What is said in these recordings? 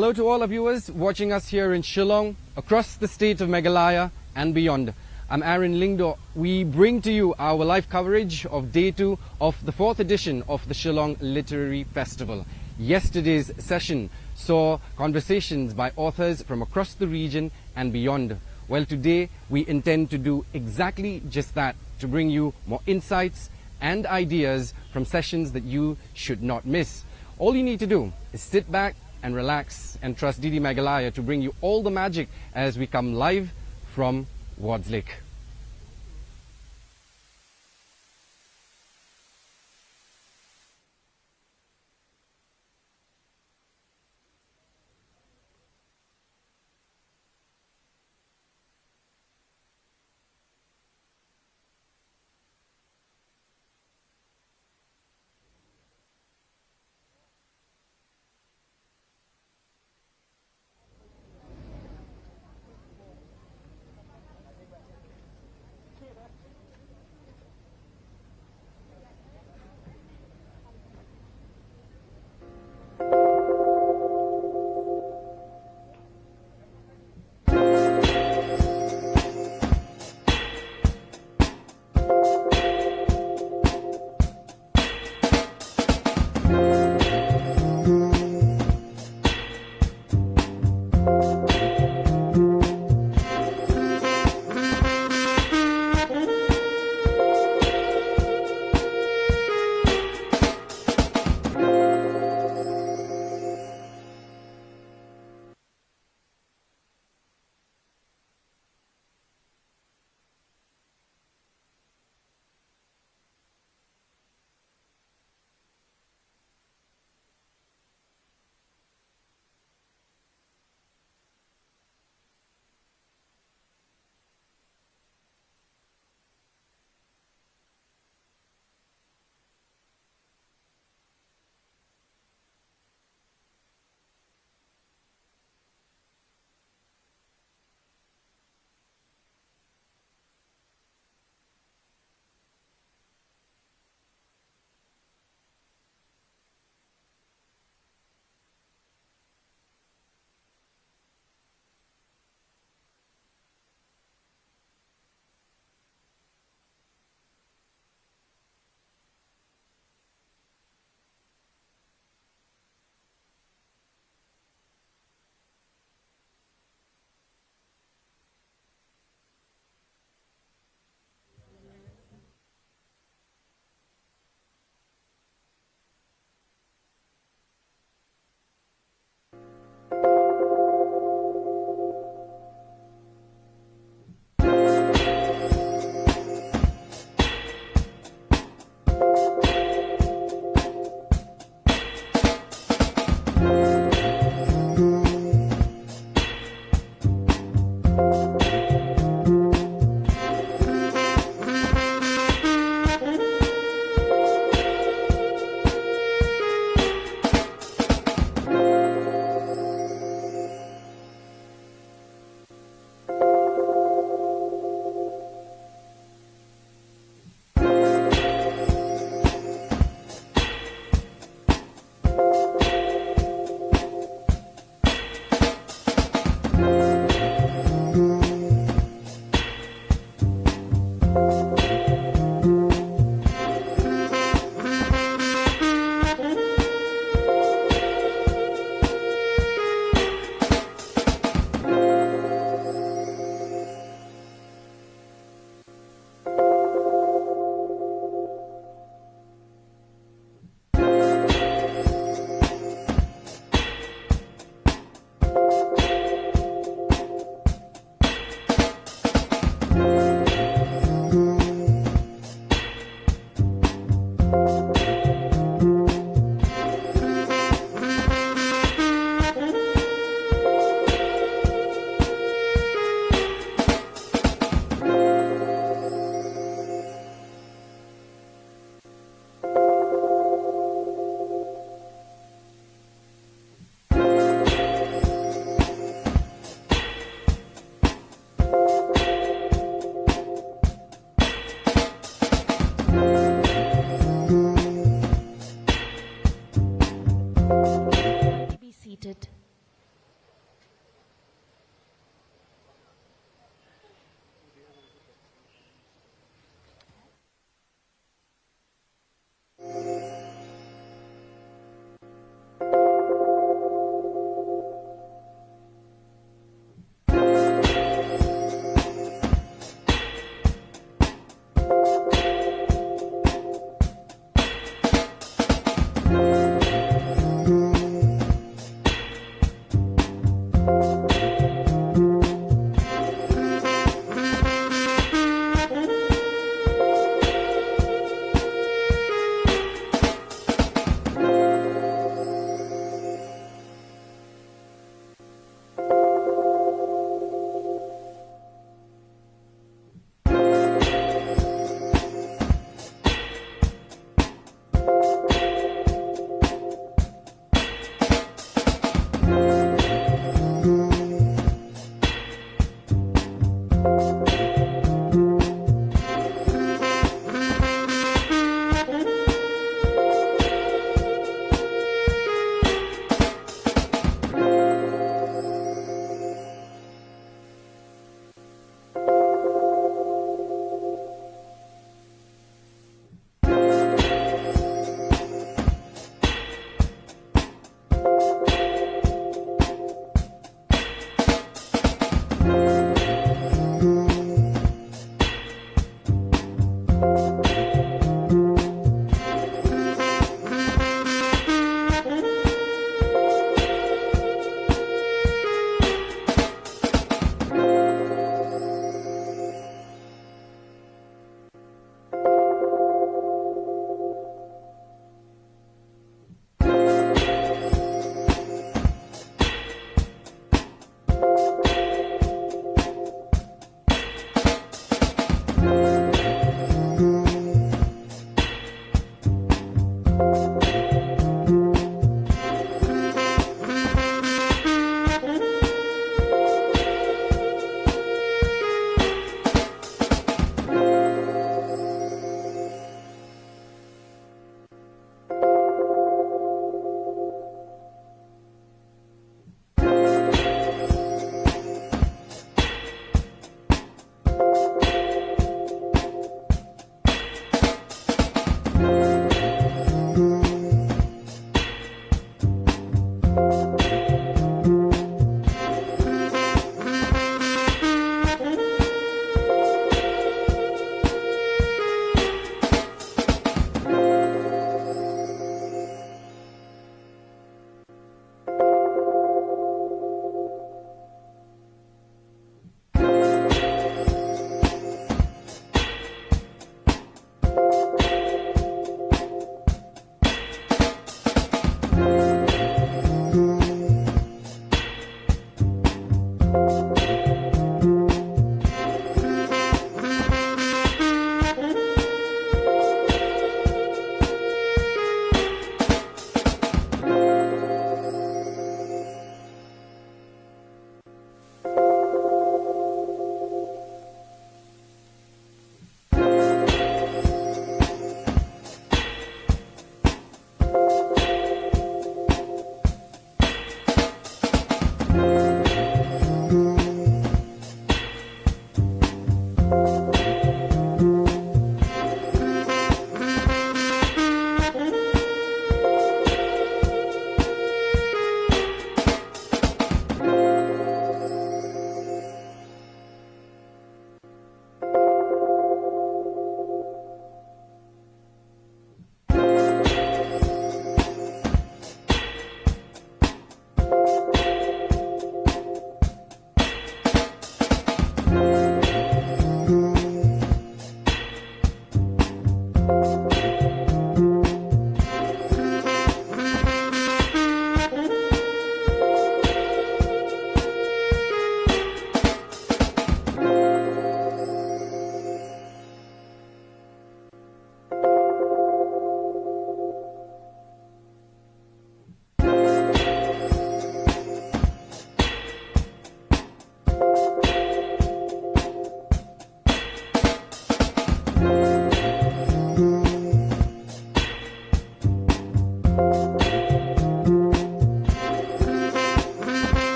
Hello to all our viewers watching us here in Shillong, across the state of Meghalaya and beyond. I'm Aaron Lingdo. We bring to you our live coverage of Day 2 of the 4th edition of the Shillong Literary Festival. Yesterday's session saw conversations by authors from across the region and beyond. Well, today we intend to do exactly just that, to bring you more insights and ideas from sessions that you should not miss. All you need to do is sit back and relax and trust Dandi March to bring you all the magic as we come live from Wards Lake.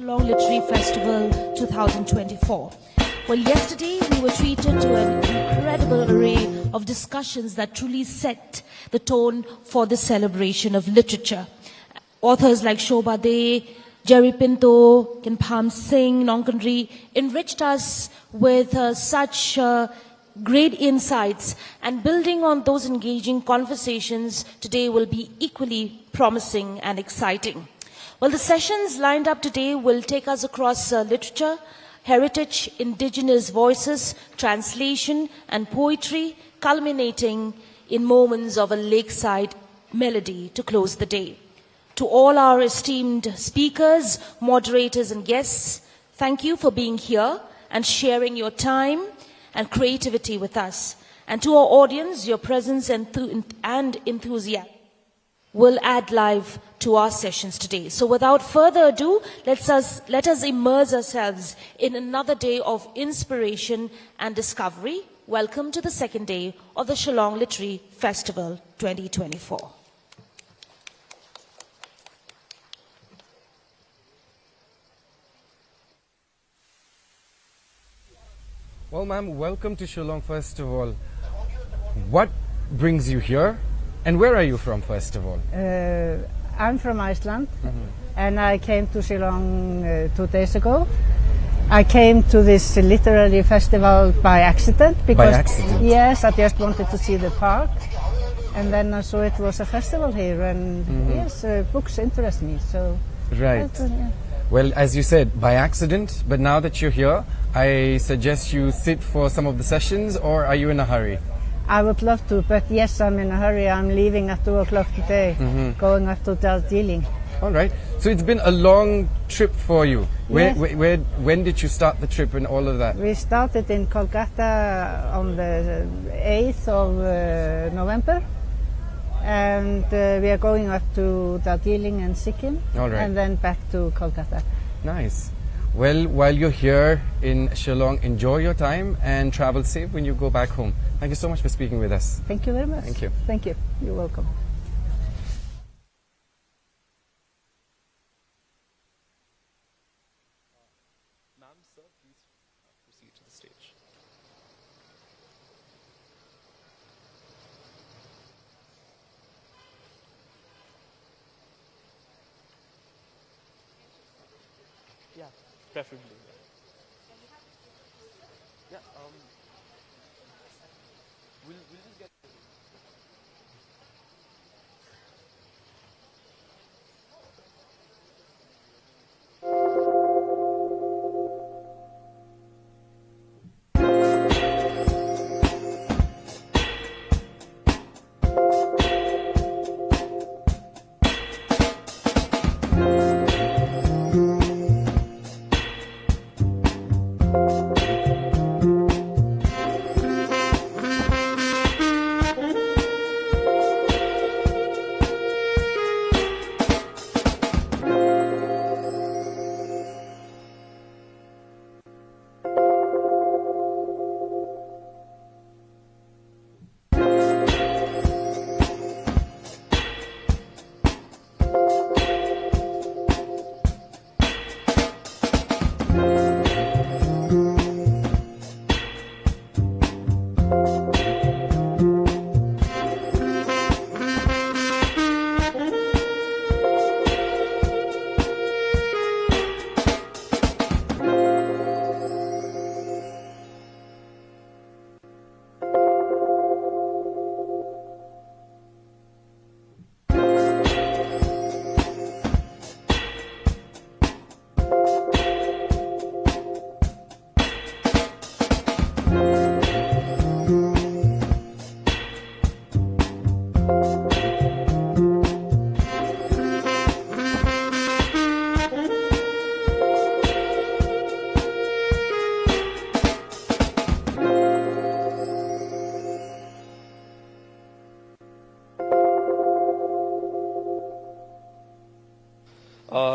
Shillong Literary Festival 2024. Well, yesterday we were treated to an incredible array of discussions that truly set the tone for this celebration of literature. Authors like Shobha De, Jerry Pinto, Kinpam Singh, Nongkanri enriched us with such great insights, and building on those engaging conversations today will be equally promising and exciting. Well, the sessions lined up today will take us across literature, heritage, indigenous voices, translation, and poetry, culminating in moments of a lakeside melody to close the day. To all our esteemed speakers, moderators, and guests, thank you for being here and sharing your time and creativity with us. And to our audience, your presence and enthusiasm will add life to our sessions today. So without further ado, let us immerse ourselves in another day of inspiration and discovery. Welcome to the second day of the Shillong Literary Festival 2024. Well, ma'am, welcome to Shillong first of all. What brings you here? And where are you from, first of all? I'm from Iceland, and I came to Shillong 2 days ago. I came to this literary festival by accident. By accident? Yes, I just wanted to see the park. And then I saw it was a festival here, and yes, books interest me. So Right. yeah. Well, as you said, by accident, but now that you're here, I suggest you sit for some of the sessions, or are you in a hurry? I would love to, but yes, I'm in a hurry. I'm leaving at 2 o'clock today, going up to Darjeeling. All right. So it's been a long trip for you. Yes. When did you start the trip and all of that? We started in Kolkata on the 8th of November, and we are going up to Darjeeling and Sikkim, All right. and then back to Kolkata. Nice. Well, while you're here in Shillong, enjoy your time and travel safe when you go back home. Thank you so much for speaking with us. Thank you very much. Thank you. Thank you. You're welcome. Ma'am, sir, please proceed to the stage. Yeah, preferably. Yeah, we'll just get.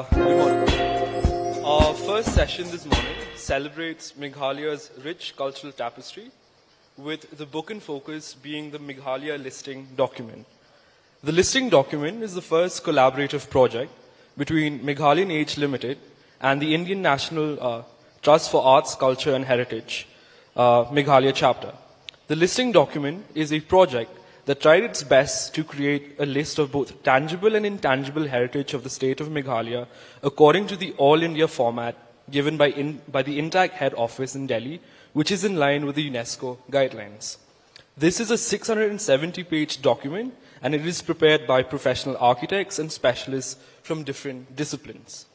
Good morning. Our first session this morning celebrates Meghalaya's rich cultural tapestry, with the book in focus being the Meghalaya listing document. The listing document is the first collaborative project between Meghalayan Age Limited and the Indian National Trust for Arts, Culture and Heritage, Meghalaya chapter. The listing document is a project that tried its best to create a list of both tangible and intangible heritage of the state of Meghalaya according to the All India format given by the INTAC head office in Delhi, which is in line with the UNESCO guidelines. This is a 670-page document, and it is prepared by professional architects and specialists from different disciplines.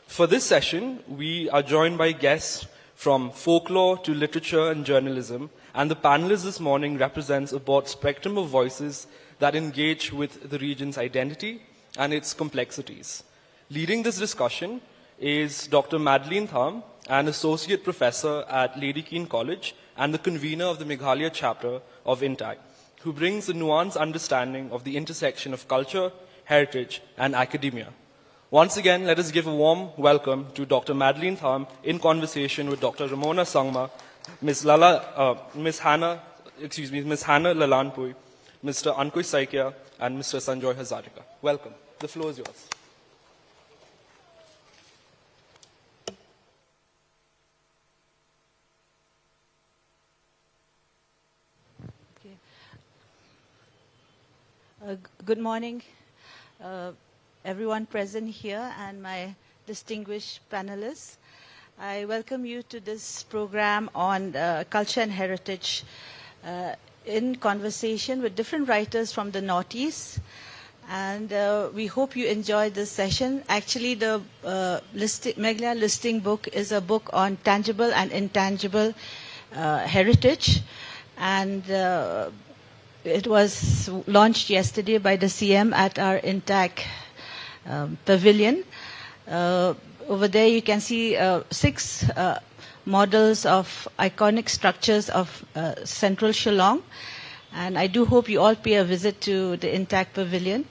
For this session, we are joined by guests from folklore to literature and journalism, and the panelists this morning represents a broad spectrum of voices that engage with the region's identity and its complexities. Leading this discussion is Dr. Madeline Tham, an associate professor at Lady Keane College and the convener of the Meghalaya chapter of INTAC, who brings a nuanced understanding of the intersection of culture, heritage, and academia. Once again, let us give a warm welcome to Dr. Madeline Tham in conversation with Dr. Ramona Sangma, Ms. Hannah Lalanpui, Mr. Ankush Saikia, and Mr. Sanjoy Hazarika. Welcome. The floor is yours. Good morning, everyone present here and my distinguished panelists. I welcome you to this program on culture and heritage in conversation with different writers from the Northeast. And we hope you enjoy this session. Actually, the Meghalaya listing book is a book on tangible and intangible heritage. And it was launched yesterday by the CM at our INTAC pavilion. Over there you can see 6 models of iconic structures of central Shillong. And I do hope you all pay a visit to the INTAC pavilion.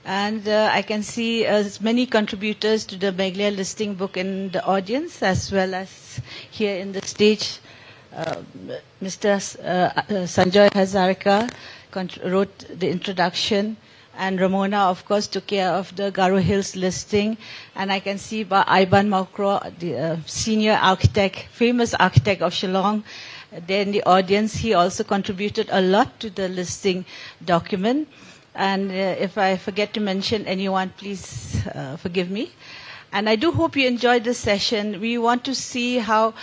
And I can see as many contributors to the Meghalaya listing book in the audience, as well as here in the stage. Mr. Sanjoy Hazarika wrote the introduction, and Ramona, of course, took care of the Garo Hills listing. And I can see Iban Maukro, the senior architect, famous architect of Shillong, there in the audience. He also contributed a lot to the listing document. And if I forget to mention anyone, please forgive me. And I do hope you enjoyed this session. We want to see how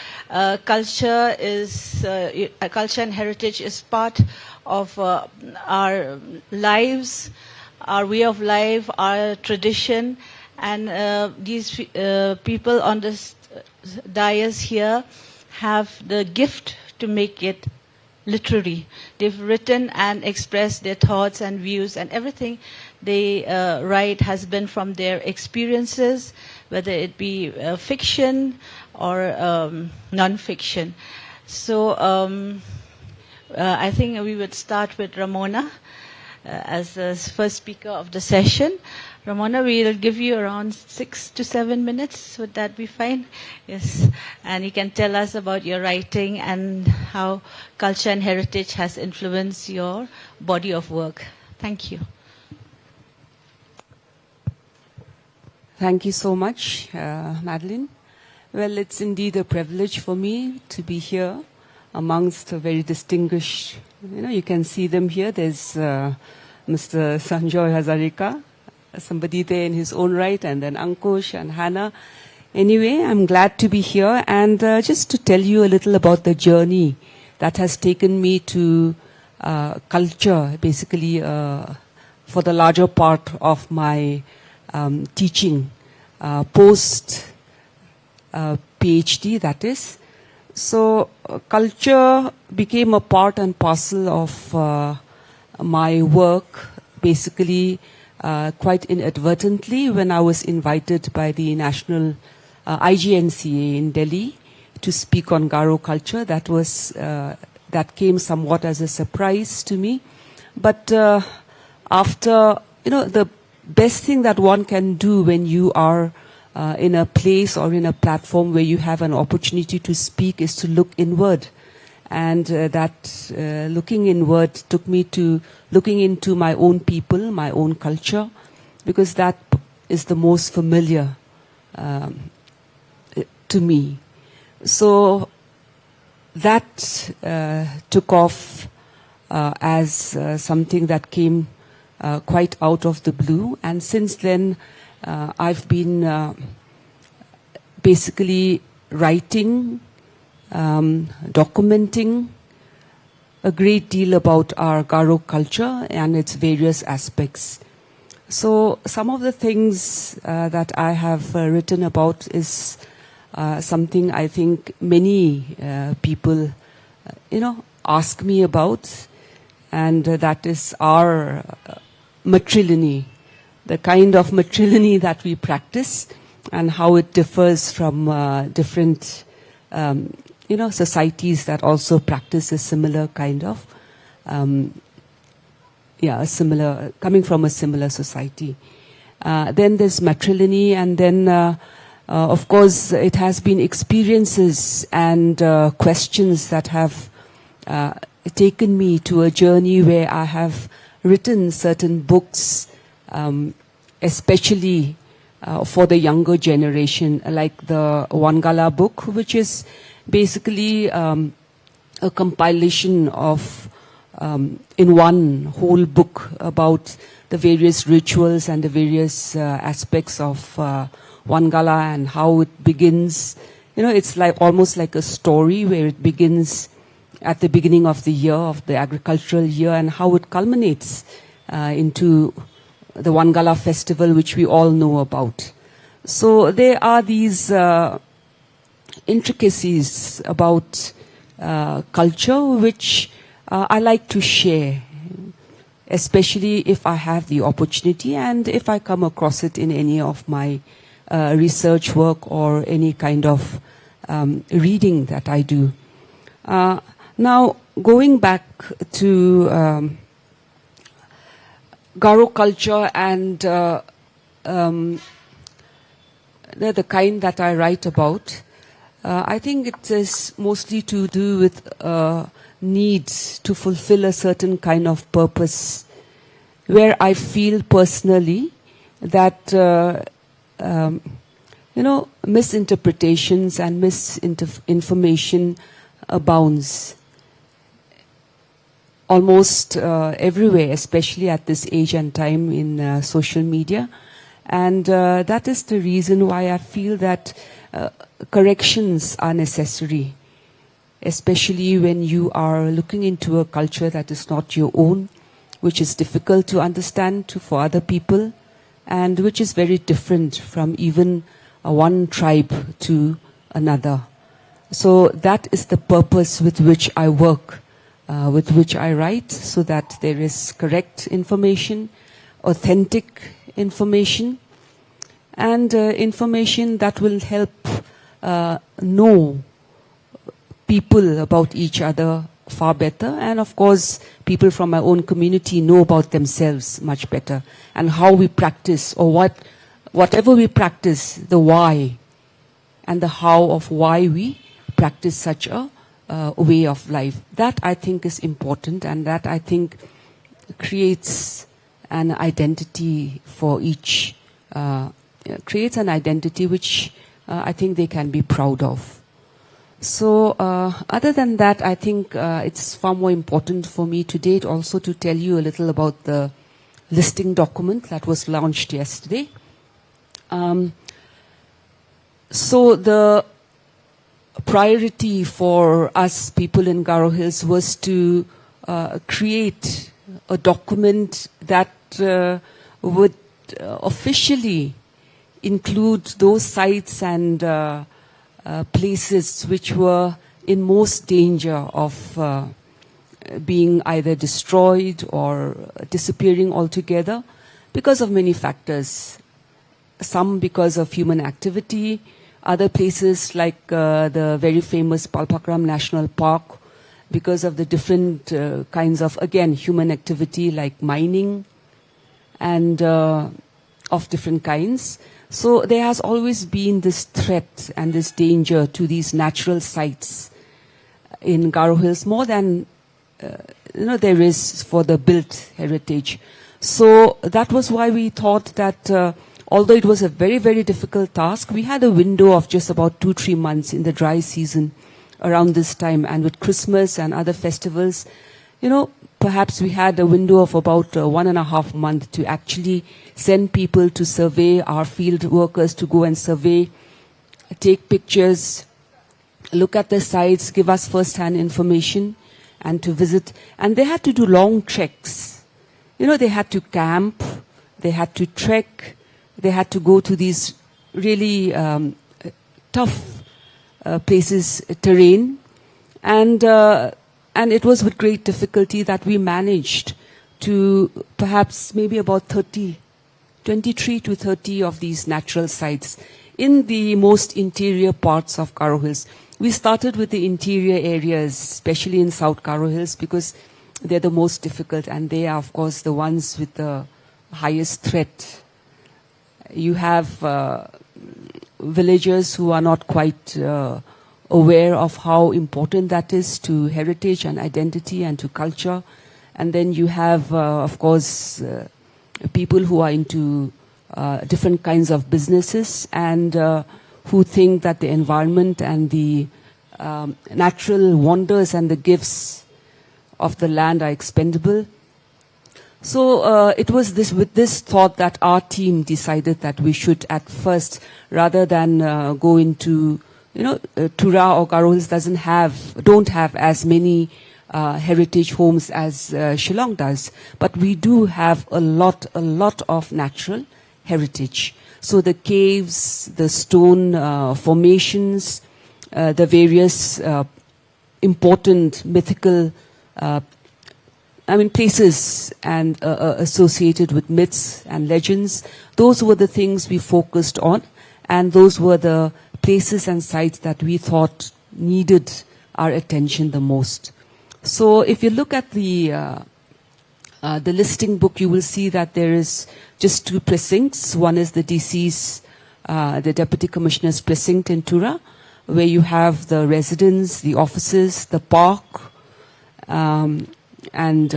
culture and heritage is part of our lives, our way of life, our tradition. And these people on this dais here have the gift to make it literary. They've written and expressed their thoughts and views, and everything they write has been from their experiences, whether it be fiction or non-fiction. So I think we would start with Ramona as the first speaker of the session. Ramona, we'll give you around 6 to 7 minutes. Would that be fine? Yes. And you can tell us about your writing and how culture and heritage has influenced your body of work. Thank you. Thank you so much, Madeline. Well, it's indeed a privilege for me to be here amongst a very distinguished, you can see them here. There's Mr. Sanjoy Hazarika, somebody there in his own right, and then Ankush and Hannah. Anyway, I'm glad to be here, and just to tell you a little about the journey that has taken me to culture, basically for the larger part of my teaching, post PhD, that is. So culture became a part and parcel of my work, basically quite inadvertently, when I was invited by the National IGNCA in Delhi to speak on Garo culture. That came somewhat as a surprise to me. But after, the best thing that one can do when you are in a place or in a platform where you have an opportunity to speak is to look inward. And looking inward took me to looking into my own people, my own culture, because that is the most familiar to me. So that took off as something that came quite out of the blue. And since then, I've been basically writing, documenting a great deal about our Garo culture and its various aspects. So some of the things that I have written about is something I think many people, ask me about, and that is our matrilineal, the kind of matrilineal that we practice, and how it differs from different, societies that also practice a similar kind of, coming from a similar society. Then there's matrilineal, and then, of course, it has been experiences and questions that have taken me to a journey where I have written certain books, especially for the younger generation, like the Wangala book, which is basically a compilation of, in one whole book, about the various rituals and the various aspects of Wangala and how it begins. It's like almost like a story where it begins at the beginning of the year, of the agricultural year, and how it culminates into the Wangala festival, which we all know about. So there are these intricacies about culture which I like to share, especially if I have the opportunity and if I come across it in any of my research work or any kind of reading that I do. Now, going back to Garo culture and the kind that I write about, I think it is mostly to do with needs to fulfill a certain kind of purpose, where I feel personally that misinterpretations and misinformation abounds almost everywhere, especially at this age and time in social media. And that is the reason why I feel that corrections are necessary, especially when you are looking into a culture that is not your own, which is difficult to understand for other people, and which is very different from even one tribe to another. So that is the purpose with which I work, with which I write, so that there is correct information, authentic information, and information that will help know people about each other far better. And of course, people from my own community know about themselves much better, and how we practice, or whatever we practice, the why and the how of why we practice such a way of life. That I think is important, and that I think creates an identity for each, creates an identity which I think they can be proud of. So other than that, I think it's far more important for me today also to tell you a little about the listing document that was launched yesterday. So the priority for us people in Garo Hills was to create a document that would officially include those sites and places which were in most danger of being either destroyed or disappearing altogether because of many factors. Some because of human activity, other places like the very famous Palpakram National Park, because of the different kinds of, again, human activity like mining and of different kinds. So there has always been this threat and this danger to these natural sites in Garo Hills, more than there is for the built heritage. So that was why we thought that although it was a very, very difficult task, we had a window of just about 2-3 months in the dry season around this time. And with Christmas and other festivals, perhaps we had a window of about 1.5 months to actually send people to survey, our field workers to go and survey, take pictures, look at the sites, give us first-hand information, and to visit. And they had to do long treks. They had to camp, they had to trek, they had to go to these really tough places, terrain. And it was with great difficulty that we managed to perhaps maybe about 23 to 30 of these natural sites in the most interior parts of Garo Hills. We started with the interior areas, especially in South Garo Hills, because they're the most difficult, and they are, of course, the ones with the highest threat. You have villagers who are not quite aware of how important that is to heritage and identity and to culture. And then you have, of course, people who are into different kinds of businesses and who think that the environment and the natural wonders and the gifts of the land are expendable. So it was with this thought that our team decided that we should at first, rather than go into, Tura or Garo Hills don't have as many heritage homes as Shillong does, but we do have a lot of natural heritage. So the caves, the stone formations, the various important mythical places and associated with myths and legends, those were the things we focused on, and those were the places and sites that we thought needed our attention the most. So if you look at the listing book, you will see that there is just 2 precincts. One is the DC's, the Deputy Commissioner's precinct in Tura, where you have the residence, the offices, the park, and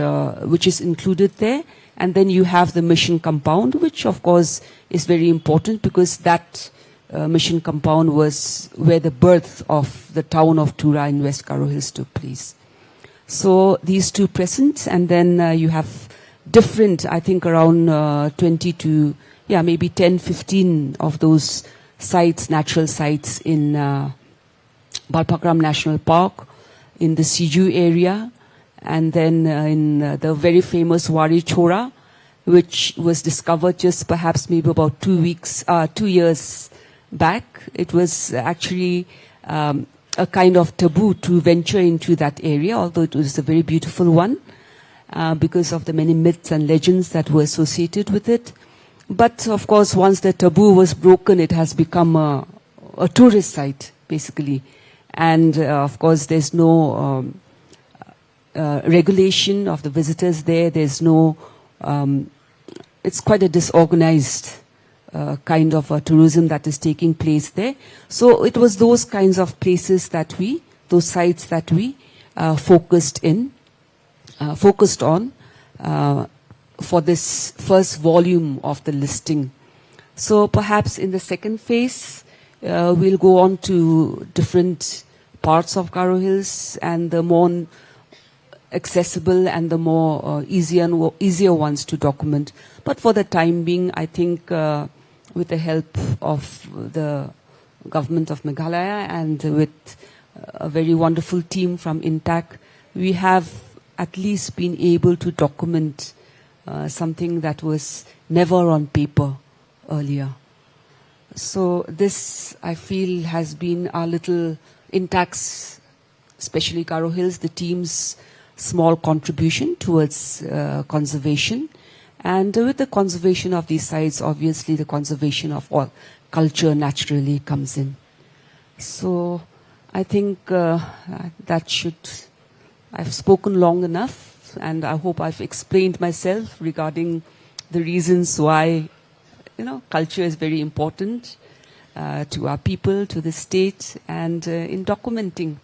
which is included there. And then you have the mission compound, which of course is very important because that mission compound was where the birth of the town of Tura in West Garo Hills took place. So these 2 precincts, and then you have different, I think around 20 to, maybe 10, 15 of those sites, natural sites in Balpakram National Park, in the Siju area, and then in the very famous Wari Chora, which was discovered just perhaps maybe about 2 years back. It was actually a kind of taboo to venture into that area, although it was a very beautiful one because of the many myths and legends that were associated with it. But of course, once the taboo was broken, it has become a tourist site, basically. And of course, there's no regulation of the visitors there. There's no, it's quite a disorganized kind of tourism that is taking place there. So it was those kinds of places that those sites that we focused on for this first volume of the listing. So perhaps in the second phase, we'll go on to different parts of Garo Hills and the more accessible and the more easier ones to document. But for the time being, I think with the help of the government of Meghalaya and with a very wonderful team from INTAC, we have at least been able to document something that was never on paper earlier. So this, I feel, has been our little INTAC's, especially Garo Hills, the team's small contribution towards conservation. And with the conservation of these sites, obviously the conservation of all culture naturally comes in. So I think I've spoken long enough, and I hope I've explained myself regarding the reasons why, culture is very important to our people, to the state, and in documenting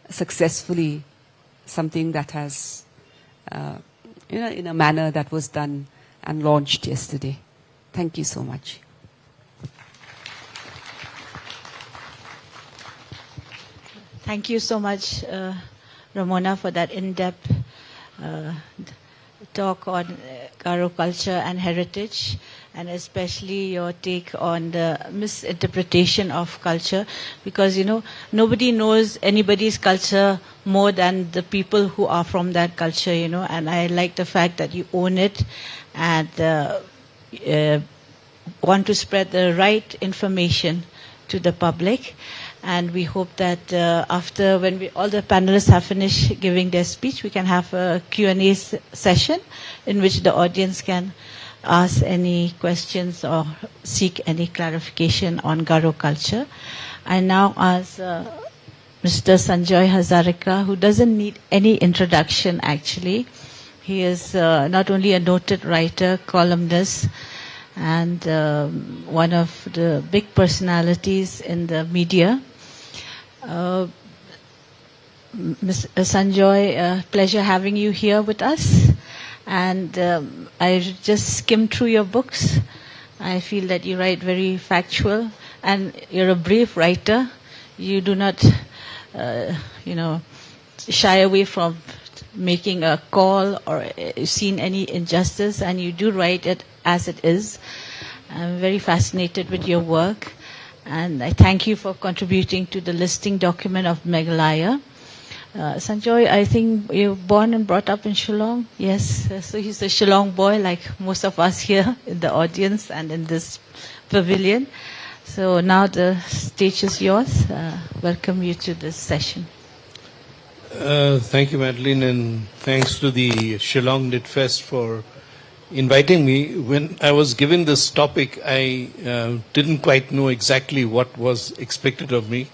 successfully something that has, in a manner that was done and launched yesterday. Thank you so much. Thank you so much, Ramona, for that in-depth talk on Garo culture and heritage, and especially your take on the misinterpretation of culture, because, you know, nobody knows anybody's culture more than the people who are from that culture, you know, and I like the fact that you own it and want to spread the right information to the public. And we hope that after, when all the panelists have finished giving their speech, we can have a Q&A session in which the audience can ask any questions or seek any clarification on Garo culture. I now ask Mr. Sanjoy Hazarika, who doesn't need any introduction actually. He is not only a noted writer, columnist, and one of the big personalities in the media. Ms. Sanjoy, pleasure having you here with us. And I just skimmed through your books. I feel that you write very factual, and you're a brave writer. You do not, shy away from making a call or seen any injustice, and you do write it as it is. I'm very fascinated with your work. And I thank you for contributing to the listing document of Meghalaya. Sanjoy, I think you're born and brought up in Shillong. Yes, so he's a Shillong boy like most of us here in the audience and in this pavilion. So now the stage is yours. Welcome you to this session. Thank you, Madeline, and thanks to the Shillong Knit Fest for inviting me. When I was given this topic, I didn't quite know exactly what was expected of me.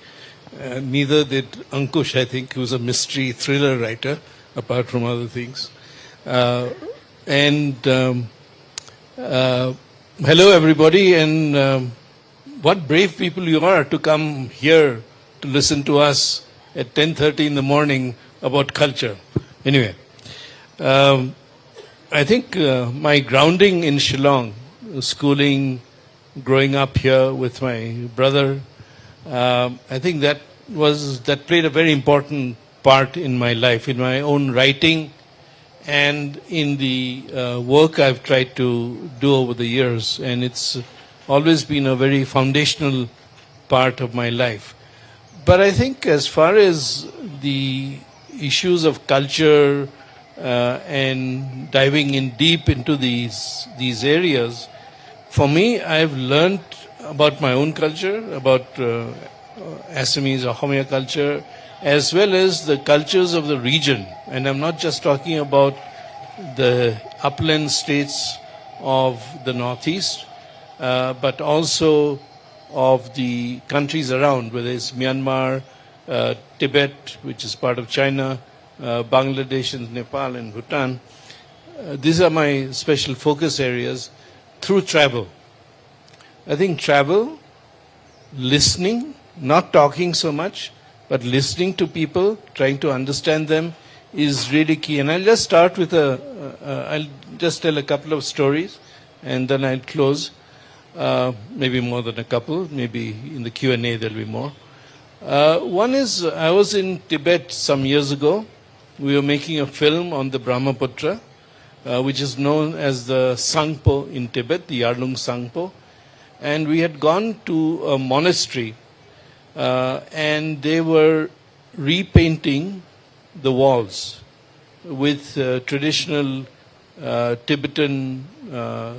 Neither did Ankush, I think, who's a mystery thriller writer, apart from other things. Hello, everybody, and what brave people you are to come here to listen to us at 10:30 in the morning about culture. Anyway, I think my grounding in Shillong, schooling, growing up here with my brother, I think that played a very important part in my life, in my own writing and in the work I've tried to do over the years. And it's always been a very foundational part of my life. But I think as far as the issues of culture, and diving in deep into these areas, for me, I've learned about my own culture, about Assamese or Homia culture, as well as the cultures of the region. And I'm not just talking about the upland states of the Northeast, but also of the countries around, whether it's Myanmar, Tibet, which is part of China, Bangladesh and Nepal and Bhutan. These are my special focus areas through travel. I think travel, listening, not talking so much, but listening to people, trying to understand them is really key. And I'll just start with I'll just tell a couple of stories and then I'll close. Maybe more than a couple, maybe in the Q&A there'll be more. One is, I was in Tibet some years ago. We were making a film on the Brahmaputra, which is known as the Sangpo in Tibet, the Yarlung Sangpo. And we had gone to a monastery, and they were repainting the walls with traditional Tibetan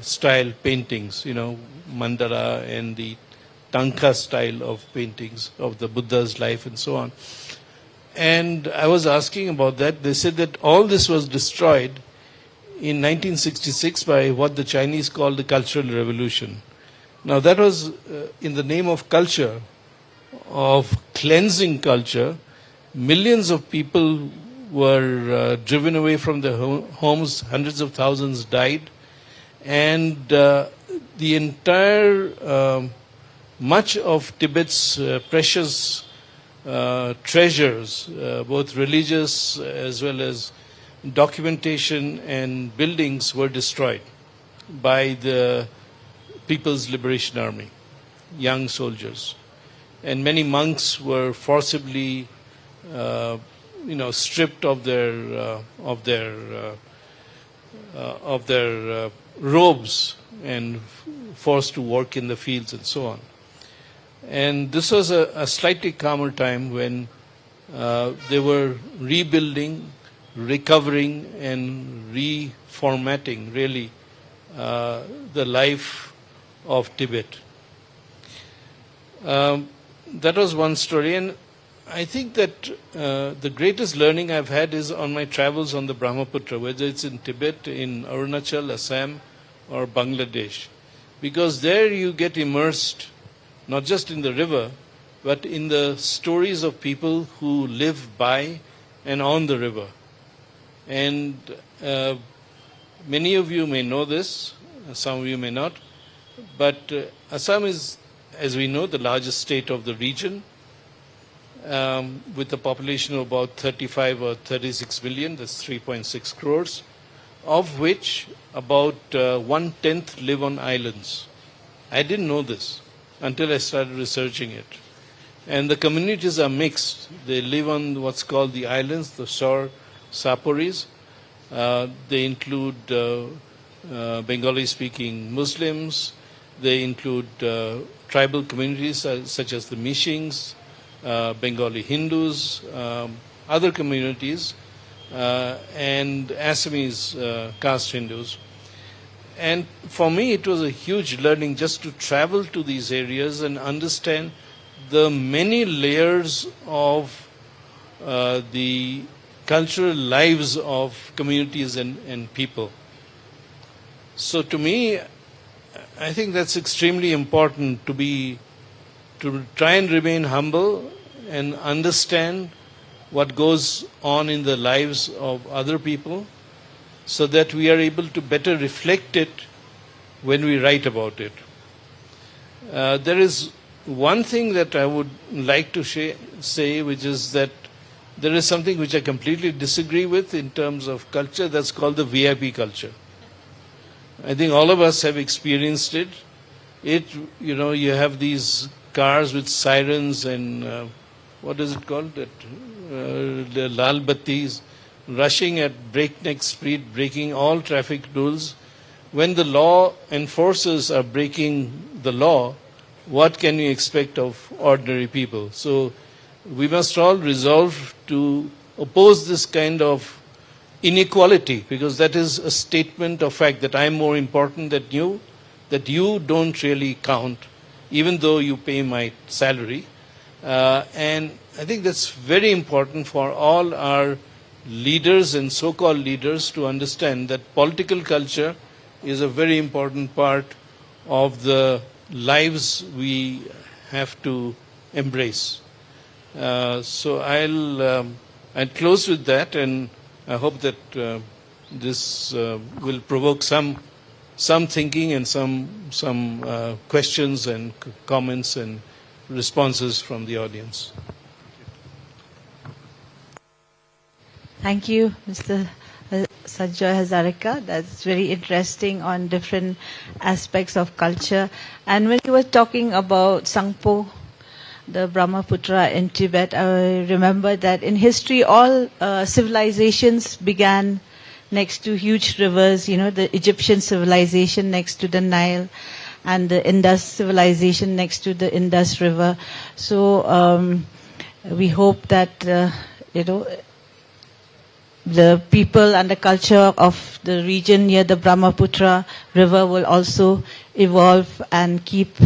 style paintings, mandala and the Tanka style of paintings of the Buddha's life and so on. And I was asking about that. They said that all this was destroyed in 1966 by what the Chinese called the Cultural Revolution. Now that was in the name of culture, of cleansing culture. Millions of people were driven away from their homes, hundreds of thousands died, and the entire, much of Tibet's precious treasures, both religious as well as documentation and buildings, were destroyed by the People's Liberation Army, young soldiers. And many monks were forcibly, stripped of their robes and forced to work in the fields and so on. And this was a slightly calmer time when they were rebuilding, recovering, and reformatting, really, the life of Tibet. That was one story, and I think that the greatest learning I've had is on my travels on the Brahmaputra, whether it's in Tibet, in Arunachal, Assam, or Bangladesh. Because there you get immersed not just in the river, but in the stories of people who live by and on the river. And many of you may know this, some of you may not, but Assam is, as we know, the largest state of the region, with a population of about 35 or 36 million, that's 3.6 crores, of which about 1/10 live on islands. I didn't know this until I started researching it. And the communities are mixed. They live on what's called the islands, the shore saparis. They include Bengali-speaking Muslims. They include tribal communities such as the Mishings, Bengali Hindus, other communities, and Assamese caste Hindus. And for me, it was a huge learning just to travel to these areas and understand the many layers of the cultural lives of communities and people. So to me, I think that's extremely important to try and remain humble and understand what goes on in the lives of other people, so that we are able to better reflect it when we write about it. There is one thing that I would like to say, which is that there is something which I completely disagree with in terms of culture, that's called the VIP culture. I think all of us have experienced it. You have these cars with sirens and what is it called? The lal battis, rushing at breakneck speed, breaking all traffic rules. When the law enforcers are breaking the law, what can you expect of ordinary people? So we must all resolve to oppose this kind of inequality, because that is a statement of fact that I am more important than you, that you don't really count, even though you pay my salary. And I think that's very important for all our leaders and so-called leaders to understand that political culture is a very important part of the lives we have to embrace. So I'll close with that, and I hope that this will provoke some thinking and some questions and comments and responses from the audience. Thank you, Mr. Sanjay Hazarika. That's very interesting on different aspects of culture. And when you were talking about Sangpo, the Brahmaputra in Tibet, I remember that in history all civilizations began next to huge rivers, the Egyptian civilization next to the Nile, and the Indus civilization next to the Indus River. So we hope that, the people and the culture of the region near the Brahmaputra River will also evolve and keep,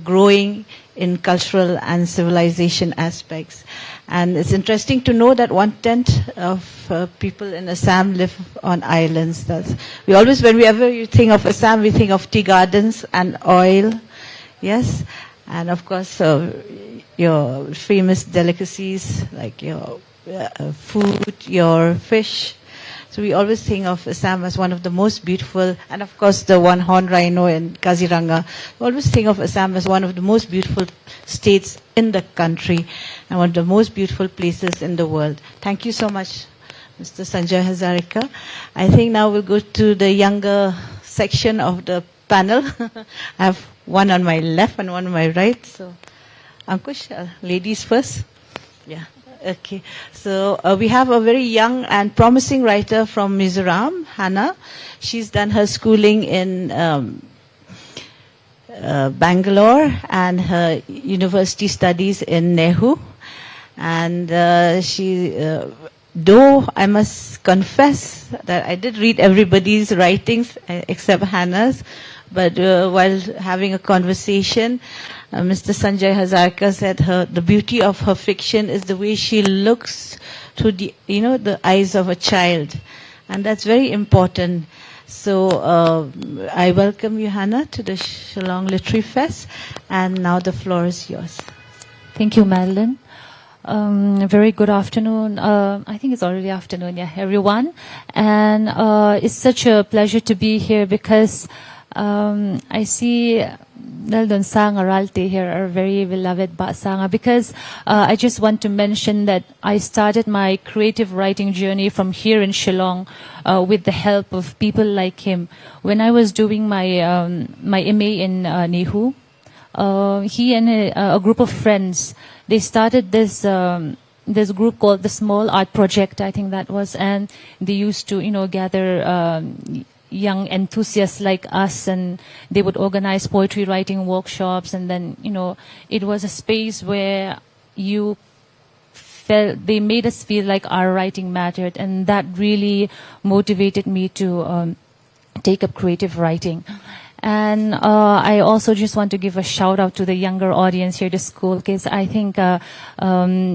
growing in cultural and civilization aspects. And it's interesting to know that 1/10 of people in Assam live on islands. Whenever you think of Assam, we think of tea gardens and oil, yes, and of course your famous delicacies like your food, your fish. So we always think of Assam as one of the most beautiful, and of course the one horned rhino in Kaziranga. We always think of Assam as one of the most beautiful states in the country and one of the most beautiful places in the world. Thank you so much, Mr. Sanjay Hazarika. I think now we'll go to the younger section of the panel. I have one on my left and one on my right. So, Ankush, ladies first. Yeah. Okay. So we have a very young and promising writer from Mizoram, Hannah. She's done her schooling in Bangalore and her university studies in Nehu. And she, though I must confess that I did read everybody's writings except Hannah's, but while having a conversation, Mr. Sanjay Hazarka said the beauty of her fiction is the way she looks through the eyes of a child. And that's very important. So I welcome you, Hannah, to the Shillong Literary Fest. And now the floor is yours. Thank you, Madeline. Very good afternoon. I think it's already afternoon, yeah, everyone. And it's such a pleasure to be here because I see Naldon Sang Aralte here, our very beloved Basanga, because I just want to mention that I started my creative writing journey from here in Shillong with the help of people like him. When I was doing my my MA in Nehu, he and a group of friends, they started this this group called the Small Art Project, I think that was, and they used to gather young enthusiasts like us, and they would organize poetry writing workshops, and then it was a space where you felt they made us feel like our writing mattered, and that really motivated me to take up creative writing. And I also just want to give a shout out to the younger audience here at the school, because I think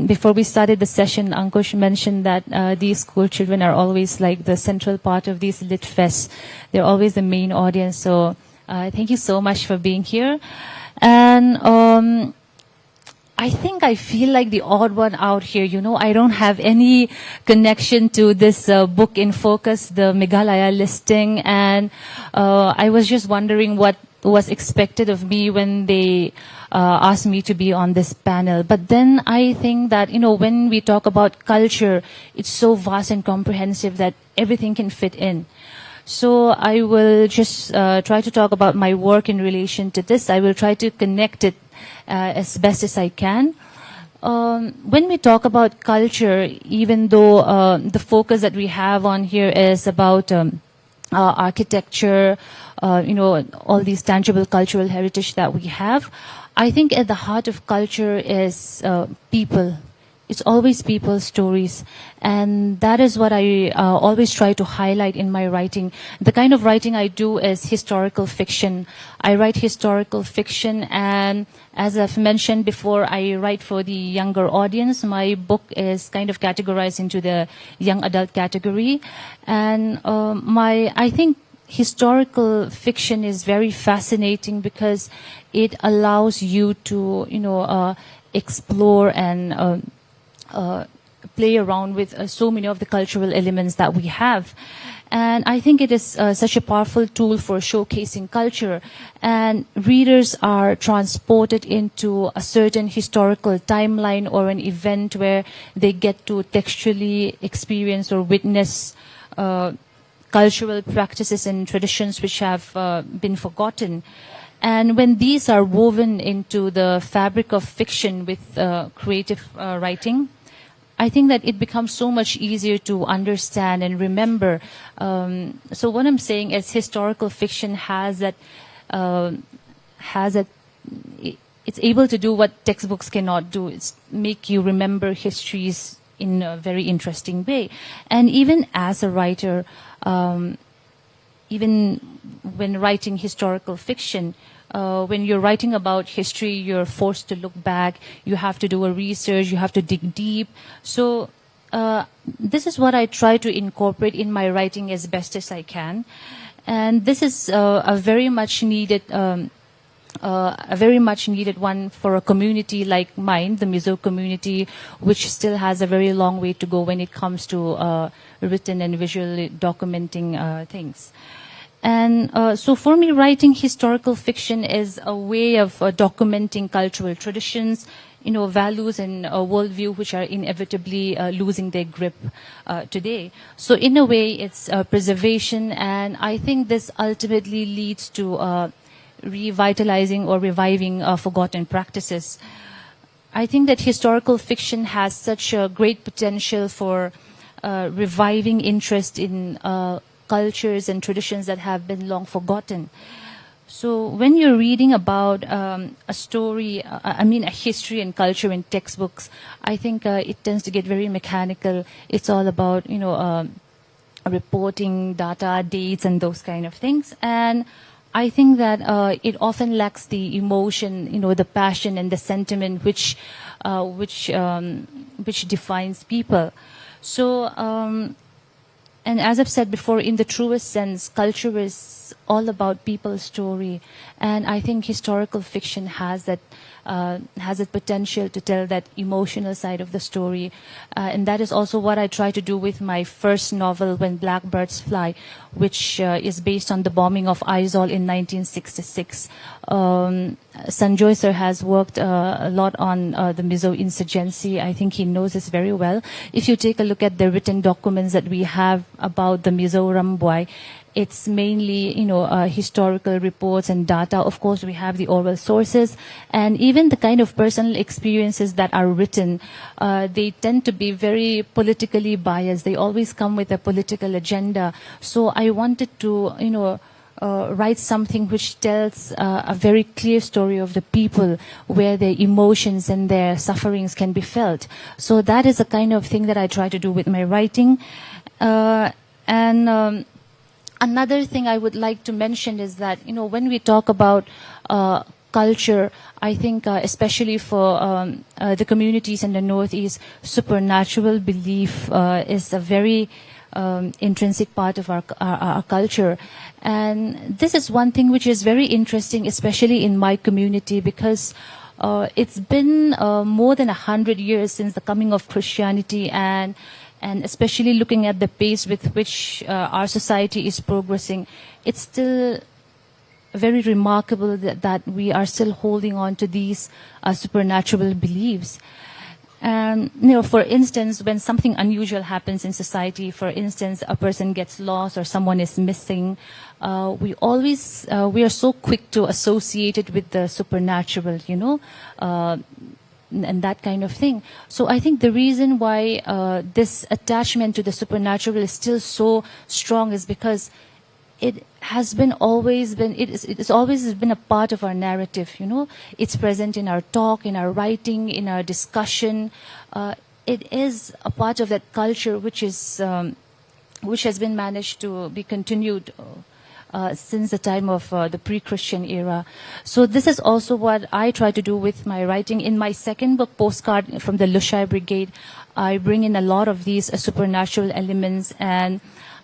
before we started the session, Ankush mentioned that these school children are always like the central part of these lit fests. They're always the main audience. So thank you so much for being here. And I think I feel like the odd one out here. I don't have any connection to this book in focus, the Meghalaya listing, and I was just wondering what was expected of me when they asked me to be on this panel. But then I think that, when we talk about culture, it's so vast and comprehensive that everything can fit in. So I will just try to talk about my work in relation to this. I will try to connect it as best as I can. When we talk about culture, even though the focus that we have on here is about architecture, all these tangible cultural heritage that we have, I think at the heart of culture is people. It's always people's stories. And that is what I always try to highlight in my writing. The kind of writing I do is historical fiction. I write historical fiction, and as I've mentioned before, I write for the younger audience. My book is kind of categorized into the young adult category. And I think historical fiction is very fascinating because it allows you to, explore and play around with so many of the cultural elements that we have. And I think it is such a powerful tool for showcasing culture. And readers are transported into a certain historical timeline or an event where they get to textually experience or witness cultural practices and traditions which have been forgotten. And when these are woven into the fabric of fiction with creative writing, I think that it becomes so much easier to understand and remember. So what I'm saying is historical fiction has it's able to do what textbooks cannot do. It's make you remember histories in a very interesting way. And even as a writer, even when writing historical fiction, when you're writing about history, you're forced to look back. You have to do a research. You have to dig deep. So this is what I try to incorporate in my writing as best as I can. And this is a very much needed one for a community like mine, the Mizo community, which still has a very long way to go when it comes to written and visually documenting things. And so for me, writing historical fiction is a way of documenting cultural traditions, values and worldview which are inevitably losing their grip today. So in a way, it's preservation, and I think this ultimately leads to revitalizing or reviving forgotten practices. I think that historical fiction has such a great potential for reviving interest in cultures and traditions that have been long forgotten. So when you're reading about a story, a history and culture in textbooks, I think it tends to get very mechanical. It's all about, reporting, data, dates, and those kind of things. And I think that it often lacks the emotion, the passion and the sentiment which defines people. So, and as I've said before, in the truest sense, culture is all about people's story, and I think historical fiction has that potential to tell that emotional side of the story, and that is also what I try to do with my first novel, When Blackbirds Fly, which is based on the bombing of Aizawl in 1966. Sanjoy sir has worked a lot on the Mizo insurgency. I think he knows this very well. If you take a look at the written documents that we have about the Mizo Rambuai, it's mainly, historical reports and data. Of course, we have the oral sources, and even the kind of personal experiences that are written, they tend to be very politically biased. They always come with a political agenda. So I wanted to, write something which tells a very clear story of the people, where their emotions and their sufferings can be felt. So that is the kind of thing that I try to do with my writing. Another thing I would like to mention is that, when we talk about culture, I think especially for the communities in the Northeast, supernatural belief is a very intrinsic part of our culture. And this is one thing which is very interesting, especially in my community, because it's been more than 100 years since the coming of Christianity, and especially looking at the pace with which our society is progressing, it's still very remarkable that we are still holding on to these supernatural beliefs. And, for instance, when something unusual happens in society, for instance, a person gets lost or someone is missing, we are so quick to associate it with the supernatural, and that kind of thing. So I think the reason why this attachment to the supernatural is still so strong is because it has always been a part of our narrative. It's present in our talk, in our writing, in our discussion. It is a part of that culture which has been managed to be continued since the time of the pre-Christian era. So this is also what I try to do with my writing. In my second book, Postcard from the Lushai Brigade, I bring in a lot of these supernatural elements, and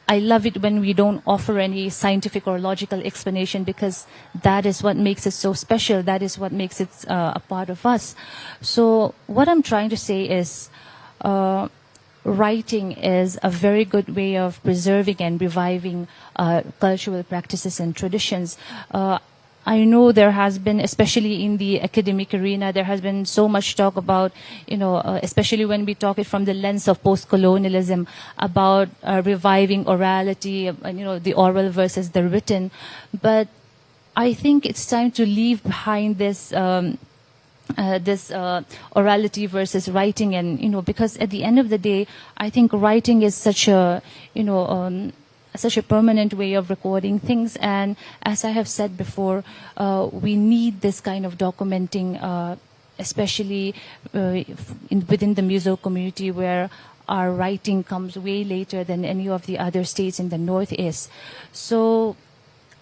I love it when we don't offer any scientific or logical explanation, because that is what makes it so special. That is what makes it a part of us. So what I'm trying to say is writing is a very good way of preserving and reviving cultural practices and traditions. I know there has been, especially in the academic arena, there has been so much talk about, especially when we talk it from the lens of post-colonialism, about reviving orality, the oral versus the written. But I think it's time to leave behind this orality versus writing, and because at the end of the day, I think writing is such a permanent way of recording things, and as I have said before, we need this kind of documenting, especially within the Mizo community, where our writing comes way later than any of the other states in the Northeast. So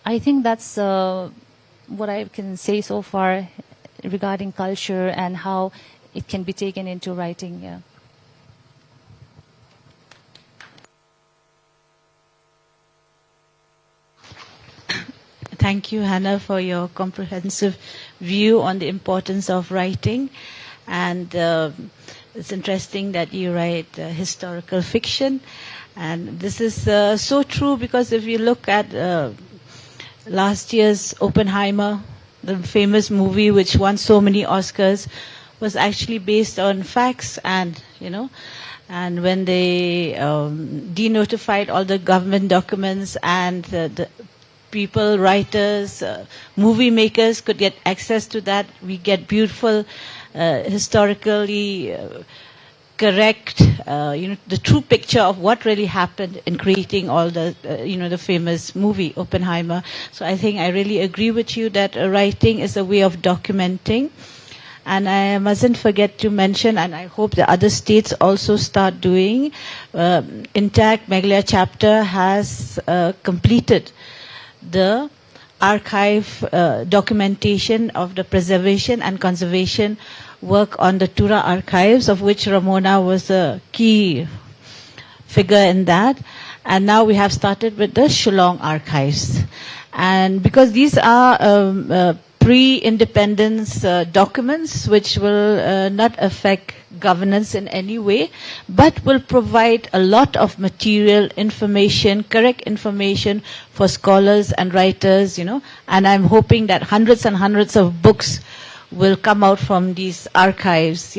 I think that's what I can say so far regarding culture and how it can be taken into writing. Yeah. Thank you, Hannah, for your comprehensive view on the importance of writing. And it's interesting that you write historical fiction. And this is so true, because if you look at last year's Oppenheimer, the famous movie which won so many Oscars, was actually based on facts, and and when they denotified all the government documents, and the people, writers, movie makers could get access to that, we get beautiful, historically correct, the true picture of what really happened in creating all the, the famous movie Oppenheimer. So I think I really agree with you that writing is a way of documenting. And I mustn't forget to mention, and I hope the other states also start doing, Intact Meghalaya chapter has completed the archive documentation of the preservation and conservation work on the Tura archives, of which Ramona was a key figure in that. And now we have started with the Shillong archives. And because these are pre-independence documents which will not affect governance in any way, but will provide a lot of material, information, correct information for scholars and writers, and I'm hoping that hundreds and hundreds of books will come out from these archives,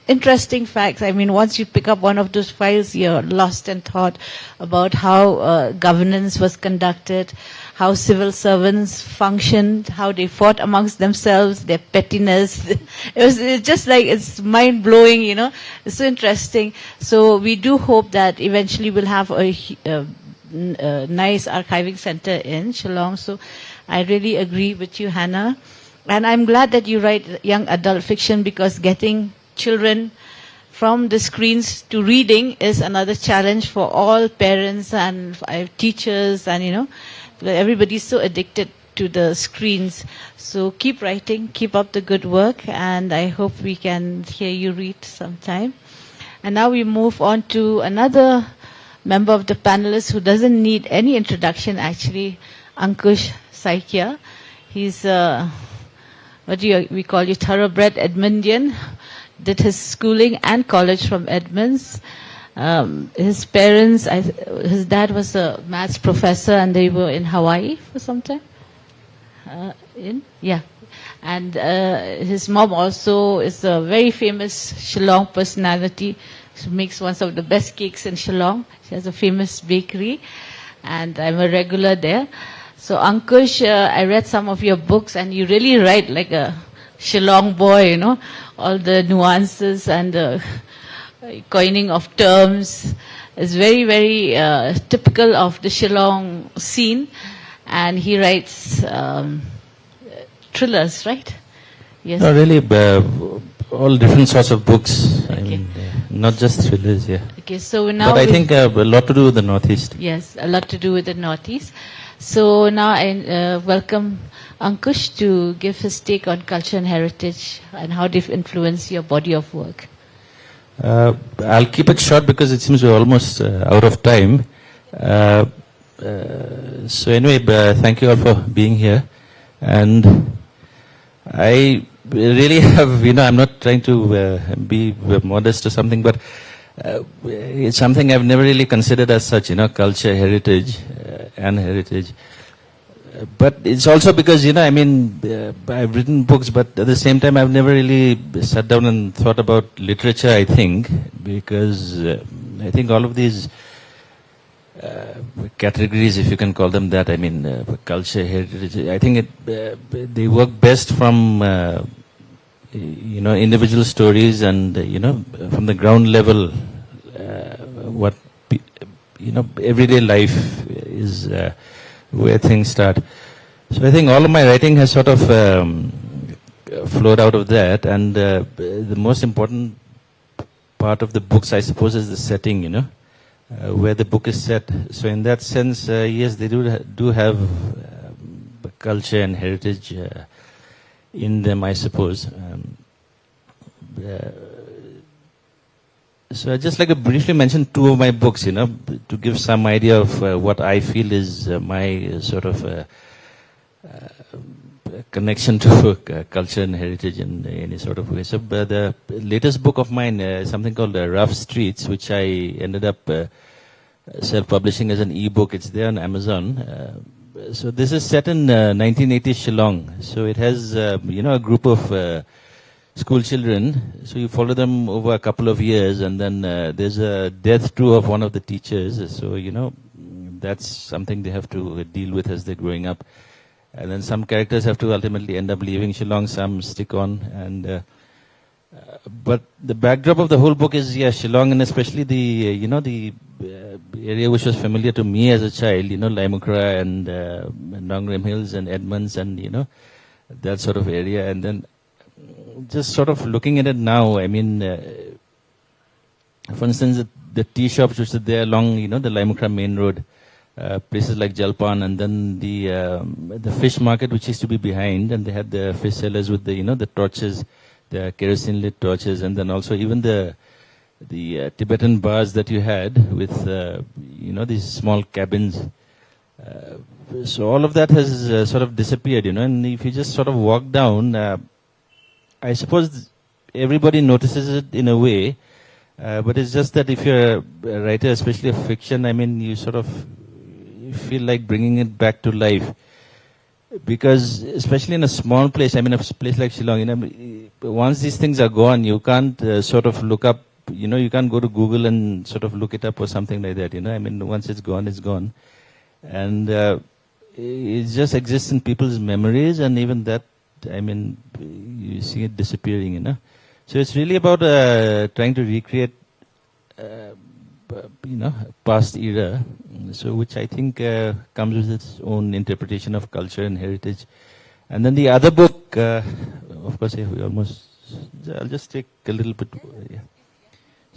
Interesting facts. I mean, once you pick up one of those files, you're lost in thought about how governance was conducted, how civil servants functioned, how they fought amongst themselves, their pettiness. It's just like, it's mind-blowing, It's so interesting. So we do hope that eventually we'll have a nice archiving center in Shillong. So I really agree with you, Hannah. And I'm glad that you write young adult fiction, because getting children from the screens to reading is another challenge for all parents and teachers, and everybody's so addicted to the screens. So keep writing, keep up the good work, and I hope we can hear you read sometime. And now we move on to another member of the panelists who doesn't need any introduction, actually, Ankush Saikia. He's we call you, thoroughbred Edmondian. Did his schooling and college from Edmonds. His parents, his dad was a maths professor, and they were in Hawaii for some time. And his mom also is a very famous Shillong personality. She makes one of the best cakes in Shillong. She has a famous bakery, and I'm a regular there. So Ankush, I read some of your books, and you really write like a Shillong boy, all the nuances and the coining of terms is very, very typical of the Shillong scene. And he writes thrillers, right? Yes. No, really, all different sorts of books. Okay. I mean, not just thrillers, yeah. Okay, so now but I think a lot to do with the Northeast. Yes, a lot to do with the Northeast. So now I welcome Ankush to give his take on culture and heritage and how they've influenced your body of work. I'll keep it short because it seems we're almost out of time. So anyway, thank you all for being here. And I really have, I'm not trying to be modest or something, but it's something I've never really considered as such, culture, heritage, and heritage. But it's also because, I've written books, but at the same time I've never really sat down and thought about literature, I think, because I think all of these categories, if you can call them that, culture, heritage, I think they work best from, individual stories and, from the ground level, what, everyday life is where things start. So I think all of my writing has sort of flowed out of that, and the most important part of the books, I suppose, is the setting, where the book is set. So in that sense, yes, they do have culture and heritage in them, I suppose. So I'd just like to briefly mention two of my books, to give some idea of what I feel is my sort of connection to culture and heritage in any sort of way. So the latest book of mine is something called Rough Streets, which I ended up self-publishing as an e-book. It's there on Amazon. So this is set in 1980s Shillong. So it has, a group of school children. So you follow them over a couple of years, and then there's a death too of one of the teachers. So, that's something they have to deal with as they're growing up. And then some characters have to ultimately end up leaving Shillong, some stick on. And but the backdrop of the whole book is, Shillong, and especially the area which was familiar to me as a child, Laimukra and Nongrim Hills and Edmonds and, that sort of area. And then just sort of looking at it now, I mean, for instance, the tea shops which are there along, the Laimukra main road, places like Jalpan, and then the fish market which used to be behind, and they had the fish sellers with the, the torches, the kerosene lit torches, and then also even the Tibetan bars that you had with, these small cabins. So all of that has sort of disappeared, and if you just sort of walk down, I suppose everybody notices it in a way, but it's just that if you're a writer, especially of fiction, I mean, you sort of feel like bringing it back to life. Because especially in a small place, I mean, a place like Shillong, once these things are gone, you can't sort of look up, you can't go to Google and sort of look it up or something like that, I mean, once it's gone, it's gone. And it just exists in people's memories, and even that, I mean, you see it disappearing, So it's really about trying to recreate, past era, so which I think comes with its own interpretation of culture and heritage. And then the other book, of course, I'll just take a little bit.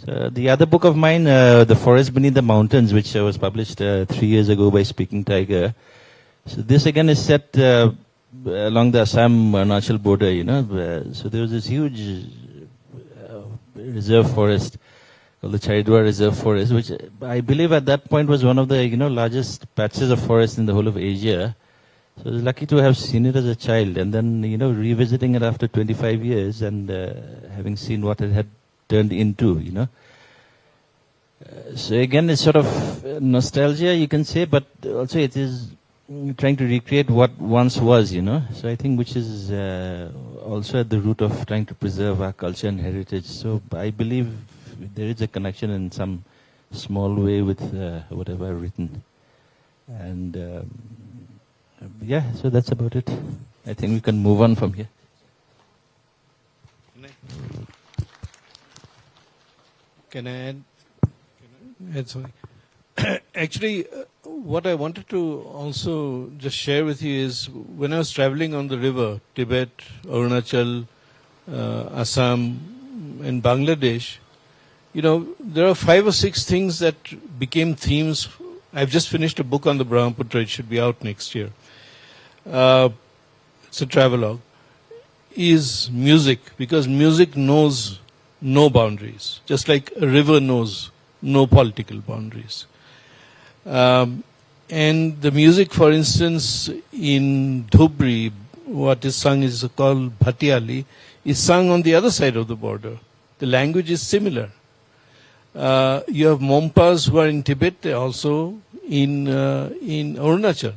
So the other book of mine, The Forest Beneath the Mountains, which was published 3 years ago by Speaking Tiger. So this again is set along the Assam-Arunachal border, so there was this huge reserve forest called the Charidwar Reserve Forest, which I believe at that point was one of the, largest patches of forest in the whole of Asia. So I was lucky to have seen it as a child, and then, revisiting it after 25 years and having seen what it had turned into, So again, it's sort of nostalgia, you can say, but also it is trying to recreate what once was, So I think which is also at the root of trying to preserve our culture and heritage. So I believe there is a connection in some small way with whatever I've written. And so that's about it. I think we can move on from here. Can I add something? Actually, what I wanted to also just share with you is when I was traveling on the river, Tibet, Arunachal, Assam, and Bangladesh, there are 5 or 6 things that became themes. I've just finished a book on the Brahmaputra. It should be out next year. It's a travelogue. Is music, because music knows no boundaries, just like a river knows no political boundaries. And the music, for instance, in Dhubri, what is sung is called Bhatiali, is sung on the other side of the border. The language is similar. You have Mompas who are in Tibet, also in Arunachal.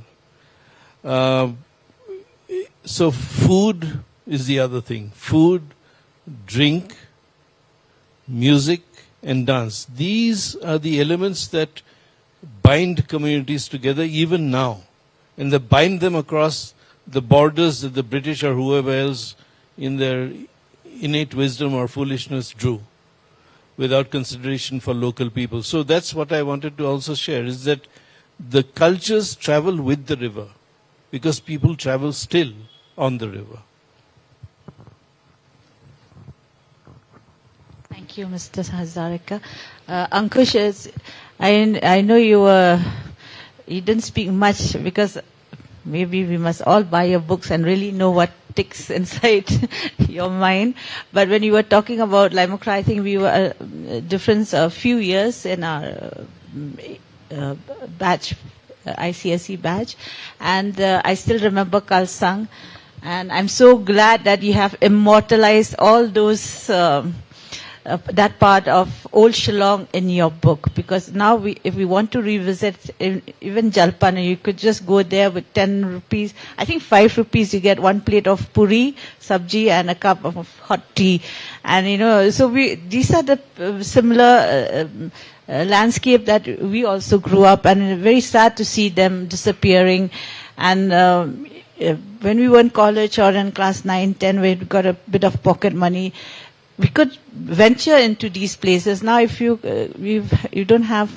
So food is the other thing. Food, drink, music, and dance. These are the elements that bind communities together even now. And they bind them across the borders that the British or whoever else in their innate wisdom or foolishness drew, without consideration for local people. So that's what I wanted to also share, is that the cultures travel with the river, because people travel still on the river. Thank you, Mr. Hazarika. Ankush, I know you didn't speak much, because maybe we must all buy your books and really know what ticks inside your mind. But when you were talking about Laimukra, I think we were a difference of few years in our batch, ICSE batch. And I still remember Kalsang. And I'm so glad that you have immortalized all those that part of old Shillong in your book, because now if we want to revisit even Jalpan, you could just go there with 10 rupees. I think 5 rupees you get one plate of puri, sabji, and a cup of hot tea. And so these are the similar landscape that we also grew up, and very sad to see them disappearing. And when we were in college or in class 9, 10, we got a bit of pocket money, we could venture into these places. Now, if you don't have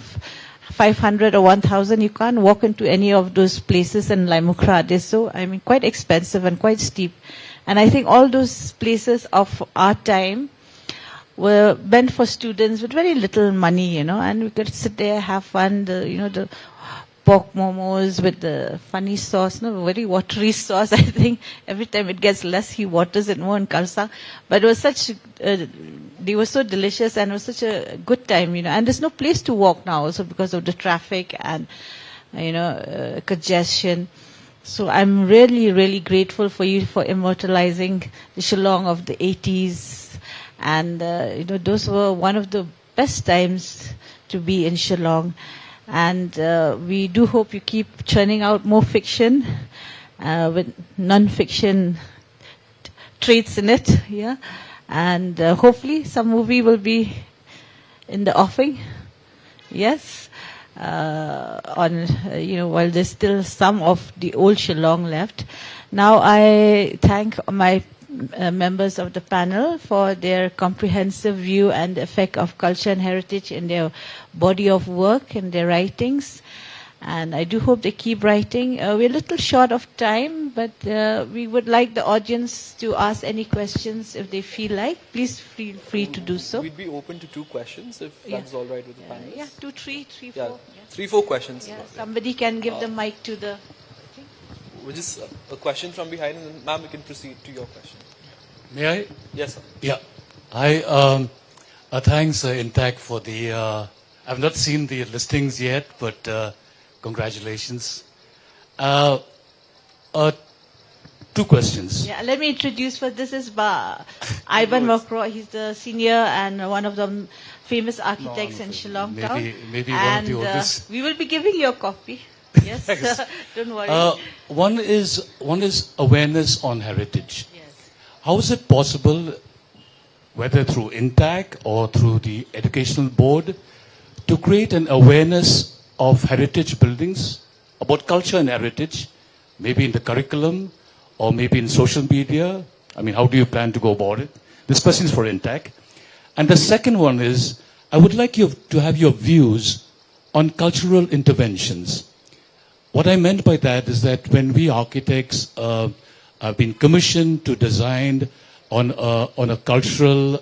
500 or 1,000, you can't walk into any of those places in Laimukra. They're so, quite expensive and quite steep. And I think all those places of our time were meant for students with very little money, and we could sit there, have fun, the pork momos with the funny sauce, very watery sauce. I think every time it gets less, he waters it more in Kalsa. But it was they were so delicious, and it was such a good time, And there's no place to walk now also because of the traffic and, congestion. So I'm really, really grateful for you for immortalizing the Shillong of the 80s. And, those were one of the best times to be in Shillong. And we do hope you keep churning out more fiction with non-fiction traits in it, yeah. And hopefully some movie will be in the offing, yes. While there's still some of the old Shillong left. Now I thank my members of the panel for their comprehensive view and effect of culture and heritage in their body of work and their writings. And I do hope they keep writing. We're a little short of time, but we would like the audience to ask any questions if they feel like. Please feel free to do so. We'd be open to 2 questions if that's all right with the panelists. Yeah, 2, 3, 4. Yeah, 3, 4 questions. Yeah, somebody can give the mic to the... Which is a question from behind, and then, ma'am, you can proceed to your question. May I? Yes, sir. Yeah. Thanks, Intact, for the... I've not seen the listings yet, but congratulations. 2 questions. Yeah, let me introduce first. This is Ivan Makro. He's the senior and one of the famous architects in Shillong town. Maybe one of the oldest. We will be giving you a copy. Yes, don't worry. One is awareness on heritage. Yes. How is it possible, whether through Intact or through the educational board, to create an awareness of heritage buildings, about culture and heritage, maybe in the curriculum or maybe in social media? How do you plan to go about it? This question is for Intact. And the second one is, I would like you to have your views on cultural interventions. What I meant by that is that when we architects have been commissioned to design on a cultural,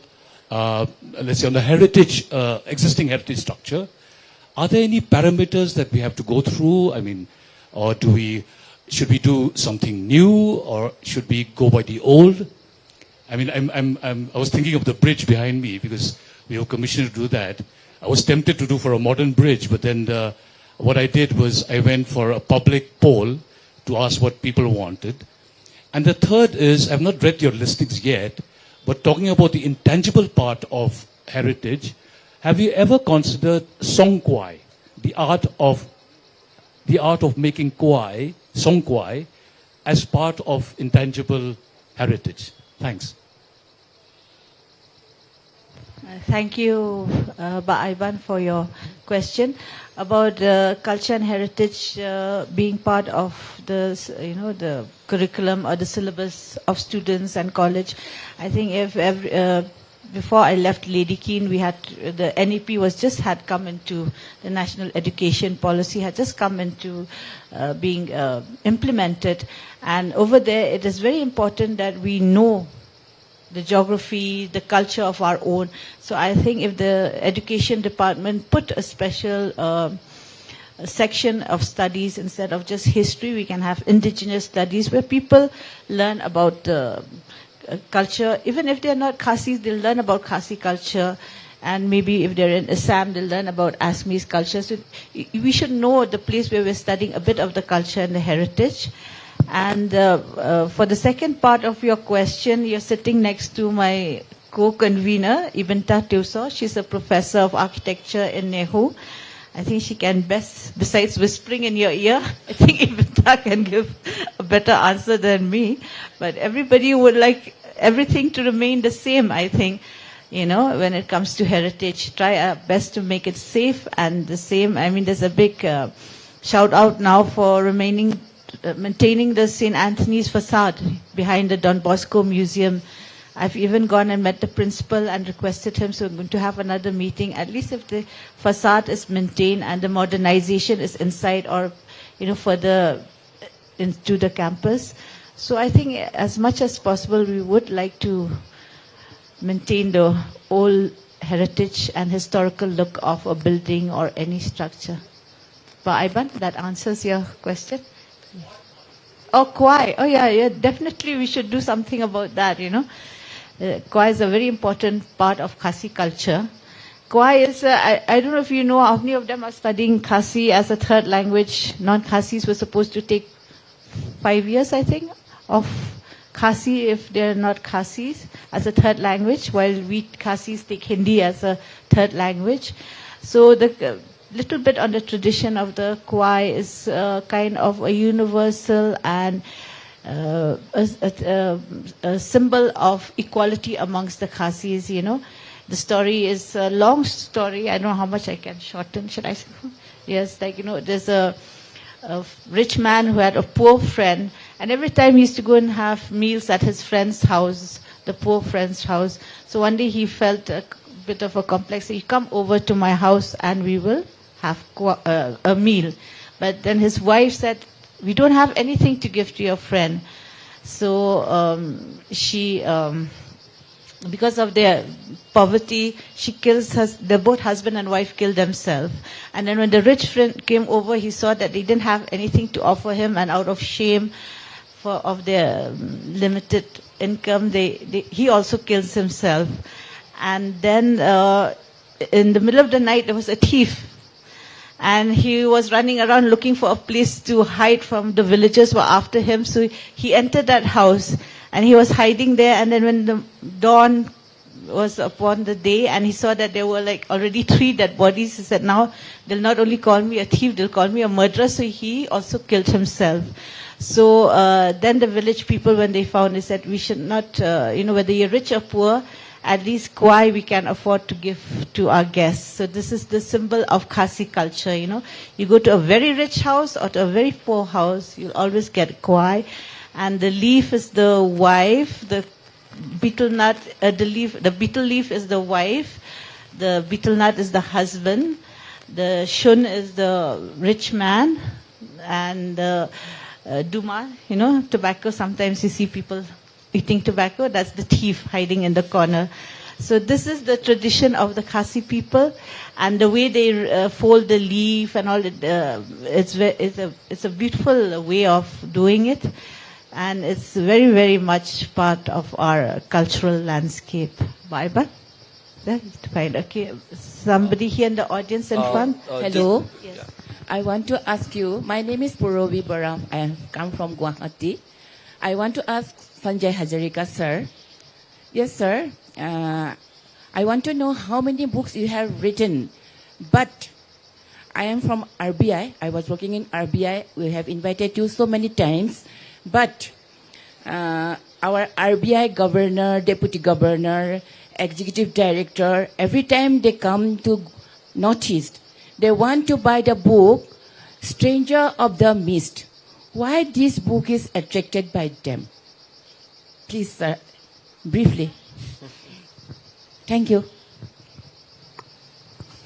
let's say on a heritage, existing heritage structure, are there any parameters that we have to go through? Or should we do something new, or should we go by the old? I was thinking of the bridge behind me because we were commissioned to do that. I was tempted to do for a modern bridge, but then what I did was I went for a public poll to ask what people wanted. And the third is, I've not read your listings yet, but talking about the intangible part of heritage, have you ever considered songkwai, the art of making kwai, songkwai, as part of intangible heritage? Thanks. Thank you, Ivan, for your question about culture and heritage being part of the curriculum or the syllabus of students and college. I think before I left Lady Keane, we had the NEP had come into the National Education Policy, had just come into being implemented, and over there it is very important that we know the geography, the culture of our own. So I think if the education department put a special section of studies instead of just history, we can have indigenous studies where people learn about culture. Even if they're not Khasis, they'll learn about Khasi culture. And maybe if they're in Assam, they'll learn about Assamese culture. So we should know the place where we're studying a bit of the culture and the heritage. And for the second part of your question, you're sitting next to my co-convener, Ibenta Tuso. She's a professor of architecture in Nehu. I think she can best, besides whispering in your ear, I think Ibenta can give a better answer than me. But everybody would like everything to remain the same, I think. You know, when it comes to heritage, try our best to make it safe and the same. I mean, there's a big shout out now for maintaining the St. Anthony's facade behind the Don Bosco Museum. I've even gone and met the principal and requested him, so we're going to have another meeting, at least if the facade is maintained and the modernization is inside or, you know, further into the campus. So I think as much as possible, we would like to maintain the old heritage and historical look of a building or any structure. But Ivan, that answers your question? Oh, Kwai. Oh, yeah, definitely we should do something about that, you know. Kwai is a very important part of Khasi culture. Kwai is, I don't know if you know, how many of them are studying Khasi as a third language. Non-Khasis were supposed to take 5 years, I think, of Khasi if they're not Khasis as a third language, while we Khasis take Hindi as a third language. So the little bit on the tradition of the Kwai is kind of a universal and a symbol of equality amongst the Khasis, you know. The story is a long story. I don't know how much I can shorten. Should I say? Yes, like, you know, there's a rich man who had a poor friend, and every time he used to go and have meals at his friend's house, the poor friend's house. So one day he felt a bit of a complex. He come over to my house and we will have a meal. But then his wife said, we don't have anything to give to your friend. So she, because of their poverty, she kills both husband and wife killed themselves. And then when the rich friend came over, he saw that they didn't have anything to offer him, and out of shame of their limited income, he also kills himself. And then in the middle of the night, there was a thief. And he was running around looking for a place to hide from the villagers who were after him. So he entered that house and he was hiding there. And then when the dawn was upon the day and he saw that there were like already 3 dead bodies, he said, now they'll not only call me a thief, they'll call me a murderer. So he also killed himself. So then the village people, when they found, they said, we should not, whether you're rich or poor, at least Kwai we can afford to give to our guests. So this is the symbol of Khasi culture, you know. You go to a very rich house or to a very poor house, you'll always get Kwai. And the leaf is the wife, the betel nut, the betel leaf is the wife, the betel nut is the husband, the shun is the rich man, and the duma, you know, tobacco, sometimes you see people eating tobacco, that's the thief hiding in the corner. So this is the tradition of the Khasi people, and the way they fold the leaf and all, it's a beautiful way of doing it, and it's very, very much part of our cultural landscape. Bye-bye. Fine. Okay. Somebody here in the audience in front. Hello. Yes. Yeah. I want to ask you, my name is Purobi Baram. I come from Guwahati. I want to ask Sanjay Hazarika, sir. Yes, sir. I want to know how many books you have written. But I am from RBI. I was working in RBI. We have invited you so many times. But our RBI governor, deputy governor, executive director, every time they come to Northeast, they want to buy the book, Stranger of the Mist. Why this book is attracted by them? Please, sir, briefly. Thank you.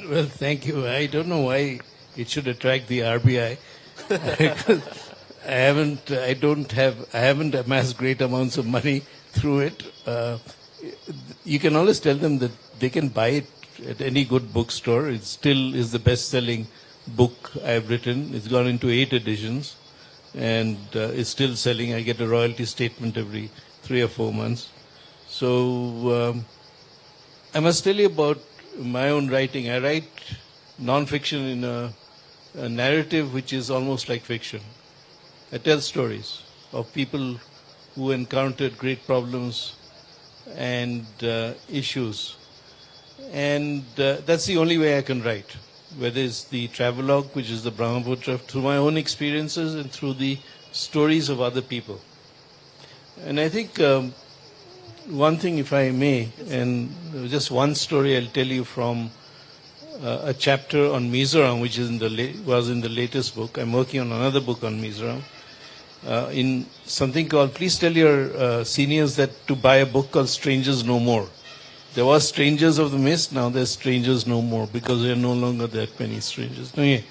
Well, thank you. I don't know why it should attract the RBI. I haven't amassed great amounts of money through it. You can always tell them that they can buy it at any good bookstore. It still is the best-selling book I've written. It's gone into 8 editions. And it's still selling. I get a royalty statement every 3 or 4 months. So I must tell you about my own writing. I write non-fiction in a narrative which is almost like fiction. I tell stories of people who encountered great problems and issues. And that's the only way I can write, whether it's the travelogue, which is the Brahmaputra, through my own experiences and through the stories of other people. And I think one thing, if I may, and just one story I'll tell you from a chapter on Mizoram, which is was in the latest book. I'm working on another book on Mizoram. In something called, please tell your seniors that to buy a book called Strangers No More. There was Strangers of the Mist, now there's Strangers No More, because there are no longer that many strangers. Okay.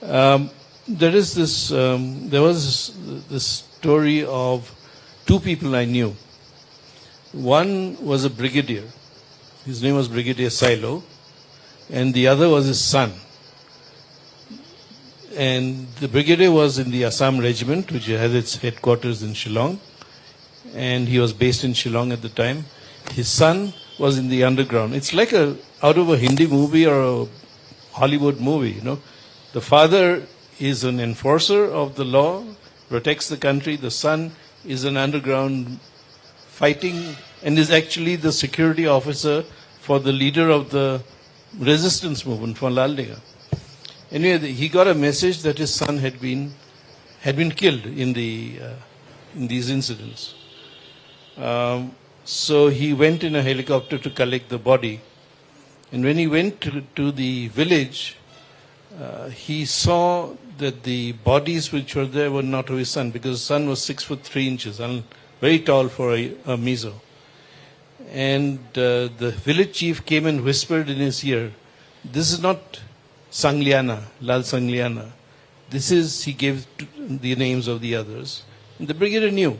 There was this story of two people I knew. One was a brigadier. His name was Brigadier Silo. And the other was his son. And the brigadier was in the Assam regiment, which had its headquarters in Shillong. And he was based in Shillong at the time. His son was in the underground. It's like out of a Hindi movie or a Hollywood movie, you know. The father is an enforcer of the law, protects the country. The son is an underground fighting and is actually the security officer for the leader of the resistance movement for Lal Dega. Anyway, he got a message that his son had been killed in these incidents. So he went in a helicopter to collect the body. And when he went to the village, he saw that the bodies which were there were not of his son, because his son was 6'3" and very tall for a Mizo. And the village chief came and whispered in his ear, "This is not Sangliana, Lal Sangliana. This is," he gave the names of the others. And the brigadier knew.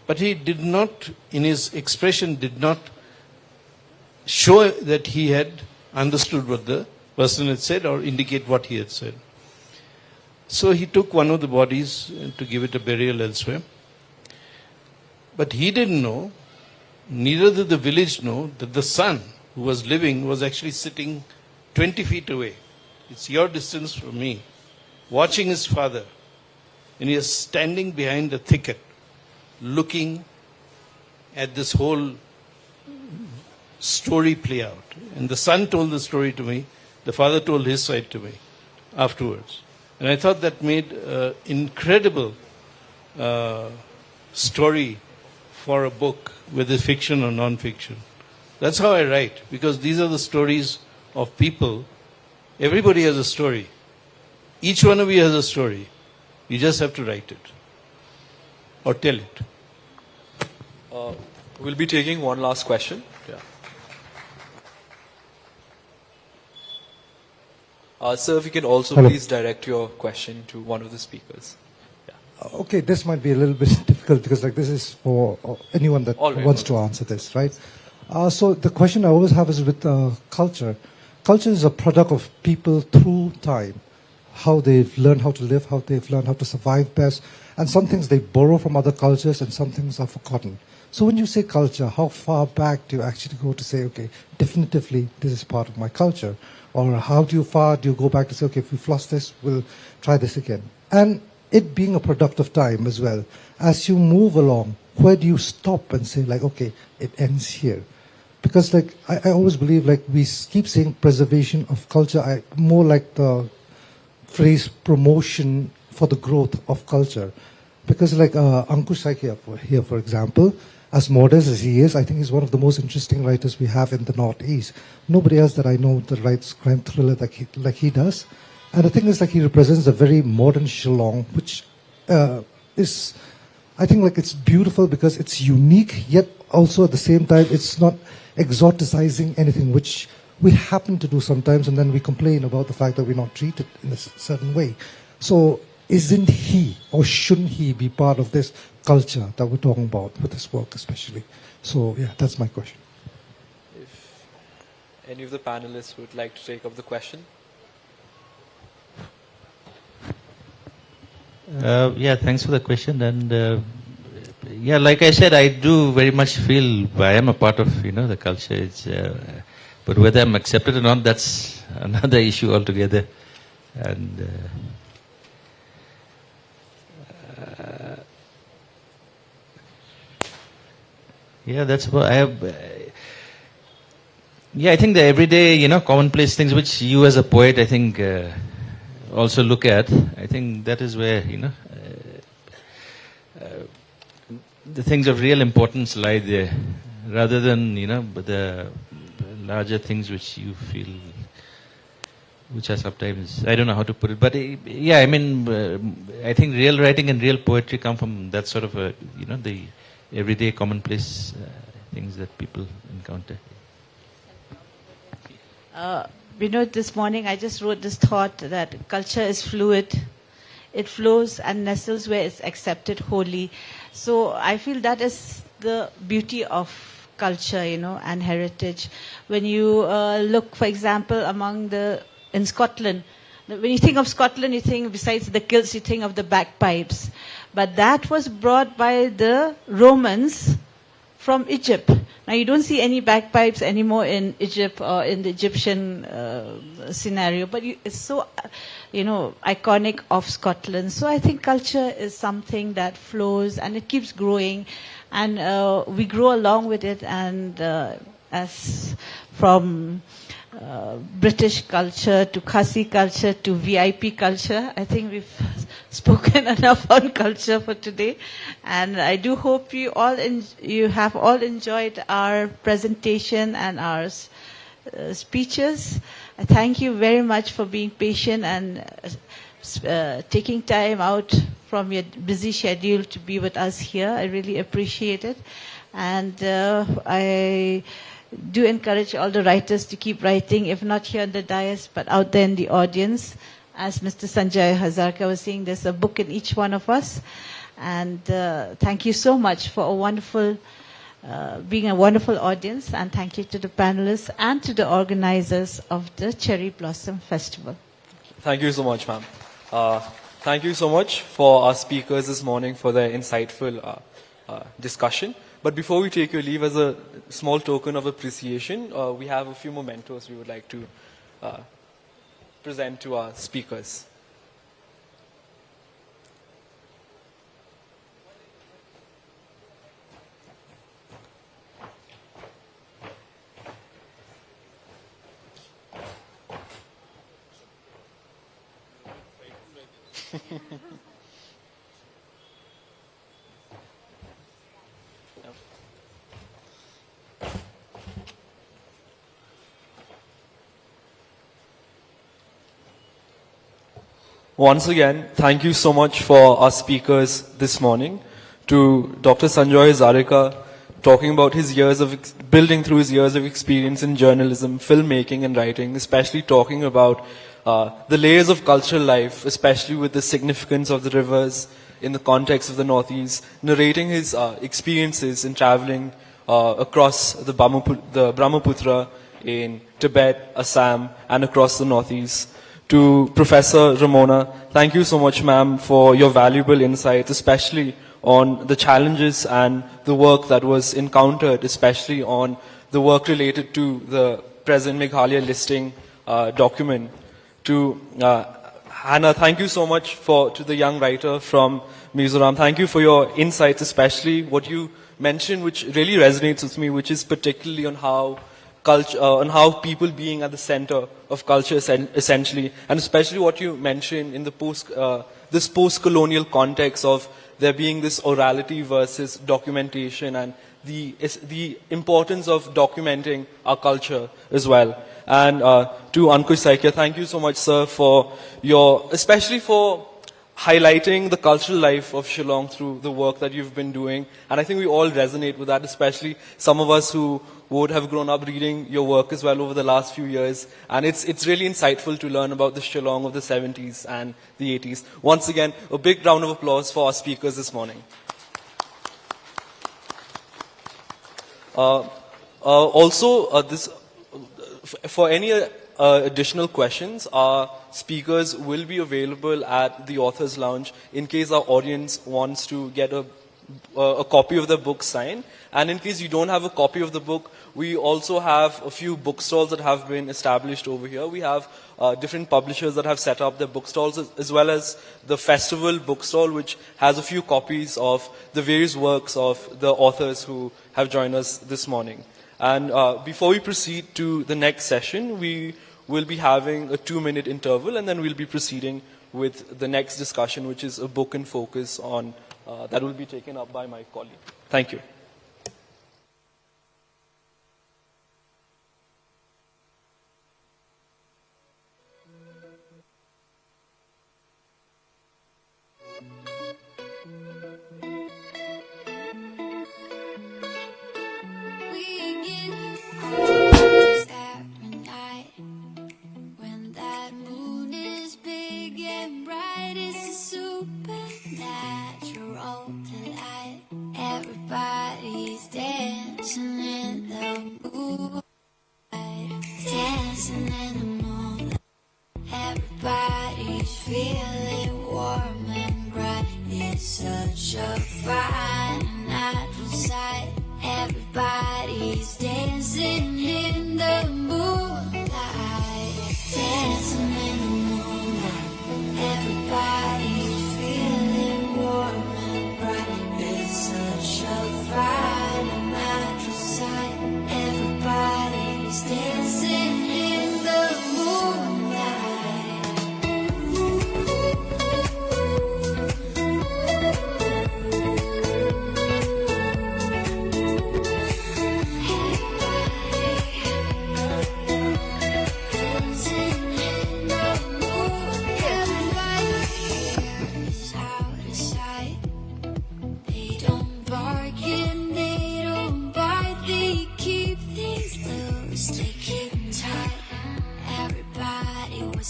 But he did not, in his expression, did not show that he had understood what the person had said or indicate what he had said. So he took one of the bodies to give it a burial elsewhere. But he didn't know, neither did the village know, that the son who was living was actually sitting 20 feet away. It's your distance from me, watching his father. And he is standing behind a thicket, looking at this whole story play out. And the son told the story to me, the father told his side to me afterwards. And I thought that made an incredible story for a book, whether fiction or non-fiction. That's how I write, because these are the stories of people. Everybody has a story. Each one of you has a story. You just have to write it or tell it. We'll be taking one last question. Sir, if you can also please direct your question to one of the speakers. Okay, this might be a little bit difficult because this is for anyone that wants to answer this, right? So the question I always have is with culture. Culture is a product of people through time, how they've learned how to live, how they've learned how to survive best, and some things they borrow from other cultures and some things are forgotten. So when you say culture, how far back do you actually go to say, okay, definitively this is part of my culture? Or how far do you go back to say, okay, if we've lost this, we'll try this again? And it being a product of time as well, as you move along, where do you stop and say, like, okay, it ends here? Because, like, I always believe, like, we keep saying preservation of culture, more like the phrase promotion for the growth of culture. Because, like, Ankush Saikia here, for example, as modest as he is, I think he's one of the most interesting writers we have in the Northeast. Nobody else that I know that writes crime thriller like he does. And the thing is, like, he represents a very modern Shillong, which is, I think, like, it's beautiful because it's unique, yet also at the same time, it's not exoticizing anything, which we happen to do sometimes, and then we complain about the fact that we're not treated in a certain way. So isn't he, or shouldn't he be part of this culture that we're talking about with this work especially? So, yeah, that's my question. If any of the panelists would like to take up the question. Yeah, thanks for the question. And yeah, like I said, I do very much feel I am a part of, the culture. It's, but whether I'm accepted or not, that's another issue altogether. And Yeah, that's what I have. Yeah, I think the everyday, commonplace things which you as a poet, I think, also look at. I think that is where, the things of real importance lie there, rather than, the larger things which you feel, which are sometimes, I don't know how to put it, but yeah, I mean, I think real writing and real poetry come from that sort of, the everyday commonplace things that people encounter. This morning I just wrote this thought that culture is fluid. It flows and nestles where it's accepted wholly. So I feel that is the beauty of culture, and heritage. When you look, for example, in Scotland, when you think of Scotland, you think, besides the kilts, you think of the bagpipes. But that was brought by the Romans from Egypt. Now, you don't see any bagpipes anymore in Egypt or in the Egyptian scenario, but it's so, iconic of Scotland. So I think culture is something that flows and it keeps growing, and we grow along with it. And as from British culture to Khasi culture to VIP culture, I think we've spoken enough on culture for today. And I do hope you have all enjoyed our presentation and our speeches. I thank you very much for being patient and taking time out from your busy schedule to be with us here. I really appreciate it. And I do encourage all the writers to keep writing, if not here on the dais, but out there in the audience. As Mr. Sanjay Hazarika was saying, there's a book in each one of us. And thank you so much for being a wonderful audience. And thank you to the panelists and to the organizers of the Cherry Blossom Festival. Thank you so much, ma'am. Thank you so much for our speakers this morning for their insightful discussion. But before we take your leave, as a small token of appreciation, we have a few mementos we would like to present to our speakers. Once again, thank you so much for our speakers this morning. To Dr. Sanjay Hazarika, talking about building through his years of experience in journalism, filmmaking and writing, especially talking about the layers of cultural life, especially with the significance of the rivers in the context of the Northeast, narrating his experiences in traveling across the Brahmaputra in Tibet, Assam, and across the Northeast. To Professor Ramona, thank you so much, ma'am, for your valuable insights, especially on the challenges and the work that was encountered, especially on the work related to the present Meghalaya listing document. To Hannah, thank you so much to the young writer from Mizoram. Thank you for your insights, especially what you mentioned, which really resonates with me, which is particularly on how culture, on how people being at the center of culture essentially, and especially what you mentioned in the this post-colonial context of there being this orality versus documentation, and the importance of documenting our culture as well. And to Ankush Saikia, thank you so much, sir, for especially for highlighting the cultural life of Shillong through the work that you've been doing. And I think we all resonate with that, especially some of us who would have grown up reading your work as well over the last few years. And it's really insightful to learn about the Shillong of the 70s and the 80s. Once again, a big round of applause for our speakers this morning. For any additional questions, our speakers will be available at the Authors Lounge in case our audience wants to get a a copy of the book signed. And in case you don't have a copy of the book, we also have a few bookstalls that have been established over here. We have different publishers that have set up their bookstalls, as well as the festival bookstall, which has a few copies of the various works of the authors who have joined us this morning. And before we proceed to the next session, we will be having a 2-minute interval, and then we'll be proceeding with the next discussion, which is a book in focus on that will be taken up by my colleague. Thank you. Everybody's dancing in the moonlight, dancing in the moonlight. Everybody's feeling warm and bright. It's such a fine and natural sight. Everybody's dancing in the moonlight, dancing in the moonlight. Everybody's feeling warm and bright. It's such a fine and natural sight. Everybody's dancing in the moonlight.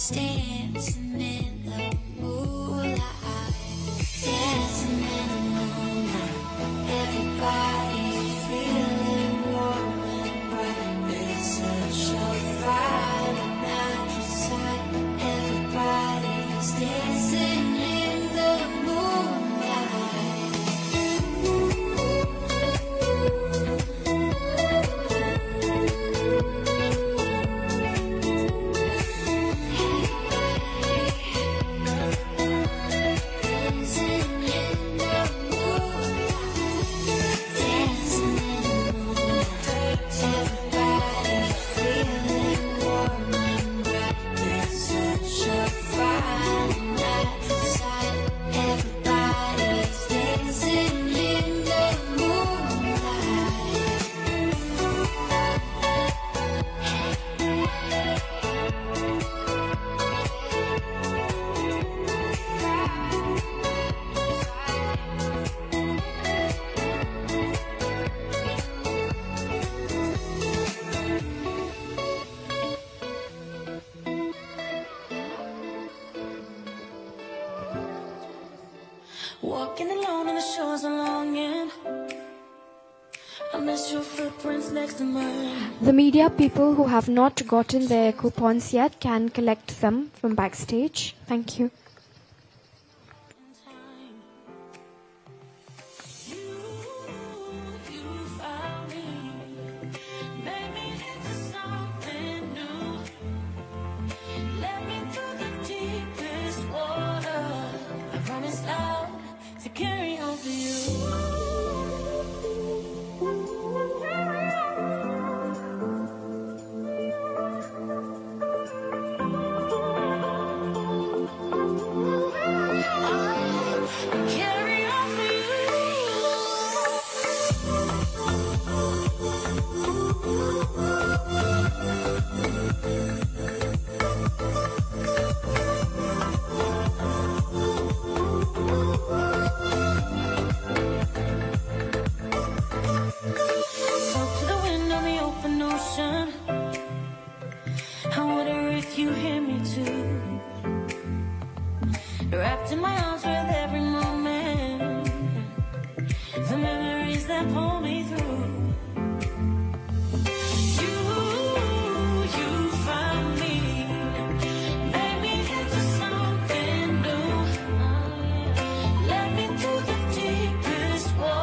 Dancing in the moonlight, dancing in the moonlight. Everybody's feeling warm and bright. It's such a fine and natural sight. Everybody's dancing in the moonlight. Walking alone on the shores of longing, I miss your footprints next to mine. The media people who have not gotten their coupons yet can collect them from backstage. Thank you. Carry on for you. Wrapped in my arms with every moment, the memories that pull me through. You found me, made me into something new. Led me through the deepest water.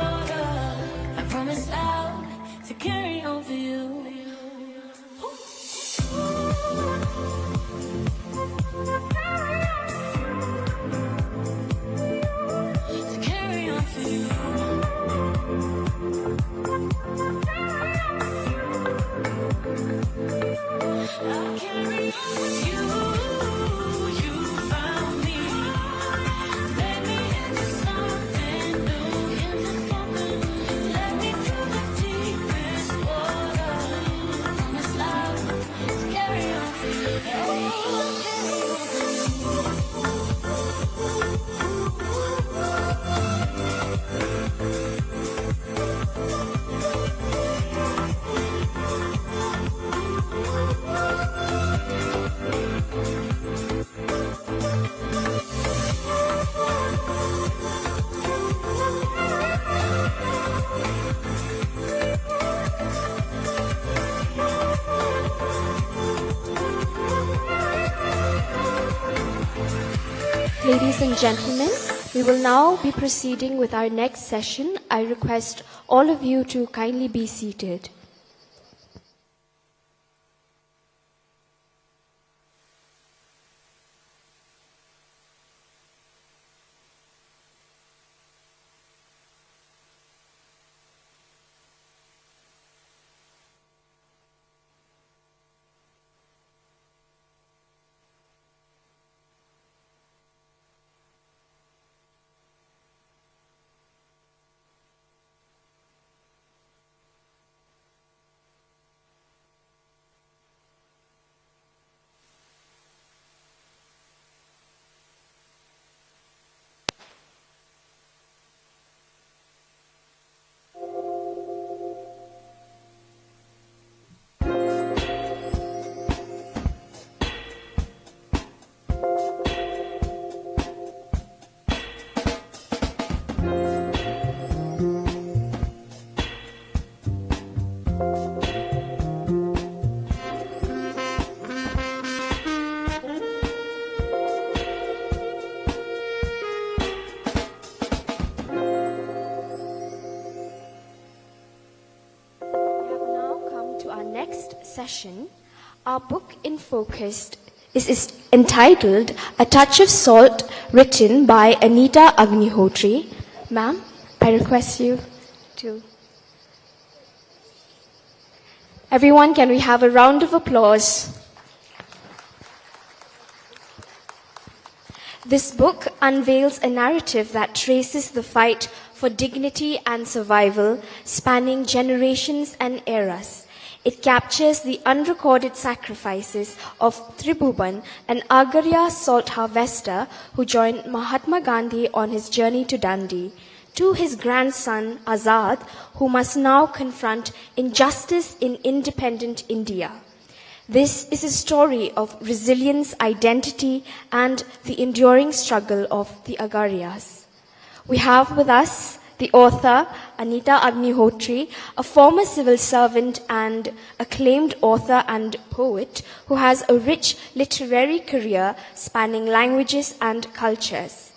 Ladies and gentlemen, we will now be proceeding with our next session. I request all of you to kindly be seated. Session, our book in focus is entitled A Touch of Salt, written by Anita Agnihotri. Ma'am, I request you to... Everyone, can we have a round of applause? This book unveils a narrative that traces the fight for dignity and survival, spanning generations and eras. It captures the unrecorded sacrifices of Tribhuban, an Agarya salt harvester who joined Mahatma Gandhi on his journey to Dandi, to his grandson Azad, who must now confront injustice in independent India. This is a story of resilience, identity, and the enduring struggle of the Agaryas. We have with us the author, Anita Agnihotri, a former civil servant and acclaimed author and poet who has a rich literary career spanning languages and cultures.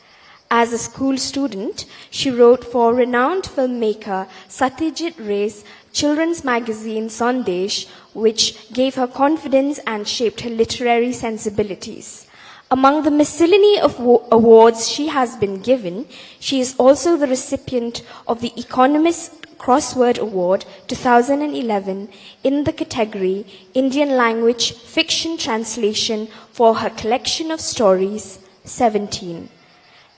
As a school student, she wrote for renowned filmmaker Satyajit Ray's children's magazine Sandesh, which gave her confidence and shaped her literary sensibilities. Among the miscellany of awards she has been given, she is also the recipient of the Economist Crossword Award 2011 in the category Indian Language Fiction Translation for her collection of stories, 17.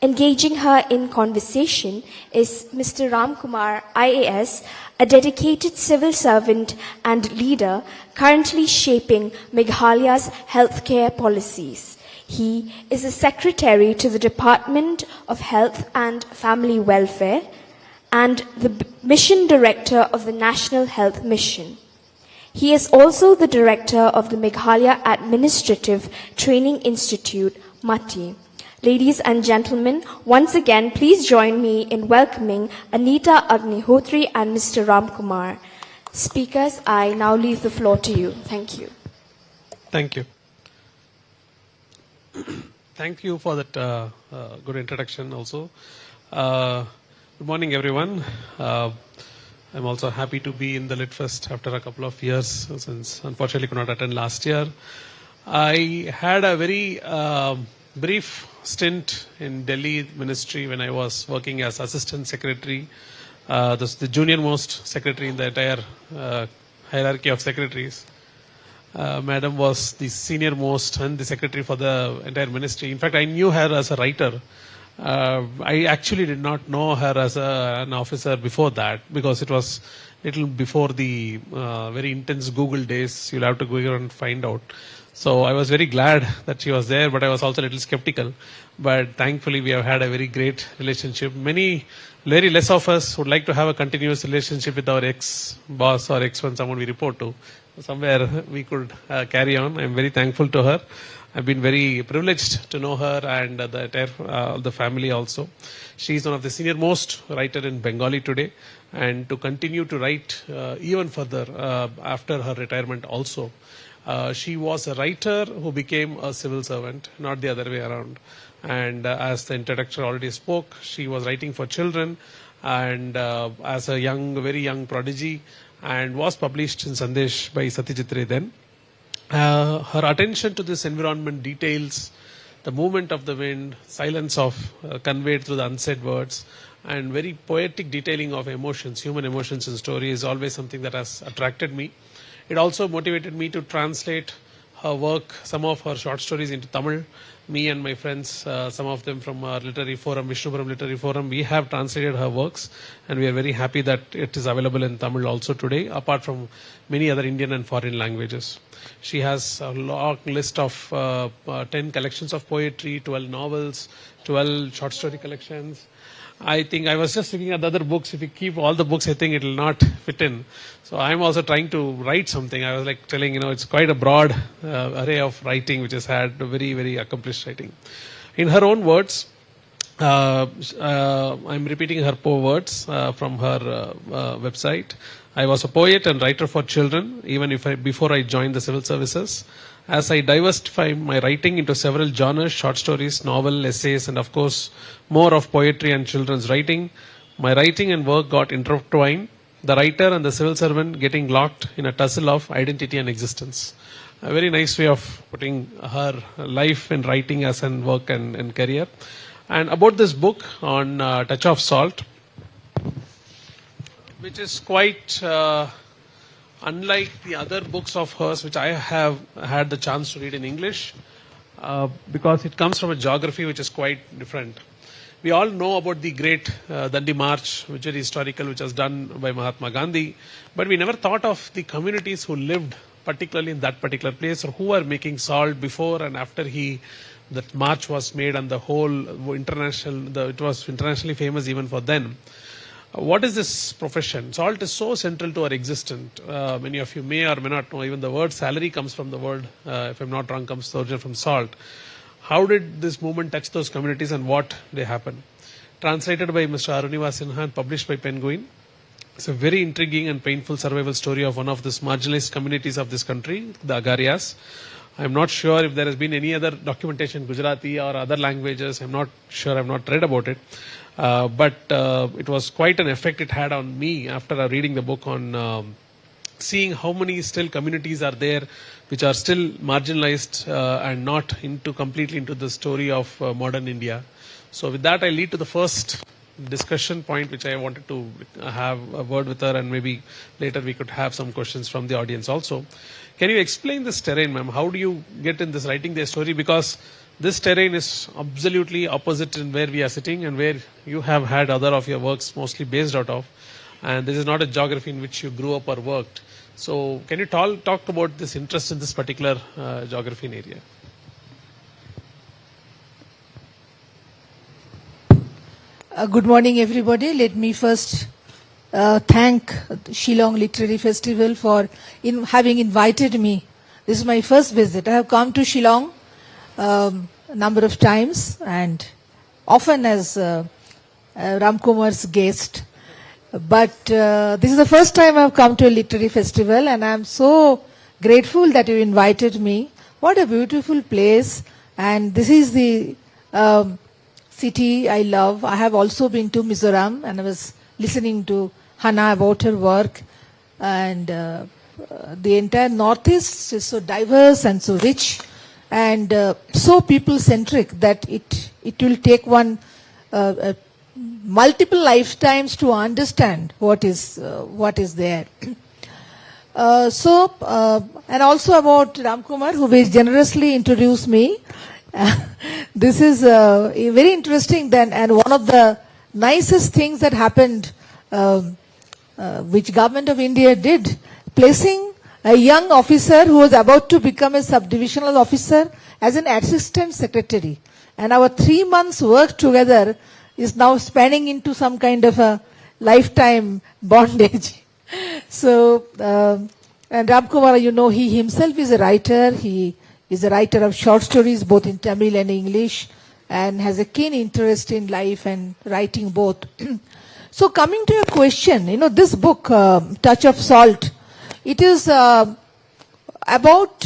Engaging her in conversation is Mr. Ramkumar, IAS, a dedicated civil servant and leader currently shaping Meghalaya's healthcare policies. He is a secretary to the Department of Health and Family Welfare and the mission director of the National Health Mission. He is also the director of the Meghalaya Administrative Training Institute, MATI. Ladies and gentlemen, once again, please join me in welcoming Anita Agnihotri and Mr. Ramkumar. Speakers, I now leave the floor to you. Thank you. Thank you. Thank you for that good introduction also. Good morning, everyone. I'm also happy to be in the LitFest after a couple of years, since unfortunately could not attend last year. I had a very brief stint in Delhi ministry when I was working as assistant secretary, the junior most secretary in the entire hierarchy of secretaries. Madam was the senior most and the secretary for the entire ministry. In fact, I knew her as a writer. I actually did not know her as an officer before that, because it was little before the very intense Google days. You'll have to go and find out. So I was very glad that she was there, but I was also a little skeptical. But thankfully, we have had a very great relationship. Very less of us would like to have a continuous relationship with our ex-boss or ex-one, someone we report to. Somewhere we could carry on. I'm very thankful to her. I've been very privileged to know her and the entire the family also. She is one of the senior most writer in Bengali today, and to continue to write even further after her retirement also. She was a writer who became a civil servant, not the other way around. And as the introductor already spoke, she was writing for children, and as a very young prodigy, and was published in Sandesh by Satyajit Ray then. Her attention to this environment details, the movement of the wind, silence of conveyed through the unsaid words, and very poetic detailing of emotions, human emotions in story is always something that has attracted me. It also motivated me to translate her work, some of her short stories into Tamil. Me and my friends, some of them from our literary forum, Vishnupuram Literary Forum, we have translated her works, and we are very happy that it is available in Tamil also today, apart from many other Indian and foreign languages. She has a long list of 10 collections of poetry, 12 novels, 12 short story collections. I think I was just looking at the other books. If you keep all the books, I think it will not fit in. So I'm also trying to write something. I was like telling, it's quite a broad array of writing, which has had very, very accomplished writing. In her own words, I'm repeating her words from her website. I was a poet and writer for children, even before I joined the civil services. As I diversify my writing into several genres, short stories, novel, essays, and of course, more of poetry and children's writing, my writing and work got intertwined, the writer and the civil servant getting locked in a tussle of identity and existence. A very nice way of putting her life in writing as in work and career. And about this book on Touch of Salt, which is quite unlike the other books of hers, which I have had the chance to read in English, because it comes from a geography which is quite different. We all know about the great Dandi March, which is historical, which was done by Mahatma Gandhi, but we never thought of the communities who lived particularly in that particular place, or who were making salt before and after that march was made, and the whole it was internationally famous even for then. What is this profession? Salt is so central to our existence. Many of you may or may not know, even the word salary comes from the word, if I'm not wrong, comes from salt. How did this movement touch those communities, and what they happen? Translated by Mr. Aruniva Sinha and published by Penguin. It's a very intriguing and painful survival story of one of the marginalized communities of this country, the Agarias. I'm not sure if there has been any other documentation in Gujarati or other languages. I'm not sure. I've not read about it. But it was quite an effect it had on me after reading the book on seeing how many still communities are there which are still marginalized and not completely into the story of modern India. So with that, I lead to the first discussion point, which I wanted to have a word with her, and maybe later we could have some questions from the audience also. Can you explain this terrain, ma'am? How do you get in this writing their story? Because this terrain is absolutely opposite in where we are sitting and where you have had other of your works mostly based out of. And this is not a geography in which you grew up or worked. So can you talk about this interest in this particular geography and area? Good morning, everybody. Let me first thank Shillong Literary Festival for having invited me. This is my first visit. I have come to Shillong a number of times, and often as Ramkumar's guest. But this is the first time I have come to a literary festival, and I am so grateful that you invited me. What a beautiful place, and this is the city I love. I have also been to Mizoram, and I was listening to Hannah about her work, and the entire Northeast is so diverse and so rich, and so people-centric that it will take one multiple lifetimes to understand what is there. And also about Ramkumar, who very generously introduced me. This is very interesting then, and one of the nicest things that happened, which Government of India did, placing a young officer who was about to become a subdivisional officer as an assistant secretary. And our 3 months work together is now spanning into some kind of a lifetime bondage. So, and Ramkumar, you know, he himself is a writer. He is a writer of short stories, both in Tamil and English, and has a keen interest in life and writing both. So coming to your question, this book, Touch of Salt, it is, I about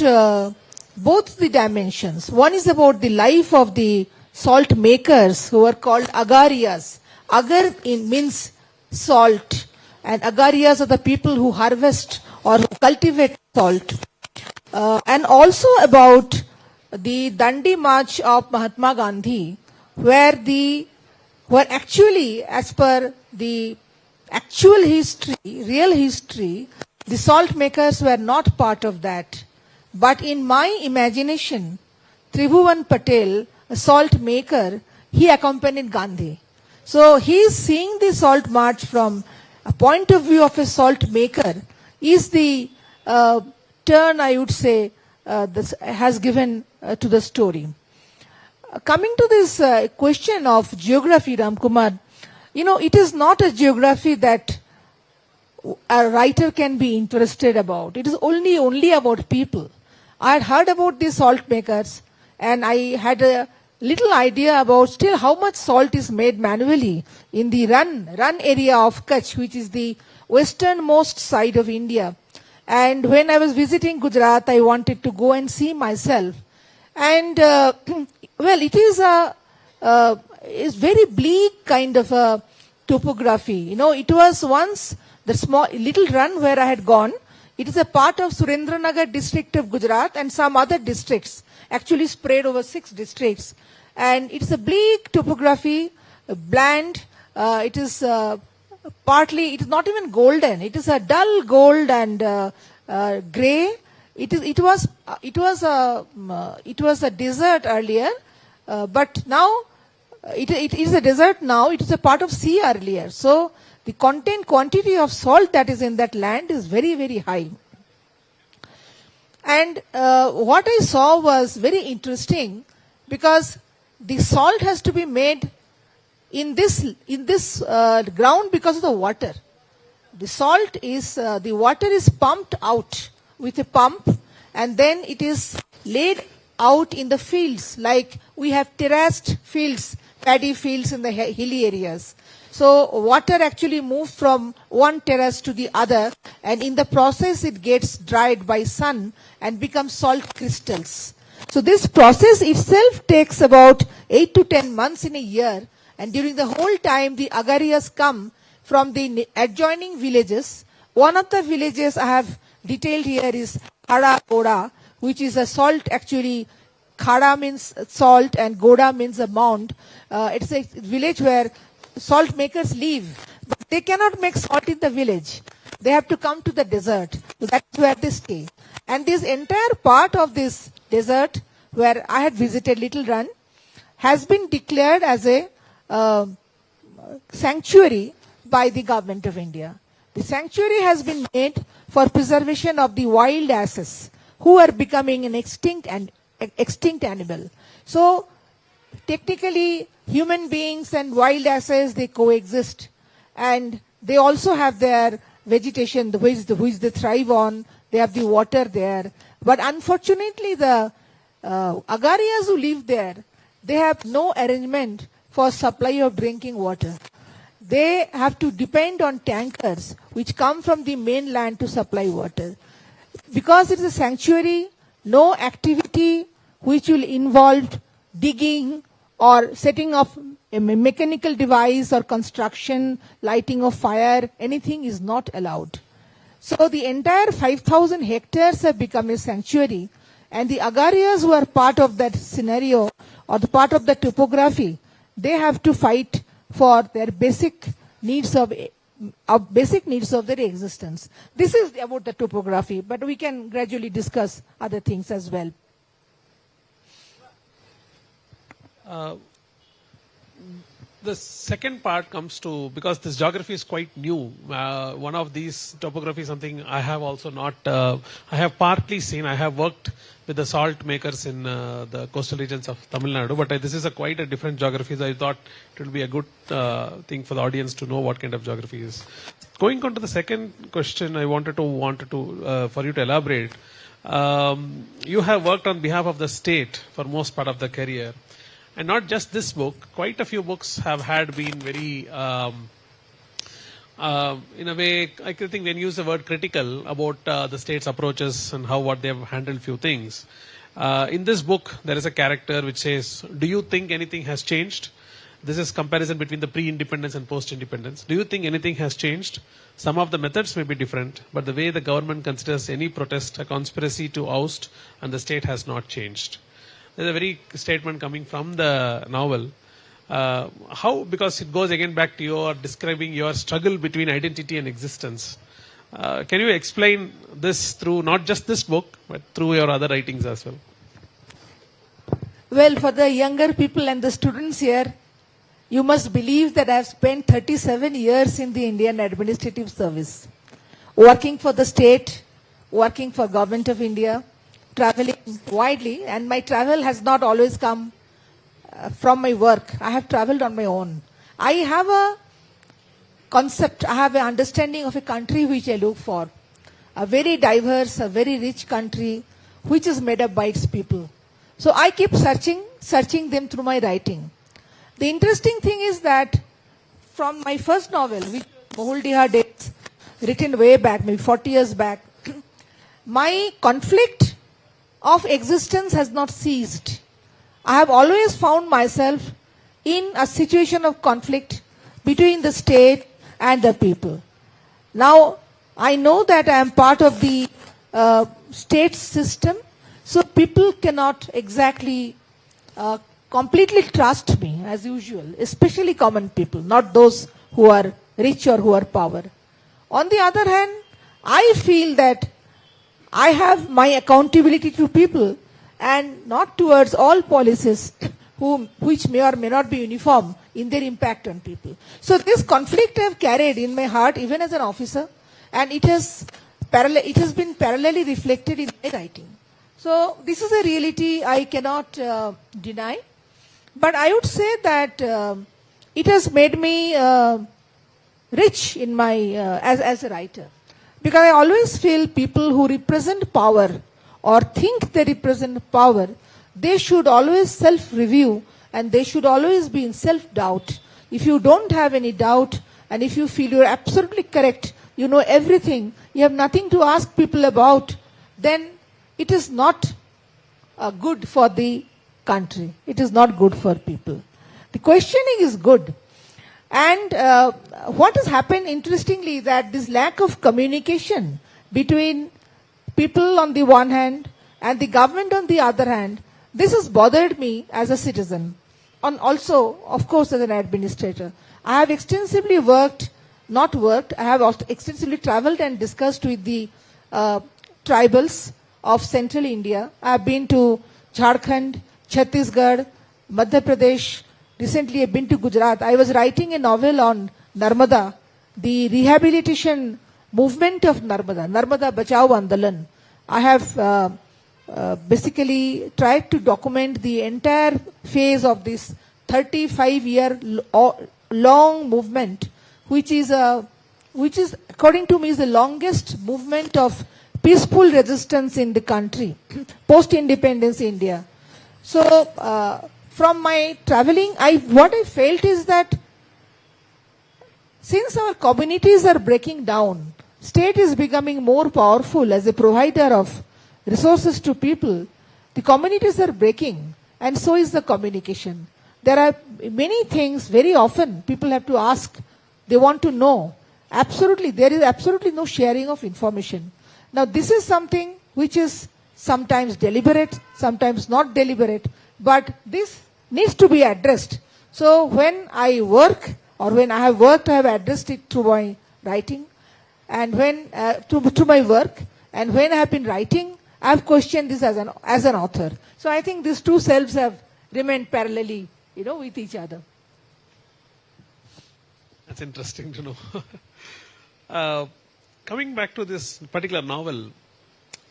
both the dimensions. One is about the life of the salt makers who are called agarias. Agar means salt, and agarias are the people who harvest or who cultivate salt. And also about the Dandi March of Mahatma Gandhi, where actually, as per the actual history, real history, the salt makers were not part of that. But in my imagination, Tribhuvan Patel, a salt maker, he accompanied Gandhi. So he is seeing the salt march from a point of view of a salt maker is the turn, I would say, this has given to the story. Coming to this question of geography, Ramkumar, it is not a geography that a writer can be interested about. It is only about people. I had heard about these salt makers, and I had a little idea about still how much salt is made manually in the run area of Kutch, which is the westernmost side of India. And when I was visiting Gujarat, I wanted to go and see myself. And well, it is is very bleak kind of a topography. It was once the small little run where I had gone. It is a part of Surendranagar district of Gujarat and some other districts, actually spread over 6 districts. And it is a bleak topography, bland. It is partly, it is not even golden. It is a dull gold and grey. It was a desert earlier, but now it is a desert now. It is a part of sea earlier. So the quantity of salt that is in that land is very, very high. And what I saw was very interesting, because the salt has to be made in this ground because of the water. The salt is the water is pumped out with a pump, and then it is laid out in the fields, like we have terraced fields, paddy fields in the hilly areas. So water actually moves from one terrace to the other, and in the process it gets dried by sun and becomes salt crystals. So this process itself takes about 8 to 10 months in a year, and during the whole time the agarias come from the adjoining villages. One of the villages I have detailed here is Khada Goda, which is a salt actually. Khada means salt and Goda means a mound. It's a village where salt makers live, but they cannot make salt in the village. They have to come to the desert. So that's where they stay. And this entire part of this desert where I had visited Little Run has been declared as a sanctuary by the government of India. The sanctuary has been made for preservation of the wild asses who are becoming an extinct animal. So technically human beings and wild asses, they coexist, and they also have their vegetation, which they thrive on. They have the water there. But unfortunately the agarias who live there, they have no arrangement for supply of drinking water. They have to depend on tankers which come from the mainland to supply water. Because it is a sanctuary, no activity which will involve digging or setting up a mechanical device or construction, lighting of fire, anything is not allowed. So the entire 5,000 hectares have become a sanctuary, and the agarias who are part of that scenario or the part of the topography, they have to fight for their basic needs of their existence. This is about the topography, but we can gradually discuss other things as well. The second part comes to, because this geography is quite new, one of these topography is something I have also not, I have partly seen. I have worked with the salt makers in the coastal regions of Tamil Nadu, but this is quite a different geography, so I thought it would be a good thing for the audience to know what kind of geography is. Going on to the second question, I wanted to for you to elaborate. You have worked on behalf of the state for most part of the career. And not just this book, quite a few books have been very In a way, I think when you use the word critical about the state's approaches and what they have handled few things. In this book, there is a character which says, do you think anything has changed? This is comparison between the pre-independence and post-independence. Do you think anything has changed? Some of the methods may be different, but the way the government considers any protest a conspiracy to oust and the state has not changed. There's a very statement coming from the novel. How, because it goes again back to your describing your struggle between identity and existence. Can you explain this through not just this book, but through your other writings as well? Well, for the younger people and the students here, you must believe that I have spent 37 years in the Indian Administrative Service, working for the state, working for Government of India, traveling widely, and my travel has not always come from my work. I have traveled on my own. I have a concept, I have an understanding of a country which I look for. A very diverse, a very rich country which is made up by its people. So I keep searching them through my writing. The interesting thing is that from my first novel, which Mohuldiha Days, written way back, maybe 40 years back, my conflict of existence has not ceased. I have always found myself in a situation of conflict between the state and the people. Now, I know that I am part of the state system, so people cannot exactly completely trust me as usual, especially common people, not those who are rich or who are power. On the other hand, I feel that I have my accountability to people and not towards all policies which may or may not be uniform in their impact on people. So this conflict I have carried in my heart even as an officer, and it has been parallelly reflected in my writing. So this is a reality I cannot deny. But I would say that it has made me rich in my as a writer, because I always feel people who represent power or think they represent power, they should always self-review and they should always be in self-doubt. If you don't have any doubt and if you feel you're absolutely correct, you know everything, you have nothing to ask people about, then it is not good for the country. It is not good for people. The questioning is good. And what has happened, interestingly, that this lack of communication between people on the one hand and the government on the other hand, this has bothered me as a citizen. And also, of course, as an administrator. I have extensively I have also extensively traveled and discussed with the tribals of central India. I have been to Jharkhand, Chhattisgarh, Madhya Pradesh. Recently I've been to Gujarat. I was writing a novel on Narmada, the rehabilitation movement of Narmada Bachao Andolan. I have basically tried to document the entire phase of this 35-year long movement, which is according to me is the longest movement of peaceful resistance in the country, post-independence India. So from my traveling, what I felt is that since our communities are breaking down, state is becoming more powerful as a provider of resources to people, the communities are breaking, and so is the communication. There are many things, very often people have to ask, they want to know. Absolutely, there is absolutely no sharing of information. Now this is something which is sometimes deliberate, sometimes not deliberate, but this needs to be addressed. So when I work, or when I have worked, I have addressed it through my writing, and when to my work, and when I have been writing, I have questioned this as an author. So I think these two selves have remained parallelly, with each other. That's interesting to know. Coming back to this particular novel,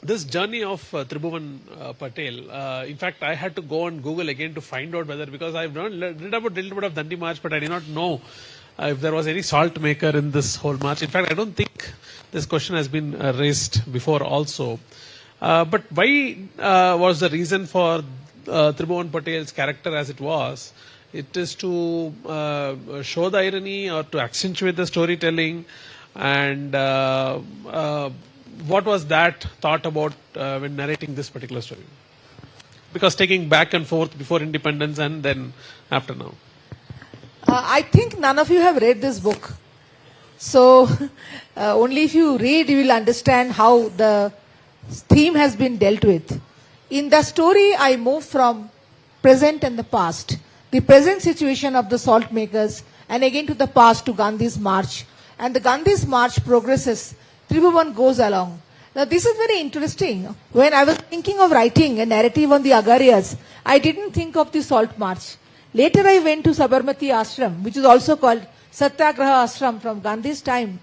this journey of Tribhuvan Patel, in fact, I had to go on Google again to find out whether, because I've read about a little bit of Dandi March, but I did not know if there was any salt maker in this whole march. In fact, I don't think this question has been raised before also. But why was the reason for Tribhuvan Patel's character as it was it is to show the irony or to accentuate the storytelling? And what was that thought about when narrating this particular story? Because taking back and forth before independence and then after now. I think none of you have read this book. So only if you read, you will understand how the theme has been dealt with. In the story, I move from present and the past. The present situation of the salt makers, and again to the past, to Gandhi's march. And the Gandhi's march progresses. Tribhuvan goes along. Now this is very interesting. When I was thinking of writing a narrative on the Agaryas, I didn't think of the salt march. Later I went to Sabarmati Ashram, which is also called Satyagraha Ashram from Gandhi's time.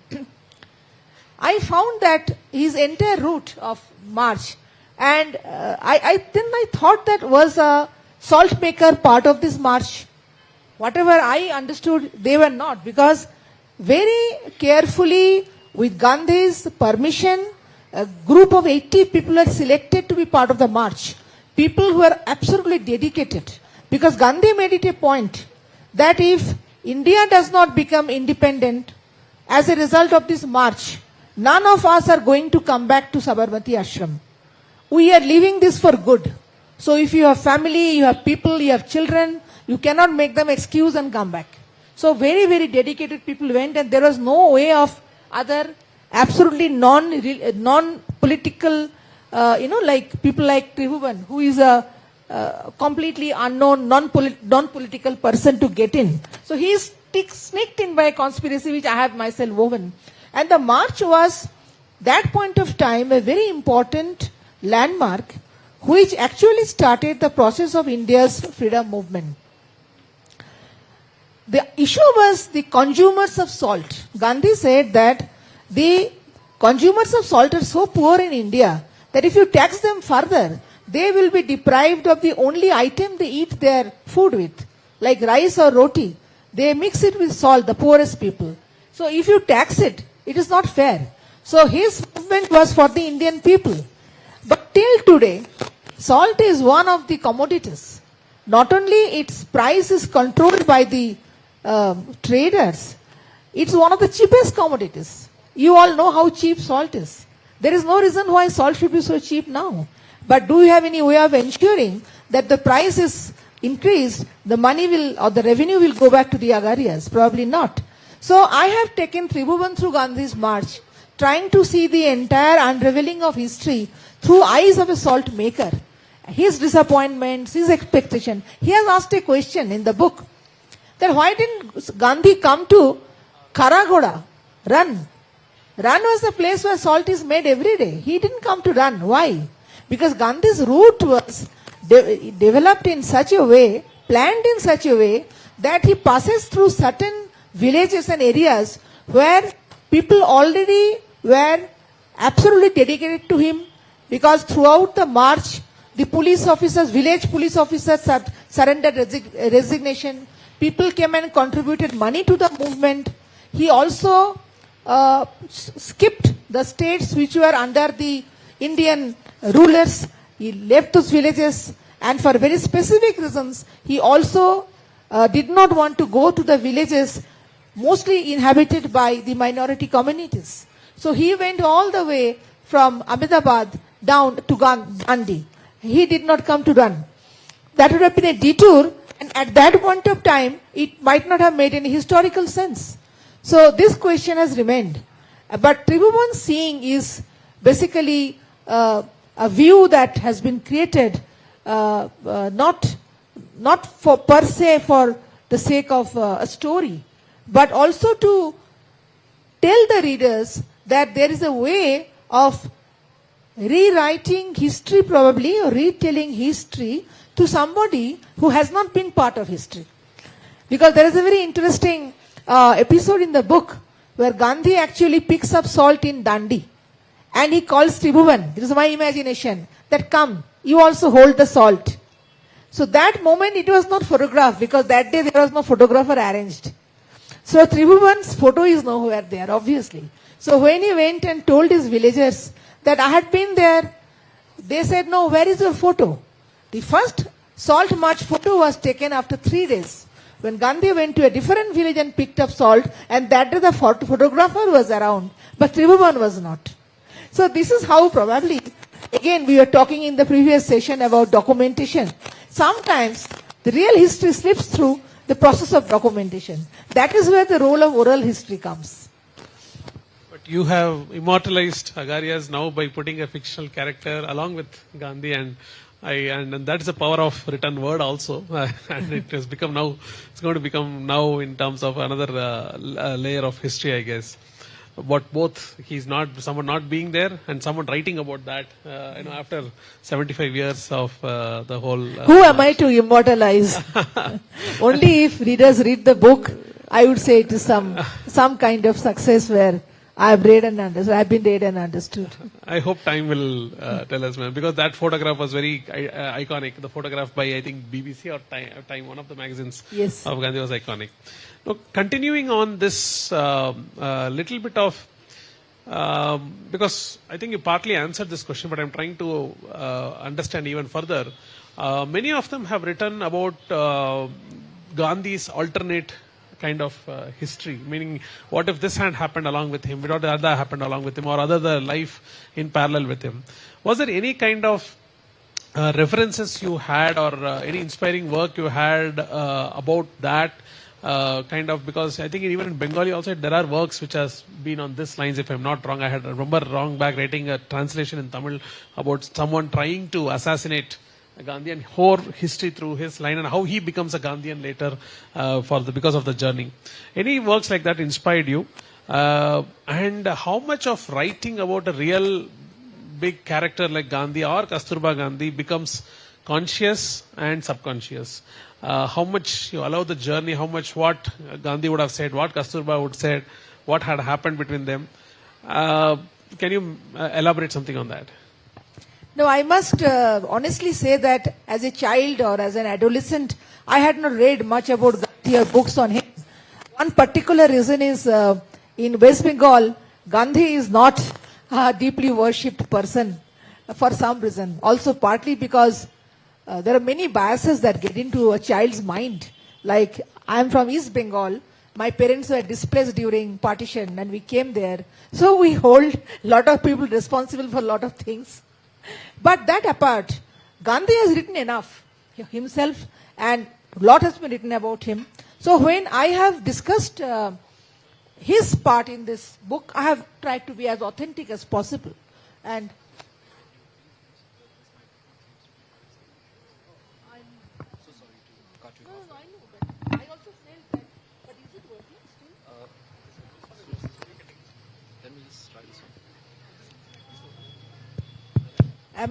I found that his entire route of march, and I thought that was a salt maker part of this march. Whatever I understood, they were not, because very carefully, with Gandhi's permission, a group of 80 people are selected to be part of the march. People who are absolutely dedicated. Because Gandhi made it a point that if India does not become independent as a result of this march, none of us are going to come back to Sabarmati Ashram. We are leaving this for good. So if you have family, you have people, you have children, you cannot make them excuse and come back. So very, very dedicated people went, and there was no way of other absolutely non-political, like people like Tribhuvan, who is a completely unknown, non-political person to get in. So he is sneaked in by a conspiracy which I have myself woven. And the march was, that point of time, a very important landmark which actually started the process of India's freedom movement. The issue was the consumers of salt. Gandhi said that the consumers of salt are so poor in India that if you tax them further, they will be deprived of the only item they eat their food with, like rice or roti. They mix it with salt, the poorest people. So if you tax it, it is not fair. So his movement was for the Indian people. But till today, salt is one of the commodities. Not only its price is controlled by the traders, it's one of the cheapest commodities. You all know how cheap salt is. There is no reason why salt should be so cheap now. But do you have any way of ensuring that the price is increased, the money will, or the revenue will go back to the Agaryas? Probably not. So I have taken Tribhuvan through Gandhi's march, trying to see the entire unraveling of history through eyes of a salt maker. His disappointments, his expectation. He has asked a question in the book, that why didn't Gandhi come to Karagoda, Run? Run was the place where salt is made every day. He didn't come to Run. Why? Because Gandhi's route was developed in such a way, planned in such a way, that he passes through certain villages and areas where people already were absolutely dedicated to him, because throughout the march, the police officers, village police officers surrendered resignation. People came and contributed money to the movement. He also skipped the states which were under the Indian rulers. He left those villages, and for very specific reasons, he also did not want to go to the villages mostly inhabited by the minority communities. So he went all the way from Ahmedabad down to Dandi. He did not come to Run. That would have been a detour, and at that point of time, it might not have made any historical sense. So this question has remained. But Tribhuvan's seeing is basically a view that has been created not for per se for the sake of a story, but also to tell the readers that there is a way of rewriting history, probably, or retelling history to somebody who has not been part of history. Because there is a very interesting episode in the book where Gandhi actually picks up salt in Dandi, and he calls Tribhuvan, this is my imagination, that come, you also hold the salt. So that moment it was not photographed, because that day there was no photographer arranged. So Tribhuvan's photo is nowhere there, obviously. So when he went and told his villagers that I had been there, they said, no, where is your photo? The first salt march photo was taken after 3 days. when Gandhi went to a different village and picked up salt, and that day the photographer was around, but Tribhuvan was not. So this is how probably, again we were talking in the previous session about documentation. Sometimes the real history slips through the process of documentation. That is where the role of oral history comes. But you have immortalized Agarias now by putting a fictional character along with Gandhi, and that is the power of written word also. And it has become now, it's going to become now in terms of another layer of history, I guess. But both, someone not being there and someone writing about that, after 75 years of the whole. Who am I to immortalize? Only if readers read the book, I would say it is some kind of success where I have read and understood. I have been read and understood. I hope time will tell us, ma'am, because that photograph was very iconic. The photograph by, I think, BBC or Time, one of the magazines of Gandhi was iconic. Now, continuing on this little bit of, because I think you partly answered this question, but I'm trying to understand even further. Many of them have written about Gandhi's alternate kind of history, meaning what if this had happened along with him, what the other happened along with him, or other the life in parallel with him. Was there any kind of references you had, or any inspiring work you had about that kind of, because I think even in Bengali also there are works which has been on this lines, if I'm not wrong. I remember wrong back writing a translation in Tamil about someone trying to assassinate Gandhi and whole history through his line and how he becomes a Gandhian later because of the journey. Any works like that inspired you? And how much of writing about a real big character like Gandhi or Kasturba Gandhi becomes conscious and subconscious? How much you allow the journey, how much what Gandhi would have said, what Kasturba would have said, what had happened between them. Can you elaborate something on that? No, I must honestly say that as a child or as an adolescent, I had not read much about Gandhi or books on him. One particular reason is in West Bengal, Gandhi is not a deeply worshipped person for some reason. Also partly because there are many biases that get into a child's mind. Like, I am from East Bengal. My parents were displaced during partition and we came there. So we hold a lot of people responsible for a lot of things. But that apart, Gandhi has written enough himself and a lot has been written about him. So when I have discussed his part in this book, I have tried to be as authentic as possible. And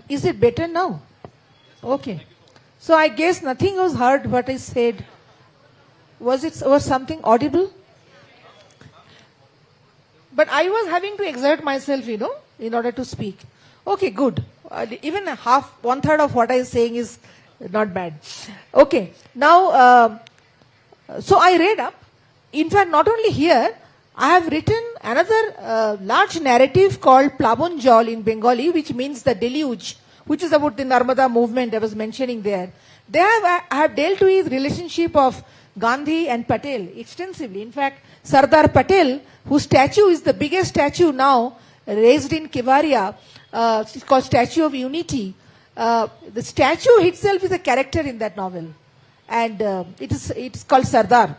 is it better now? Okay. So I guess nothing was heard what I said. Was something audible? But I was having to exert myself, in order to speak. Okay, good. Even one third of what I was saying is not bad. Okay. Now, so I read up. In fact, not only here, I have written another large narrative called Plavon Jal in Bengali, which means the deluge, which is about the Narmada movement I was mentioning there. I have dealt with relationship of Gandhi and Patel extensively. In fact, Sardar Patel, whose statue is the biggest statue now raised in Kevadia, it's called Statue of Unity. The statue itself is a character in that novel. And it's called Sardar.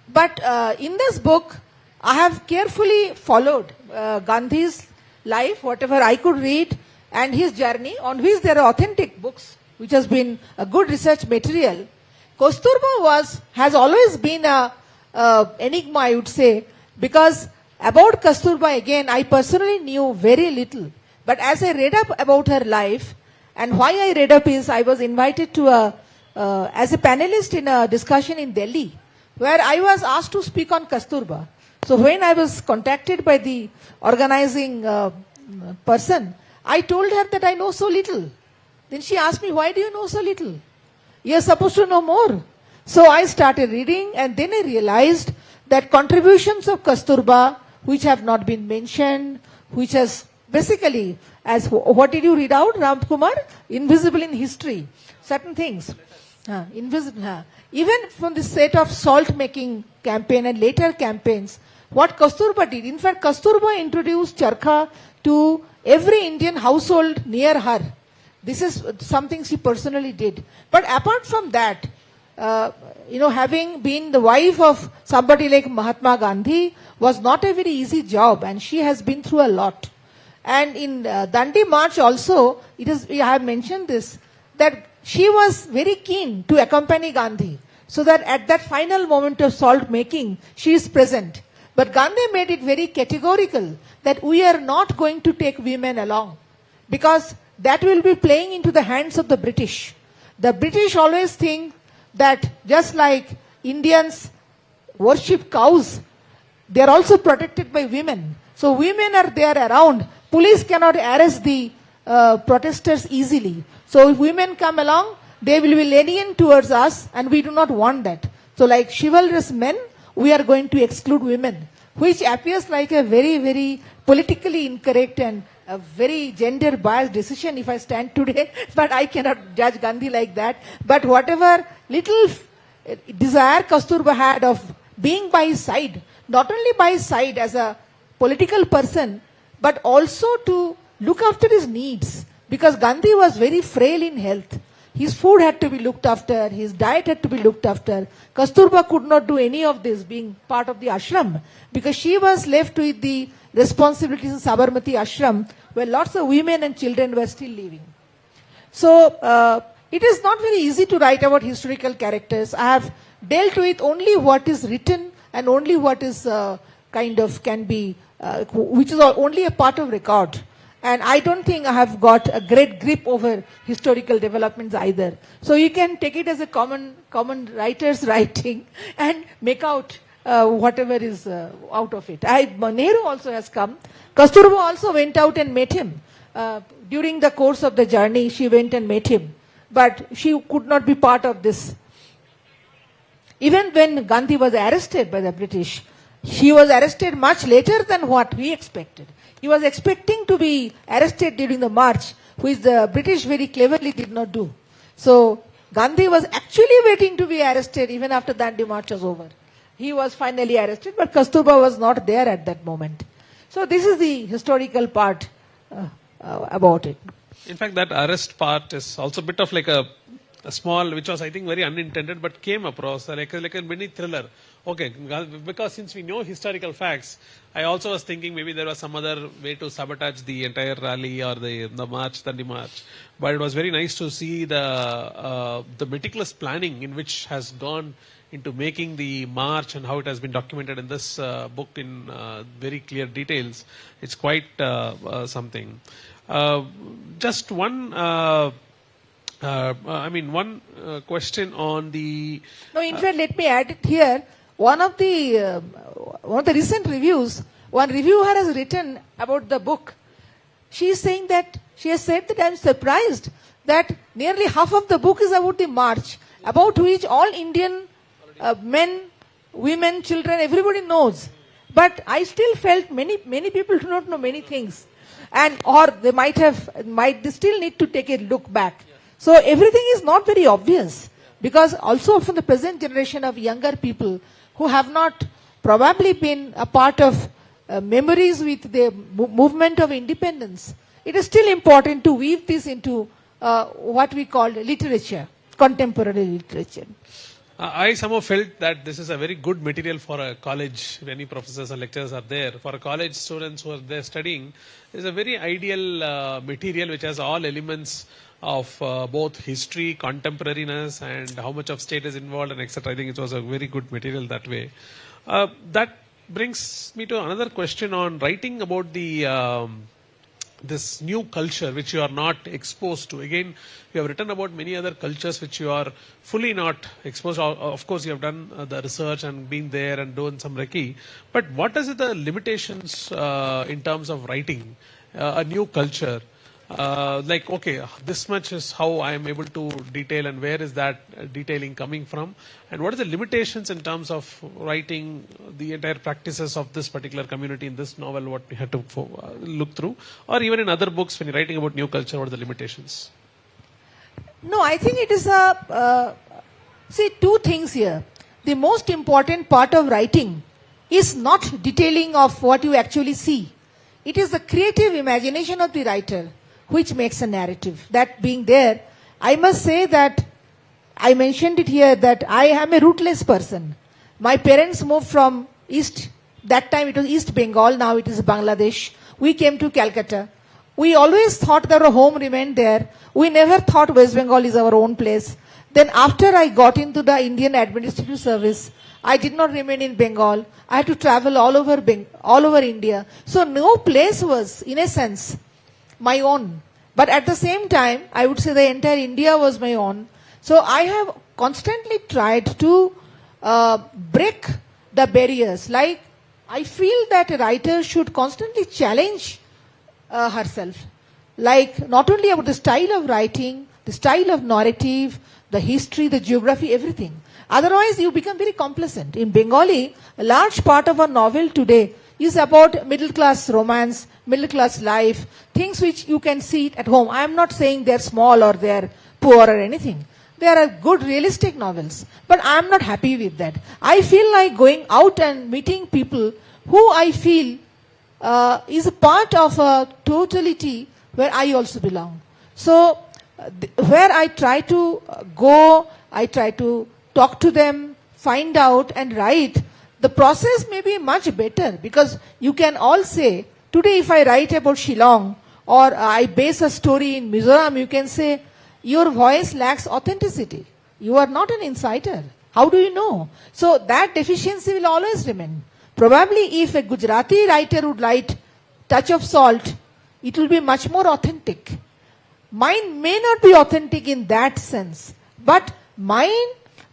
But in this book, I have carefully followed Gandhi's life, whatever I could read, and his journey, on which there are authentic books, which has been a good research material. Kasturba has always been a enigma, I would say, because about Kasturba, again, I personally knew very little. But as I read up about her life, and why I read up is I was invited to as a panelist in a discussion in Delhi, where I was asked to speak on Kasturba. So when I was contacted by the organizing person, I told her that I know so little. Then she asked me, why do you know so little? You're supposed to know more. So I started reading, and then I realized that contributions of Kasturba, which have not been mentioned, which has basically, as what did you read out, Ram Kumar? Invisible in history. Certain things. Invisible. Even from the set of salt making campaign and later campaigns, what Kasturba did, in fact, Kasturba introduced charkha to every Indian household near her. This is something she personally did. But apart from that, having been the wife of somebody like Mahatma Gandhi was not a very easy job, and she has been through a lot. And in Dandi March also, I have mentioned this, that she was very keen to accompany Gandhi, so that at that final moment of salt making, she is present. But Gandhi made it very categorical that we are not going to take women along, because that will be playing into the hands of the British. The British always think that just like Indians worship cows, they are also protected by women. So women are there around. Police cannot arrest the protesters easily. So if women come along, they will be lenient towards us, and we do not want that. So like chivalrous men, we are going to exclude women, which appears like a very, very politically incorrect and a very gender biased decision if I stand today, but I cannot judge Gandhi like that. But whatever little desire Kasturba had of being by his side, not only by his side as a political person, but also to look after his needs, because Gandhi was very frail in health. His food had to be looked after, his diet had to be looked after. Kasturba could not do any of this being part of the ashram, because she was left with the responsibilities in Sabarmati ashram, where lots of women and children were still living. So it is not very easy to write about historical characters. I have dealt with only what is written and only what is which is only a part of record. And I don't think I have got a great grip over historical developments either. So you can take it as a common writer's writing and make out whatever is out of it. Nehru also has come. Kasturba also went out and met him. During the course of the journey, she went and met him. But she could not be part of this. Even when Gandhi was arrested by the British, he was arrested much later than what we expected. He was expecting to be arrested during the march, which the British very cleverly did not do. So Gandhi was actually waiting to be arrested even after the Dandi March was over. He was finally arrested, but Kasturba was not there at that moment. So this is the historical part about it. In fact, that arrest part is also a bit of like a small, which was I think very unintended, but came across like a mini thriller. Okay, because since we know historical facts, I also was thinking maybe there was some other way to sabotage the entire rally or the march, Dandi March. But it was very nice to see the meticulous planning in which has gone into making the march and how it has been documented in this book in very clear details. It's quite something. Just one. One question on the. No, in fact, let me add it here. One of the recent reviews, one reviewer has written about the book. She is saying that she has said that I am surprised that nearly half of the book is about the march, about which all Indian men, women, children, everybody knows. But I still felt many people do not know many things, or they still need to take a look back. So everything is not very obvious, because also from the present generation of younger people who have not probably been a part of memories with the movement of independence, it is still important to weave this into what we call literature, contemporary literature. I somehow felt that this is a very good material for a college. Many professors and lecturers are there. For a college students who are there studying, it is a very ideal material which has all elements of both history, contemporariness, and how much of state is involved, and etc. I think it was a very good material that way. That brings me to another question on writing about the this new culture which you are not exposed to. Again, you have written about many other cultures which you are fully not exposed. Of course, you have done the research and been there and done some recce. But what is the limitations in terms of writing a new culture? This much is how I am able to detail, and where is that detailing coming from, and what are the limitations in terms of writing the entire practices of this particular community in this novel, what we had to look through, or even in other books when you're writing about new culture, what are the limitations? No, I think it is see, two things here. The most important part of writing is not detailing of what you actually see. It is the creative imagination of the writer which makes a narrative. That being there, I must say that I mentioned it here that I am a rootless person. My parents moved from East, that time it was East Bengal, now it is Bangladesh. We came to Calcutta. We always thought that our home remained there. We never thought West Bengal is our own place. Then after I got into the Indian Administrative Service, I did not remain in Bengal. I had to travel all over India. So no place was, in a sense, my own. But at the same time, I would say the entire India was my own. So I have constantly tried to break the barriers. Like, I feel that a writer should constantly challenge herself. Like, not only about the style of writing, the style of narrative, the history, the geography, everything. Otherwise, you become very complacent. In Bengali, a large part of our novel today is about middle-class romance, middle-class life, things which you can see at home. I am not saying they're small or they're poor or anything. They are good, realistic novels. But I am not happy with that. I feel like going out and meeting people who I feel is a part of a totality where I also belong. So, where I try to go, I try to talk to them, find out and write, the process may be much better because you can all say, today if I write about Shillong or I base a story in Mizoram, you can say, your voice lacks authenticity. You are not an insider. How do you know? So that deficiency will always remain. Probably if a Gujarati writer would write Touch of Salt, it will be much more authentic. Mine may not be authentic in that sense, but my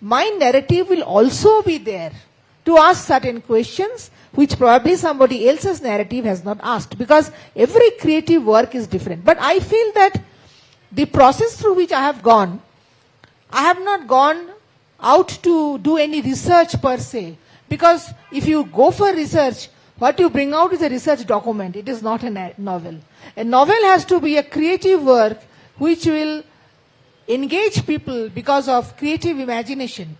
narrative will also be there to ask certain questions which probably somebody else's narrative has not asked, because every creative work is different. But I feel that the process through which I have not gone out to do any research per se, because if you go for research, what you bring out is a research document. It is not a novel. A novel has to be a creative work which will engage people because of creative imagination.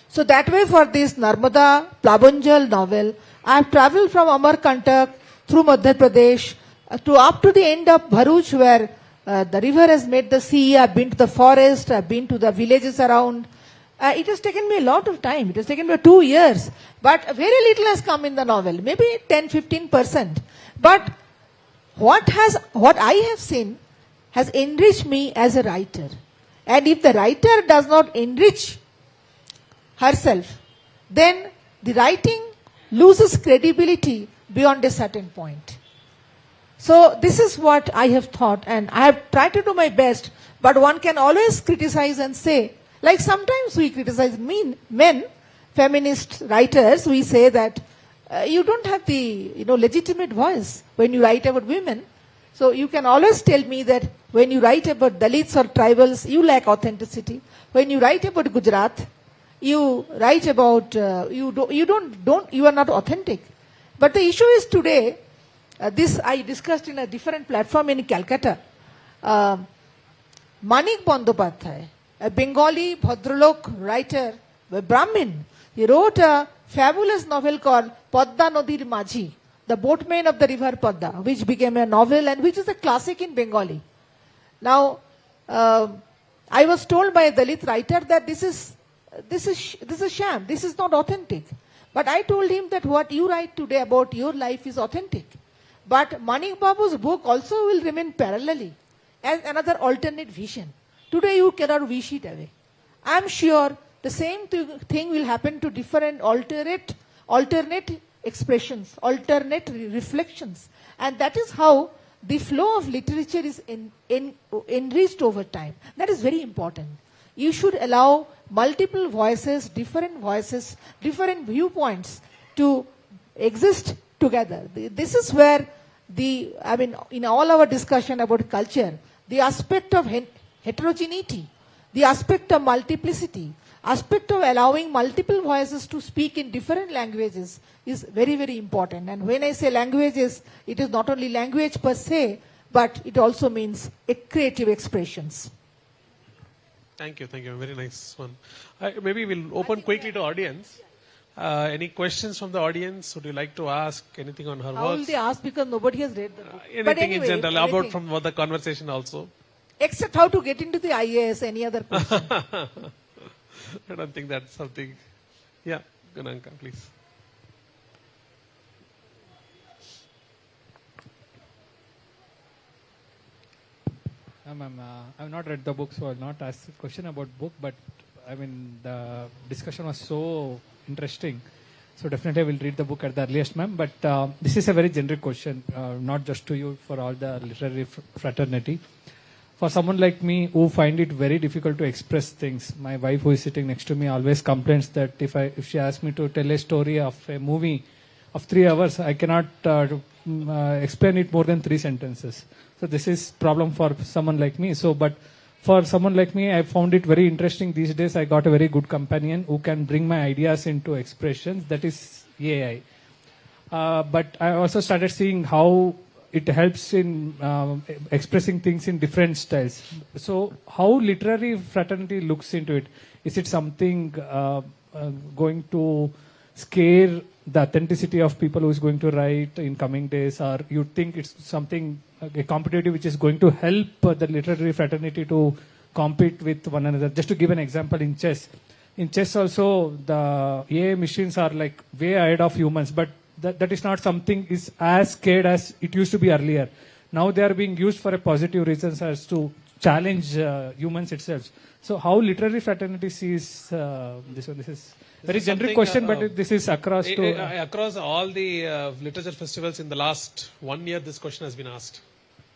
So that way for this Narmada Plabanjal novel, I have travelled from Amarkantak through Madhya Pradesh to up to the end of Bharuch, where the river has met the sea. I have been to the forest, I have been to the villages around. It has taken me a lot of time. It has taken me 2 years. But very little has come in the novel, maybe 10-15%. But what I have seen has enriched me as a writer. And if the writer does not enrich herself, then the writing loses credibility beyond a certain point. So this is what I have thought, and I have tried to do my best, but one can always criticize and say, like sometimes we criticize men, feminist writers, we say that you don't have the legitimate voice when you write about women. So you can always tell me that when you write about Dalits or tribals, you lack authenticity. When you write about Gujarat, you write about you are not authentic. But the issue is today, this I discussed in a different platform in Calcutta. Manik Bandyopadhyay, a Bengali Bhadralok writer, a Brahmin, he wrote a fabulous novel called Padda Nadir Majhi, the boatman of the river Padda, which became a novel and which is a classic in Bengali. Now, I was told by a Dalit writer that this is a sham, this is not authentic. But I told him that what you write today about your life is authentic. But Manik Babu's book also will remain parallelly as another alternate vision. Today you cannot wish it away. I am sure the same thing will happen to different alternate expressions, alternate reflections. And that is how the flow of literature is enriched over time. That is very important. You should allow multiple voices, different viewpoints to exist together. This is where in all our discussion about culture, the aspect of heterogeneity, the aspect of multiplicity, aspect of allowing multiple voices to speak in different languages is very, very important. And when I say languages, it is not only language per se, but it also means creative expressions. Thank you. Very nice one. Maybe we'll open quickly to audience. Any questions from the audience? Would you like to ask anything on her How will works? they ask because nobody has read the book? Anything But anyway, in general, anything. about from the conversation also? Except how to get into the IAS, any other question? I don't think that's something. Yeah, Gananka, please. Ma'am, I've not read the book, so I'll not ask a question about book, but I mean, the discussion was so interesting. So definitely I will read the book at the earliest, ma'am. But this is a very generic question, not just to you, for all the literary fraternity. For someone like me who find it very difficult to express things, my wife who is sitting next to me always complains that if she asks me to tell a story of a movie of 3 hours, I cannot explain it more than 3 sentences. So this is problem for someone like me. So, but for someone like me, I found it very interesting. These days, I got a very good companion who can bring my ideas into expressions. That is AI. But I also started seeing how it helps in expressing things in different styles. So how literary fraternity looks into it? Is it something going to scare the authenticity of people who is going to write in coming days, or you think it's something a competitive which is going to help the literary fraternity to compete with one another? Just to give an example, in chess also the AI machines are like way ahead of humans, but that is not something is as scared as it used to be earlier. Now they are being used for a positive reasons as to challenge humans itself. So how literary fraternity sees this one? This is very generic question, but this is across to across all the literature festivals in the last 1 year. This question has been asked.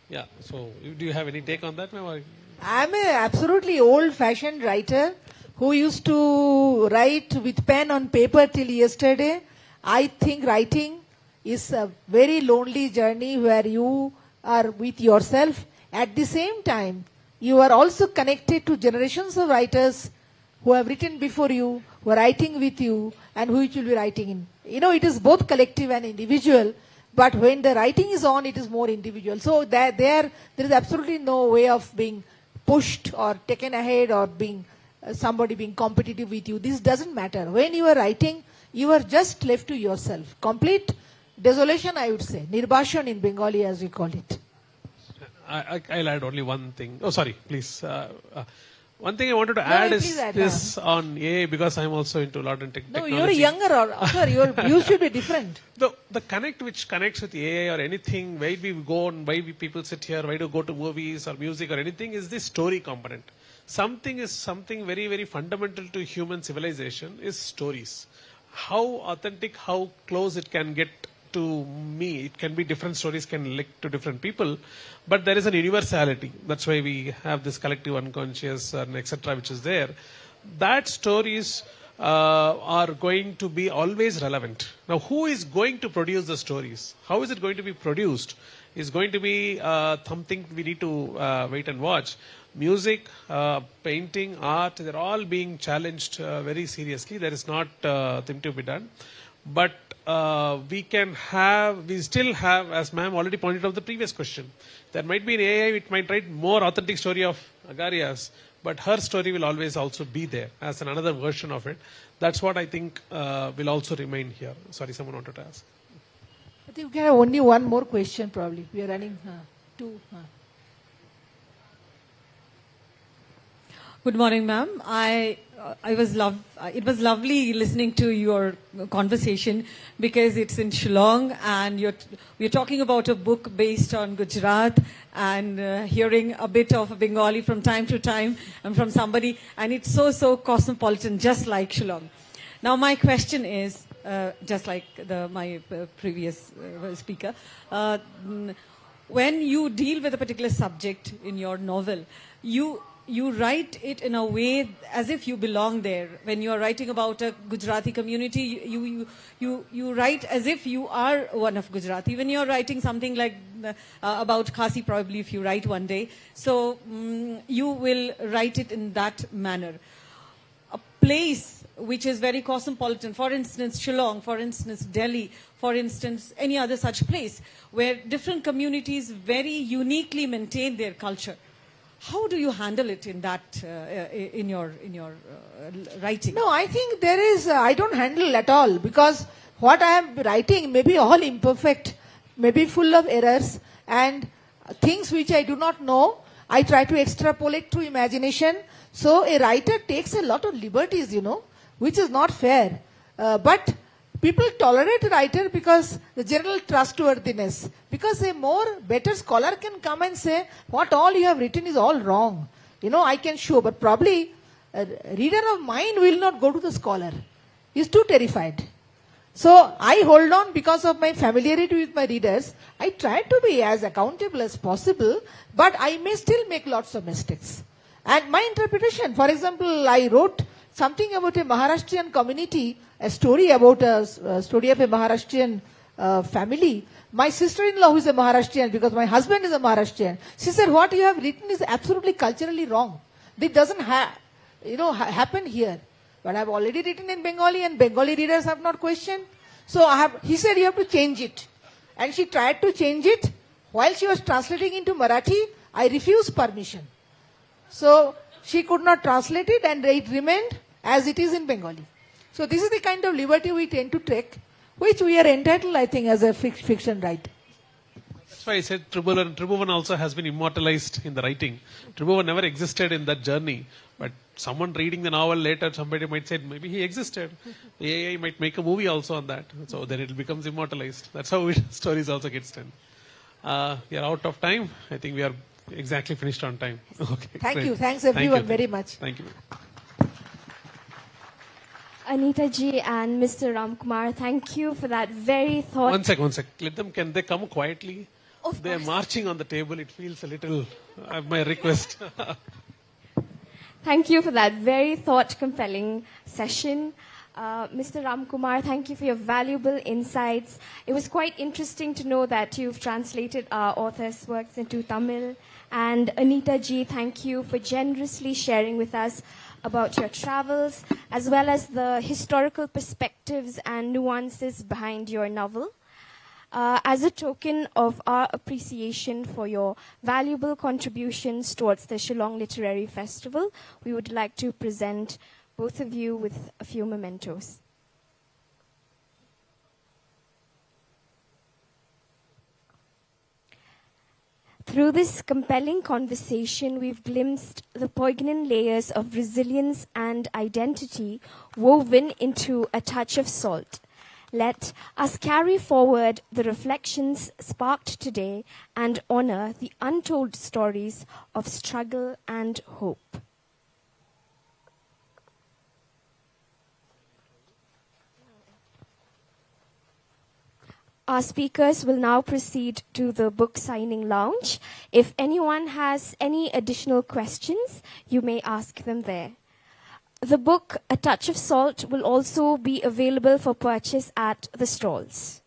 Yeah. So, do you have any take on that, ma'am? I'm an absolutely old-fashioned writer who used to write with pen on paper till yesterday. I think writing is a very lonely journey where you are with yourself. At the same time, you are also connected to generations of writers who have written before you, who are writing with you, and who you will be writing in. You know, it is both collective and individual, but when the writing is on, it is more individual. So there is absolutely no way of being pushed or taken ahead or being somebody being competitive with you. This doesn't matter. When you are writing, you are just left to yourself. Complete desolation, I would say. Nirbashan in Bengali, as we call it. I'll add only one thing. Oh, sorry, please. One thing I wanted to add is this on AI, because I'm also into a lot of technology. No, you're younger, or you should be different. The connect which connects with AI or anything, why we go on, why we people sit here, why do go to movies or music or anything, is the story component. Something very, very fundamental to human civilization is stories. How authentic, how close it can get to me. It can be different stories can link to different people, but there is an universality. That's why we have this collective unconscious and etc. which is there. That stories are going to be always relevant. Now, who is going to produce the stories? How is it going to be produced? Is going to be something we need to wait and watch. Music, painting, art, they're all being challenged very seriously. There is not thing to be done. But we still have, as ma'am already pointed out the previous question, there might be an AI, it might write more authentic story of Agarias, but her story will always also be there as another version of it. That's what I think will also remain here. Sorry, someone wanted to ask. I think we have only one more question probably. We are running two. Good morning, ma'am. It was lovely listening to your conversation, because it's in Shillong and we're talking about a book based on Gujarat, and hearing a bit of Bengali from time to time and from somebody, and it's so cosmopolitan, just like Shillong. Now my question is, just like my previous speaker, when you deal with a particular subject in your novel, you write it in a way as if you belong there. When you are writing about a Gujarati community, you write as if you are one of Gujarati. When you are writing something like about Khasi, probably if you write one day, so you will write it in that manner. A place which is very cosmopolitan, for instance Shillong, for instance Delhi, for instance any other such place, where different communities very uniquely maintain their culture. How do you handle it in that in your writing? No, I think there is. I don't handle at all, because what I am writing may be all imperfect, may be full of errors and things which I do not know. I try to extrapolate through imagination. So a writer takes a lot of liberties, which is not fair. But people tolerate a writer because the general trustworthiness. Because a better scholar can come and say, what all you have written is all wrong. I can show, but probably a reader of mine will not go to the scholar. He is too terrified. So I hold on because of my familiarity with my readers. I try to be as accountable as possible, but I may still make lots of mistakes. And my interpretation, for example, I wrote something about a Maharashtrian community, a story about a story of a Maharashtrian family. My sister-in-law, who is a Maharashtrian, because my husband is a Maharashtrian, she said, what you have written is absolutely culturally wrong. It doesn't happen here. But I have already written in Bengali, and Bengali readers have not questioned. So he said, you have to change it. And she tried to change it. While she was translating into Marathi, I refused permission. So she could not translate it, and it remained as it is in Bengali. So this is the kind of liberty we tend to take, which we are entitled, I think, as a fiction writer. That's why I said Tribhuvan also has been immortalized in the writing. Tribhuvan never existed in that journey. But someone reading the novel later, somebody might say, maybe he existed. The AI might make a movie also on that. So then it becomes immortalized. That's how stories also get done. We are out of time. I think we are exactly finished on time. Okay. Thank great. you. Thanks everyone very much. Thank you. Anita ji and Mr. Ramkumar, thank you for that very thought. One sec. Can they come quietly? Of They are course. marching on the table. It feels a little, my request. Thank you for that very thought-compelling session. Mr. Ramkumar, thank you for your valuable insights. It was quite interesting to know that you've translated our author's works into Tamil. And Anita ji, thank you for generously sharing with us about your travels, as well as the historical perspectives and nuances behind your novel. As a token of our appreciation for your valuable contributions towards the Shillong Literary Festival, we would like to present both of you with a few mementos. Through this compelling conversation, we've glimpsed the poignant layers of resilience and identity woven into a touch of salt. Let us carry forward the reflections sparked today and honor the untold stories of struggle and hope. Our speakers will now proceed to the book signing lounge. If anyone has any additional questions, you may ask them there. The book, A Touch of Salt, will also be available for purchase at the stalls.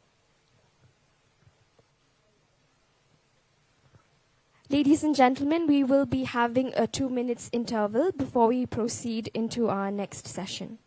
Ladies and gentlemen, we will be having a 2 minutes interval before we proceed into our next session.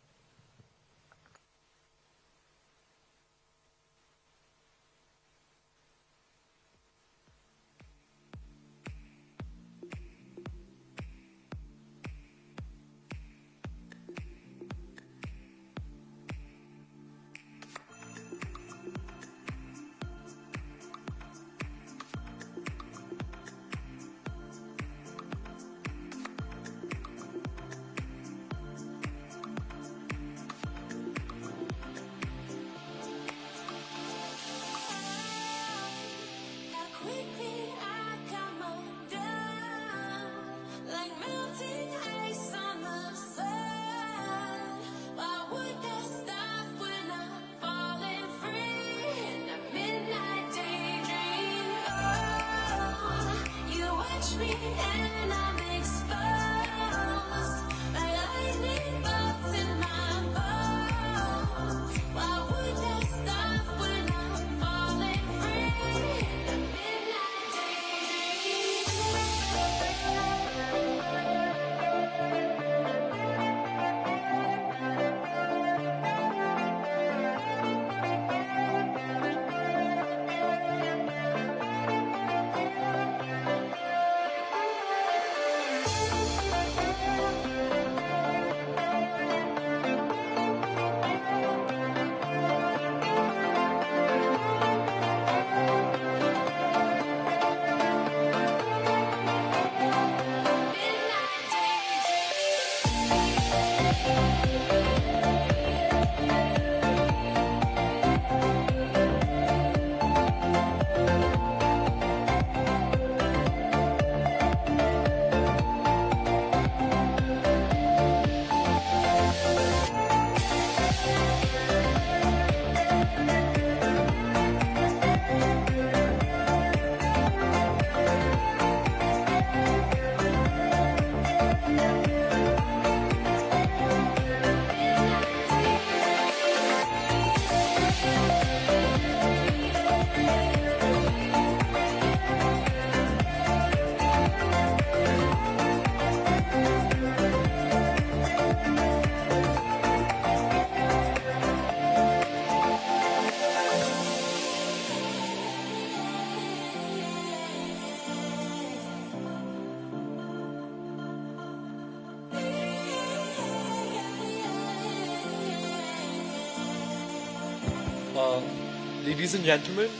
Ladies and gentlemen,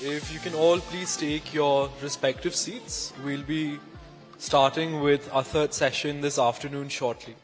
if you can all please take your respective seats, we'll be starting with our third session this afternoon shortly.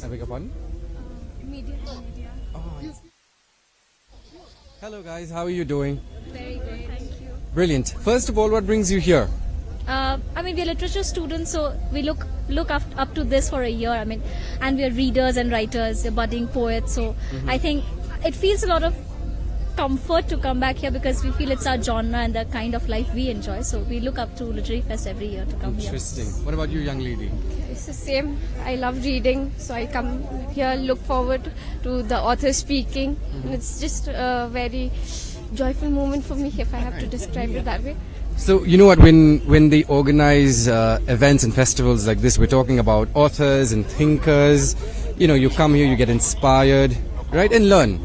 I beg your pardon? Media. Hello guys, how are you doing? Very good, thank you. Brilliant. First of all, what brings you here? We're literature students, so we look up to this for a year. And we're readers and writers, we're budding poets. So I think it feels a lot of comfort to come back here because we feel it's our genre and the kind of life we enjoy. So we look up to Literary Fest every year to come here. Interesting. What about you, young lady? It's the same. I love reading, so I come here, look forward to the author speaking. And it's just a very joyful moment for me, if I have to describe it that way. So, you know what, when they organize events and festivals like this, we're talking about authors and thinkers. You know, you come here, you get inspired, right, and learn.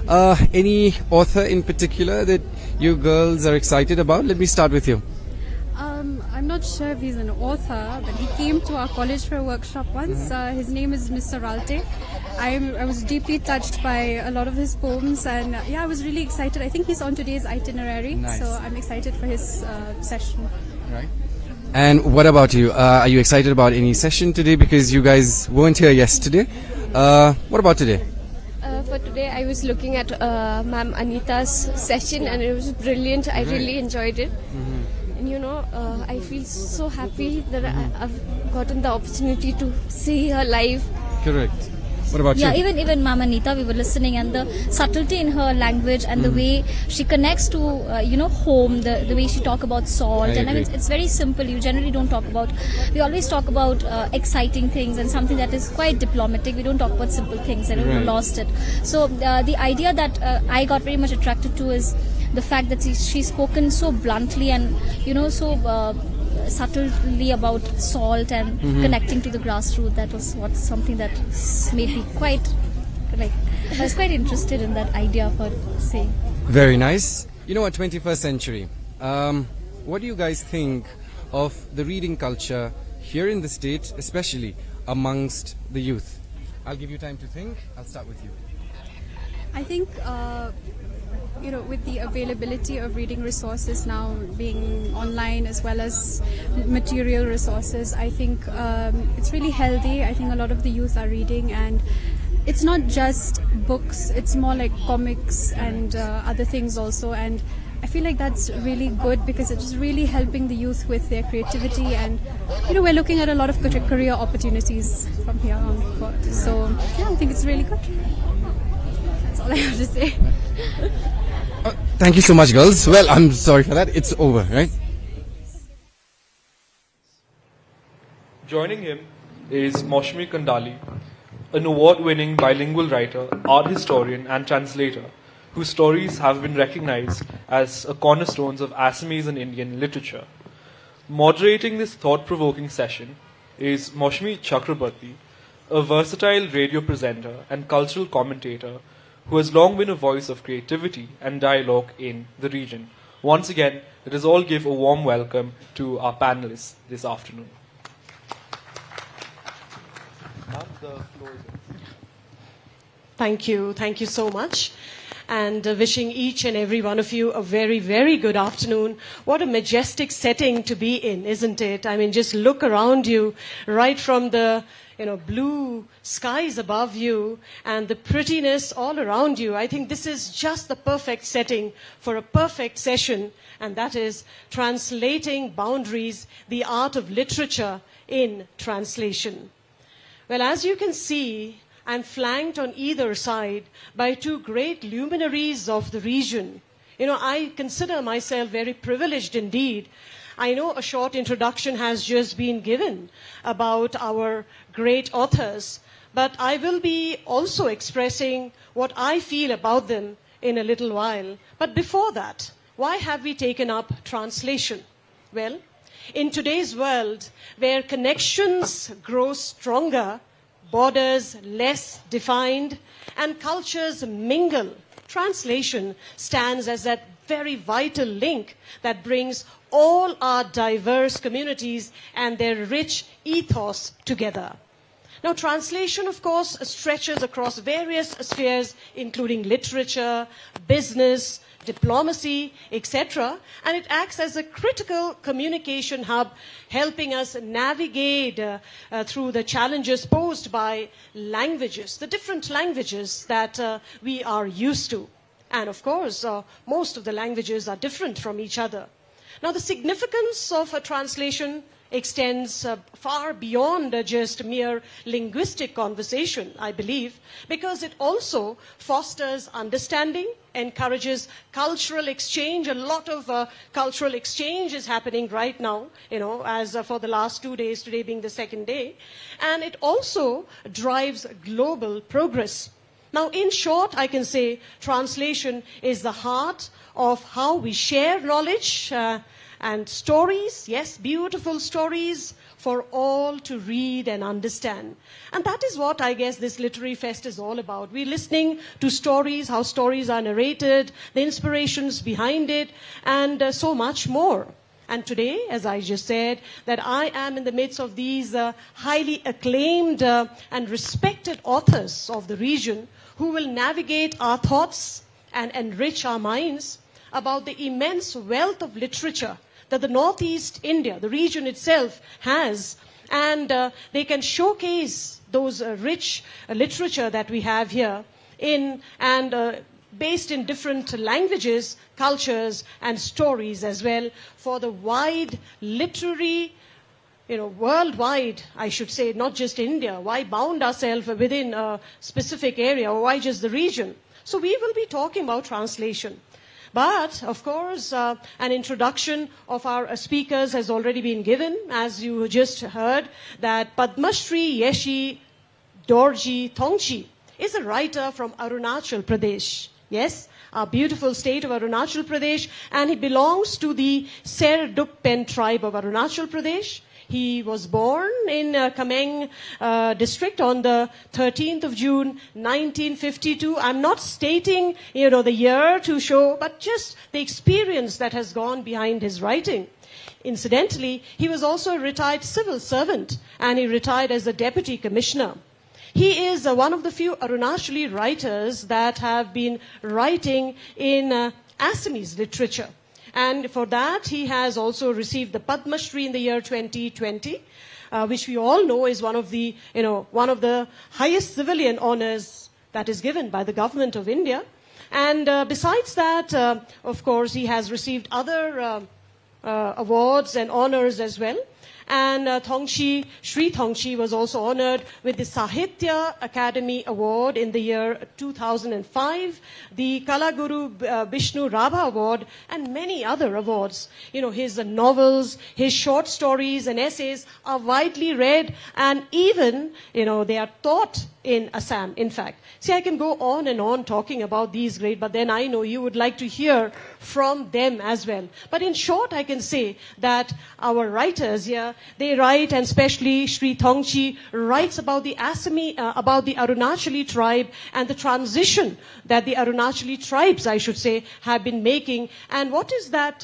Any author in particular that you girls are excited about? Let me start with you. I'm not sure if he's an author, but he came to our college for a workshop once. His name is Mr. Ralte. I was deeply touched by a lot of his poems, and I was really excited. I think he's on today's itinerary, Nice. so I'm excited for his session. Right. And what about you? Are you excited about any session today? Because you guys weren't here yesterday. What about today? For today, I was looking at Ma'am Anita's session, and it was brilliant. I really enjoyed it. And I feel so happy that I've gotten the opportunity to see her live. Correct. What about Yeah, you? even Mama Anita, we were listening, and the subtlety in her language and the way she connects to home, the way she talk about salt, I and agree. it's very simple. You generally don't talk about. We always talk about exciting things and something that is quite diplomatic. We don't talk about simple things, and we Right. lost it. So the idea that I got very much attracted to is the fact that she's spoken so bluntly and so subtly about salt and connecting to the grassroots. That was something that made me quite I was quite interested in that idea for saying. Very nice. You know what, 21st century. What do you guys think of the reading culture here in the state, especially amongst the youth? I'll give you time to think. I'll start with you. I think, with the availability of reading resources now being online as well as material resources, I think it's really healthy. I think a lot of the youth are reading, and it's not just books, it's more like comics and other things also. And I feel like that's really good because it's really helping the youth with their creativity, and we're looking at a lot of career opportunities from here on forth. So I think it's really good. That's all I have to say. Thank you so much, girls. Well, I'm sorry for that. It's over, right? Joining him is Moshmi Kandali, an award-winning bilingual writer, art historian and translator, whose stories have been recognized as a cornerstones of Assamese and Indian literature. Moderating this thought-provoking session is Moshmi Chakrabarti, a versatile radio presenter and cultural commentator who has long been a voice of creativity and dialogue in the region. Once again, let us all give a warm welcome to our panelists this afternoon. Thank you so much. and wishing each and every one of you a very, very good afternoon. What a majestic setting to be in, isn't it? I mean, just look around you, right from the blue skies above you and the prettiness all around you. I think this is just the perfect setting for a perfect session, and that is translating boundaries, the art of literature in translation. Well, as you can see, I'm flanked on either side by two great luminaries of the region. I consider myself very privileged indeed. I know a short introduction has just been given about our great authors, but I will be also expressing what I feel about them in a little while. But before that, why have we taken up translation? Well, in today's world, where connections grow stronger, borders less defined, and cultures mingle, translation stands as that very vital link that brings all our diverse communities and their rich ethos together. Now, translation, of course, stretches across various spheres, including literature, business, diplomacy, etc., and it acts as a critical communication hub, helping us navigate through the challenges posed by languages, the different languages that we are used to. And of course, most of the languages are different from each other. Now, the significance of a translation extends far beyond just mere linguistic conversation, I believe, because it also fosters understanding, encourages cultural exchange. A lot of cultural exchange is happening right now, as for the last 2 days, today being the second day. And it also drives global progress. Now, in short, I can say translation is the heart of how we share knowledge and stories, yes, beautiful stories for all to read and understand. And that is what I guess this literary fest is all about. We're listening to stories, how stories are narrated, the inspirations behind it, and so much more. And today, as I just said, that I am in the midst of these highly acclaimed and respected authors of the region who will navigate our thoughts and enrich our minds about the immense wealth of literature that the Northeast India, the region itself, has. And they can showcase those rich literature that we have here based in different languages, cultures, and stories as well, for the wide literary, worldwide, I should say, not just India. Why bound ourselves within a specific area, or why just the region? So we will be talking about translation. But, of course, an introduction of our speakers has already been given, as you just heard, that Padma Shri Yeshi Dorji Thongchi is a writer from Arunachal Pradesh. Yes, our beautiful state of Arunachal Pradesh, and he belongs to the Ser Dukpen tribe of Arunachal Pradesh. He was born in Kameng district on the 13th of June, 1952. I'm not stating, the year to show, but just the experience that has gone behind his writing. Incidentally, he was also a retired civil servant, and he retired as a deputy commissioner. He is one of the few Arunachali writers that have been writing in Assamese literature. And for that, he has also received the Padma Shri in the year 2020, which we all know is one of the highest civilian honors that is given by the government of India. And besides that, of course, he has received other awards and honors as well. And Shri Thongchi was also honored with the Sahitya Academy Award in the year 2005, the Kalaguru Vishnu Rabha Award, and many other awards. His novels, his short stories and essays are widely read, and even, they are taught in Assam, in fact. See, I can go on and on talking about these great, but then I know you would like to hear from them as well. But in short, I can say that our writers here, they write, and especially Shri Thongchi writes about the about the Arunachali tribe and the transition that the Arunachali tribes, I should say, have been making. And what is that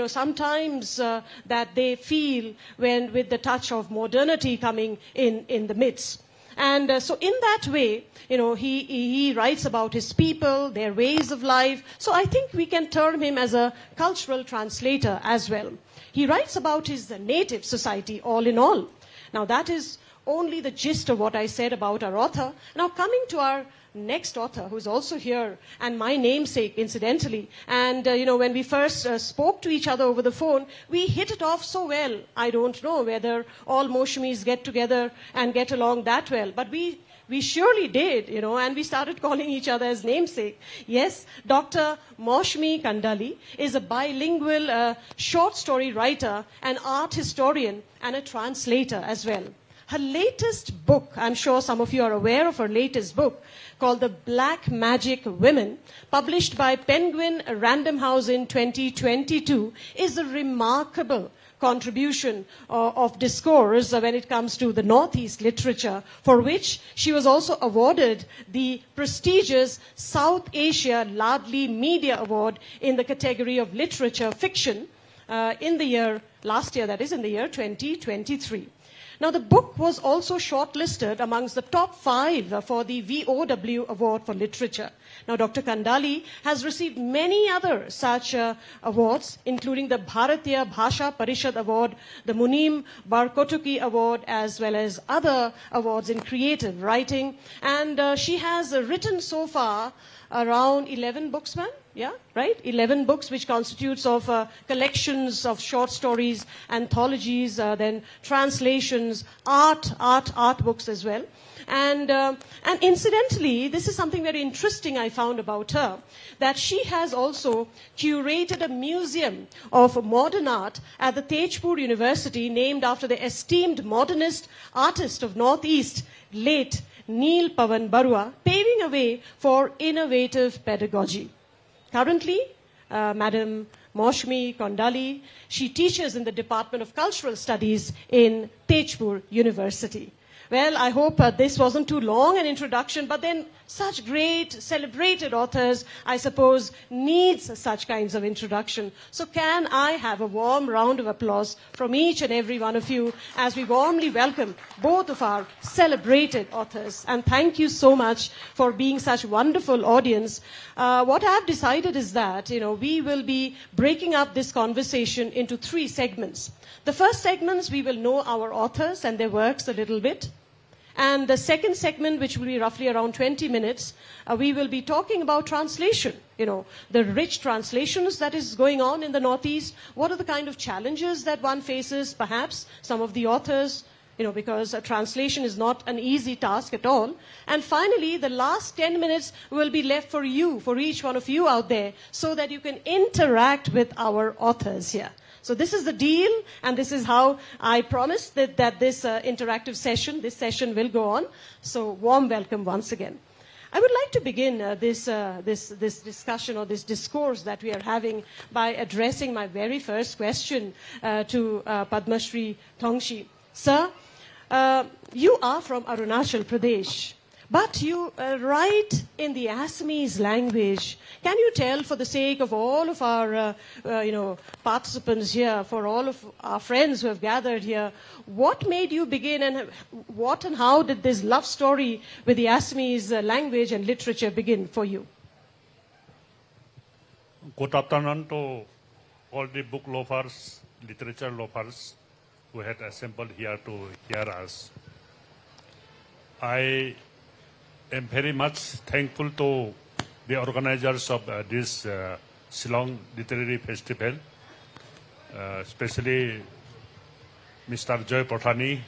sometimes that they feel when with the touch of modernity coming in the midst. And so in that way, he writes about his people, their ways of life. So I think we can term him as a cultural translator as well. He writes about his native society, all in all. Now that is only the gist of what I said about our author. Now coming to our next author, who's also here, and my namesake, incidentally. And, when we first spoke to each other over the phone, we hit it off so well. I don't know whether all Moshmis get together and get along that well. But we surely did, and we started calling each other as namesake. Yes, Dr. Moshmi Kandali is a bilingual short story writer, an art historian, and a translator as well. Her latest book, I'm sure some of you are aware of her latest book, called The Black Magic Women, published by Penguin Random House in 2022, is a remarkable contribution of discourse when it comes to the Northeast literature, for which she was also awarded the prestigious South Asia Ladli Media Award in the category of literature fiction last year, that is in the year 2023. Now, the book was also shortlisted amongst the top 5 for the VOW Award for Literature. Now, Dr. Kandali has received many other such awards, including the Bharatiya Bhasha Parishad Award, the Munim Barkotuki Award, as well as other awards in creative writing. And she has written so far around 11 books, ma'am? Yeah, right? 11 books, which constitutes of collections of short stories, anthologies, then translations, art books as well. And incidentally, this is something very interesting I found about her, that she has also curated a museum of modern art at the Tejpur University, named after the esteemed modernist artist of Northeast, late Neel Pawan Barua, paving a way for innovative pedagogy. Currently, Madam Moshmi Kandali, she teaches in the Department of Cultural Studies in Tejpur University. Well, I hope this wasn't too long an introduction, but then such great, celebrated authors, I suppose, needs such kinds of introduction. So can I have a warm round of applause from each and every one of you as we warmly welcome both of our celebrated authors. And thank you so much for being such a wonderful audience. What I've decided is that, we will be breaking up this conversation into 3 segments. The first segments, we will know our authors and their works a little bit. And the second segment, which will be roughly around 20 minutes, we will be talking about translation, the rich translations that is going on in the Northeast. What are the kind of challenges that one faces, perhaps some of the authors, because a translation is not an easy task at all. And finally, the last 10 minutes will be left for you, for each one of you out there, so that you can interact with our authors here. So this is the deal, and this is how I promised that this interactive session, this session will go on. So warm welcome once again. I would like to begin this discussion or this discourse that we are having by addressing my very first question to Padma Shri Thongshi. Sir, you are from Arunachal Pradesh, but you write in the Assamese language. Can you tell, for the sake of all of our participants here, for all of our friends who have gathered here, what made you begin, and what and how did this love story with the Assamese language and literature begin for you? Good afternoon to all the book lovers, literature lovers who had assembled here to hear us. I am very much thankful to the organizers of this Shillong Literary Festival, especially Mr. Joy Patani,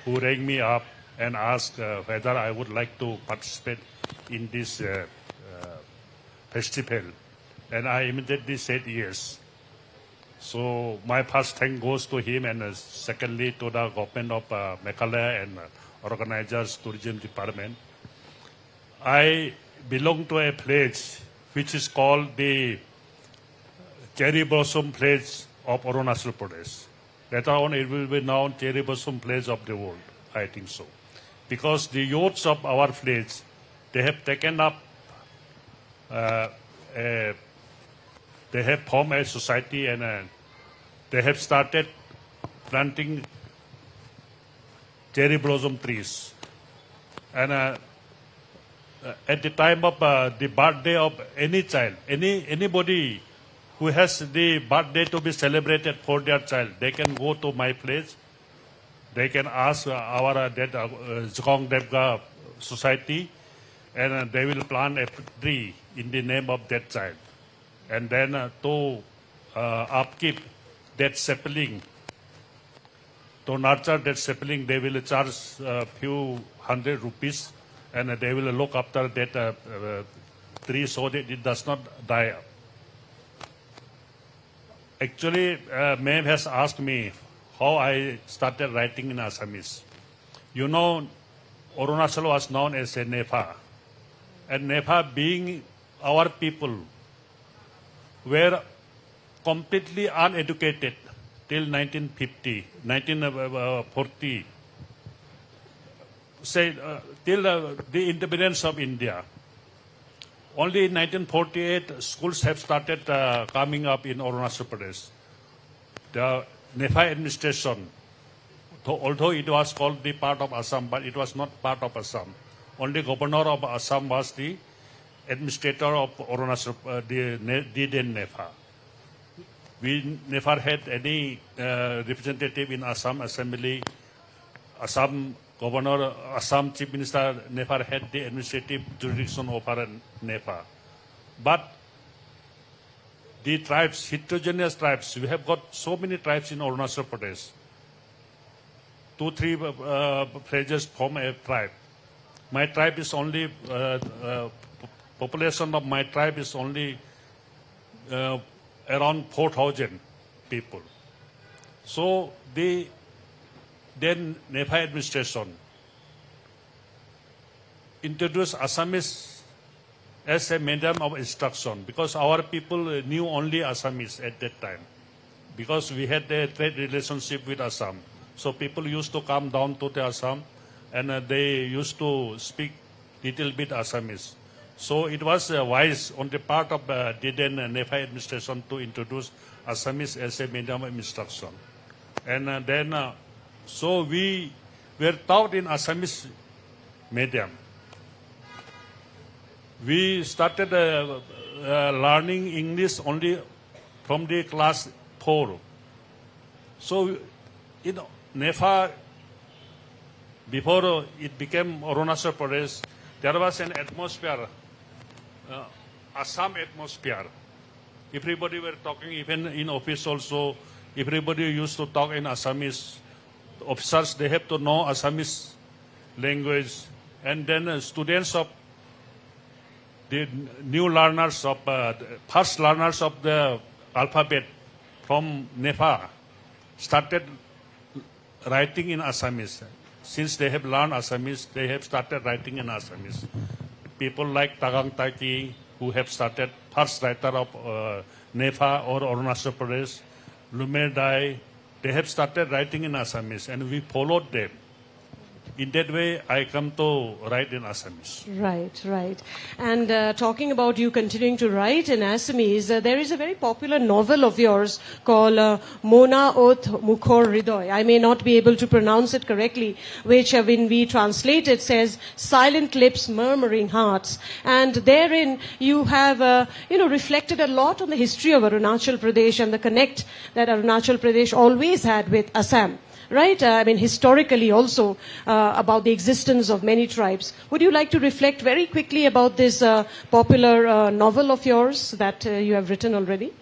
who rang me up and asked whether I would like to participate in this festival. And I immediately said yes. So my first thank goes to him, and secondly to the government of Meghalaya and organizers, tourism department. I belong to a place which is called the Cherry Blossom Place of Arunachal Pradesh. Later on it will be known Cherry Blossom Place of the world, I think so. Because the youths of our place, they have taken up, they have formed a society, and they have started planting cherry blossom trees. And at the time of the birthday of any child, anybody who has the birthday to be celebrated for their child, they can go to my place. They can ask our Zhong Devga society, and they will plant a tree in the name of that child. And then to upkeep that sapling, to nurture that sapling, they will charge a few hundred rupees, and they will look after that tree so that it does not die. Actually, ma'am has asked me how I started writing in Assamese. You know, Arunachal was known as a Nepha. And Nepha, being our people, were completely uneducated till 1940, say till the independence of India. Only in 1948, schools have started coming up in Arunachal Pradesh. The Nepha administration, although it was called the part of Assam, but it was not part of Assam. Only governor of Assam was the administrator of Arunachal, the then Nepha. We never had any representative in Assam Assembly. Assam Governor, Assam Chief Minister never had the administrative jurisdiction over Nepha. But the tribes, heterogeneous tribes, we have got so many tribes in Arunachal Pradesh. 2-3 phrases form a tribe. My tribe is only, population of my tribe is only around 4,000 people. So the then Nepha administration introduced Assamese as a medium of instruction, because our people knew only Assamese at that time, because we had a trade relationship with Assam. So people used to come down to the Assam, and they used to speak little bit Assamese. So it was wise on the part of the then Nepha administration to introduce Assamese as a medium of instruction. And then, so we were taught in Assamese medium. We started learning English only from the class 4. So in Nepha, before it became Arunachal Pradesh, there was an atmosphere, Assam atmosphere. Everybody were talking, even in office also, everybody used to talk in Assamese. Officers, they have to know Assamese language. And then students of the new learners of, first learners of the alphabet from Nepha started writing in Assamese. Since they have learned Assamese, they have started writing in Assamese. People like Tagang Taki, who have started first writer of Nepha or Arunachal Pradesh, Lumer Dai, they have started writing in Assamese, and we followed them. In that way, I come to write in Assamese. Right, right. And talking about you continuing to write in Assamese, there is a very popular novel of yours called Mona Oth Mukhor Ridoy. I may not be able to pronounce it correctly, which when we translate it says, silent lips, murmuring hearts. And therein you have, reflected a lot on the history of Arunachal Pradesh and the connect that Arunachal Pradesh always had with Assam. Right? I mean, historically also about the existence of many tribes. Would you like to reflect very quickly about this popular novel of yours that you have written already?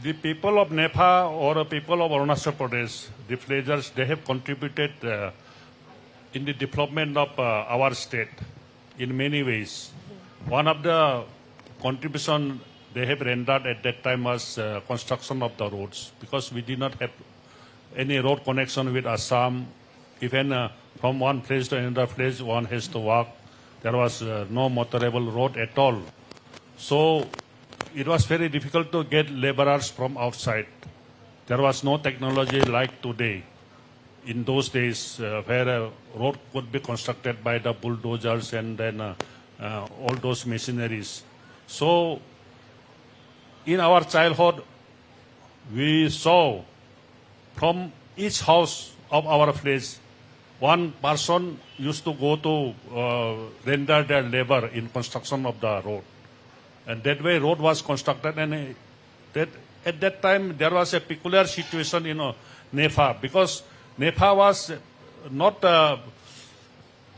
The people of Nepha or the people of Arunachal Pradesh, the villagers, they have contributed in the development of our state in many ways. One of the contribution they have rendered at that time was construction of the roads, because we did not have any road connection with Assam. Even from one place to another place, one has to walk. There was no motorable road at all. So it was very difficult to get laborers from outside. There was no technology like today. In those days, where a road could be constructed by the bulldozers and then all those machineries. So in our childhood, we saw from each house of our village one person used to go to render their labor in construction of the road. And that way road was constructed, and at that time there was a peculiar situation in Nepal, because Nepal was not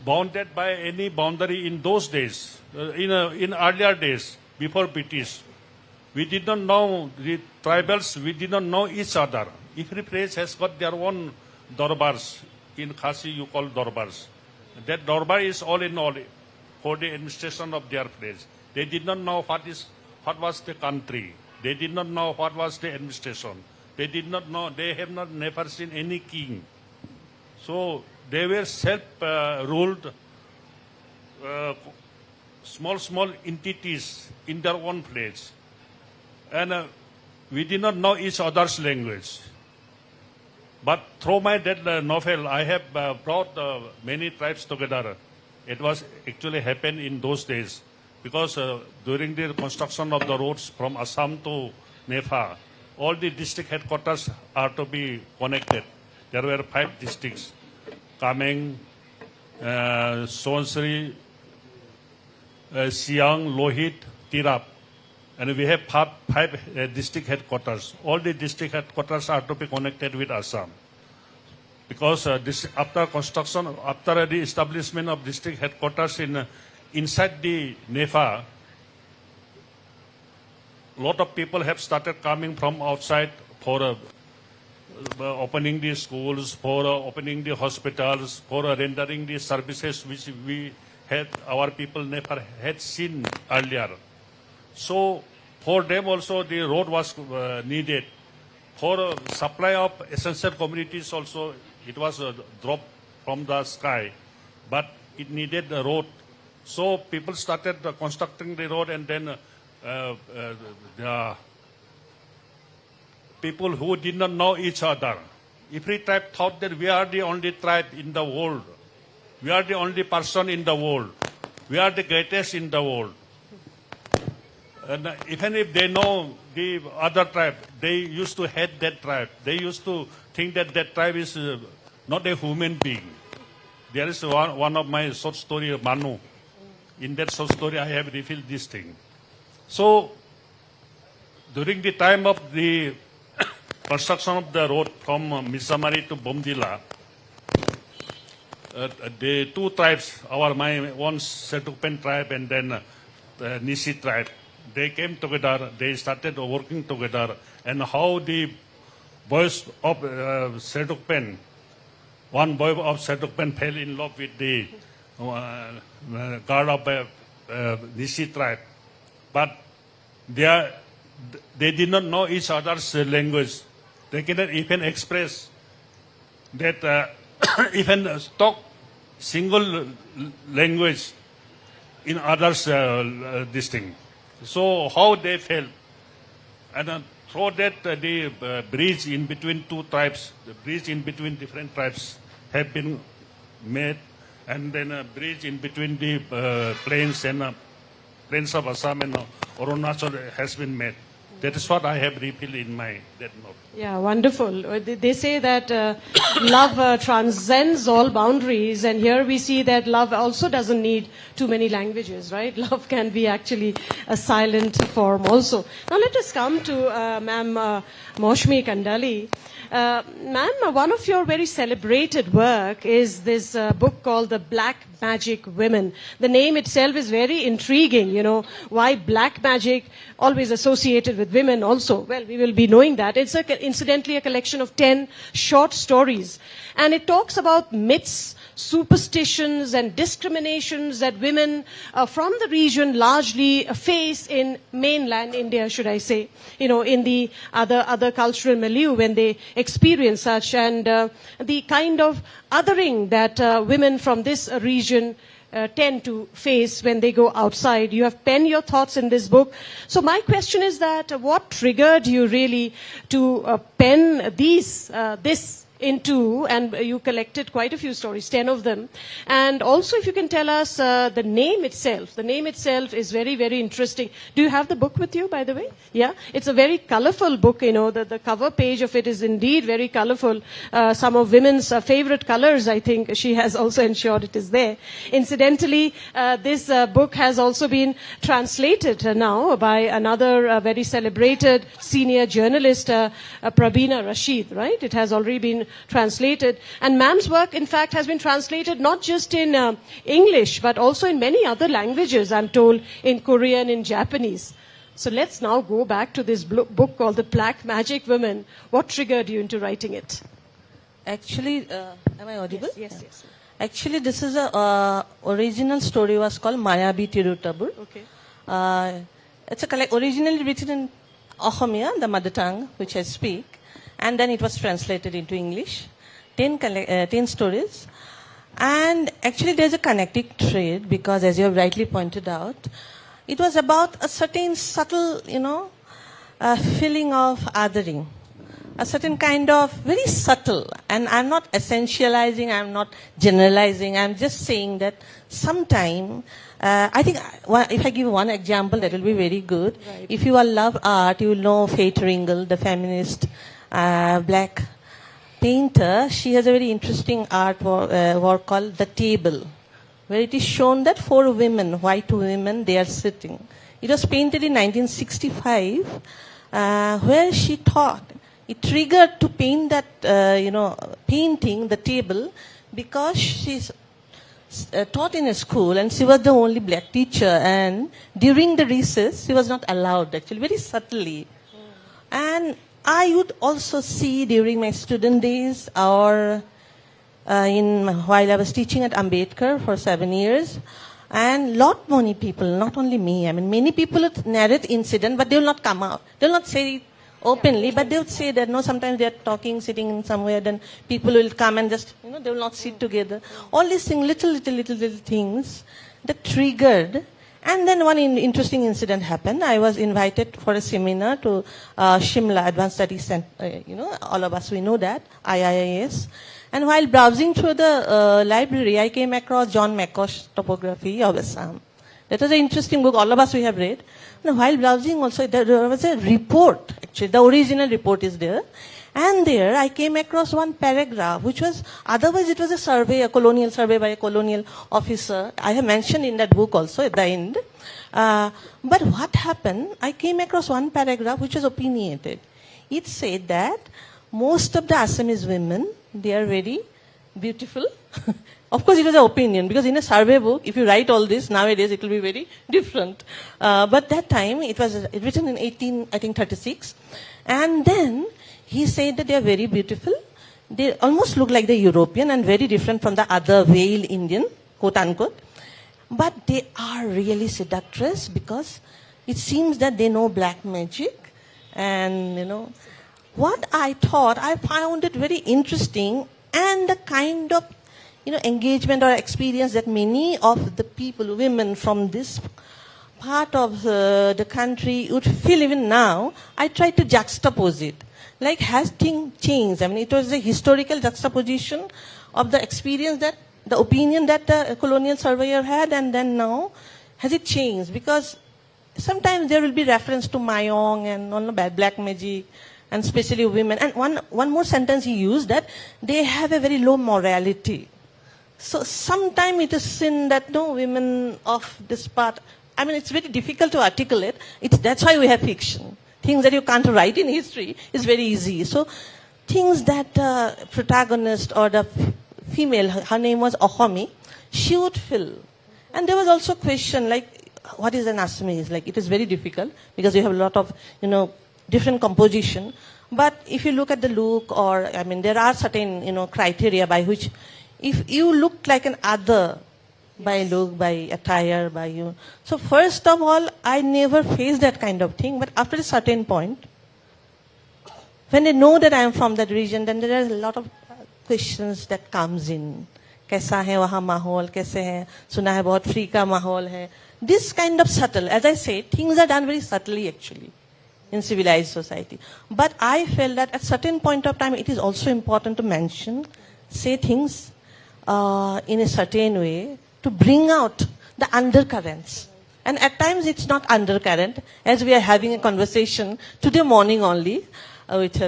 bounded by any boundary in those days. In earlier days, before British, we did not know the tribals, we did not know each other. Every place has got their own darbars. In Khasi, you call darbars. That darbar is all in all for the administration of their place. They did not know what was the country. They did not know what was the administration. They did not know. They have never seen any king. So they were self-ruled, small entities in their own place. And we did not know each other's language. But through my that novel, I have brought many tribes together. It was actually happened in those days, because during the construction of the roads from Assam to Nepal, all the district headquarters are to be connected. There were 5 districts: Kameng, Subansiri, Siang, Lohit, Tirap. And we have 5 district headquarters. All the district headquarters are to be connected with Assam. Because after construction, after the establishment of district headquarters inside the Nepal, a lot of people have started coming from outside for opening the schools, for opening the hospitals, for rendering the services which our people never had seen earlier. So for them also the road was needed. For supply of essential commodities also, it was dropped from the sky, but it needed the road. So people started constructing the road, and then the people who did not know each other, every tribe thought that we are the only tribe in the world. We are the only person in the world. We are the greatest in the world. And even if they know the other tribe, they used to hate that tribe. They used to think that that tribe is not a human being. There is one of my short story, Manu. In that short story, I have revealed this thing. So, during the time of the construction of the road from Misamari to Bomdila, the 2 tribes, my one Setukpen tribe and then the Nisi tribe, they came together, they started working together, and how the boys of Setukpen, one boy of Setukpen fell in love with the girl of Nisi tribe. But they did not know each other's language. They cannot even express that, even talk single language in others' this thing. So how they felt. And through that, the bridge in between 2 tribes, the bridge in between different tribes have been made, and then a bridge in between the plains and plains of Assam and Arunachal has been made. That is what I have revealed in my that novel. Yeah, wonderful. They say that love transcends all boundaries, and here we see that love also doesn't need too many languages, right? Love can be actually a silent form also. Now let us come to Ma'am Maushmi Kandali. Ma'am, one of your very celebrated work is this book called The Black Magic Women. The name itself is very intriguing, you know. Why black magic, always associated with women also? Well, we will be knowing that. It's incidentally a collection of 10 short stories. And it talks about myths, superstitions and discriminations that women from the region largely face in mainland India, should I say, you know, in the other cultural milieu when they experience such, and the kind of othering that women from this region tend to face when they go outside. You have penned your thoughts in this book. So my question is that what triggered you really to pen this into, and you collected quite a few stories, 10 of them. And also, if you can tell us the name itself. The name itself is very, very interesting. Do you have the book with you, by the way? Yeah? It's a very colorful book, you know. The cover page of it is indeed very colorful. Some of women's favorite colors, I think, she has also ensured it is there. Incidentally, this book has also been translated now by another very celebrated senior journalist, Prabina Rashid, right? It has already been translated. And ma'am's work, in fact, has been translated not just in English, but also in many other languages, I'm told, in Korean, in Japanese. So let's now go back to this book called The Black Magic Women. What triggered you into writing it? Actually, am I audible? Yes, yes. Actually, this is a original story was called Mayabi Tirutabur. Okay. It's originally written in Ahomiya, the mother tongue, which I speak, and then it was translated into English. 10 stories. And actually there's a connecting thread because, as you have rightly pointed out, it was about a certain subtle, feeling of othering. A certain kind of very subtle, and I'm not essentializing, I'm not generalizing, I'm just saying that sometime, I think if I give one example, that will be very good. Right. If you all love art, you will know Faith Ringel, the feminist black painter. She has a very interesting art work called The Table, where it is shown that 4 women, white women, they are sitting. It was painted in 1965, where she thought, it triggered to paint that, painting, the table, because she's taught in a school and she was the only black teacher, and during the recess, she was not allowed, actually, very subtly. And I would also see during my student days or while I was teaching at Ambedkar for 7 years, and many people, not only me, many people would narrate incident, but they will not come out. They will not say it openly, but they would say that, sometimes they are talking, sitting in somewhere, then people will come and just, they will not sit together. All these things, little things that triggered. And then one interesting incident happened. I was invited for a seminar to Shimla Advanced Studies Center, all of us, we know that, IIIS. And while browsing through the library, I came across John McCosh's Topography of Assam. That was an interesting book, all of us we have read. And while browsing also, there was a report, actually, the original report is there. And there I came across one paragraph, which was, otherwise it was a survey, a colonial survey by a colonial officer. I have mentioned in that book also at the end. But what happened, I came across one paragraph which was opinionated. It said that most of the Assamese women, they are very beautiful. Of course, it was an opinion, because in a survey book, if you write all this, nowadays it will be very different. But that time, it was written in 1836. And then he said that they are very beautiful. They almost look like the European and very different from the other Vale Indian, quote unquote. But they are really seductress because it seems that they know black magic. And, what I thought, I found it very interesting, and the kind of, engagement or experience that many of the people, women from this part of the country would feel even now, I tried to juxtapose it. Like, has things changed? It was a historical juxtaposition of the experience that, the opinion that the colonial surveyor had, and then now, has it changed? Because sometimes there will be reference to Mayong and all bad black magic, and especially women. And one more sentence he used, that they have a very low morality. So sometimes it is sin that women of this part, it's very difficult to articulate. That's why we have fiction. Things that you can't write in history is very easy. So things that protagonist or the female, her name was Ahomi, she would feel. And there was also a question like, what is an Assamese? Like, it is very difficult because you have a lot of, different composition. But if you look at the look, or, there are certain, criteria by which, if you look like an other, by look, by attire, by you. So first of all, I never faced that kind of thing, but after a certain point, when they know that I am from that region, then there are a lot of questions that comes in. Kaisa hai wahan mahol, kaise hai, suna hai bahut free ka mahol hai. This kind of subtle, as I say, things are done very subtly actually. in civilized society. But I felt that at certain point of time, it is also important to mention, say things in a certain way to bring out the undercurrents. And at times it's not undercurrent, as we are having a conversation today morning only with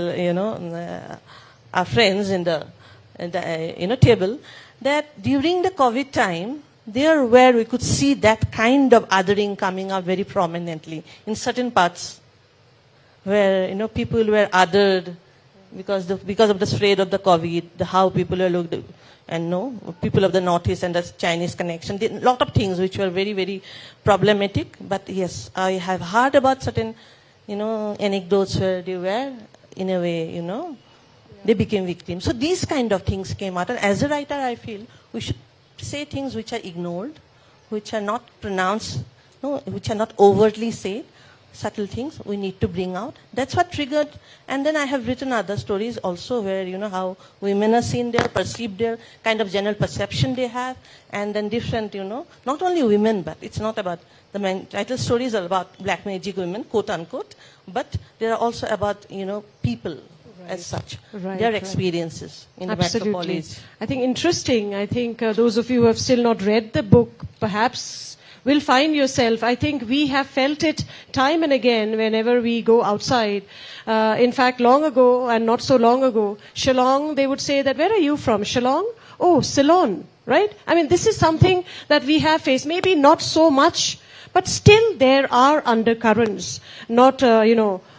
our friends in the table, that during the COVID time, there where we could see that kind of othering coming out very prominently in certain parts where people were othered because of the spread of the COVID, how people are looked, and people of the Northeast and the Chinese connection, a lot of things which were very, very problematic. But yes, I have heard about certain, anecdotes where they were, in a way, they became victims. So these kind of things came out. And as a writer, I feel we should say things which are ignored, which are not pronounced, which are not overtly said. Subtle things we need to bring out. That's what triggered. And then I have written other stories also where, how women are seen there, perceived there, kind of general perception they have, and then different, not only women, but it's not about the main title stories are about black magic women, quote unquote, but they are also about, people. As such, their experiences in the metropolis. I think interesting. I think those of you who have still not read the book perhaps will find yourself. I think we have felt it time and again whenever we go outside. In fact, long ago and not so long ago, Shillong, they would say that, where are you from? Shillong? Oh, Ceylon, right? I mean, this is something that we have faced. Maybe not so much, but still there are undercurrents. Not,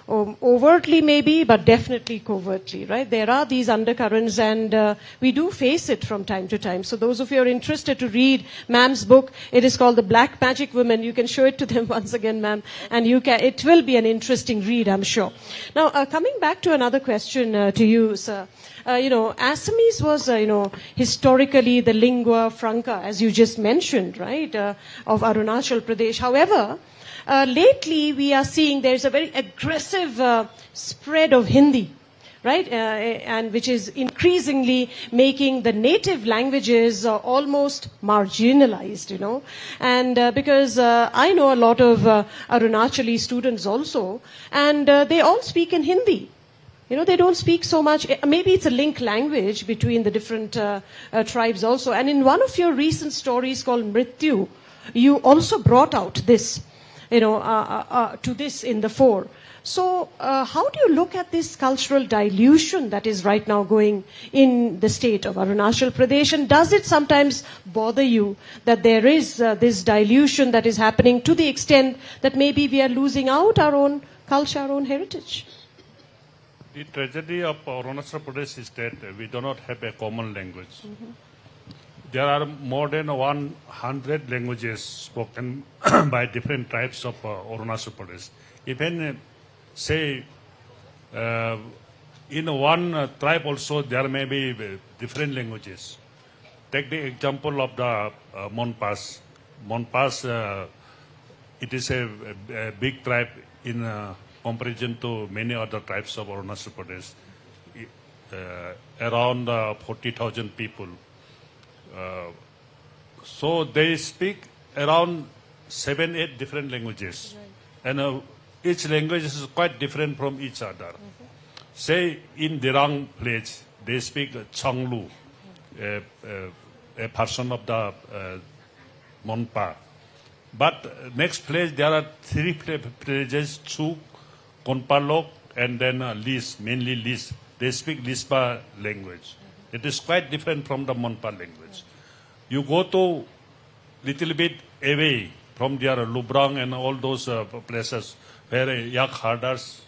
overtly maybe, but definitely covertly, right? There are these undercurrents, and we do face it from time to time. So those of you who are interested to read ma'am's book, it is called The Black Magic Women. You can show it to them once again, ma'am, and it will be an interesting read, I'm sure. Now, coming back to another question to you, sir. Assamese was, historically the lingua franca, as you just mentioned, right, of Arunachal Pradesh. However, lately, we are seeing there's a very aggressive spread of Hindi, right? And which is increasingly making the native languages almost marginalized, And because I know a lot of Arunachali students also, and they all speak in Hindi. They don't speak so much. Maybe it's a link language between the different tribes also. And in one of your recent stories called Mrityu, you also brought out this. To this in the fore. So how do you look at this cultural dilution that is right now going in the state of Arunachal Pradesh? And does it sometimes bother you that there is this dilution that is happening to the extent that maybe we are losing out our own culture, our own heritage? The tragedy of Arunachal Pradesh is that we do not have a common language. Mm-hmm. There are more than 100 languages spoken by different tribes of Arunachal Pradesh. Even, say, in one tribe also there may be different languages. Take the example of the Monpas. Monpas, it is a big tribe in comparison to many other tribes of Arunachal Pradesh. Around 40,000 people. So they speak around 7-8 different languages. Right. And each language is quite different from each other. Mm-hmm. Say in Dirang village, they speak Changlu, a person of the Monpa. But next place, there are 3 villages, Chuk, Konpalok, and then Lis, mainly Lis. They speak Lispa language. It is quite different from the Monpa language. You go to little bit away from their Lubrang and all those places where yak herders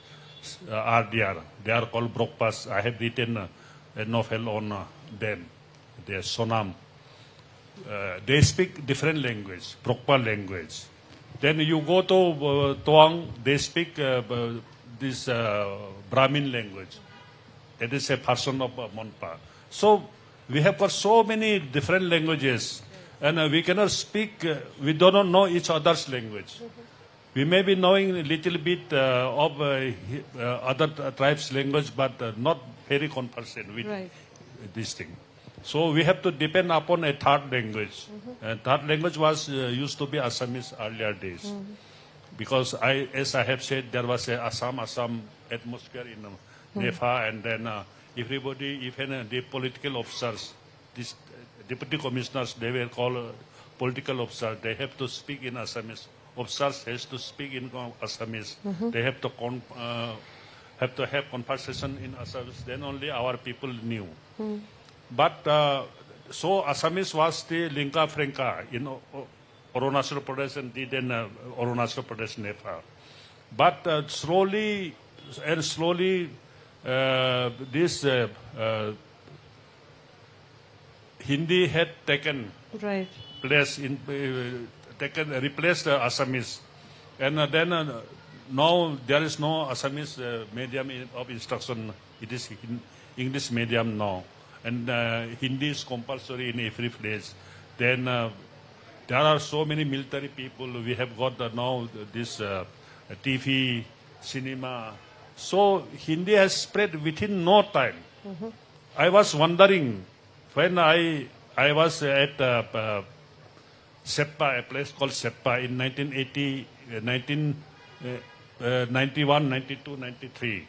are there. They are called Brokpas. I have written a novel on them. They are Sonam. They speak different language, Brokpa language. Then you go to Toang, they speak this Brahmin language. It is a person of Monpa. So we have got so many different languages, and we cannot speak, we do not know each other's language. We may be knowing a little bit of other tribes' language, but not very conversant with this thing. So we have to depend upon a third language. And third language was used to be Assamese earlier days. because as I have said, there was a Assam atmosphere in NEFA, and then everybody, even the political officers, these deputy commissioners, they were called political officers. They have to speak in Assamese. Officers has to speak in Assamese. They have to have conversation in Assamese. Then only our people knew. But so Assamese was the lingua franca in Arunachal Pradesh and then Arunachal Pradesh NEFA. But slowly this Hindi had taken place in replaced Assamese, and then now there is no Assamese medium of instruction. It is English medium now, and Hindi is compulsory in every place. Then there are so many military people. We have got now this TV, cinema. So Hindi has spread within no time. I was wondering when I was at Seppa, a place called Seppa in 1991, 92, 93.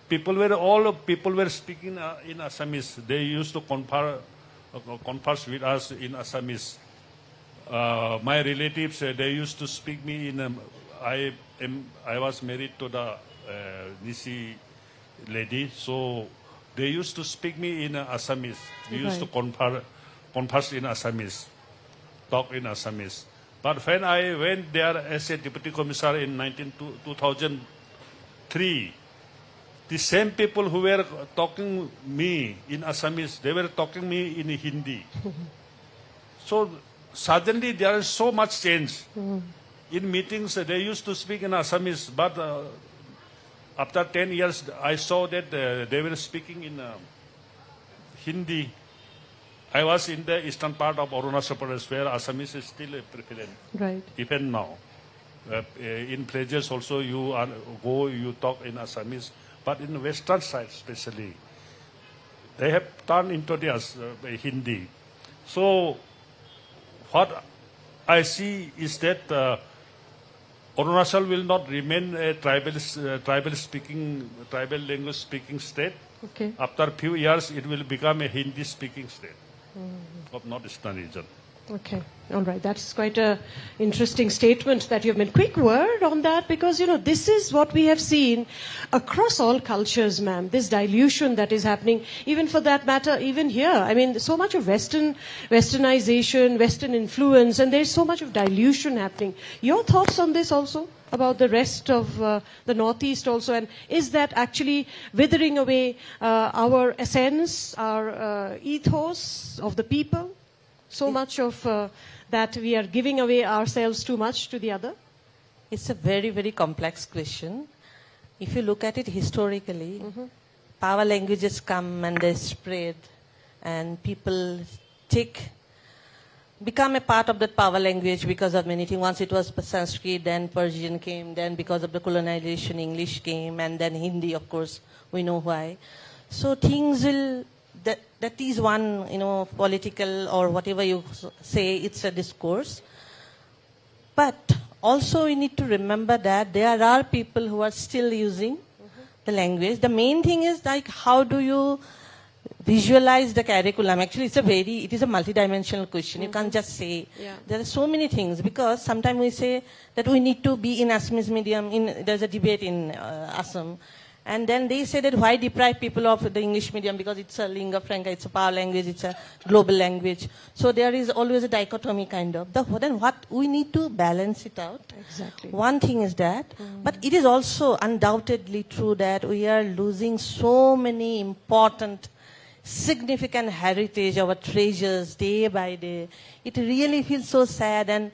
People were speaking in Assamese. They used to converse with us in Assamese. My relatives, they used to speak me in. I was married to the Nisi lady, so they used to speak me in Assamese. We used to converse in Assamese, talk in Assamese. But when I went there as a deputy commissioner in 2003, the same people who were talking me in Assamese, they were talking me in Hindi. So suddenly there is so much change. In meetings, they used to speak in Assamese, but after 10 years, I saw that they were speaking in Hindi. I was in the eastern part of Arunachal Pradesh, where Assamese is still prevalent. Right. Even now. In places also you talk in Assamese, but in the western side especially, they have turned into the Hindi. So what I see is that Arunachal will not remain a tribal language speaking state. Okay. After a few years, it will become a Hindi speaking state of northeastern region. Okay, all right. That's quite a interesting statement that you've made. Quick word on that, because, you know, this is what we have seen across all cultures, ma'am. This dilution that is happening, even for that matter, even here. I mean, so much of westernization, Western influence, and there's so much of dilution happening. Your thoughts on this also, about the rest of the Northeast also, and is that actually withering away our essence, our ethos of the people? So much of that we are giving away ourselves too much to the other? It's a very, very complex question. If you look at it historically, power languages come and they spread, and people become a part of that power language because of many things. Once it was Sanskrit, then Persian came, then because of the colonization, English came, and then Hindi, of course, we know why. So things will... That is one, political or whatever you say, it's a discourse. But also we need to remember that there are people who are still using the language. The main thing is, like, how do you visualize the curriculum? Actually, it is a multidimensional question. You can't just say. Yeah. There are so many things, because sometimes we say that we need to be in Assamese medium. There's a debate in Assam. And then they say that why deprive people of the English medium, because it's a lingua franca, it's a power language, it's a global language. So there is always a dichotomy kind of. Then what we need to balance it out. Exactly. One thing is that, but it is also undoubtedly true that we are losing so many important, significant heritage, our treasures, day by day. It really feels so sad. And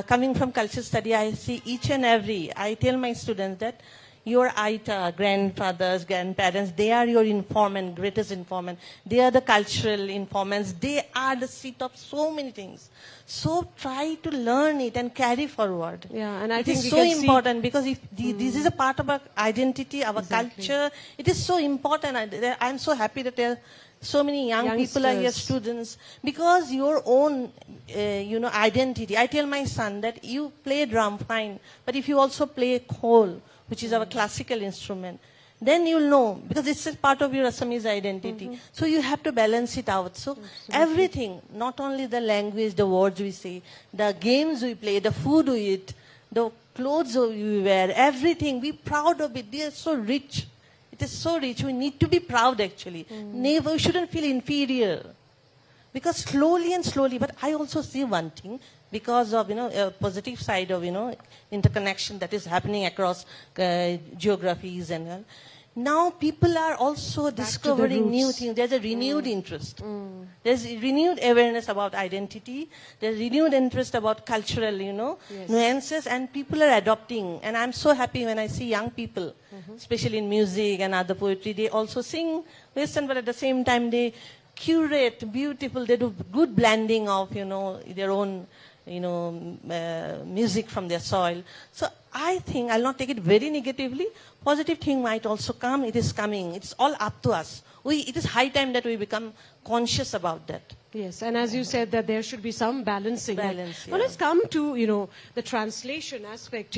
coming from culture study, I see each and every, I tell my students that your Aita, grandfathers, grandparents, they are your informant, greatest informant. They are the cultural informants. They are the seat of so many things. So try to learn it and carry forward. Yeah, and I it think is so important, because if this is a part of our identity, our culture, it is so important. I'm so happy that there are So many young people are here, students, because your own, identity. I tell my son that you play drum, fine, but if you also play khol, which is our classical instrument, then you'll know, because it's a part of your Assamese identity. So you have to balance it out. So everything, not only the language, the words we say, the games we play, the food we eat, the clothes we wear, everything, be proud of it. They are so rich. It is so rich. We need to be proud, actually. Never, we shouldn't feel inferior. Because slowly and slowly, but I also see one thing, because of, a positive side of, interconnection that is happening across geographies and all. Now people are also discovering new things. There's a renewed interest. There's renewed awareness about identity. There's renewed interest about cultural, nuances, and people are adopting. And I'm so happy when I see young people, especially in music and other poetry, they also sing Western, but at the same time they curate beautiful, they do good blending of, their own, music from their soil. So I think, I'll not take it very negatively, positive thing might also come, it is coming. It's all up to us. It is high time that we become conscious about that. Yes, and as you said that there should be some balancing. Now let's come to, the translation aspect,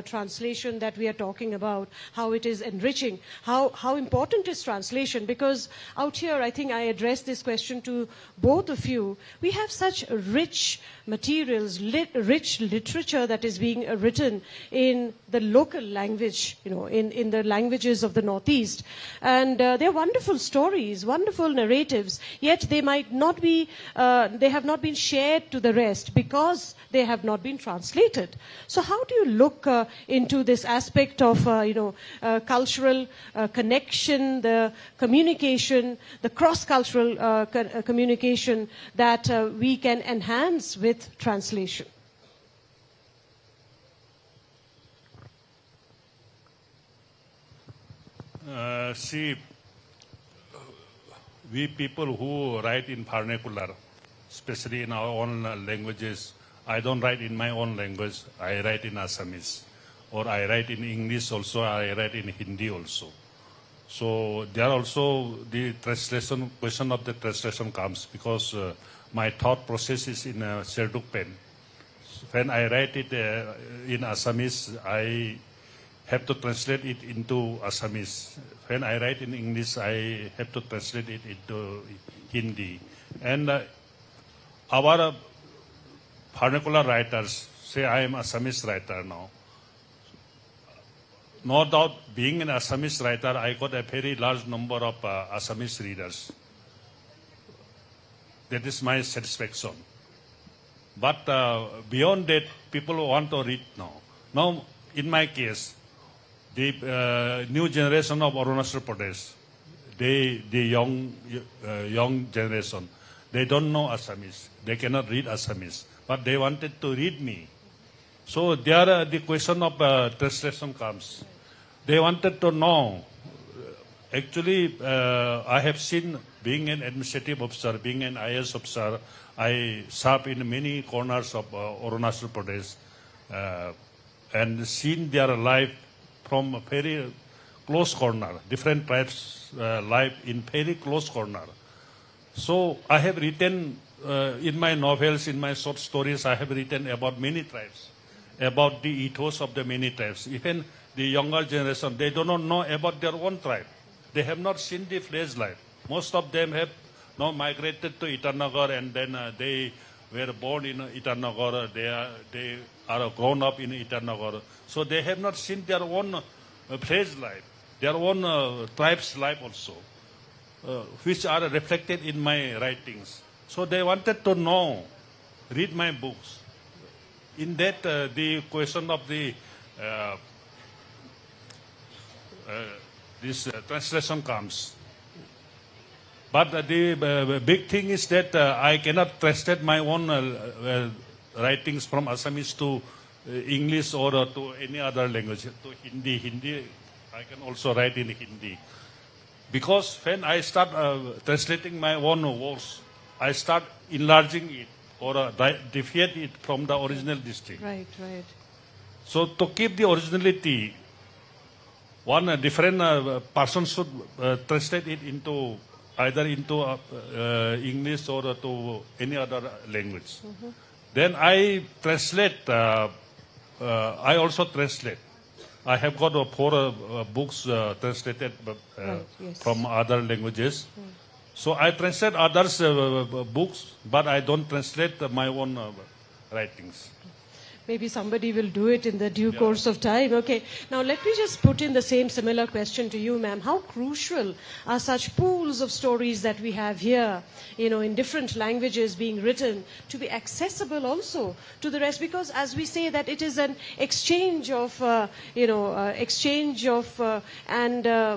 translation that we are talking about, how it is enriching, how important is translation? Because out here, I think I addressed this question to both of you. We have such rich materials, rich literature that is being written in the local language, in the languages of the Northeast. And they're wonderful stories, wonderful narratives, yet they might not be, they have not been shared to the rest because they have not been translated. So how do you look into this aspect of, cultural connection, the communication, the cross-cultural communication that we can enhance with translation? See, we people who write in vernacular, especially in our own languages, I don't write in my own language, I write in Assamese. Or I write in English also, I write in Hindi also. So there also the translation, question of the translation comes because my thought process is in Serduk pen. When I write it in Assamese, I have to translate it into Assamese. When I write in English, I have to translate it into Hindi. And our vernacular writers, say I am a Assamese writer now. No doubt, being an Assamese writer, I got a very large number of Assamese readers. That is my satisfaction. But beyond that, people want to read now. Now, in my case, the new generation of Arunachal Pradesh, the young generation, they don't know Assamese. They cannot read Assamese. But they wanted to read me. So there the question of translation comes. They wanted to know. Actually, I have seen, being an administrative officer, being an IAS officer, I serve in many corners of Arunachal Pradesh and seen their life from a very close corner, different tribes' life in very close corner. So I have written, in my novels, in my short stories, I have written about many tribes, about the ethos of the many tribes. Even the younger generation, they do not know about their own tribe. They have not seen the fledged life. Most of them have now migrated to Itanagar and then they were born in Itanagar. They are grown up in Itanagar. So they have not seen their own fledged life, their own tribe's life also, which are reflected in my writings. So they wanted to know, read my books. In that, the question of the this translation comes. But the big thing is that I cannot translate my own writings from Assamese to English or to any other language, to Hindi. Hindi, I can also write in Hindi. Because when I start translating my own words, I start enlarging it or deviate it from the original district. Right, right. So to keep the originality, one different person should translate it into either into English or to any other language. Then I translate. I also translate. I have got 4 books translated from other languages. So I translate others' books, but I don't translate my own writings. Maybe somebody will do it in the due course of time. Okay. Now let me just put in the same similar question to you, ma'am. How crucial are such pools of stories that we have here, in different languages being written, to be accessible also to the rest? Because as we say that it is an exchange of,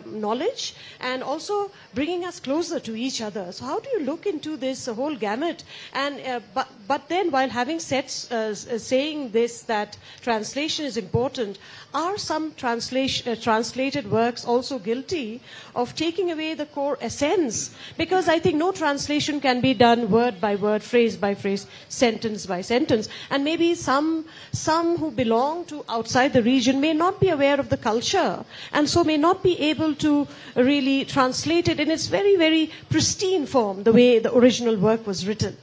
knowledge, and also bringing us closer to each other. So how do you look into this whole gamut? And but then, while having said saying this, that translation is important, are some translated works also guilty of taking away the core essence? Because I think no translation can be done word by word, phrase by phrase, sentence by sentence. And maybe some who belong to outside the region may not be aware of the culture, and so may not be able to really translate it in its very, very pristine form, the way the original work was written.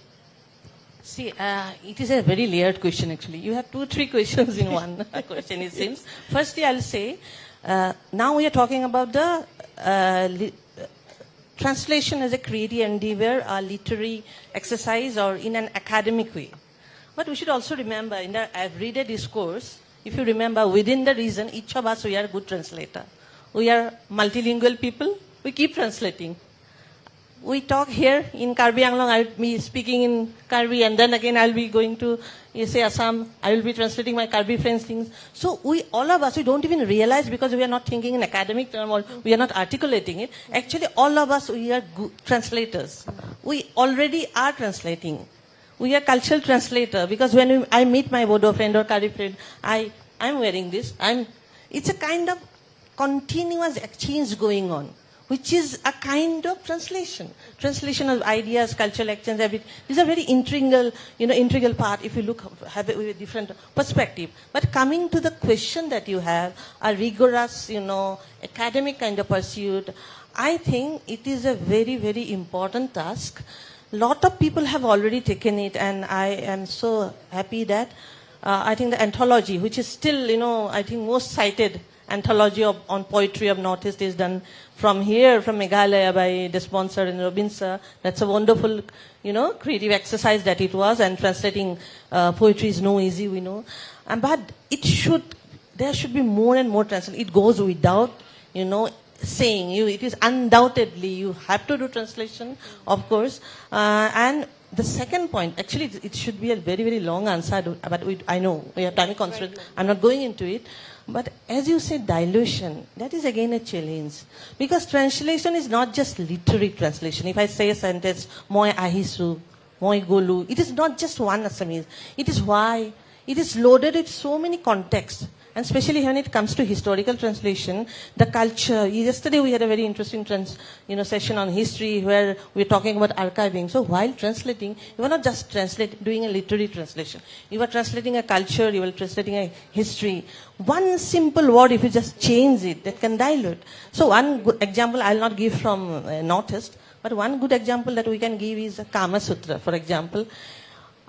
See, it is a very layered question actually. You have 2-3 questions in one question, it seems. Firstly, I'll say, now we are talking about the translation as a creative endeavor, a literary exercise, or in an academic way. But we should also remember, in the everyday discourse, if you remember, within the region, each of us, we are a good translator. We are multilingual people. We keep translating. We talk here in Karbi Anglong, I'll be speaking in Karbi, and then again I'll be going to, say, Assam. I will be translating my Karbi friends' things. So all of us, we don't even realize, because we are not thinking in academic terms, or we are not articulating it. Actually, all of us, we are good translators. We already are translating. We are cultural translator, because when I meet my Bodo friend or Karbi friend, I'm wearing this. It's a kind of continuous exchange going on, which is a kind of translation of ideas, cultural exchange, everything. These are very integral part if you have it with a different perspective. But coming to the question that you have, a rigorous, academic kind of pursuit, I think it is a very, very important task. Lot of people have already taken it, and I am so happy that I think the anthology, which is still, I think most cited anthology on poetry of Northeast, is done from here, from Meghalaya, by the sponsor in Robin sir. That's a wonderful, creative exercise that it was, and translating poetry is no easy, we know. But there should be more and more translation. It goes without, saying. It is undoubtedly, you have to do translation, of course. And the second point, actually it should be a very, very long answer, but I know we have time constraint. I'm not going into it. But as you said, dilution, that is again a challenge. Because translation is not just literary translation. If I say a sentence, moi ahisu, moi golu, it is not just one Assamese. It is why. It is loaded with so many contexts. And especially when it comes to historical translation, the culture. Yesterday we had a very interesting session on history where we were talking about archiving. So while translating, you are not just doing a literary translation. You are translating a culture, you are translating a history. One simple word, if you just change it, that can dilute. So one good example I'll not give from Northeast, but one good example that we can give is Kama Sutra, for example.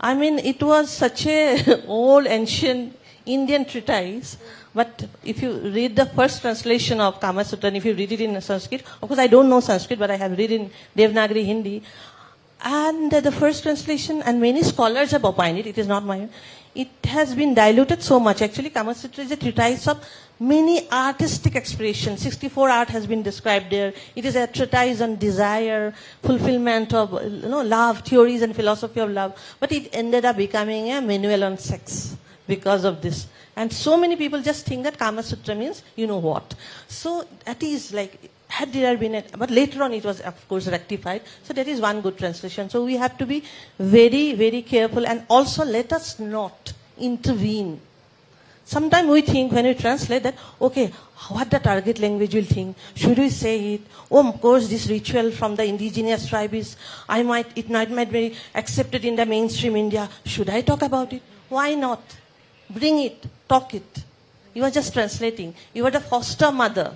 I mean, it was such a old, ancient Indian treatise, but if you read the first translation of Kama Sutra, and if you read it in Sanskrit, of course I don't know Sanskrit, but I have read in Devanagari Hindi, and the first translation, and many scholars have opined it is not mine, it has been diluted so much. Actually, Kama Sutra is a treatise of many artistic expressions. 64 art has been described there. It is a treatise on desire, fulfillment of love, theories and philosophy of love, but it ended up becoming a manual on sex because of this. And so many people just think that Kama Sutra means you know what. So that is like, had there been but later on it was of course rectified. So that is one good translation. So we have to be very, very careful, and also let us not intervene. Sometimes we think when we translate that, okay, what the target language will think? Should we say it? Oh, of course, this ritual from the indigenous tribe is, it might be accepted in the mainstream India. Should I talk about it? Why not? Bring it, talk it. You are just translating. You are the foster mother.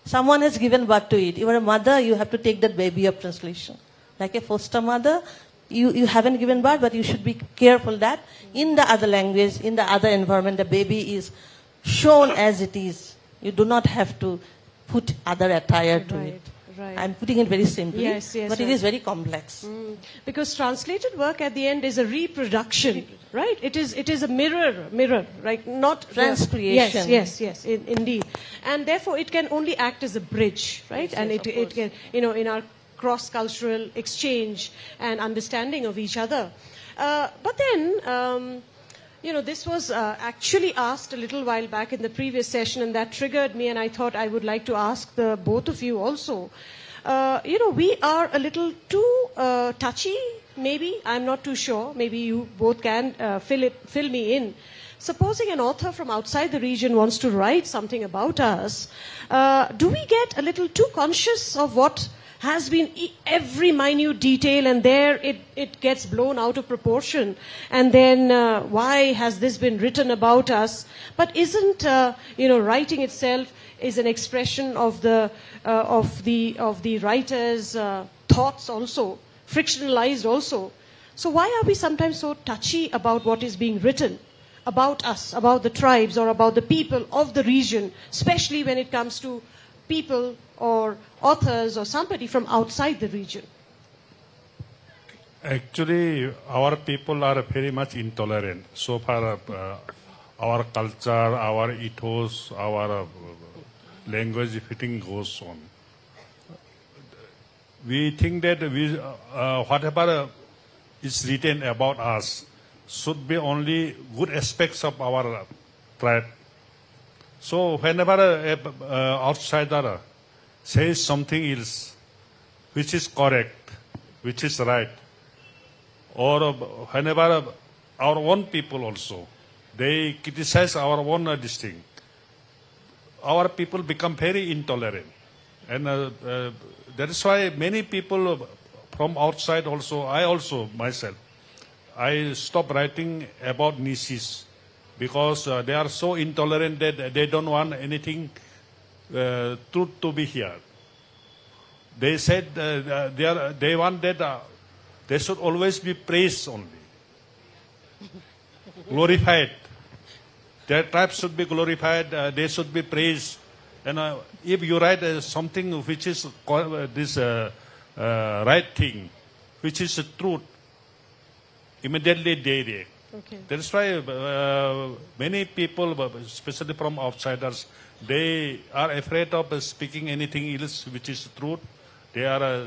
Someone has given birth to it. You are a mother, you have to take that baby of translation. Like a foster mother, you haven't given birth, but you should be careful that in the other language, in the other environment, the baby is shown as it is. You do not have to put other attire to it. Right. I'm putting it very simply, Yes, but it is very complex. Because translated work at the end is a reproduction, right? It is a mirror, right? Not Transcreation. Yes, indeed. And therefore, it can only act as a bridge, right? Yes, and yes, it can, in our cross-cultural exchange and understanding of each other. But then, this was actually asked a little while back in the previous session, and that triggered me, and I thought I would like to ask the both of you also. We are a little too touchy, maybe. I'm not too sure. Maybe you both can fill me in. Supposing an author from outside the region wants to write something about us, do we get a little too conscious of what has been every minute detail, and there it gets blown out of proportion, and then why has this been written about us? But isn't writing itself is an expression of the writer's thoughts also, frictionalized also? So why are we sometimes so touchy about what is being written about us, about the tribes, or about the people of the region, especially when it comes to people or authors or somebody from outside the region? Actually, our people are very much intolerant. So far, our culture, our ethos, our language fitting goes on. We think that whatever is written about us should be only good aspects of our tribe. So whenever an outsider says something else, which is correct, which is right, or whenever our own people also, they criticize our own distinct, our people become very intolerant. And that is why many people from outside also, I also myself, I stopped writing about niches, because they are so intolerant that they don't want anything truth to be here. They said they want that they should always be praised only, glorified. Their tribe should be glorified. They should be praised. And if you write something which is this right thing, which is the truth, immediately they react. Okay. That's why many people, especially from outsiders, they are afraid of speaking anything else which is truth. They are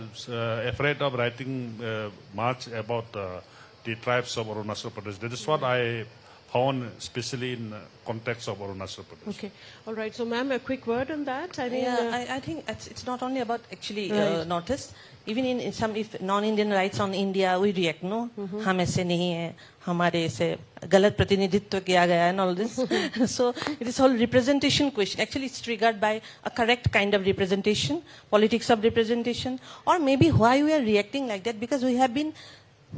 afraid of writing much about the tribes of Arunachal Pradesh. That is what I found, especially in context of Arunachal Pradesh. Okay, all right. So, ma'am, a quick word on that. I mean, I think it's not only about actually notice. Even in some, if non-Indian writes on India, we react, no? हम ऐसे नहीं हैं, हमारे ऐसे गलत प्रतिनिधित्व किया गया and all this. So it is all representation question. Actually, it's triggered by a correct kind of representation, politics of representation, or maybe why we are reacting like that, because we have been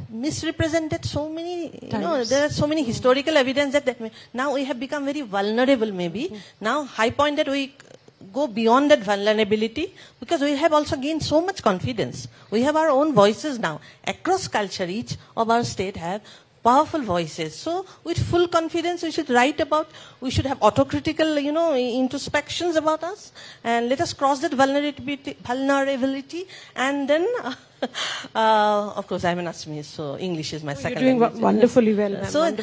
misrepresented so many, there are so many historical evidence that now we have become very vulnerable maybe. Now, high point that we go beyond that vulnerability, because we have also gained so much confidence. We have our own voices now. Across culture, each of our state have powerful voices. So with full confidence, we should write about, we should have autocritical, introspections about us, and let us cross that vulnerability, and then, of course, I'm an Assamese, so English is my second language. You're doing wonderfully well, ma'am. So,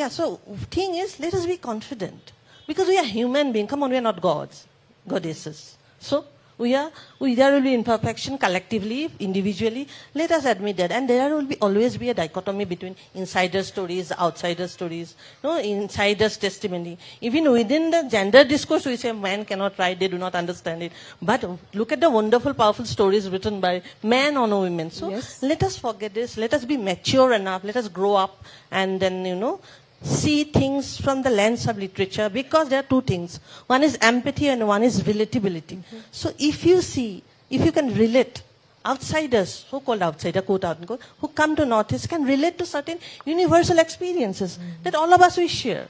So, thing is, let us be confident. Because we are human beings. Come on, we are not gods, goddesses. So, there will be imperfection collectively, individually. Let us admit that. And there will always be a dichotomy between insider stories, outsider stories, insider's testimony. Even within the gender discourse, we say men cannot write, they do not understand it. But look at the wonderful, powerful stories written by men on women. So let us forget this. Let us be mature enough. Let us grow up and then, see things from the lens of literature, because there are two things. One is empathy and one is relatability. So if you can relate, outsiders, so-called outsider, quote unquote, who come to Northeast can relate to certain universal experiences that all of us we share.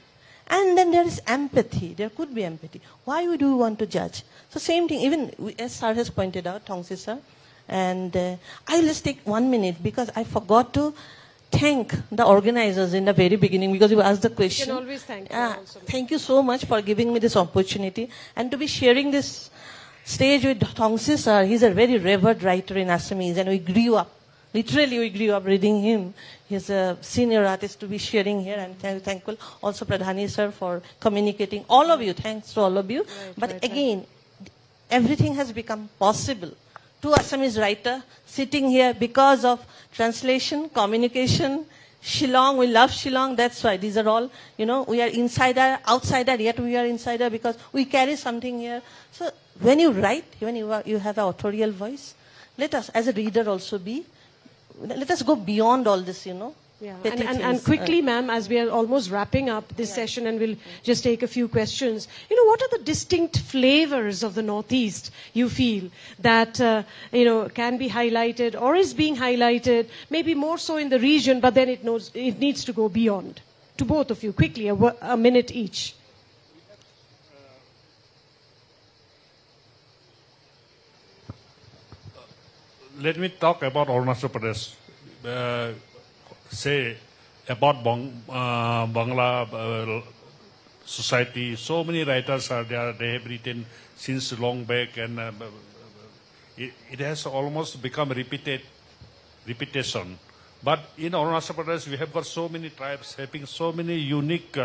And then there is empathy. There could be empathy. Why would we want to judge? So same thing, even as Sir has pointed out, Thongsi Sir, and I'll just take 1 minute because I forgot to thank the organizers in the very beginning because you asked the question. You can always thank them also. Thank you so much for giving me this opportunity and to be sharing this stage with Thongsi Sir. He's a very revered writer in Assamese and we grew up. Literally, we grew up reading him. He's a senior artist to be sharing here, and thankful also Pradhani Sir for communicating. All of you, thanks to all of you. But again, everything has become possible to Assamese writer sitting here because of translation, communication. Shillong, we love Shillong. That's why these are all, we are insider, outsider, yet we are insider because we carry something here. So when you write, when you have an authorial voice, let us, as a reader, also let us go beyond all this, Yeah. petty And things. quickly, ma'am, as we are almost wrapping up this session and we'll just take a few questions. What are the distinct flavors of the Northeast you feel that, can be highlighted or is being highlighted, maybe more so in the region, but then it needs to go beyond? To both of you, quickly, a minute each. Let me talk about Arunachal Pradesh. Say about Bangla society. So many writers are there. They have written since long back, and it has almost become repetition. But in Arunachal Pradesh, we have got so many tribes having so many unique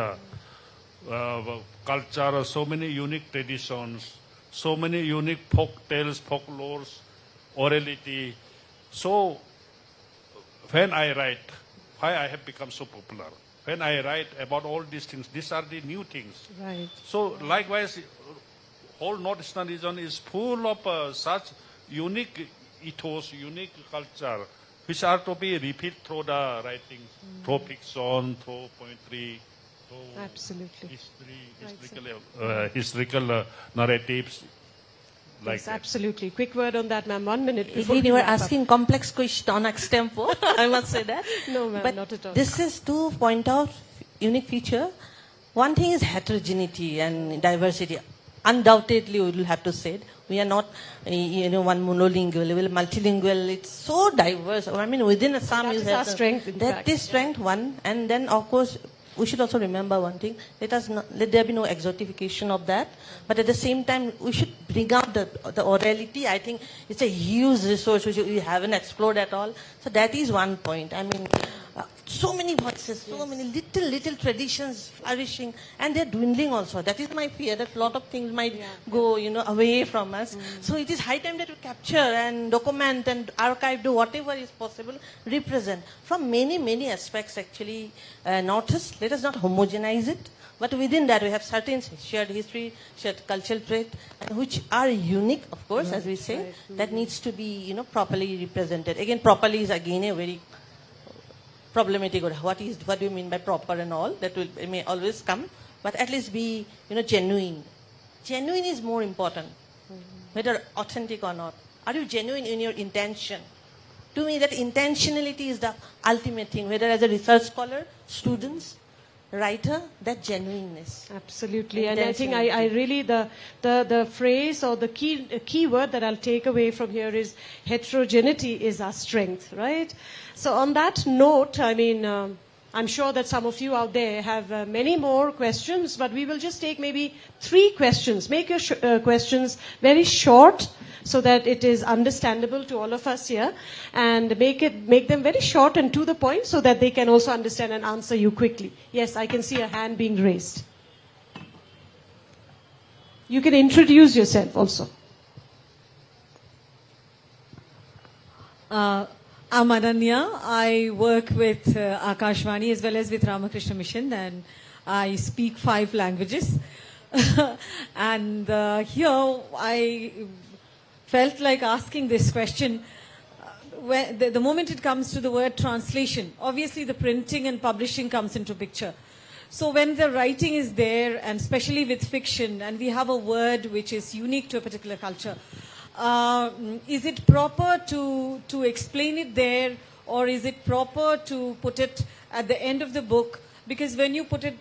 culture, so many unique traditions, so many unique folk tales, folklores, orality. So when I write, why I have become so popular? When I write about all these things, these are the new things. Right. So likewise, whole Northeastern region is full of such unique ethos, unique culture, which are to be repeated through the writing, through fiction, through poetry, through Absolutely. historical narratives. Like Yes, absolutely. Quick word on that, ma'am. 1 minute. before Again, we you were wrap up. asking complex question on extempo. I must say that. No, ma'am, but not at all. This is to point out unique feature. One thing is heterogeneity and diversity. Undoubtedly, we will have to say it. We are not, one monolingual, we are multilingual. It's so diverse. I mean, within Assam, That you is have our strength, in that fact. is strength one, and then of course. We should also remember one thing. Let there be no exotification of that. But at the same time, we should bring out the orality. I think it's a huge resource which we haven't explored at all. So that is one point. I mean, so many voices, so many little traditions flourishing, and they're dwindling also. That is my fear, that a lot of things might go, away from us. So it is high time that we capture and document and archive, do whatever is possible, represent from many aspects actually. Northeast, let us not homogenize it, but within that we have certain shared history, shared cultural trait, and which are unique, of course, as we say, that needs to be, properly represented. Again, properly is again a very problematic word. What do you mean by proper and all? That may always come, but at least be, genuine. Genuine is more important, whether authentic or not. Are you genuine in your intention? To me, that intentionality is the ultimate thing, whether as a research scholar, students, writer, that genuineness. Absolutely. And I think I really, the phrase or the key word that I'll take away from here is heterogeneity is our strength, right? So on that note, I mean, I'm sure that some of you out there have many more questions, but we will just take maybe 3 questions. Make your questions very short, so that it is understandable to all of us here, and make them very short and to the point so that they can also understand and answer you quickly. Yes, I can see a hand being raised. You can introduce yourself also. I'm Ananya. I work with Akashvani as well as with Ramakrishna Mission, and I speak 5 languages. And here I felt like asking this question. The moment it comes to the word translation, obviously the printing and publishing comes into picture. So when the writing is there, and especially with fiction, and we have a word which is unique to a particular culture, is it proper to explain it there, or is it proper to put it at the end of the book because when you put it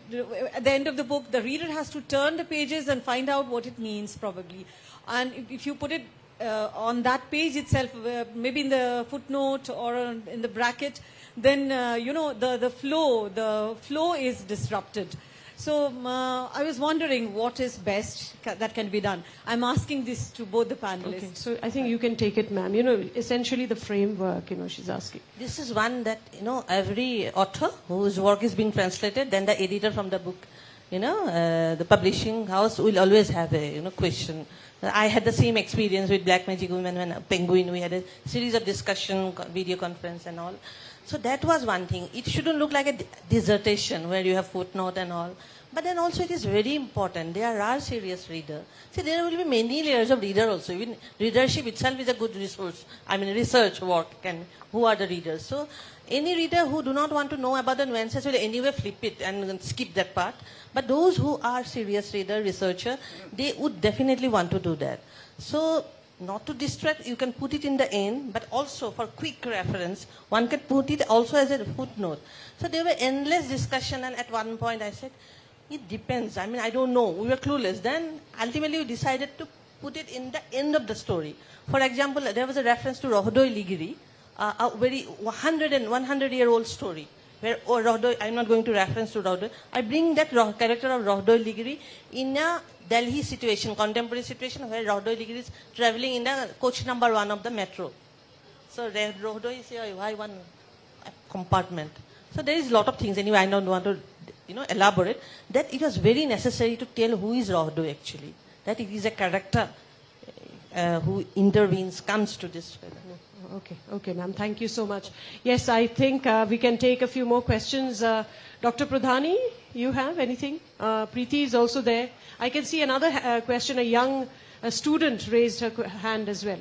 at the end of the book, the reader has to turn the pages and find out what it means probably. And if you put it on that page itself, maybe in the footnote or in the bracket, then the flow is disrupted. So I was wondering what is best that can be done. I'm asking this to both the panelists. Okay, so I think you can take it, ma'am. Essentially the framework, she's asking. This is one that, every author whose work is being translated, then the editor from the book, the publishing house will always have a, question. I had the same experience with Black Magic Women when Penguin, we had a series of discussion, video conference and all. So that was one thing. It shouldn't look like a dissertation where you have footnote and all. But then also it is very important. There are serious readers. See, there will be many layers of reader also. Even readership itself is a good resource. Research work. Who are the readers? So any reader who do not want to know about the nuances will anyway flip it and skip that part. But those who are serious reader, researcher, they would definitely want to do that. So not to distract, you can put it in the end, but also for quick reference, one can put it also as a footnote. So there were endless discussion, and at one point I said, it depends. I don't know. We were clueless. Then ultimately we decided to put it in the end of the story. For example, there was a reference to Rohdoi Ligiri, a very 100-year-old story. Where Rohdoi, I'm not going to reference to Rohdoi. I bring that character of Rohdoi Ligiri in a Delhi situation, contemporary situation, where Rohdoi Ligiri is traveling in the coach number 1 of the metro. So Rohdoi is a Y1 compartment. So there is a lot of things. Anyway, I don't want to elaborate. That it was very necessary to tell who is Rohdoi actually. That it is a character who intervenes, comes to this. Okay, ma'am. Thank you so much. Yes, I think we can take a few more questions. Dr. Pradhani, you have anything? Preeti is also there. I can see another question. A young student raised her hand as well.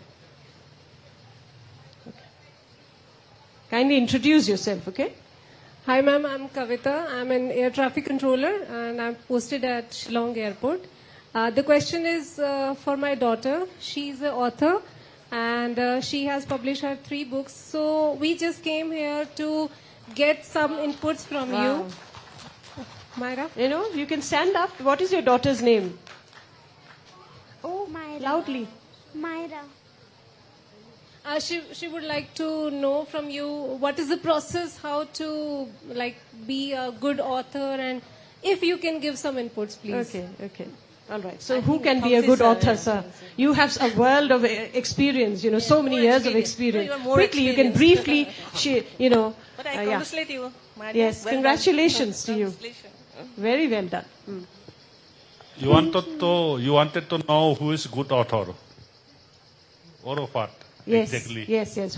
Okay. Kindly introduce yourself, okay? Hi, ma'am. I'm Kavita. I'm an air traffic controller, and I'm posted at Shillong Airport. The question is for my daughter. She's an author, and she has published her 3 books. So we just came here to get some inputs from you. Myra? You can stand up. What is your daughter's name? Oh, Myra. Loudly. Myra. She would like to know from you what is the process, how to be a good author, and if you can give some inputs, please. Okay. All right. So who can be a good author, sir? You have a world of experience, so many years of experience. Quickly, you can briefly, But I congratulate you. Yes, well congratulations to you. Very well done. You wanted to know who is good author, or of what? Yes, exactly. Yes.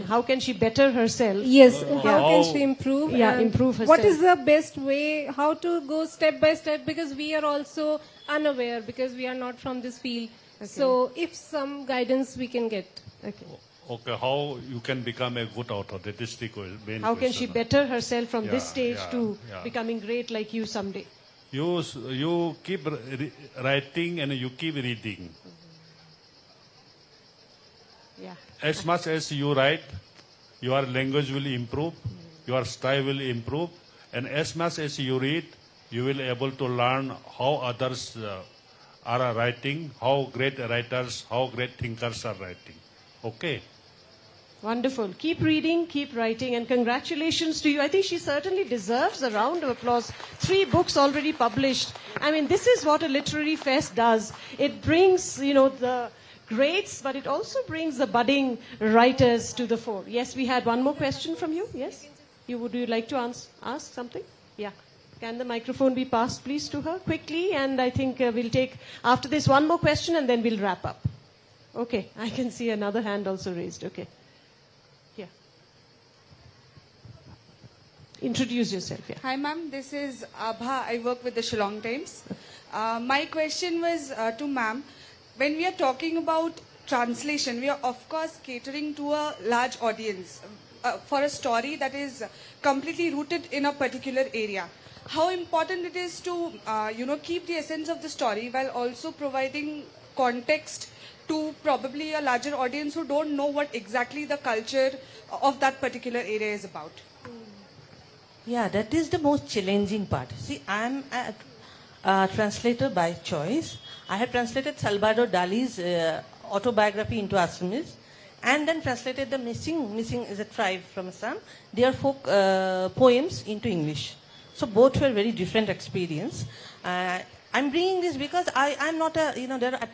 How can she better herself? Yes, how can she improve? Yeah, improve herself. What is the best way, how to go step by step, because we are also unaware, because we are not from this field. Okay. So if some guidance we can get. Okay, how you can become a good author? That is the main How can she question. better herself from this stage to becoming great like you someday? You keep writing and you keep reading. Yeah. As much as you write, your language will improve, your style will improve, and as much as you read, you will be able to learn how others are writing, how great writers, how great thinkers are writing. Okay? Wonderful. Keep reading, keep writing, and congratulations to you. I think she certainly deserves a round of applause. 3 books already published. This is what a literary fest does. It brings, the greats, but it also brings the budding writers to the fore. Yes, we had one more question from you. Yes? Would you like to ask something? Yeah. Can the microphone be passed, please, to her quickly? And I think we'll take, after this, one more question, and then we'll wrap up. Okay. I can see another hand also raised. Okay. Here. Introduce yourself. Yeah. Hi, ma'am. This is Abha. I work with the Shillong Times. My question was to ma'am. When we are talking about translation, we are of course catering to a large audience for a story that is completely rooted in a particular area. How important it is to, keep the essence of the story while also providing context to probably a larger audience who don't know what exactly the culture of that particular area is about. Yeah, that is the most challenging part. See, I'm a translator by choice. I have translated Salvador Dali's autobiography into Assamese, and then translated the Missing is a tribe from Assam, their folk poems into English. So both were very different experience. I'm bringing this because I'm not a,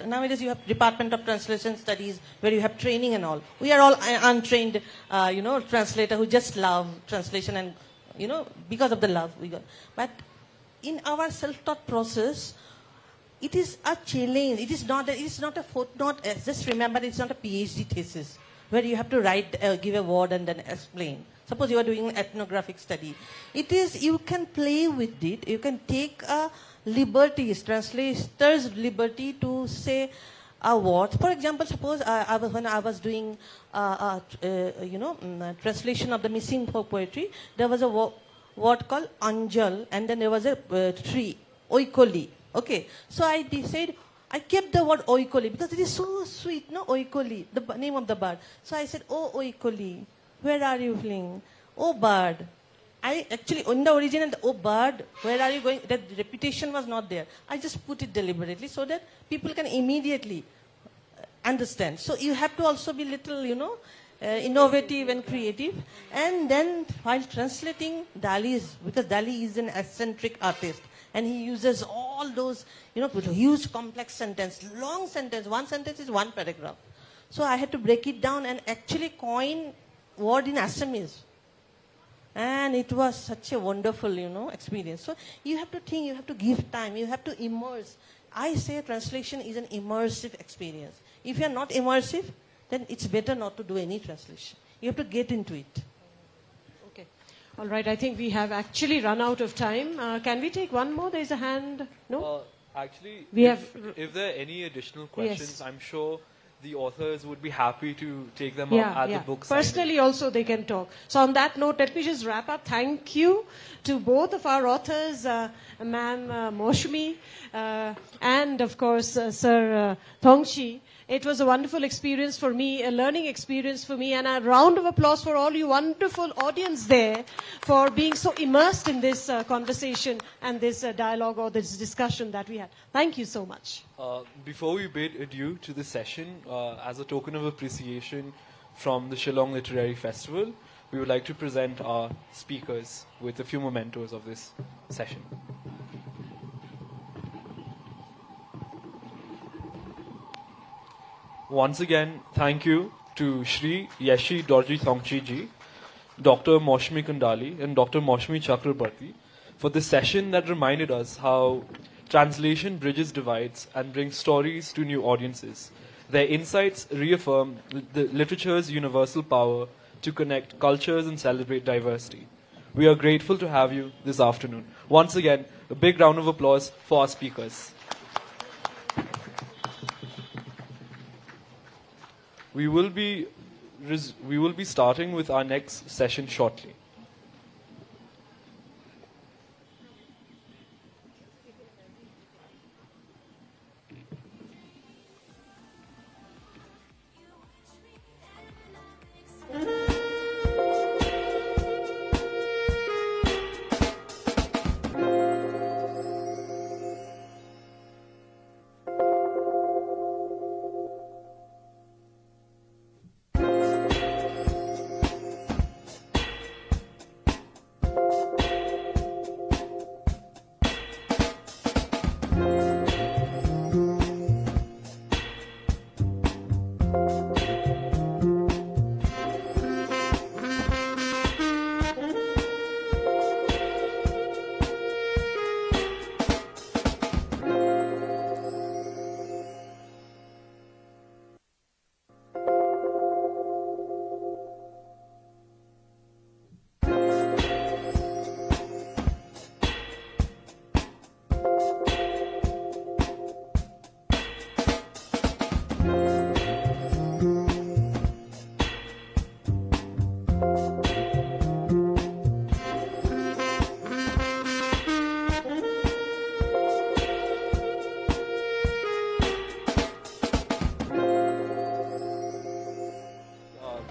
nowadays you have Department of Translation Studies where you have training and all. We are all untrained, translator who just love translation and, because of the love we got. But in our self-taught process, it is a challenge. It is not a footnote. Just remember, it's not a PhD thesis where you have to write, give a word and then explain. Suppose you are doing an ethnographic study. It is, you can play with it. You can take a translator's liberty to say a word. For example, suppose when I was doing, translation of the missing folk poetry, there was a word called Anjal, and then there was a tree, Oikoli. Okay, so I decided, I kept the word Oikoli because it is so sweet, no? Oikoli, the name of the bird. So I said, oh Oikoli, where are you fleeing? Oh bird. I actually, in the original, oh bird, where are you going? That repetition was not there. I just put it deliberately so that people can immediately understand. So you have to also be little, innovative and creative. And then while translating Dali's, because Dali is an eccentric artist, and he uses all those, huge complex sentence, long sentence. One sentence is one paragraph. So I had to break it down and actually coin word in Assamese. And it was such a wonderful, experience. So you have to think, you have to give time, you have to immerse. I say translation is an immersive experience. If you are not immersive, then it's better not to do any translation. You have to get into it. Okay. All right, I think we have actually run out of time. Can we take one more? There's a hand. No? Actually, we if there are any additional questions, yes. I'm sure the authors would be happy to take them up at the book signing. Personally also they can talk. So on that note, let me just wrap up. Thank you to both of our authors, Ma'am Moshmi and of course Sir Thongchi. It was a wonderful experience for me, a learning experience for me, and a round of applause for all you wonderful audience there for being so immersed in this conversation and this dialogue or this discussion that we had. Thank you so much. Before we bid adieu to the session, as a token of appreciation from the Shillong Literary Festival, we would like to present our speakers with a few mementos of this session. Once again, thank you to Shri Yeshi Dorji Thongchi ji, Dr. Moshmi Kandali and Dr. Moshmi Chakrabarti for this session that reminded us how translation bridges divides and brings stories to new audiences. Their insights reaffirm the literature's universal power to connect cultures and celebrate diversity. We are grateful to have you this afternoon. Once again, a big round of applause for our speakers. We will be starting with our next session shortly.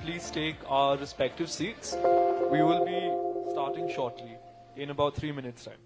Please take our respective seats. We will be starting shortly. in about 3 minutes' time.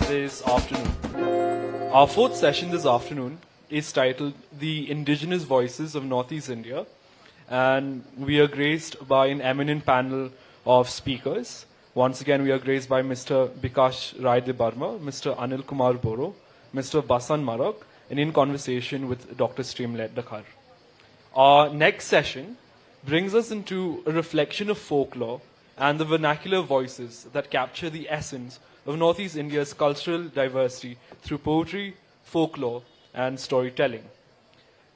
This afternoon. Our fourth session this afternoon is titled The Indigenous Voices of Northeast India, and we are graced by an eminent panel of speakers. Once again, we are graced by Mr. Bikash Rai de Barma, Mr. Anil Kumar Boro, Mr. Basan Marak, and in conversation with Dr. Streamlet Dakhar. Our next session brings us into a reflection of folklore and the vernacular voices that capture the essence of Northeast India's cultural diversity through poetry, folklore, and storytelling.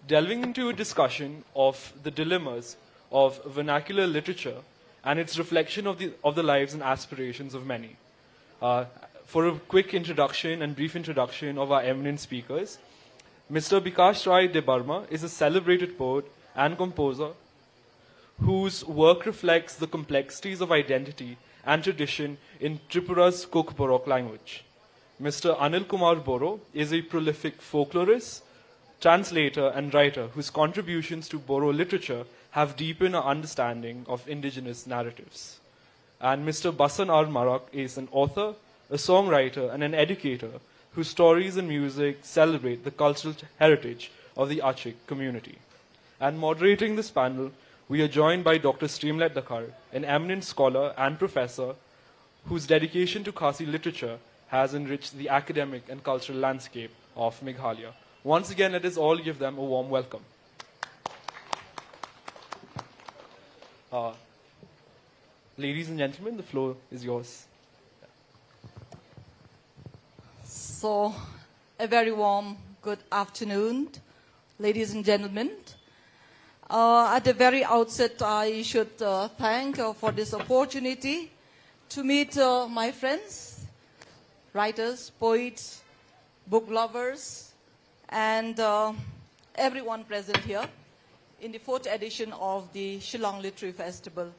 Delving into a discussion of the dilemmas of vernacular literature and its reflection of the lives and aspirations of many. For a quick introduction and brief introduction of our eminent speakers, Mr. Bikash Rai de Barma is a celebrated poet and composer whose work reflects the complexities of identity and tradition in Tripura's Kokborok language. Mr. Anil Kumar Boro is a prolific folklorist, translator, and writer whose contributions to Boro literature have deepened our understanding of indigenous narratives. And Mr. Basan R. Marak is an author, a songwriter, and an educator whose stories and music celebrate the cultural heritage of the Achik community. And moderating this panel, we are joined by Dr. Streamlet Dakar, an eminent scholar and professor whose dedication to Khasi literature has enriched the academic and cultural landscape of Meghalaya. Once again, let us all give them a warm welcome. Ladies and gentlemen, the floor is yours. So, a very warm good afternoon, ladies and gentlemen. At the very outset, I should thank for this opportunity to meet my friends, writers, poets, book lovers, and everyone present here in the 4th edition of the Shillong Literary Festival.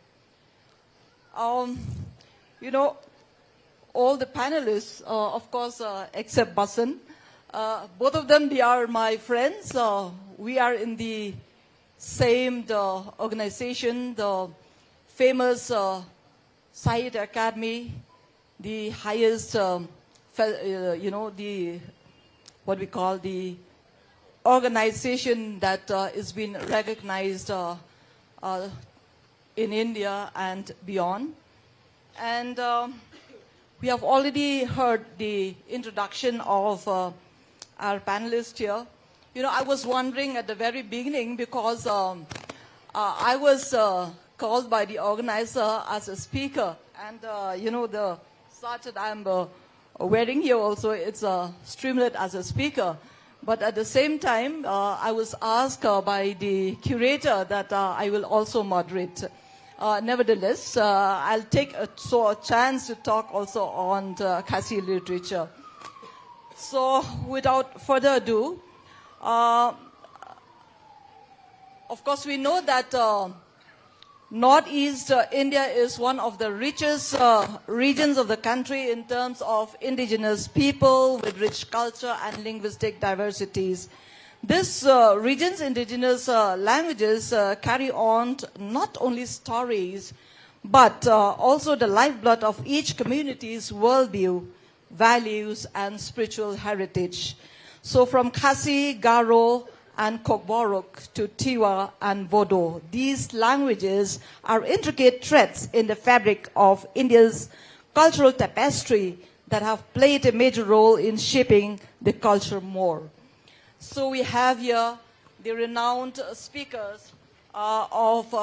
You know, all the panelists, of course, except Basan, both of them, they are my friends. We are in the same organization, the famous Sahitya Academy, the highest, you know, the what we call the organization that is being recognized in India and beyond. And we have already heard the introduction of our panelists here. You know, I was wondering at the very beginning because I was called by the organizer as a speaker. And, you know, the such that I'm wearing here also, it's a streamlet as a speaker. But at the same time, I was asked by the curator that I will also moderate. Nevertheless, I'll take a chance to talk also on Khasi literature. So, without further ado, of course, we know that Northeast India is one of the richest regions of the country in terms of indigenous people with rich culture and linguistic diversities. This region's indigenous languages carry on not only stories, but also the lifeblood of each community's worldview, values, and spiritual heritage. So from Khasi, Garo, and Kokborok to Tiwa and Bodo, these languages are intricate threads in the fabric of India's cultural tapestry that have played a major role in shaping the culture more. So we have here the renowned speakers of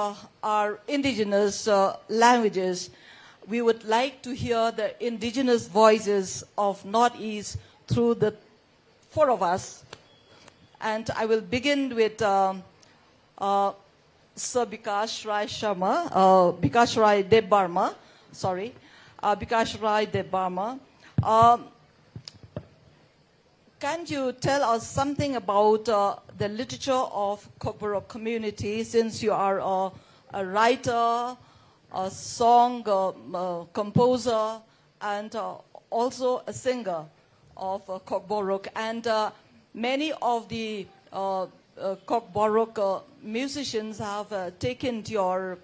our indigenous languages. We would like to hear the indigenous voices of Northeast through the 4 of us. And I will begin with Sir Bikash Rai Sharma, Bikash Rai Debbarma, sorry, Bikash Rai Debbarma. Can you tell us something about the literature of Kokborok community, since you are a writer, a song composer, and also a singer of Kokborok, and many of the Kokborok musicians have taken your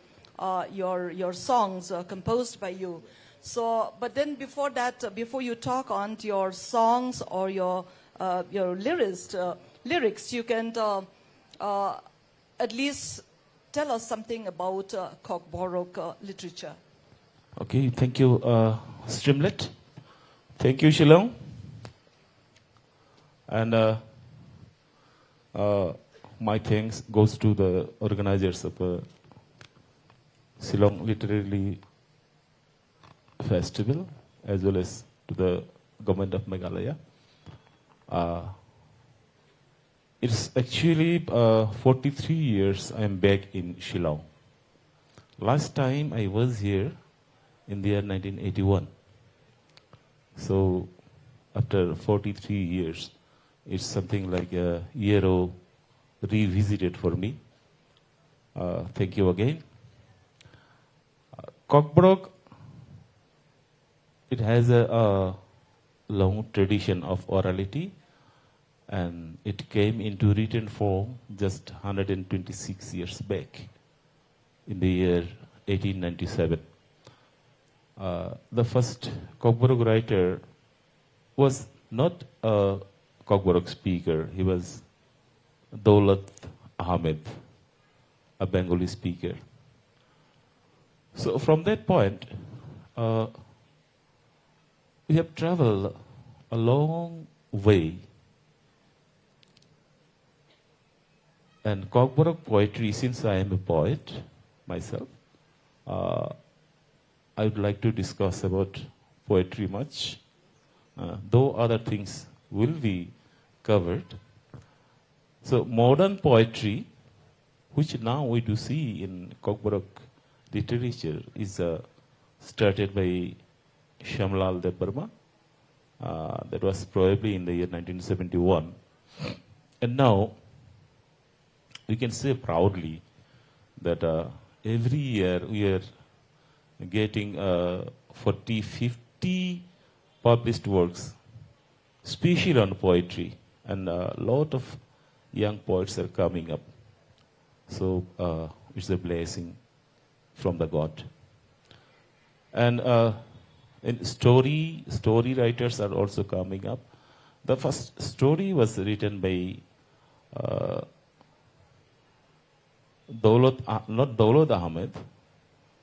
songs composed by you. So, but then before that, before you talk on to your songs or your lyrics, you can at least tell us something about Kokborok literature. Okay, thank you, Streamlet. Thank you, Shillong. And my thanks goes to the organizers of Shillong Literary Festival, as well as to the government of Meghalaya. It's actually 43 years I'm back in Shillong. Last time I was here in the year 1981. So after 43 years, it's something like a year revisited for me. Thank you again. Kokborok, it has a long tradition of orality, and it came into written form just 126 years back in the year 1897. The first Kokborok writer was not a Kokborok speaker. He was Daulat Ahmed, a Bengali speaker. So from that point, we have traveled a long way. And Kokborok poetry, since I am a poet myself, I would like to discuss about poetry much, though other things will be covered. So modern poetry, which now we do see in Kokborok literature, is started by Shyamlal Debbarma. That was probably in the year 1971. And now, we can say proudly that every year we are getting 40, 50 published works, especially on poetry, and a lot of young poets are coming up. So it's a blessing from the God. And story writers are also coming up. The first story was written by not Daulat Ahmed.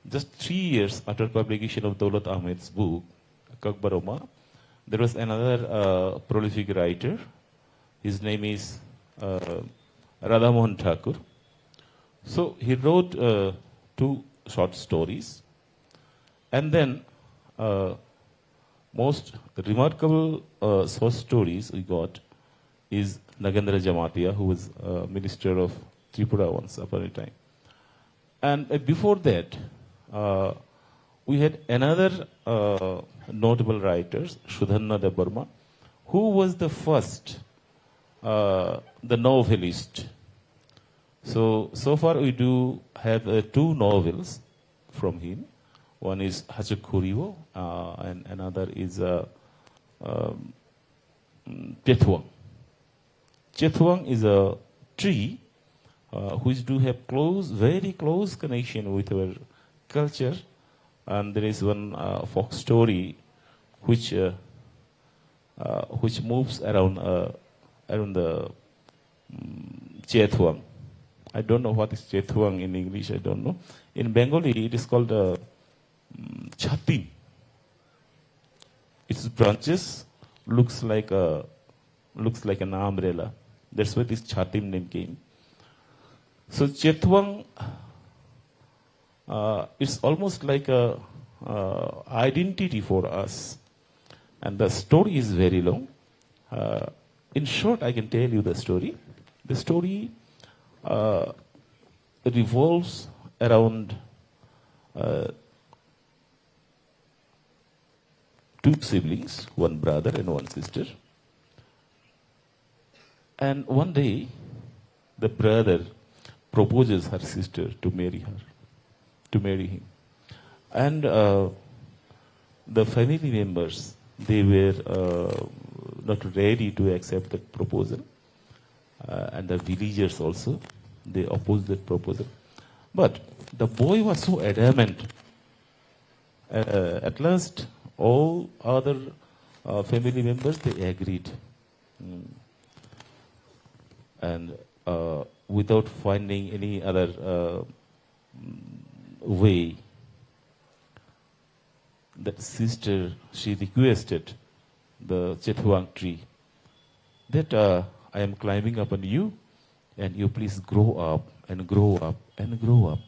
Just 3 years after publication of Daulat Ahmed's book, Kokboroma, there was another prolific writer. His name is Radhamohan Thakur. So he wrote 2 short stories. And then most remarkable short stories we got is Nagendra Jamatia, who was minister of Tripura once upon a time. And before that, we had another notable writer, Sudhanna Debbarma, who was the first, the novelist. So far we do have 2 novels from him. One is Hachakuriwo, and another is Chethuang. Chethuang is a tree which do have very close connection with our culture, and there is one folk story which moves around the Chethuang. I don't know what is Chethuang in English. I don't know. In Bengali, it is called Chatim. Its branches looks like an umbrella. That's why this Chatim name came. So Chethuang, it's almost like a identity for us, and the story is very long. In short, I can tell you the story. The story revolves around 2 siblings, one brother and one sister. And one day, the brother proposes her sister to marry him. And the family members, they were not ready to accept that proposal. And the villagers also, they opposed that proposal. But the boy was so adamant. At last, all other family members, they agreed. And without finding any other way, that sister, she requested the Chethuang tree that I am climbing upon you, and you please grow up and grow up and grow up,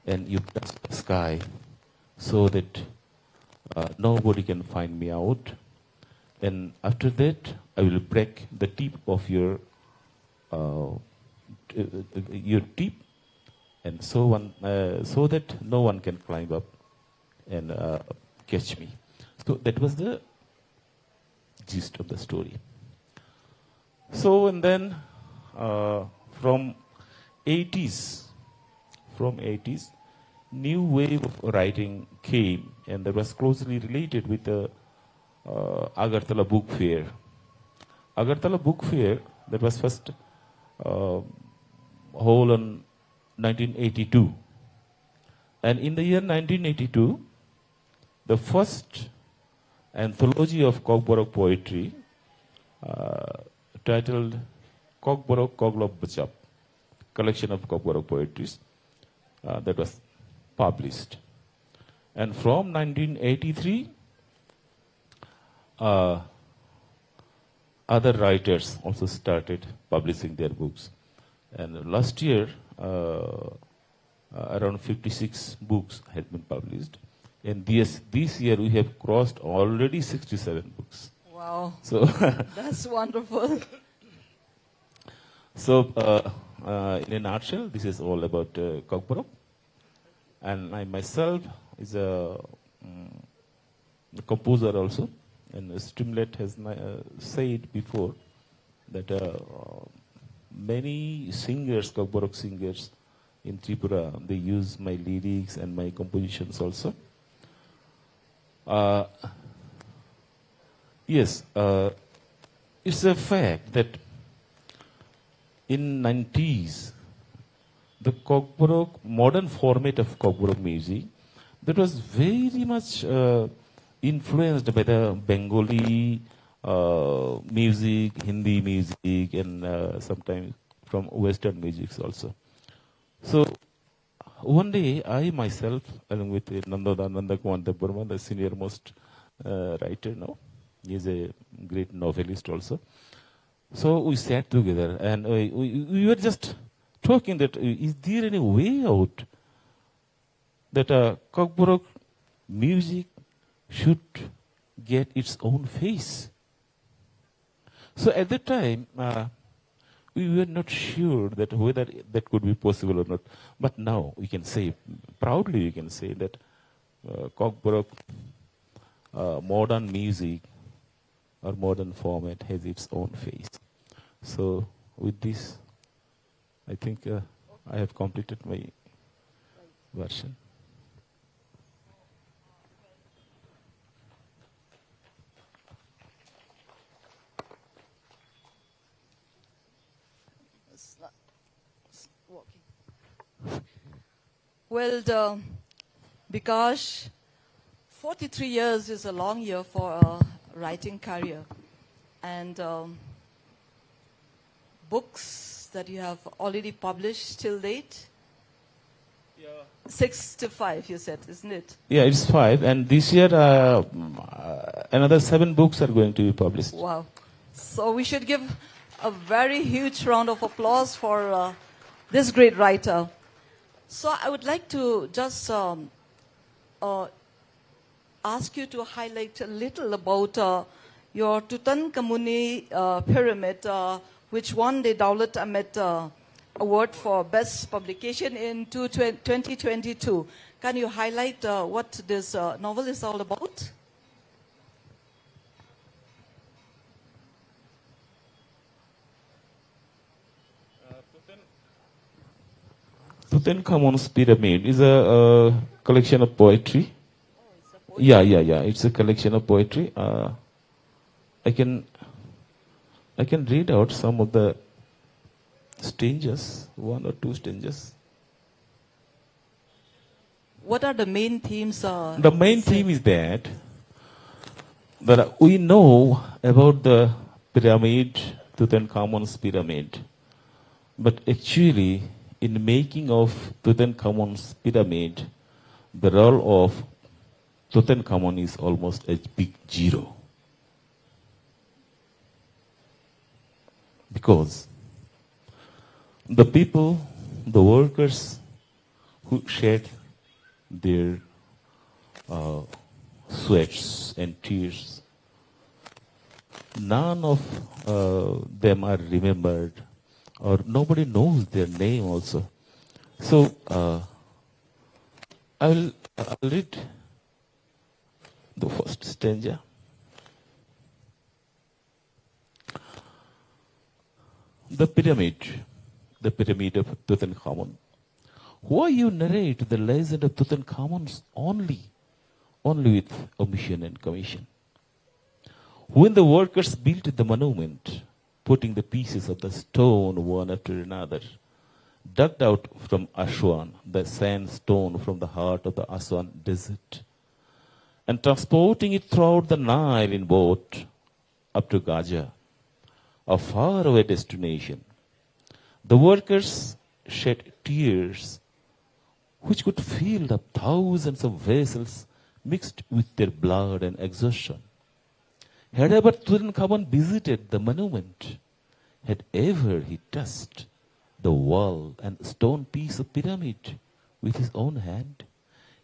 and you touch the sky so that nobody can find me out. And after that, I will break the tip of your tip, and so that no one can climb up and catch me. So that was the gist of the story. So, and then from 80s, new wave of writing came, and that was closely related with the Agartala Book Fair. Agartala Book Fair, that was first held on 1982. And in the year 1982, the first anthology of Kokborok poetry titled Kokborok Koglop Bachap, collection of Kokborok poetries that was published. And from 1983, other writers also started publishing their books. And last year, around 56 books had been published. And this year we have crossed already 67 books. Wow. So That's wonderful. So, in a nutshell, this is all about Kokborok. And I myself is a composer also. And Streamlet has said before that many singers, Kokborok singers in Tripura, they use my lyrics and my compositions also. Yes, it's a fact that in 90s, the Kokborok, modern format of Kokborok music, that was very much influenced by the Bengali music, Hindi music, and sometimes from Western musics also. So one day, I myself, along with Nanda Kumar Burma, the senior most writer now, he is a great novelist also. So we sat together and we were just talking that is there any way out that Kokborok music should get its own face. So at that time, we were not sure that whether that could be possible or not. But now we can say, proudly we can say that Kokborok modern music or modern format has its own face. So with this, I think I have completed my version. Well, Bikash, 43 years is a long year for a writing career. And books that you have already published till date? Yeah. 65, you said, isn't it? Yeah, it's 5. And this year, another 7 books are going to be published. Wow. So we should give a very huge round of applause for this great writer. So I would like to just ask you to highlight a little about your Tutankhamuni pyramid, which won the Daulat Ahmed Award for Best Publication in 2022. Can you highlight what this novel is all about? Tutankhamun's Pyramid is a collection of poetry. Yeah. It's a collection of poetry. I can read out some of the stanzas, 1 or 2 stanzas. What are the main themes? The main theme is that we know about the pyramid, Tutankhamun's pyramid, but actually, in making of Tutankhamun's pyramid, the role of Tutankhamun is almost a big zero. Because the people, the workers who shed their sweats and tears, none of them are remembered, or nobody knows their name also. So I'll read the first stanza. The pyramid of Tutankhamun. Why you narrate the legend of Tutankhamun only with omission and commission? When the workers built the monument, putting the pieces of the stone one after another, dug out from Aswan, the sandstone from the heart of the Aswan desert, and transporting it throughout the Nile in boat up to Gaza, a faraway destination. The workers shed tears which could fill the thousands of vessels mixed with their blood and exhaustion. Had ever Tutankhamun visited the monument? Had ever he touched the wall and stone piece of pyramid with his own hand?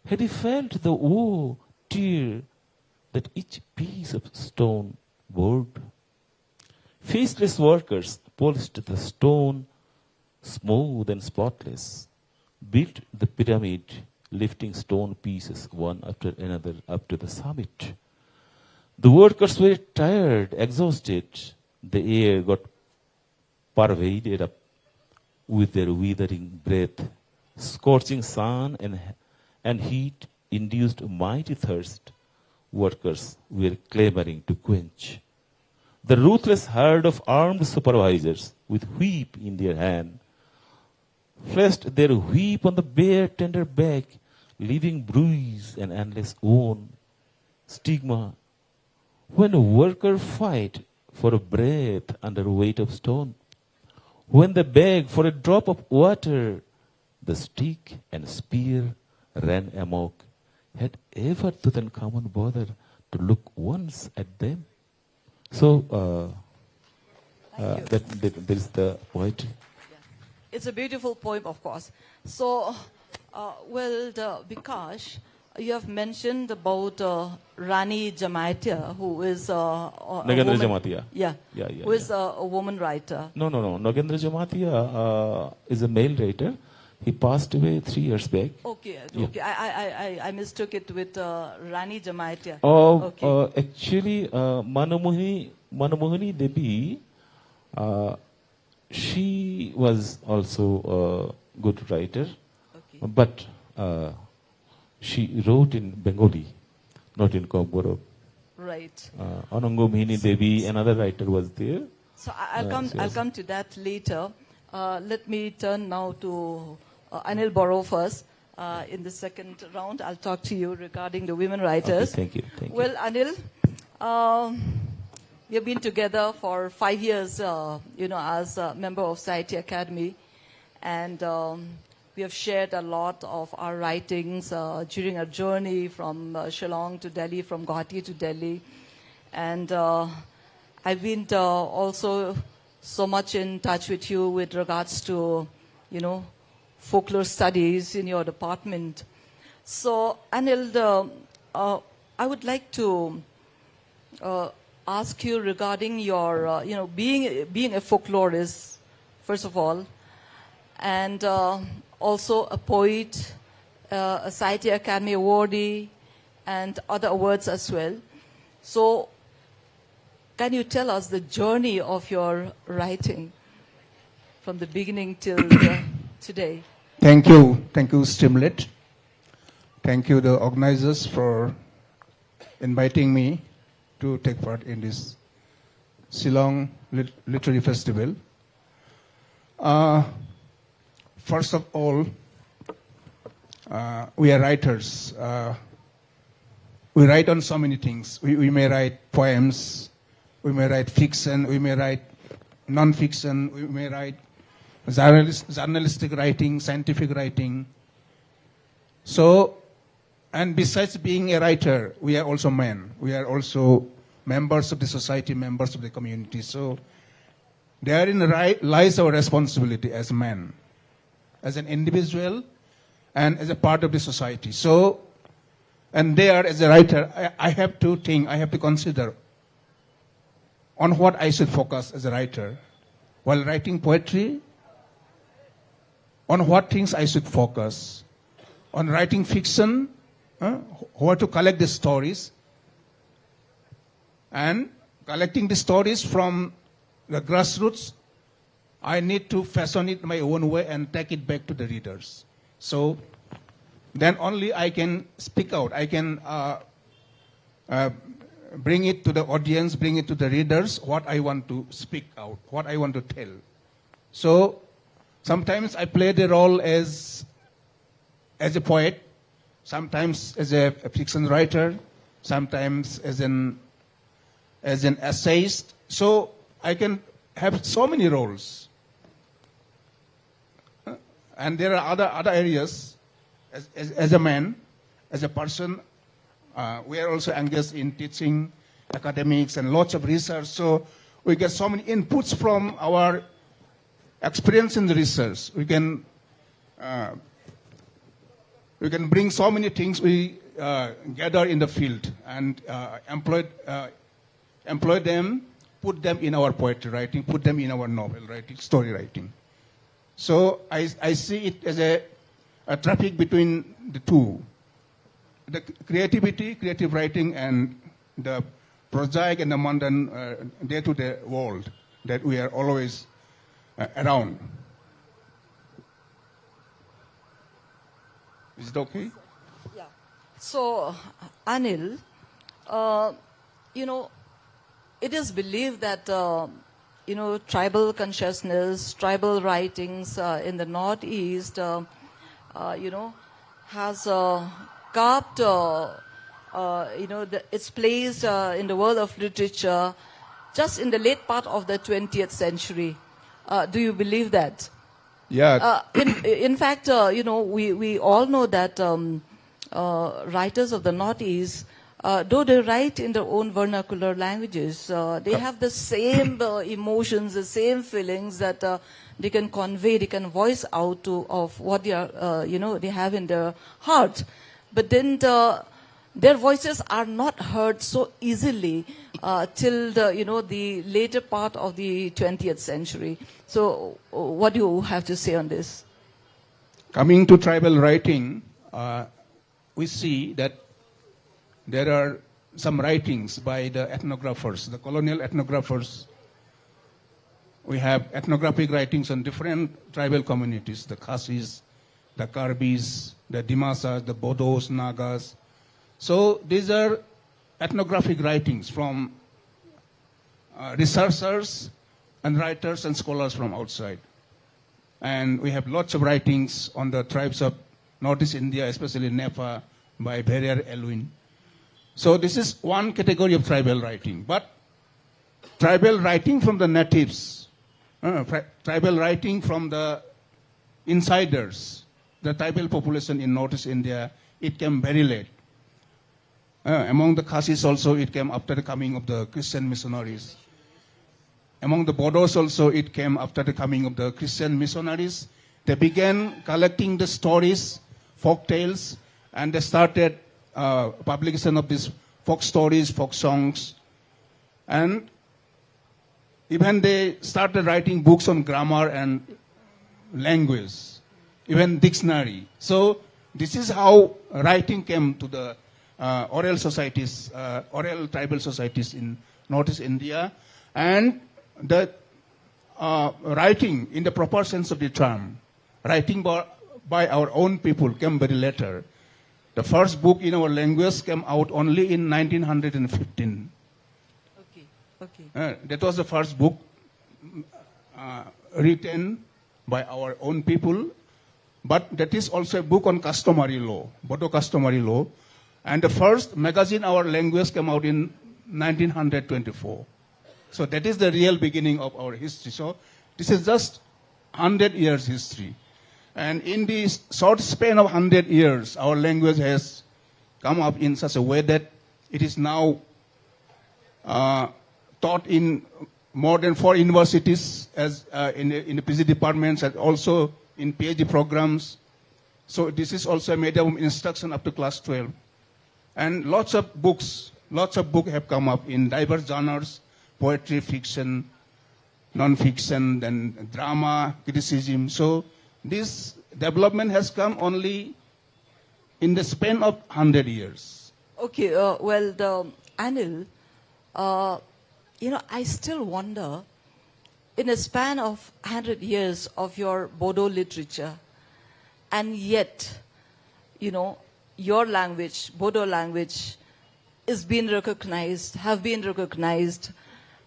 Had he felt the woe, tear that each piece of stone bore? Faceless workers polished the stone smooth and spotless, built the pyramid, lifting stone pieces one after another up to the summit. The workers were tired, exhausted. The air got pervaded up with their withering breath. Scorching sun and heat induced mighty thirst. Workers were clamoring to quench. The ruthless herd of armed supervisors with whip in their hand fleshed their whip on the bare tender back, leaving bruise and endless wound. Stigma. When a worker fight for a breath under weight of stone, when they beg for a drop of water, the stick and spear ran amok. Had ever Tutankhamun bothered to look once at them? So, there is the poetry. It's a beautiful poem, of course. So, Bikash, you have mentioned about Rani Jamatia, who is Nagendra Jamatia. Yeah, who is a woman writer. No. Nagendra Jamatia is a male writer. He passed away 3 years back. Okay. I mistook it with Rani Jamatia. Actually, Manomohini Devi, she was also a good writer, but she wrote in Bengali, not in Komboro. Right. Anangomhini Devi, another writer was there. So I'll come to that later. Let me turn now to Anil Boro first. In the second round, I'll talk to you regarding the women writers. Okay, thank you. Well, Anil, we have been together for 5 years, as a member of Sahityya Academy, and we have shared a lot of our writings during our journey from Shillong to Delhi, from Guwahati to Delhi, and I've been also so much in touch with you with regards to, folklore studies in your department. So, Anil, I would like to ask you regarding your, being a folklorist, first of all, and also a poet, a Sahityya Academy awardee, and other awards as well. So, can you tell us the journey of your writing from the beginning till today? Thank you, Stimlet. Thank you, the organizers, for inviting me to take part in this Shillong Literary Festival. First of all, we are writers. We write on so many things. We may write poems, we may write fiction, we may write non-fiction, we may write journalistic writing, scientific writing. So, and besides being a writer, we are also men. We are also members of the society, members of the community. So, therein lies our responsibility as men, as an individual, and as a part of the society. So, and there, as a writer, I have to think, I have to consider on what I should focus as a writer. While writing poetry, on what things I should focus. On writing fiction, how to collect the stories. And collecting the stories from the grassroots, I need to fashion it my own way and take it back to the readers. So then only I can speak out. I can bring it to the audience, bring it to the readers, what I want to speak out, what I want to tell. So sometimes I play the role as a poet, sometimes as a fiction writer, sometimes as an essayist. So I can have so many roles. And there are other areas. As a man, as a person, we are also engaged in teaching, academics, and lots of research. So we get so many inputs from our experience in the research. We can bring so many things we gather in the field and employ them, put them in our poetry writing, put them in our novel writing, story writing. So I see it as a traffic between the two. The creative writing, and the prosaic and the mundane day-to-day world that we are always around. Is it okay? Yeah. So, Anil, it is believed that, tribal consciousness, tribal writings in the Northeast, has carved, its place in the world of literature just in the late part of the 20th century. Do you believe that? Yeah. In fact, we all know that writers of the Northeast, though they write in their own vernacular languages, they have the same emotions, the same feelings that they can convey, they can voice out of what they are, they have in their heart. But then their voices are not heard so easily till the later part of the 20th century. So, what do you have to say on this? Coming to tribal writing, we see that there are some writings by the ethnographers, the colonial ethnographers. We have ethnographic writings on different tribal communities, the Khasis, the Karbis, the Dimasas, the Bodos, Nagas. So these are ethnographic writings from researchers and writers and scholars from outside. And we have lots of writings on the tribes of Northeast India, especially Nepa, by Bheriar Elwin. So this is one category of tribal writing. But tribal writing from the natives, tribal writing from the insiders, the tribal population in Northeast India, it came very late. Among the Khasis also, it came after the coming of the Christian missionaries. Among the Bodos also, it came after the coming of the Christian missionaries. They began collecting the stories, folk tales, and they started publication of these folk stories, folk songs. And even they started writing books on grammar and language, even dictionary. So this is how writing came to the oral societies, oral tribal societies in Northeast India. And the writing in the proper sense of the term, writing by our own people came very later. The first book in our language came out only in 1915. Okay. That was the first book written by our own people. But that is also a book on customary law, Bodo customary law. And the first magazine our language came out in 1924. So that is the real beginning of our history. So this is just 100 years history. And in this short span of 100 years, our language has come up in such a way that it is now taught in more than 4 universities, as in the PG departments, and also in PhD programs. So this is also a medium of instruction up to class 12. And lots of books have come up in diverse genres: poetry, fiction, non-fiction, then drama, criticism. So this development has come only in the span of 100 years. Okay, Anil, I still wonder, in a span of 100 years of your Bodo literature, and yet, your language, Bodo language, have been recognized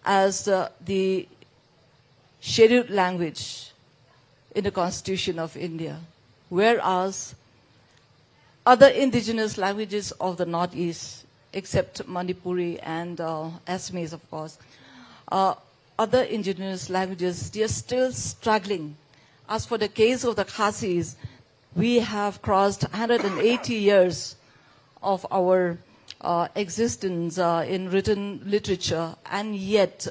as the scheduled language in the Constitution of India, whereas other indigenous languages of the Northeast, except Manipuri and Assamese, of course, other indigenous languages, they are still struggling. As for the case of the Khasis, we have crossed 180 years of our existence in written literature, and yet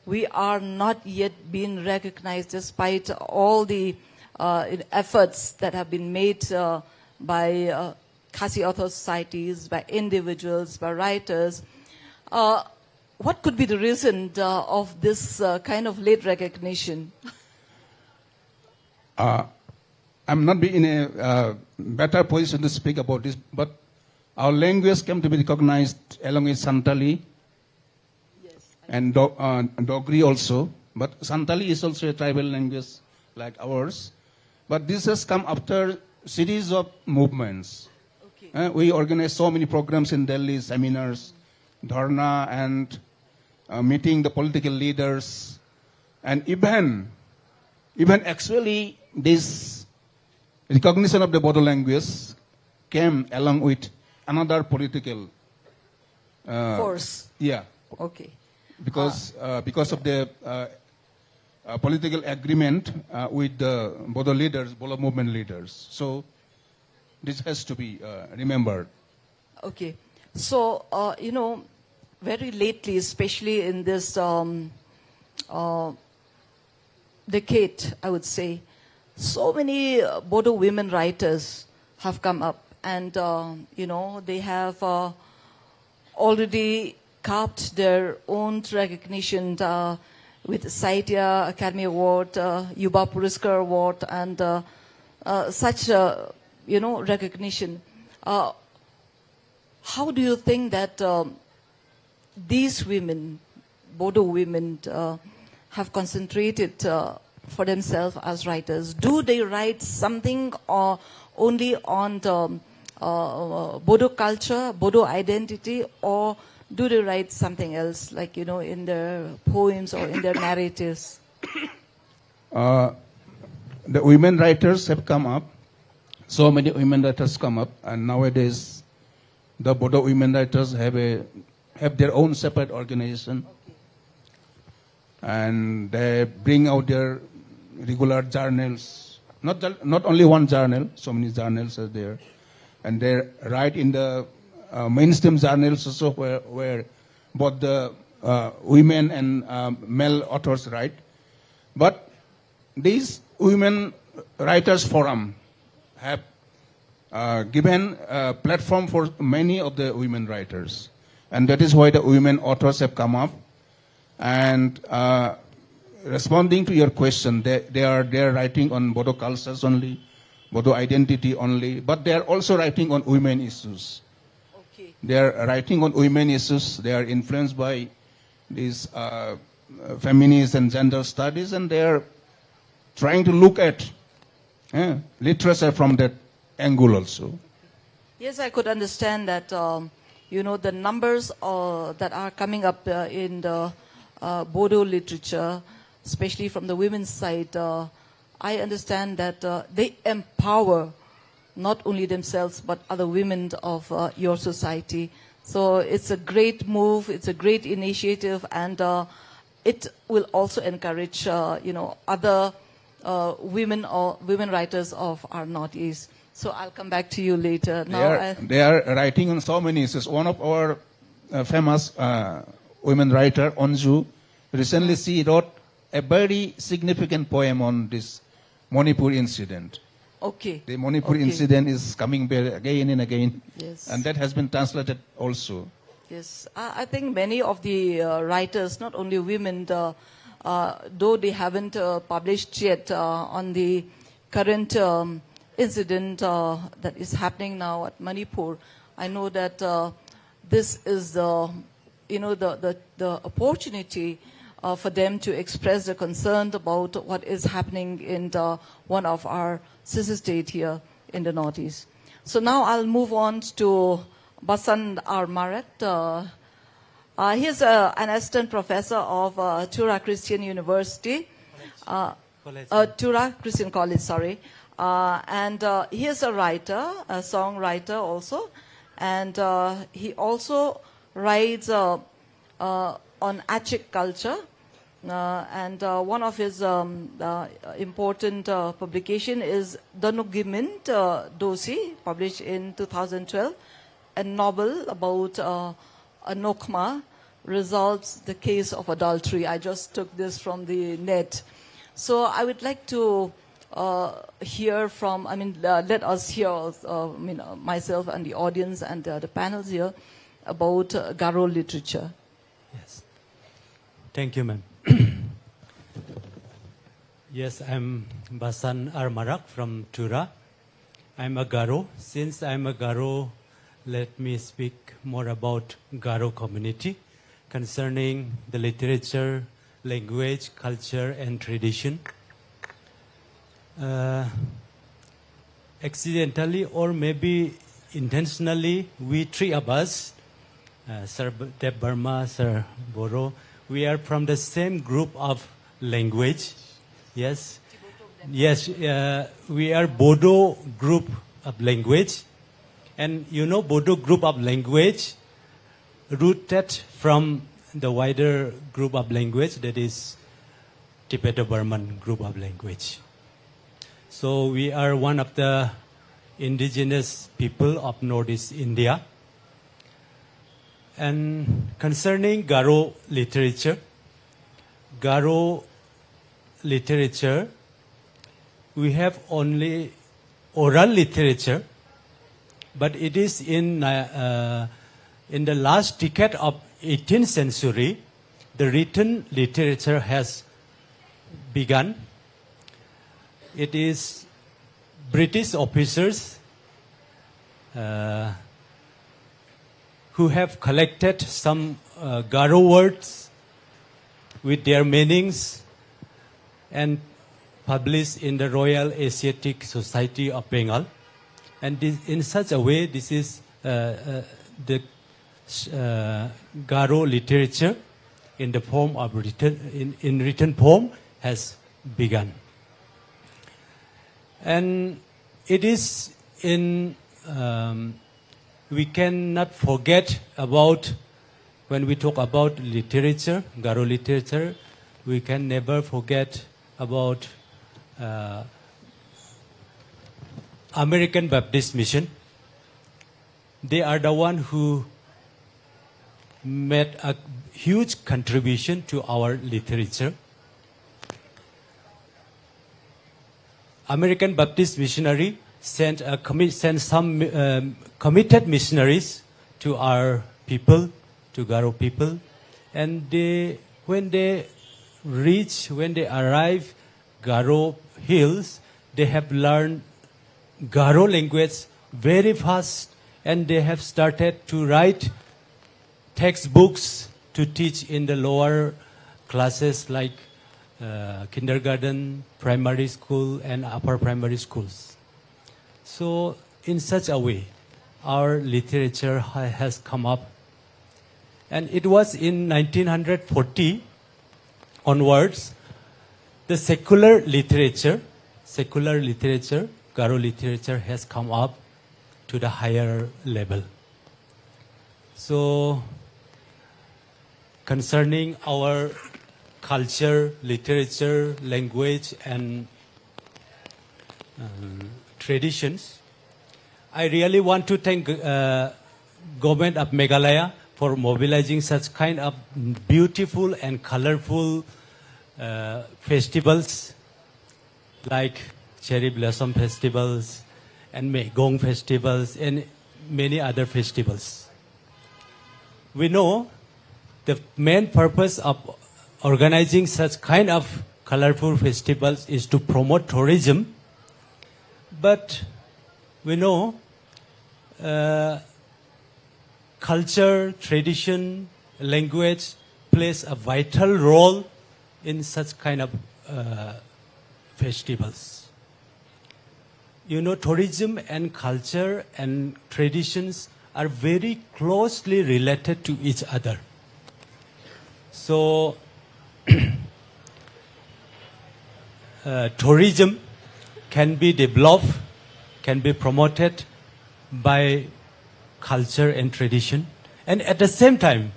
we are not yet being recognized despite all the efforts that have been made by Khasi author societies, by individuals, by writers. What could be the reason of this kind of late recognition? I'm not in a better position to speak about this, but our language came to be recognized along with Santali and Dogri also. But Santali is also a tribal language like ours. But this has come after series of movements. Okay. We organized so many programs in Delhi, seminars, dharna, and meeting the political leaders, and even actually this recognition of the Bodo language came along with another political force. Yeah. Okay. Because of the political agreement with the Bodo leaders, Bodo movement leaders. So this has to be remembered. Okay. So, very lately, especially in this decade, I would say, so many Bodo women writers have come up, and they have already carved their own recognition with Sahitya Academy Award, Yuba Puraskar Award, and such recognition. How do you think that these women, Bodo women, have concentrated for themselves as writers? Do they write something only on the Bodo culture, Bodo identity, or do they write something else, like, in their poems or in their narratives? The women writers have come up. So many women writers come up, and nowadays the Bodo women writers have their own separate organization. Okay. And they bring out their regular journals. Not only one journal, so many journals are there. And they write in the mainstream journals also, where both the women and male authors write. But these women writers forum have given a platform for many of the women writers. And that is why the women authors have come up. And responding to your question, they are writing on Bodo cultures only, Bodo identity only, but they are also writing on women issues. Okay. They are writing on women issues. They are influenced by these feminist and gender studies, and they are trying to look at literature from that angle also. Yes, I could understand that, the numbers that are coming up in the Bodo literature, especially from the women's side, I understand that they empower not only themselves but other women of your society. So it's a great move, it's a great initiative, and it will also encourage, other women writers of our Northeast. So I'll come back to you later. They are writing on so many issues. One of our famous women writer, Onju, recently she wrote a very significant poem on this Manipur incident. Okay. The Manipur incident is coming back again and again. Yes. And that has been translated also. Yes. I think many of the writers, not only women, though they haven't published yet on the current incident that is happening now at Manipur, I know that this is the opportunity for them to express their concern about what is happening in one of our sister states here in the Northeast. So now I'll move on to Basant R. Marat. He's an assistant professor of Tura Christian University. Tura Christian College, sorry. And he is a writer, a songwriter also. And he also writes on Achik culture. and one of his important publication is Danugimint Dosi, published in 2012, a novel about Anokma resolves the case of adultery. I just took this from the net. So I would like to hear from, let us hear, myself and the audience and the panels here about Garo literature. Yes. Thank you, ma'am. Yes, I'm Basan Armarak from Tura. I'm a Garo. Since I'm a Garo, let me speak more about Garo community concerning the literature, language, culture, and tradition. Accidentally or maybe intentionally, we three of us, Sir Deb Burma, Sir Boro, we are from the same group of language. Yes. Yes, we are Bodo group of language. And you know, Bodo group of language rooted from the wider group of language, that is Tibeto-Burman group of language. So we are one of the indigenous people of Northeast India. And concerning Garo literature, we have only oral literature, but it is in the last decade of 18th century, the written literature has begun. It is British officers who have collected some Garo words with their meanings and published in the Royal Asiatic Society of Bengal. And this, in such a way, this is the Garo literature in the form of in written form has begun. And it is in, we cannot forget about, when we talk about literature, Garo literature, we can never forget about American Baptist Mission. They are the one who made a huge contribution to our literature. American Baptist Missionary sent some committed missionaries to our people, to Garo people, and when they arrive Garo hills, they have learned Garo language very fast, and they have started to write textbooks to teach in the lower classes like kindergarten, primary school, and upper primary schools. So in such a way, our literature has come up. And it was in 1940 onwards, the secular literature, Garo literature has come up to the higher level. So concerning our culture, literature, language, and traditions, I really want to thank government of Meghalaya for mobilizing such kind of beautiful and colorful festivals like cherry blossom festivals and Megong festivals and many other festivals. We know the main purpose of organizing such kind of colorful festivals is to promote tourism, but we know culture, tradition, language plays a vital role in such kind of festivals. You know, tourism and culture and traditions are very closely related to each other. So, tourism can be developed, can be promoted by culture and tradition. And at the same time,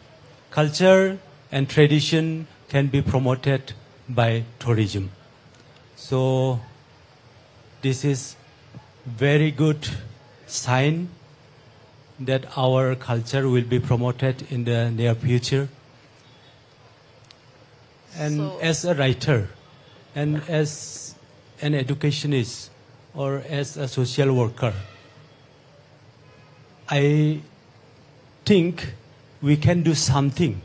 culture and tradition can be promoted by tourism. So this is very good sign that our culture will be promoted in the near future. And as a writer, and as an educationist, or as a social worker, I think we can do something.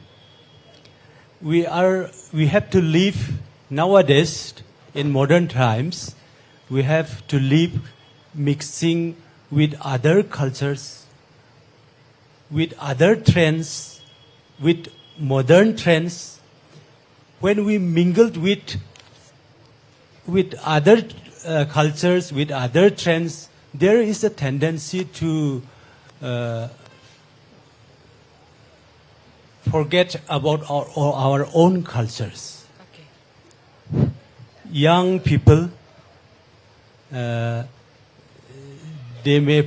We have to live nowadays in modern times. We have to live mixing with other cultures, with other trends, with modern trends. When we mingled with other cultures, with other trends, there is a tendency to forget about our own cultures. Okay. Young people, they may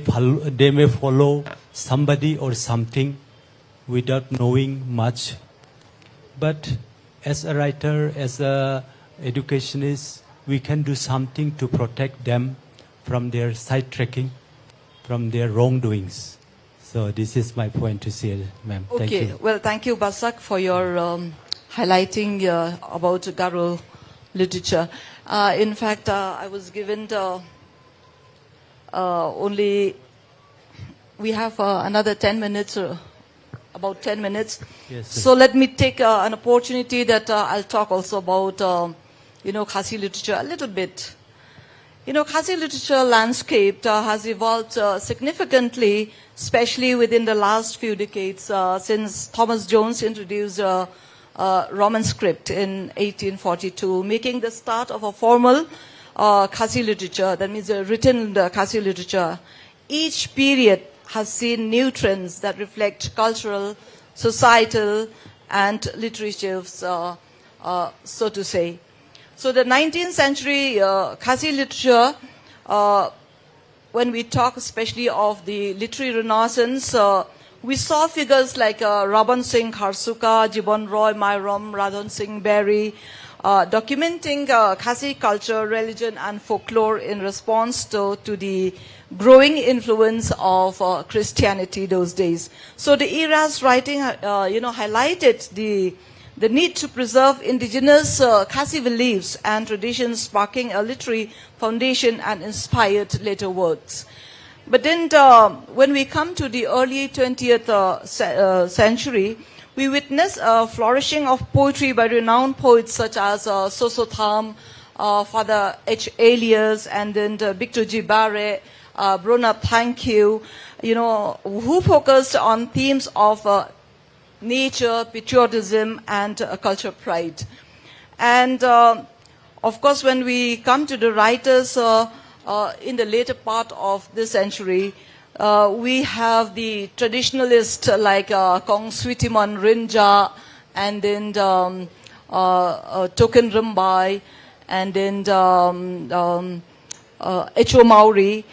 follow somebody or something without knowing much. But as a writer, as a educationist, we can do something to protect them from their sidetracking, from their wrongdoings. So this is my point to say, ma'am. Thank you. Well, thank you, Basak, for your highlighting about Garo literature. In fact, I was given we have another 10 minutes, about 10 minutes. Yes, so let me take an opportunity that I'll talk also about, Khasi literature a little bit. Khasi literature landscape has evolved significantly, especially within the last few decades, since Thomas Jones introduced Roman script in 1842, making the start of a formal Khasi literature, that means a written Khasi literature. Each period has seen new trends that reflect cultural, societal, and literature's, so to say. So the 19th century Khasi literature, when we talk especially of the literary renaissance, we saw figures like Raban Singh Kharsuka, Jibon Roy Myrom, Radhan Singh Berry, documenting Khasi culture, religion, and folklore in response to the growing influence of Christianity those days. So the era's writing, highlighted the need to preserve indigenous Khasi beliefs and traditions, sparking a literary foundation and inspired later works. But then when we come to the early 20th century, we witness a flourishing of poetry by renowned poets such as Sosotham, Father H. Elias, and then Victor G. Barre, Bruna Thank You, who focused on themes of nature, patriotism, and culture pride. And of course, when we come to the writers in the later part of this century, we have the traditionalists like Kong Switiman Rinja, and then Token Rambai, and then Echo Maori,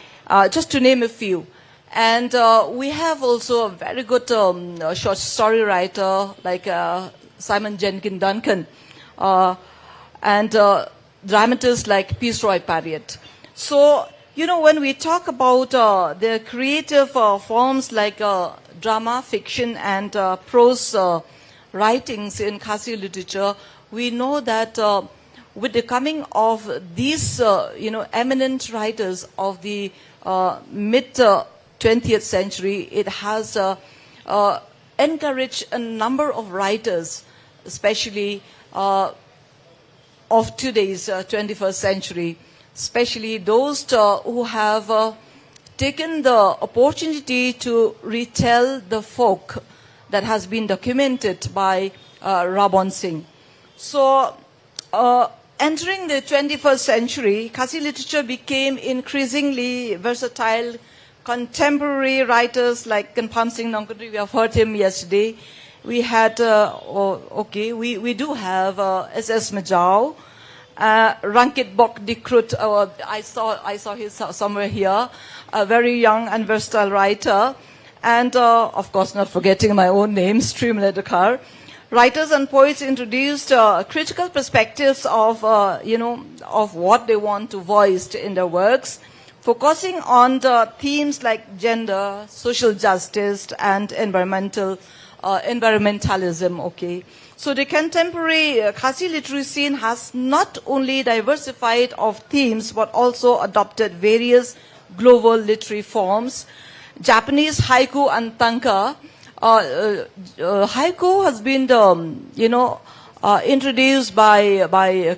just to name a few. And we have also a very good short story writer like Simon Jenkins Duncan, and dramatists like Peace Roy Parriott. So, when we talk about the creative forms like drama, fiction, and prose writings in Khasi literature, we know that with the coming of these, eminent writers of the mid-20th century, it has encouraged a number of writers, especially of today's 21st century, especially those who have taken the opportunity to retell the folk that has been documented by Raban Singh. So, entering the 21st century, Khasi literature became increasingly versatile. Contemporary writers like Kanpam Singh Nongkutri, we have heard him yesterday. We had, we do have S.S. Majau, Rankit Bok Dikrut, I saw his somewhere here, a very young and versatile writer. And, of course, not forgetting my own name, Stream Ledekar. writers and poets introduced critical perspectives of, of what they want to voice in their works, focusing on the themes like gender, social justice, and environmentalism. Okay, so the contemporary Khasi literary scene has not only diversified of themes but also adopted various global literary forms. Japanese haiku and tanka. Haiku has been, introduced by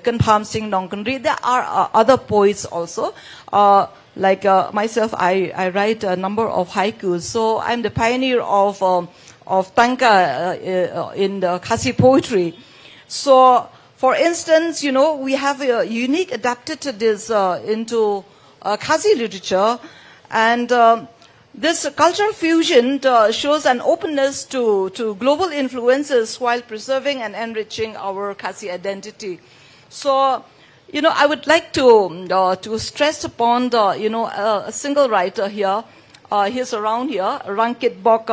Kanpham Singh Nongkanri. There are other poets also. Like myself, I write a number of haikus. So I'm the pioneer of tanka in the Khasi poetry. So, for instance, we have a unique adapted to this into Khasi literature, and this cultural fusion shows an openness to global influences while preserving and enriching our Khasi identity. So, I would like to stress upon a single writer here. He's around here, Rankit Bok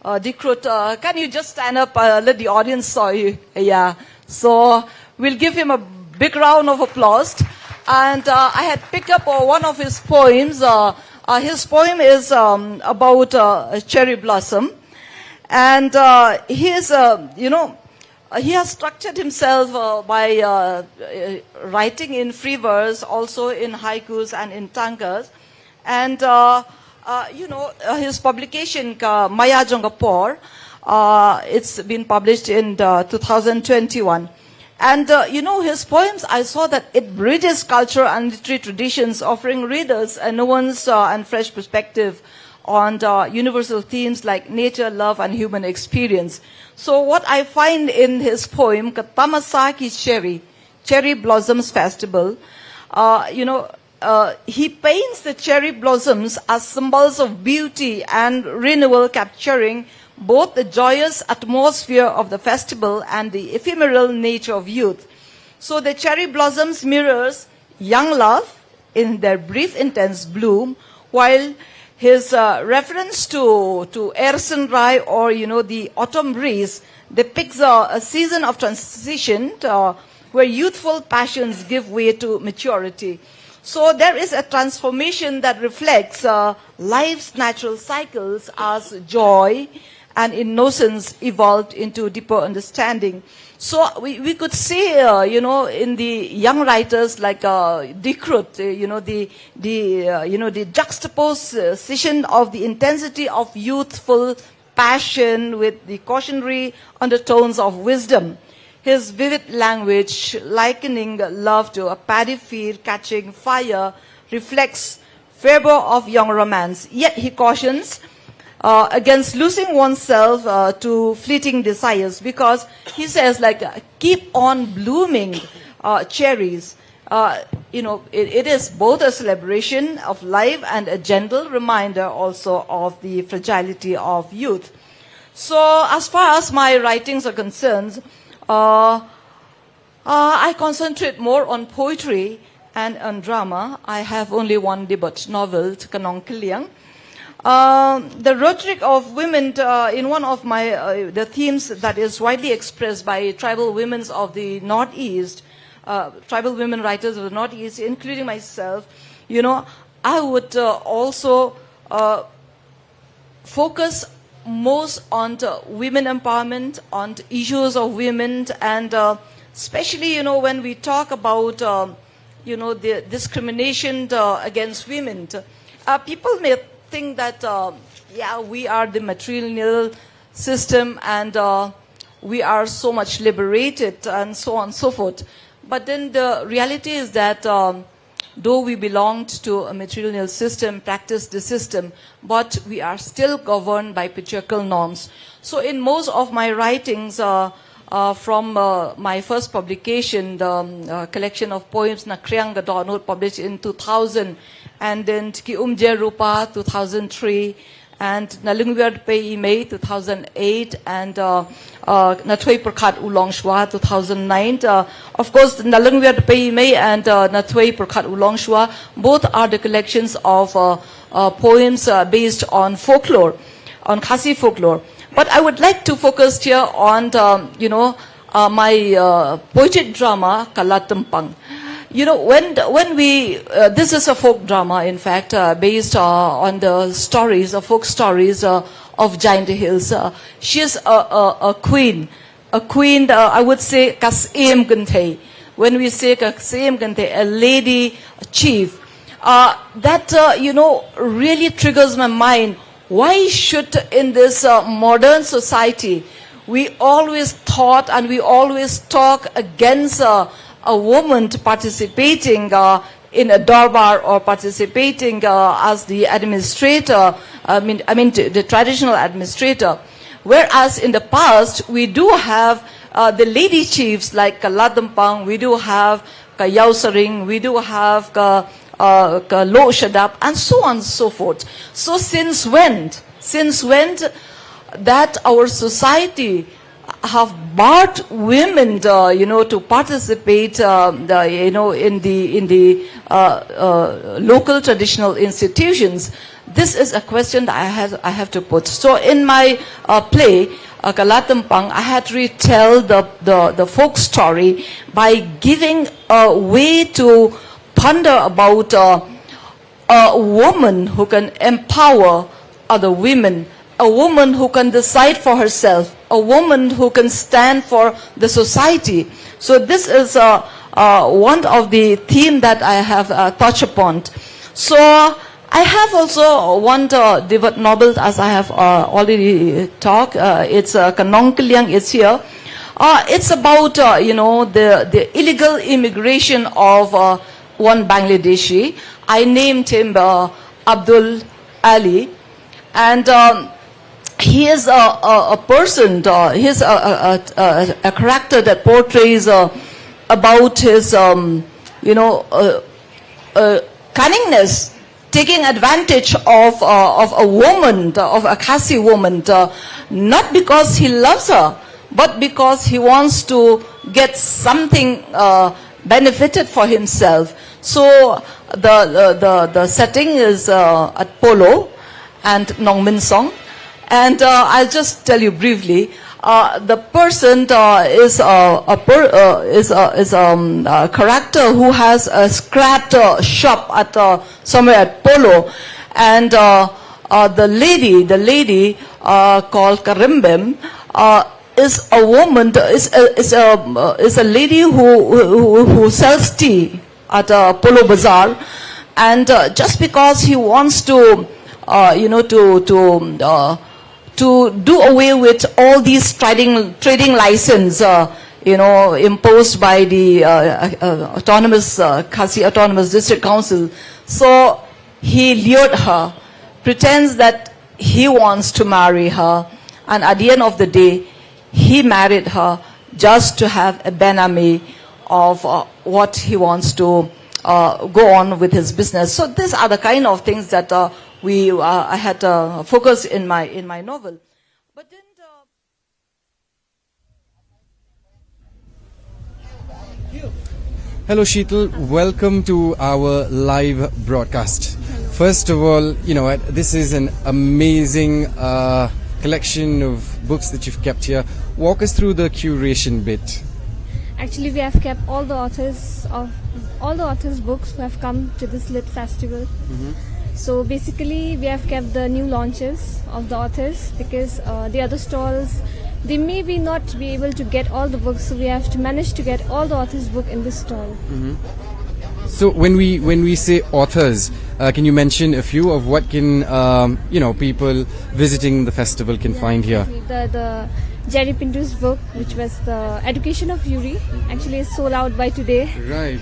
Dikrut. Can you just stand up, let the audience saw you? Yeah. So we'll give him a big round of applause. And I had picked up one of his poems. His poem is about a cherry blossom. And he is, he has structured himself by writing in free verse, also in haikus and in tankas. And, his publication, Maya Jongapor, it's been published in 2021. And, his poems, I saw that it bridges culture and literary traditions, offering readers a nuanced and fresh perspective on universal themes like nature, love, and human experience. So what I find in his poem, Katamasaki Cherry Blossoms Festival, he paints the cherry blossoms as symbols of beauty and renewal, capturing both the joyous atmosphere of the festival and the ephemeral nature of youth. So the cherry blossoms mirrors young love in their brief, intense bloom, while his reference to Erson Rai, or, the autumn breeze, depicts a season of transition where youthful passions give way to maturity. So there is a transformation that reflects life's natural cycles as joy and innocence evolved into deeper understanding. So we could see, in the young writers like Dikrut, the juxtaposition of the intensity of youthful passion with the cautionary undertones of wisdom. His vivid language, likening love to a paddy field catching fire, reflects fervor of young romance. Yet he cautions against losing oneself to fleeting desires, because he says, keep on blooming cherries. It is both a celebration of life and a gentle reminder also of the fragility of youth. So as far as my writings are concerned, I concentrate more on poetry and on drama. I have only one debut novel, Kanong Kiliang. The rhetoric of women in one of my the themes that is widely expressed by tribal women of the Northeast, tribal women writers of the Northeast, including myself, I would also focus most on women empowerment, on issues of women, and especially, when we talk about, the discrimination against women, people may think that, we are the matrilineal system and we are so much liberated and so on and so forth. But then the reality is that though we belonged to a matrilineal system, practiced the system, but we are still governed by patriarchal norms. So in most of my writings, from my first publication, the collection of poems na Kriang Gadonot, published in 2000, and then Tiki Umje Rupa, 2003, and Nalungwerd Pei Imei, 2008, and Natway Prakat Ulong Shwa, 2009. Of course, Nalungwerd Pei Imei and Natway Prakat Ulong Shwa, both are the collections of poems based on folklore, on Khasi folklore. But I would like to focus here on, my poetic drama, Kalatumpang. You know, when we, this is a folk drama, in fact, based on the stories, the folk stories of Giant Hills. She is a queen, I would say, Kasim Gante. When we say Kasim Gante, a lady chief, that, really triggers my mind. Why should, in this modern society, we always thought and we always talk against a woman participating in a darbar or participating as the administrator, I mean the traditional administrator. Whereas in the past, we do have the lady chiefs like Kalatumpang, we do have Yausering, we do have Lo Shadap, and so on and so forth. So since when that our society have barred women, to participate, in the local traditional institutions? This is a question that I have to put. So in my play, Kalatumpang, I had to retell the folk story by giving a way to ponder about a woman who can empower other women, a woman who can decide for herself, a woman who can stand for the society. So this is one of the themes that I have touched upon. So I have also one debut novel, as I have already talked. It's Kanong Kiliang is here. It's about, the illegal immigration of one Bangladeshi. I named him Abdul Ali. And he is a person, he's a character that portrays about his, cunningness, taking advantage of a woman, of a Khasi woman, not because he loves her, but because he wants to get something benefited for himself. So the setting is at Polo and Nong Min Song. And I'll just tell you briefly. The person is a character who has a scrapped shop at somewhere at Polo, and the lady called Karimbem is a woman, is a lady who sells tea at Polo Bazaar, and just because he wants to to do away with all these trading license, imposed by the Khasi Autonomous District Council. So he lured her, pretends that he wants to marry her, and at the end of the day, he married her just to have a benami of what he wants to go on with his business. So these are the kind of things that I had focused in my novel. But then Hello Sheetal, welcome to our live broadcast. First of all, this is an amazing collection of books that you've kept here. Walk us through the curation bit. Actually, we have kept all the authors' books who have come to this Lit Festival. So basically, we have kept the new launches of the authors, because the other stalls, they may not be able to get all the books, so we have to manage to get all the authors' book in this stall. So when we say authors, can you mention a few of what can people visiting the festival can find here? The Jerry Pinto's book, which was the Education of Yuri, actually is sold out by today. Right.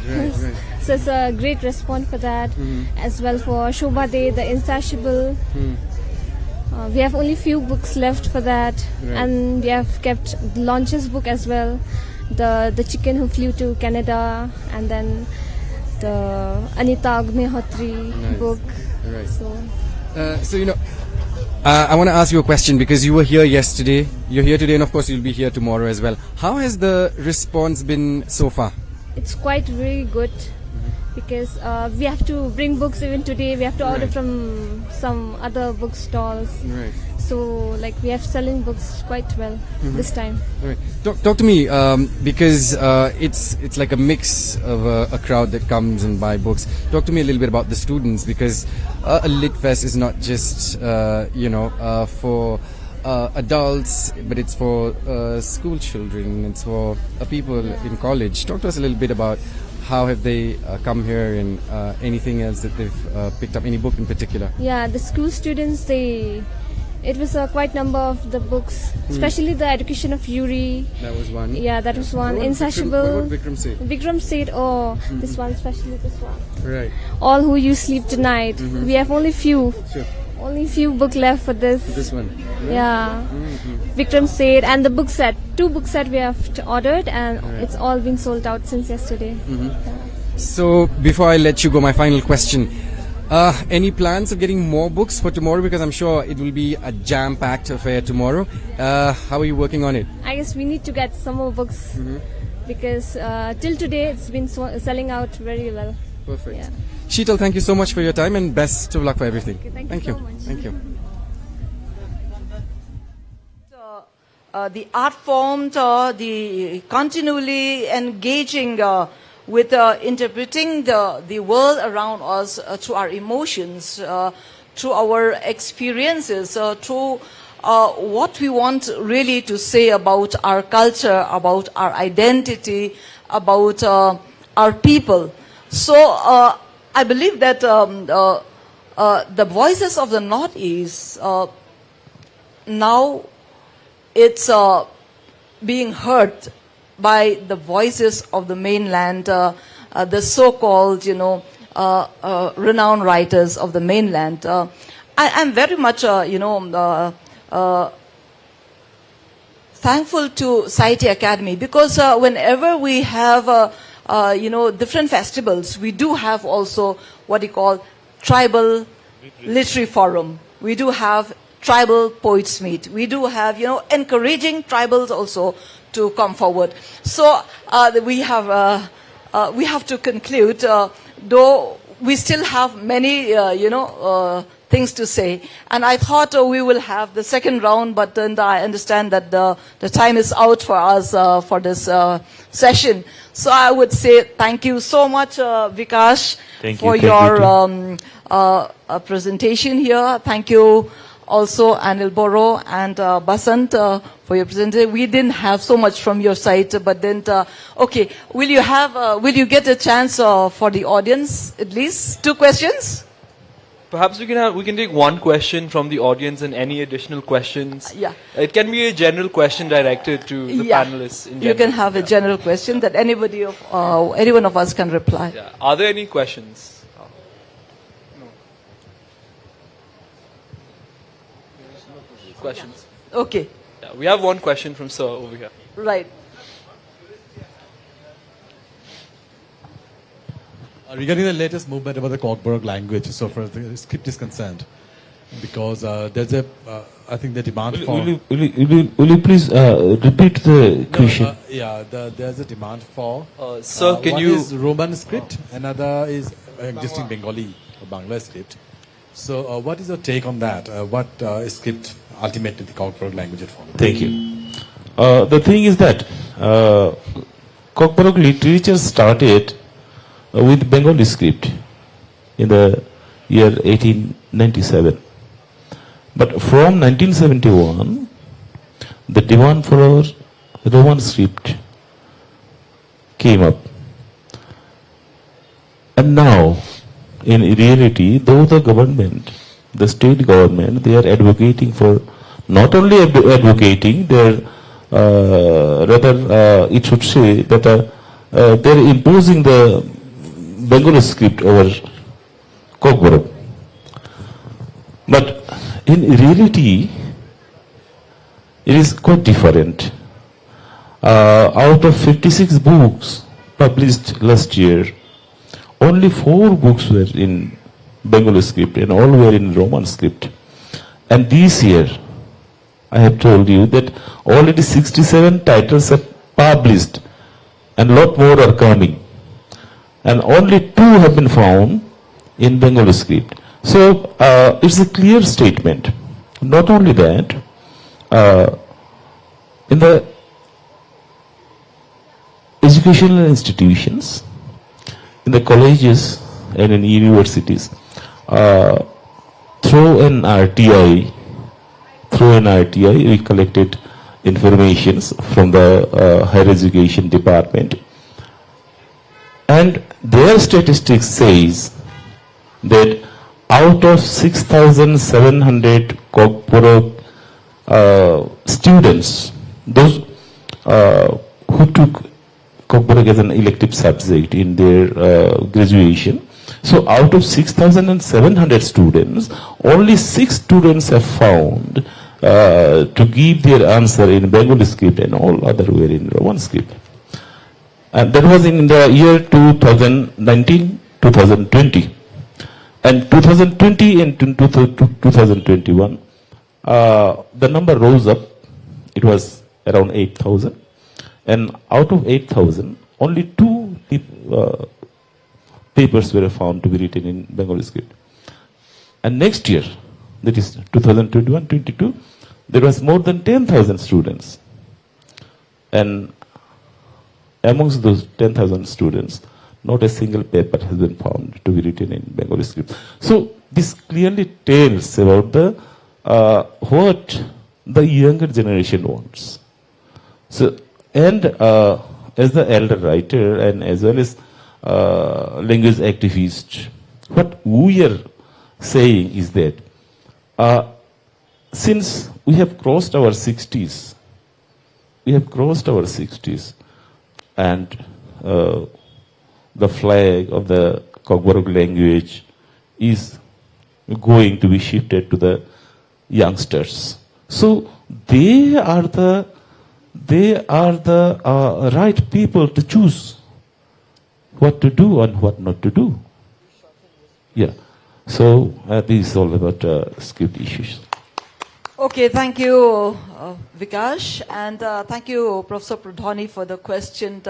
So it's a great response for that. As well for Shobha Day, the Insatiable. We have only few books left for that. Right. And we have kept the launches book as well. The Chicken Who Flew to Canada, and then the Anita Agnihotri book. Right. So I want to ask you a question, because you were here yesterday, you're here today, and of course you'll be here tomorrow as well. How has the response been so far? It's quite very good. because we have to bring books even today. We have to order Right. from some other bookstores. Right. So like we have selling books quite well this time. Right. Talk to me, because it's like a mix of a crowd that comes and buy books. Talk to me a little bit about the students, because a Lit Fest is not just for adults, but it's for school children. It's for people in college. Talk to us a little bit about how have they come here, and anything else that they've picked up, any book in particular. Yeah, the school students, it was a quite number of the books, especially the Education of Yuri. That was one. Yeah, that was one. What about Insatiable. Vikram Seth? Vikram Seth, this one, especially this one. Right. All Who You Sleep Tonight. We have only few book left for this. This one. Right. Yeah. Vikram Seth and the book set. 2 book set we have ordered, and it's all been sold out since yesterday. So before I let you go, my final question. Any plans of getting more books for tomorrow? Because I'm sure it will be a jam-packed affair tomorrow. How are you working on it? I guess we need to get some more books because till today it's been selling out very well. Perfect. Yeah. Sheetal, thank you so much for your time, and best of luck for everything. Okay, thank you so much. Thank you. The art form, the continually engaging with interpreting the world around us through our emotions, through our experiences, through what we want really to say about our culture, about our identity, about our people. So I believe that the voices of the Northeast now it's being heard by the voices of the mainland, the so-called, renowned writers of the mainland. I'm very much, thankful to Society Academy, because whenever we have, different festivals, we do have also what you call tribal literary forum. We do have tribal poets meet. We do have, encouraging tribals also to come forward. So we have to conclude, though we still have many, things to say. And I thought we will have the second round, but then I understand that the time is out for us for this session. So I would say thank you so much, Vikash, for your presentation here. Thank you also Anil Boro and Basant for your presentation. We didn't have so much from your side, but then, okay, will you get a chance for the audience, at least 2 questions? Perhaps we can take one question from the audience and any additional questions. Yeah. It can be a general question directed to the panelists in general. You can have a general question that any one of us can reply. Yeah. Are there any questions? No. Questions? Okay. Yeah, we have one question from Sir over here. Right. Regarding the latest movement about the Cockburg language, so far the script is concerned, because there's I think the demand for... Will you please repeat the question? There's a demand for... Sir, can one you... One is Roman script, another is existing Bengali or Bangla script. So what is your take on that? What script ultimately the Cockburg language would follow? Thank you. The thing is that Cockburg literature started with Bengali script in the year 1897. But from 1971, the demand for our Roman script came up. And now, in reality, though the government, the state government, they are advocating for, not only advocating, they are rather, it should say that they are imposing the Bengali script over Cockburg. But in reality, it is quite different. Out of 56 books published last year, only 4 books were in Bengali script and all were in Roman script. And this year, I have told you that already 67 titles are published and lot more are coming. and only 2 have been found in Bengali script. So it's a clear statement. Not only that, in the educational institutions, in the colleges and in universities, through an RTI, we collected information from the higher education department, and their statistics says that out of 6,700 Kokborok students, those who took Kokborok as an elective subject in their graduation, so out of 6,700 students, only 6 students have found to give their answer in Bengali script, and all other were in Roman script. And that was in the year 2019-2020. And 2020 and 2021, the number rose up. It was around 8,000. And out of 8,000, only 2 papers were found to be written in Bengali script. And next year, that is 2021-22, there was more than 10,000 students. And amongst those 10,000 students, not a single paper has been found to be written in Bengali script. So this clearly tells about the what the younger generation wants. So, and as the elder writer and as well as language activist, what we are saying is that since we have crossed our 60s, and the flag of the Kokborok language is going to be shifted to the youngsters. So they are the right people to choose what to do and what not to do. Yeah. So this is all about script issues. Okay, thank you, Vikash, and thank you, Professor Pradhani, for the question.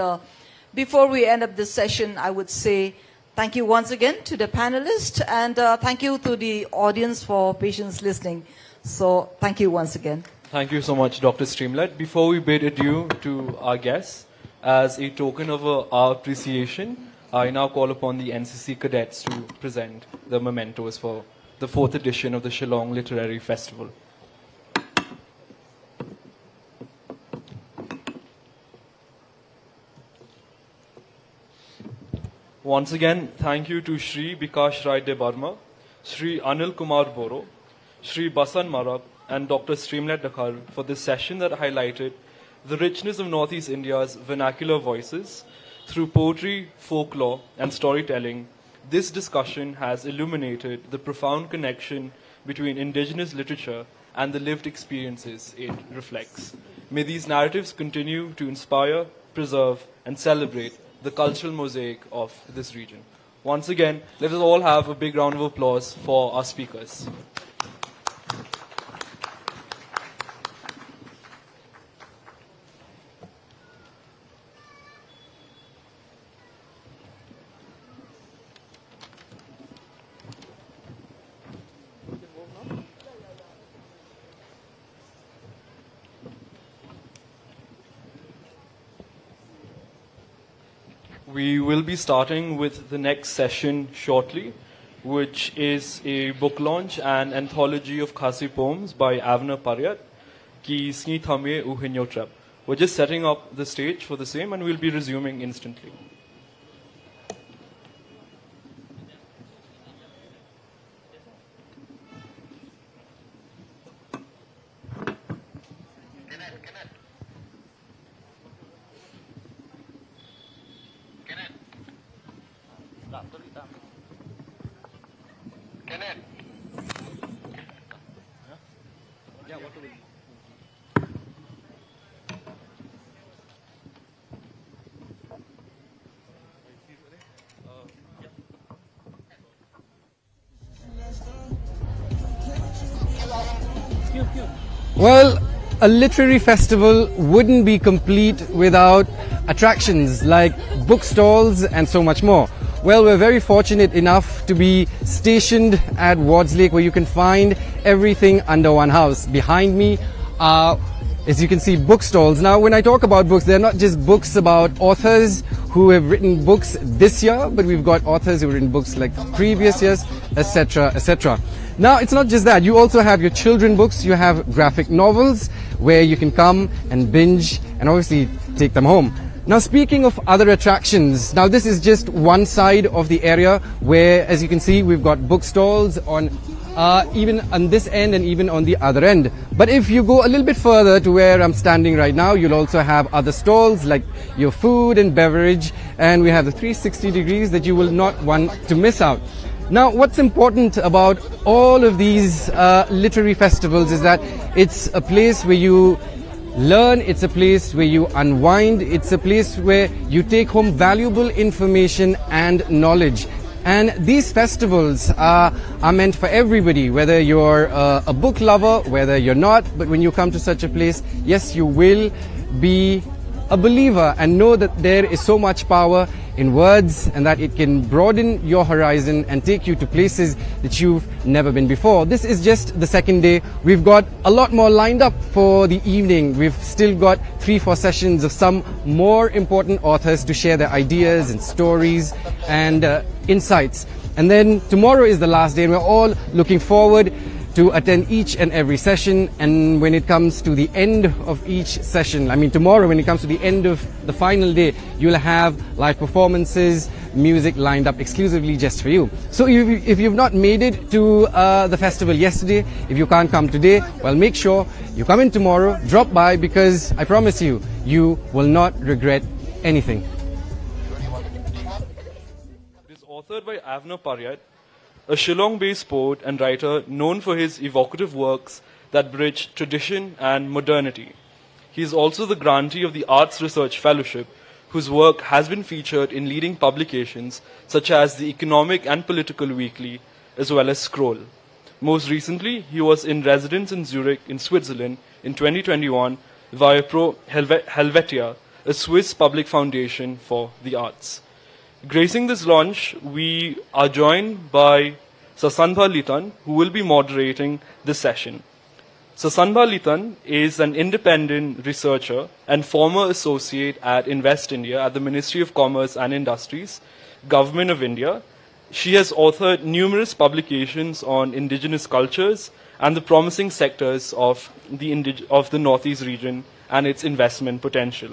Before we end up this session, I would say thank you once again to the panelists, and thank you to the audience for patience listening. So thank you once again. Thank you so much, Dr. Streamlet. Before we bid adieu to our guests, as a token of our appreciation, I now call upon the NCC cadets to present the mementos for the 4th edition of the Shillong Literary Festival. Once again, thank you to Shri Bikash Rai De Barma, Shri Anil Kumar Boro, Shri Basan Marab, and Dr. Streamlet Dakhar for this session that highlighted the richness of Northeast India's vernacular voices through poetry, folklore, and storytelling. This discussion has illuminated the profound connection between indigenous literature and the lived experiences it reflects. May these narratives continue to inspire, preserve, and celebrate the cultural mosaic of this region. Once again, let us all have a big round of applause for our speakers. We will be starting with the next session shortly, which is a book launch and anthology of Khasi poems by Avner Paryat, Ki Sni Thame Uhinyotrap. We're just setting up the stage for the same, and we'll be resuming instantly. Well, a literary festival wouldn't be complete without attractions like book stalls and so much more. Well, we're very fortunate enough to be stationed at Wards Lake, where you can find everything under one house. Behind me are, as you can see, book-stalls. Now, when I talk about books, they're not just books about authors who have written books this year, but we've got authors who have written books like previous years, etc., etc. Now, it's not just that. You also have your children books. You have graphic novels where you can come and binge and obviously take them home. Now, speaking of other attractions, now this is just one side of the area where, as you can see, we've got bookstores on even on this end and even on the other end. But if you go a little bit further to where I'm standing right now, you'll also have other stalls like your food and beverage, and we have the 360 degrees that you will not want to miss out. Now, what's important about all of these literary festivals is that it's a place where you learn, it's a place where you unwind, it's a place where you take home valuable information and knowledge. And these festivals are meant for everybody, whether you're a book lover, whether you're not. But when you come to such a place, yes, you will be a believer and know that there is so much power in words and that it can broaden your horizon and take you to places that you've never been before. This is just the second day. We've got a lot more lined up for the evening. We've still got 3-4 sessions of some more important authors to share their ideas and stories and insights. And then tomorrow is the last day, and we're all looking forward to attend each and every session. And when it comes to the end of each session, I mean tomorrow, when it comes to the end of the final day, you'll have live performances, music lined up exclusively just for you. So if you've not made it to the festival yesterday, if you can't come today, well, make sure you come in tomorrow, drop by, because I promise you, you will not regret anything. It is authored by Avner Paryat, a Shillong-based poet and writer known for his evocative works that bridge tradition and modernity. He is also the grantee of the Arts Research Fellowship, whose work has been featured in leading publications such as the Economic and Political Weekly, as well as Scroll. Most recently, he was in residence in Zurich in Switzerland in 2021 via Pro Helvetia, a Swiss public foundation for the arts. Gracing this launch, we are joined by Sasanbha Litan, who will be moderating this session. Sasanbha Litan is an independent researcher and former associate at Invest India at the Ministry of Commerce and Industries, Government of India. She has authored numerous publications on indigenous cultures and the promising sectors of the Northeast region and its investment potential,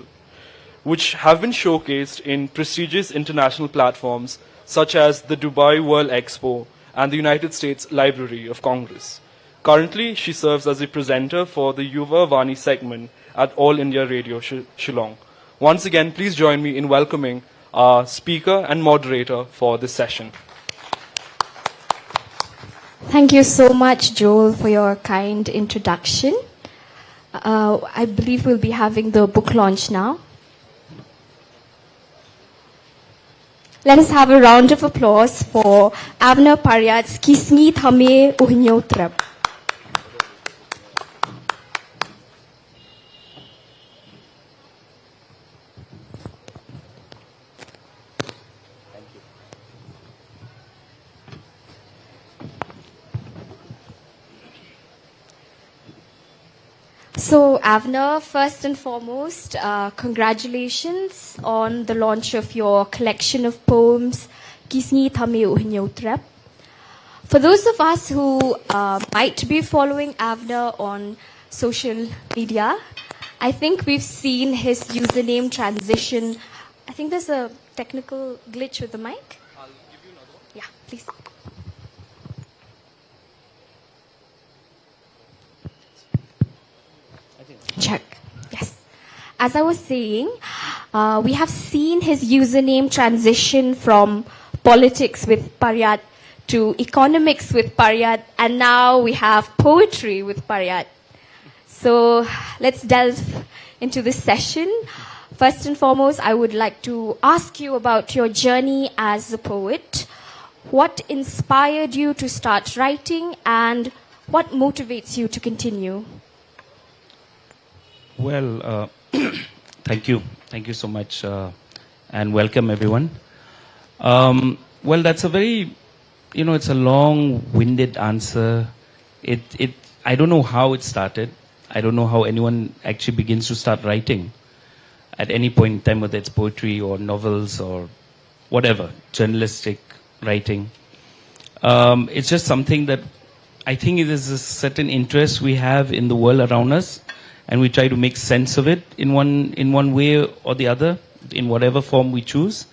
which have been showcased in prestigious international platforms such as the Dubai World Expo and the United States Library of Congress. Currently, she serves as a presenter for the Yuva Vani segment at All India Radio Shillong. Once again, please join me in welcoming our speaker and moderator for this session. Thank you so much, Joel, for your kind introduction. I believe we'll be having the book launch now. Let us have a round of applause for Avner Paryat's Kisngi Thame Uhinyotrap. So, Avner, first and foremost, congratulations on the launch of your collection of poems, Kisngi Thame Uhinyotrap. For those of us who might be following Avner on social media, I think we've seen his username transition. I think there's a technical glitch with the mic. I'll give you another one. Yeah, please. Check. Yes. As I was saying, we have seen his username transition from politics with Paryat to economics with Paryat, and now we have poetry with Paryat. So let's delve into this session. First and foremost, I would like to ask you about your journey as a poet. What inspired you to start writing, and what motivates you to continue? Well, thank you. Thank you so much, and welcome everyone. Well, that's a very, it's a long-winded answer. I don't know how it started. I don't know how anyone actually begins to start writing at any point in time, whether it's poetry or novels or whatever, journalistic writing. It's just something that I think it is a certain interest we have in the world around us, and we try to make sense of it in one way or the other, in whatever form we choose.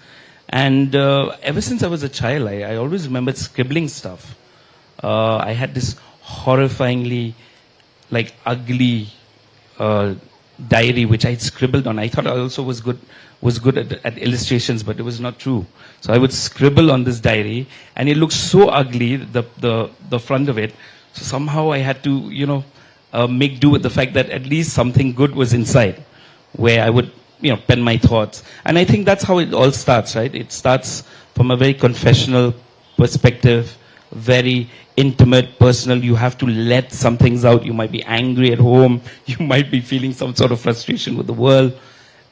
And ever since I was a child, I always remembered scribbling stuff. I had this horrifyingly, ugly diary which I had scribbled on. I thought I also was good at illustrations, but it was not true. So I would scribble on this diary, and it looked so ugly, the front of it. So somehow I had to, make do with the fact that at least something good was inside, where I would, pen my thoughts. And I think that's how it all starts, right? It starts from a very confessional perspective, very intimate, personal. You have to let some things out. You might be angry at home. You might be feeling some sort of frustration with the world.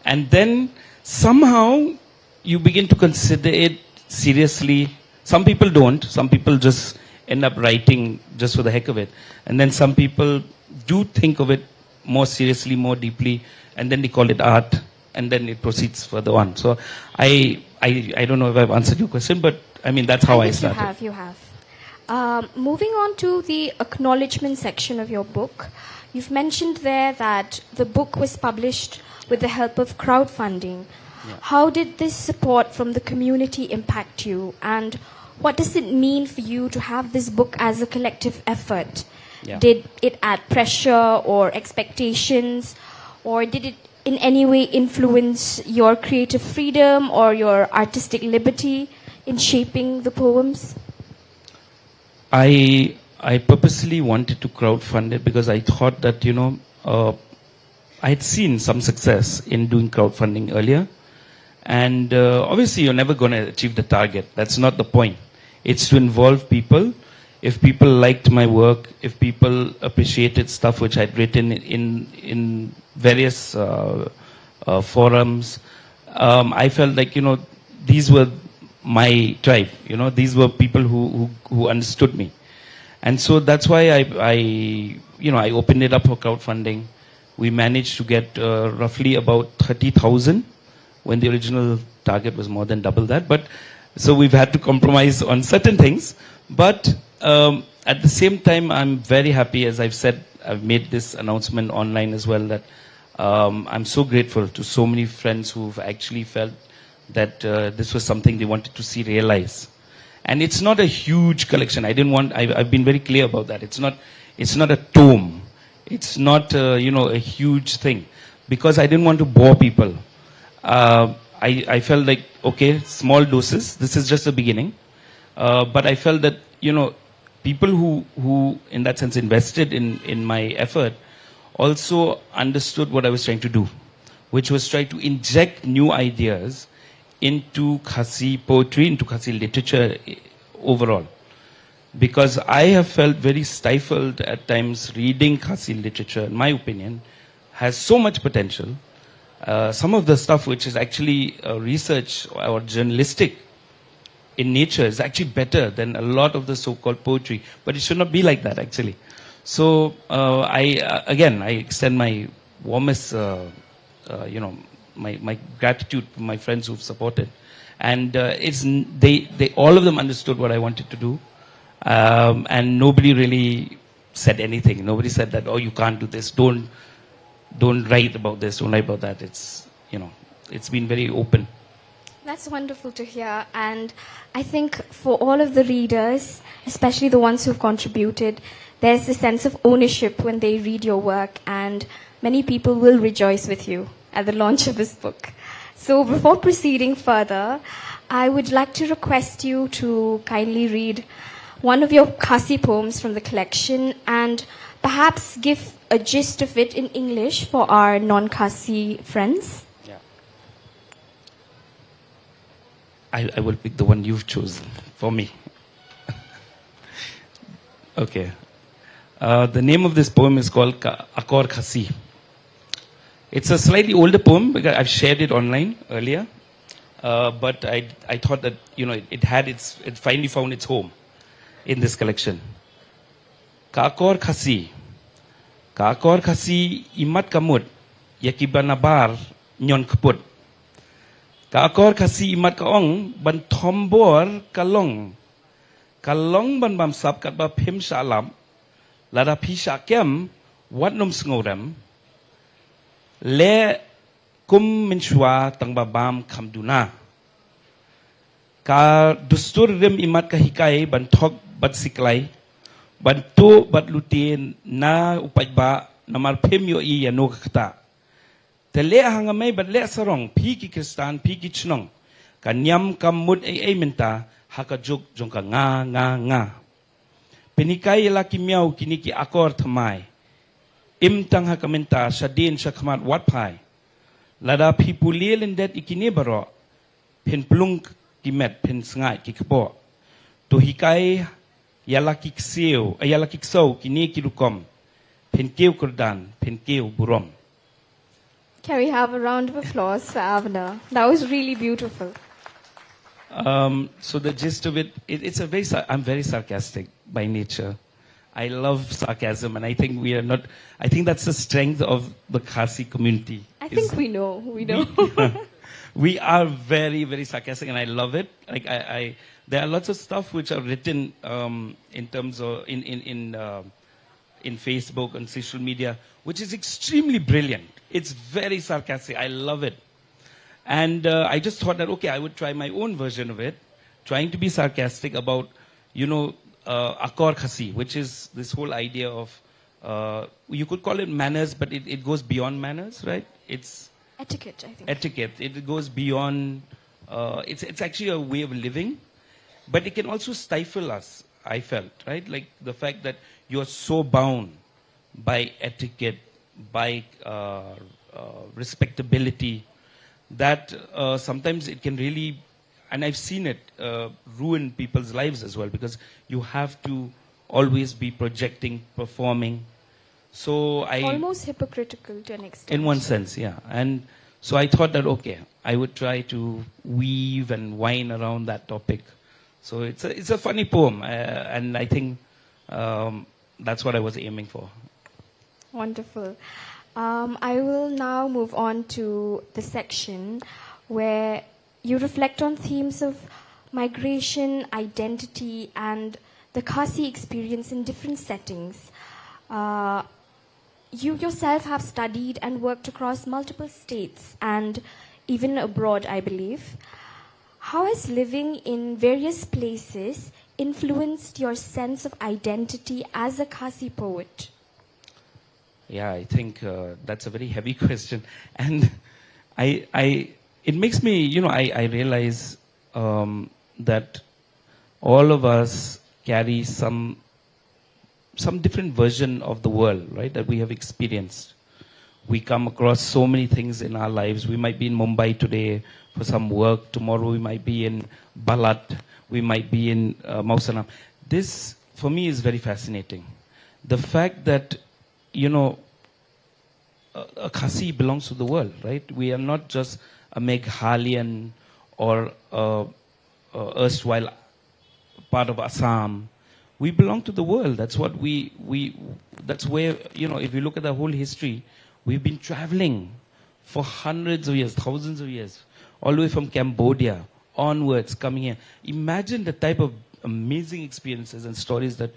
And then somehow you begin to consider it seriously. Some people don't. Some people just end up writing just for the heck of it. And then some people do think of it more seriously, more deeply, and then they call it art, and then it proceeds further on. So I don't know if I've answered your question, but I mean, that's how I started. You have. Moving on to the acknowledgement section of your book, you've mentioned there that the book was published with the help of crowdfunding. Yeah. How did this support from the community impact you, and what does it mean for you to have this book as a collective effort? Yeah. Did it add pressure or expectations, or did it in any way influence your creative freedom or your artistic liberty in shaping the poems? I purposely wanted to crowdfund it because I thought that, I had seen some success in doing crowdfunding earlier. And obviously you're never going to achieve the target. That's not the point. It's to involve people. If people liked my work, if people appreciated stuff which I'd written in various forums, I felt like, these were my tribe. These were people who understood me. And so that's why I opened it up for crowdfunding. We managed to get roughly about 30,000 when the original target was more than double that. But so we've had to compromise on certain things. But at the same time, I'm very happy, as I've said, I've made this announcement online as well, that I'm so grateful to so many friends who've actually felt that this was something they wanted to see realize. And it's not a huge collection. I've been very clear about that. It's not a tome. It's not, a huge thing. Because I didn't want to bore people. I felt like, okay, small doses. This is just the beginning. But I felt that, people who in that sense invested in my effort also understood what I was trying to do, which was try to inject new ideas into Khasi poetry, into Khasi literature overall. Because I have felt very stifled at times reading Khasi literature, in my opinion, has so much potential. Some of the stuff which is actually research or journalistic in nature is actually better than a lot of the so-called poetry. But it should not be like that, actually. So I extend my warmest, my gratitude to my friends who've supported. And they all of them understood what I wanted to do. And nobody really said anything. Nobody said that, oh, you can't do this. Don't write about this. Don't write about that. It's been very open. That's wonderful to hear. And I think for all of the readers, especially the ones who've contributed, there's a sense of ownership when they read your work, and many people will rejoice with you at the launch of this book. So before proceeding further, I would like to request you to kindly read one of your Khasi poems from the collection and perhaps give a gist of it in English for our non-Khasi friends. Yeah. I will pick the one you've chosen for me. Okay. The name of this poem is called Akor Khasi. It's a slightly older poem because I've shared it online earlier. but I thought that, it finally found its home in this collection. Kakor Khasi imat kamut yakibanabar nyon kaput. Kakor Khasi imat kaong ban tombor kalong. Kalong ban bam sap kat ba pim shalam. Lada pisha kem wat num sngodam. Le kum menshwa tang babam kamduna. Ka dustur rim imat kahikai ban thok bat siklai. Bantu bat lutin na upajba namal pim yo I yano kata. Tele hangamay bat le sarong piki kristan piki chnong. Kanyam kamud ay minta hakajuk jong ka nga. Penikay laki miyaw kiniki akor thamay. Imtang hakamenta shadin shakmat watpai. Lada pipulil indet ikinibaro. Pen plung kimet pen sngai kikbo. Tuhikay yalaki ksaw kini kilukom. Pen keu kurdan pen keu burom. Can we have a round of applause for Avner? That was really beautiful. So the gist of it, I'm very sarcastic by nature. I love sarcasm, and I think I think that's the strength of the Khasi community. I think we know. We are very, very sarcastic, and I love it. Like there are lots of stuff which are written in terms of in Facebook and social media, which is extremely brilliant. It's very sarcastic. I love it. And I just thought that, okay, I would try my own version of it, trying to be sarcastic about, Akor Khasi, which is this whole idea of, you could call it manners, but it goes beyond manners, right? It's etiquette, I think. Etiquette. It goes beyond, it's actually a way of living, but it can also stifle us, I felt, right? Like the fact that you're so bound by etiquette, by respectability, that sometimes it can really, and I've seen it ruin people's lives as well, because you have to always be projecting, performing. So almost hypocritical to an extent. In one sense, yeah. And so I thought that, okay, I would try to weave and wind around that topic. So it's a funny poem, and I think that's what I was aiming for. Wonderful. I will now move on to the section where you reflect on themes of migration, identity, and the Khasi experience in different settings. You yourself have studied and worked across multiple states and even abroad, I believe. How has living in various places influenced your sense of identity as a Khasi poet? Yeah, I think that's a very heavy question, and it makes me, I realize that all of us carry some different version of the world, right? That we have experienced. We come across so many things in our lives. We might be in Mumbai today for some work. Tomorrow we might be in Balat. We might be in Mausanam. This, for me, is very fascinating. The fact that, a Khasi belongs to the world, right? We are not just a Meghalayan or erstwhile part of Assam. We belong to the world. That's what that's where, if you look at the whole history, we've been traveling for hundreds of years, thousands of years, all the way from Cambodia onwards, coming here. Imagine the type of amazing experiences and stories that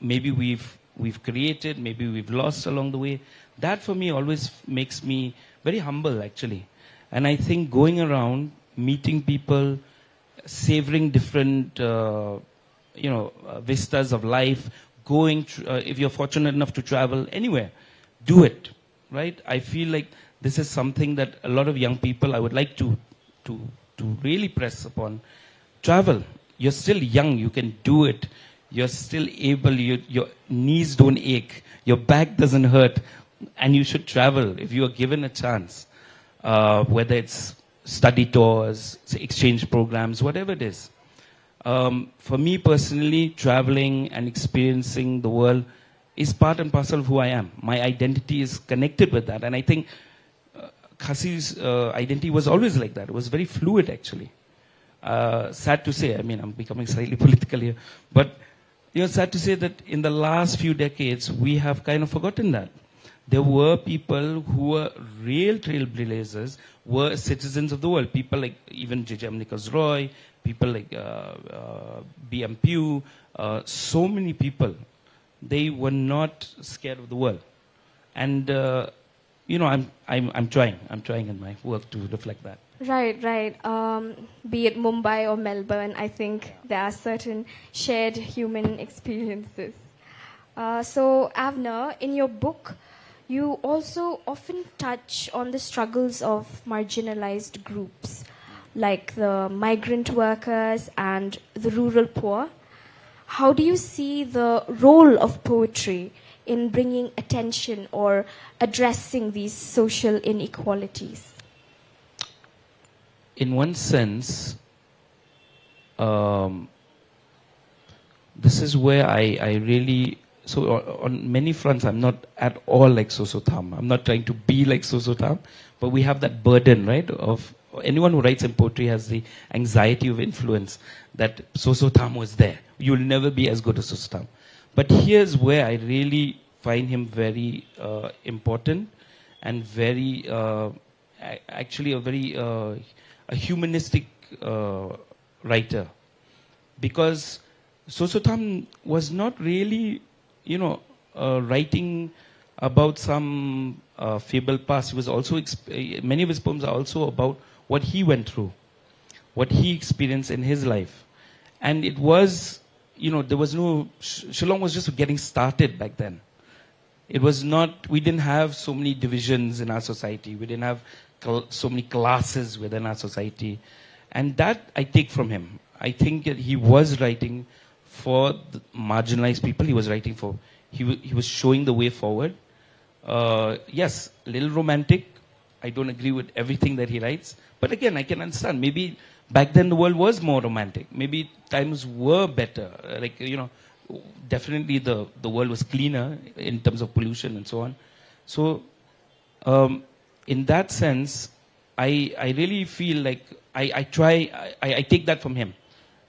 maybe we've created, maybe we've lost along the way. That for me always makes me very humble, actually. And I think going around, meeting people, savoring different, vistas of life, if you're fortunate enough to travel anywhere, do it, right? I feel like this is something that a lot of young people, I would like to really press upon. Travel. You're still young, you can do it. You're still able, your knees don't ache, your back doesn't hurt, and you should travel if you are given a chance. Whether it's study tours, exchange programs, whatever it is. For me personally, traveling and experiencing the world is part and parcel of who I am. My identity is connected with that. And I think Khasi's identity was always like that. It was very fluid, actually. Sad to say, I mean, I'm becoming slightly political here, but sad to say that in the last few decades, we have kind of forgotten that. There were people who were real trailblazers, were citizens of the world. People like even J.J. Amnikas Roy, people like B.M. Pugh, so many people. They were not scared of the world. And, I'm trying in my work to reflect that. Right. Be it Mumbai or Melbourne, I think there are certain shared human experiences. So, Avner, in your book, you also often touch on the struggles of marginalized groups, like the migrant workers and the rural poor. How do you see the role of poetry in bringing attention or addressing these social inequalities? In one sense, this is where I really, so on many fronts, I'm not at all like Sosotam. I'm not trying to be like Sosotam, but we have that burden, right, of anyone who writes in poetry has the anxiety of influence that Sosotam was there. You'll never be as good as Sosotam. But here's where I really find him very important and very, actually a very a humanistic writer. Because Sosotam was not really, writing about some fable past. He was also, many of his poems are also about what he went through, what he experienced in his life. And it was, there was no, Shillong was just getting started back then. It was not, we didn't have so many divisions in our society. We didn't have so many classes within our society. And that I take from him. I think that he was writing for the marginalized people. He was writing for, he was showing the way forward. Yes, a little romantic. I don't agree with everything that he writes. But again, I can understand. Maybe back then the world was more romantic. Maybe times were better. Definitely the world was cleaner in terms of pollution and so on. So, in that sense, I really feel like I take that from him.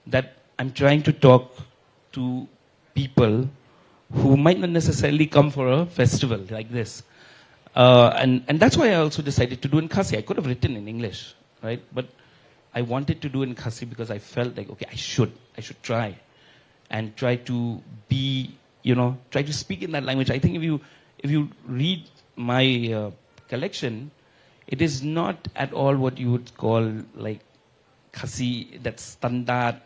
That I'm trying to talk to people who might not necessarily come for a festival like this. And that's why I also decided to do in Khasi. I could have written in English, right? But I wanted to do in Khasi because I felt like, okay, I should try. And try to be, try to speak in that language. I think if you read my collection, it is not at all what you would call like Khasi, that standard,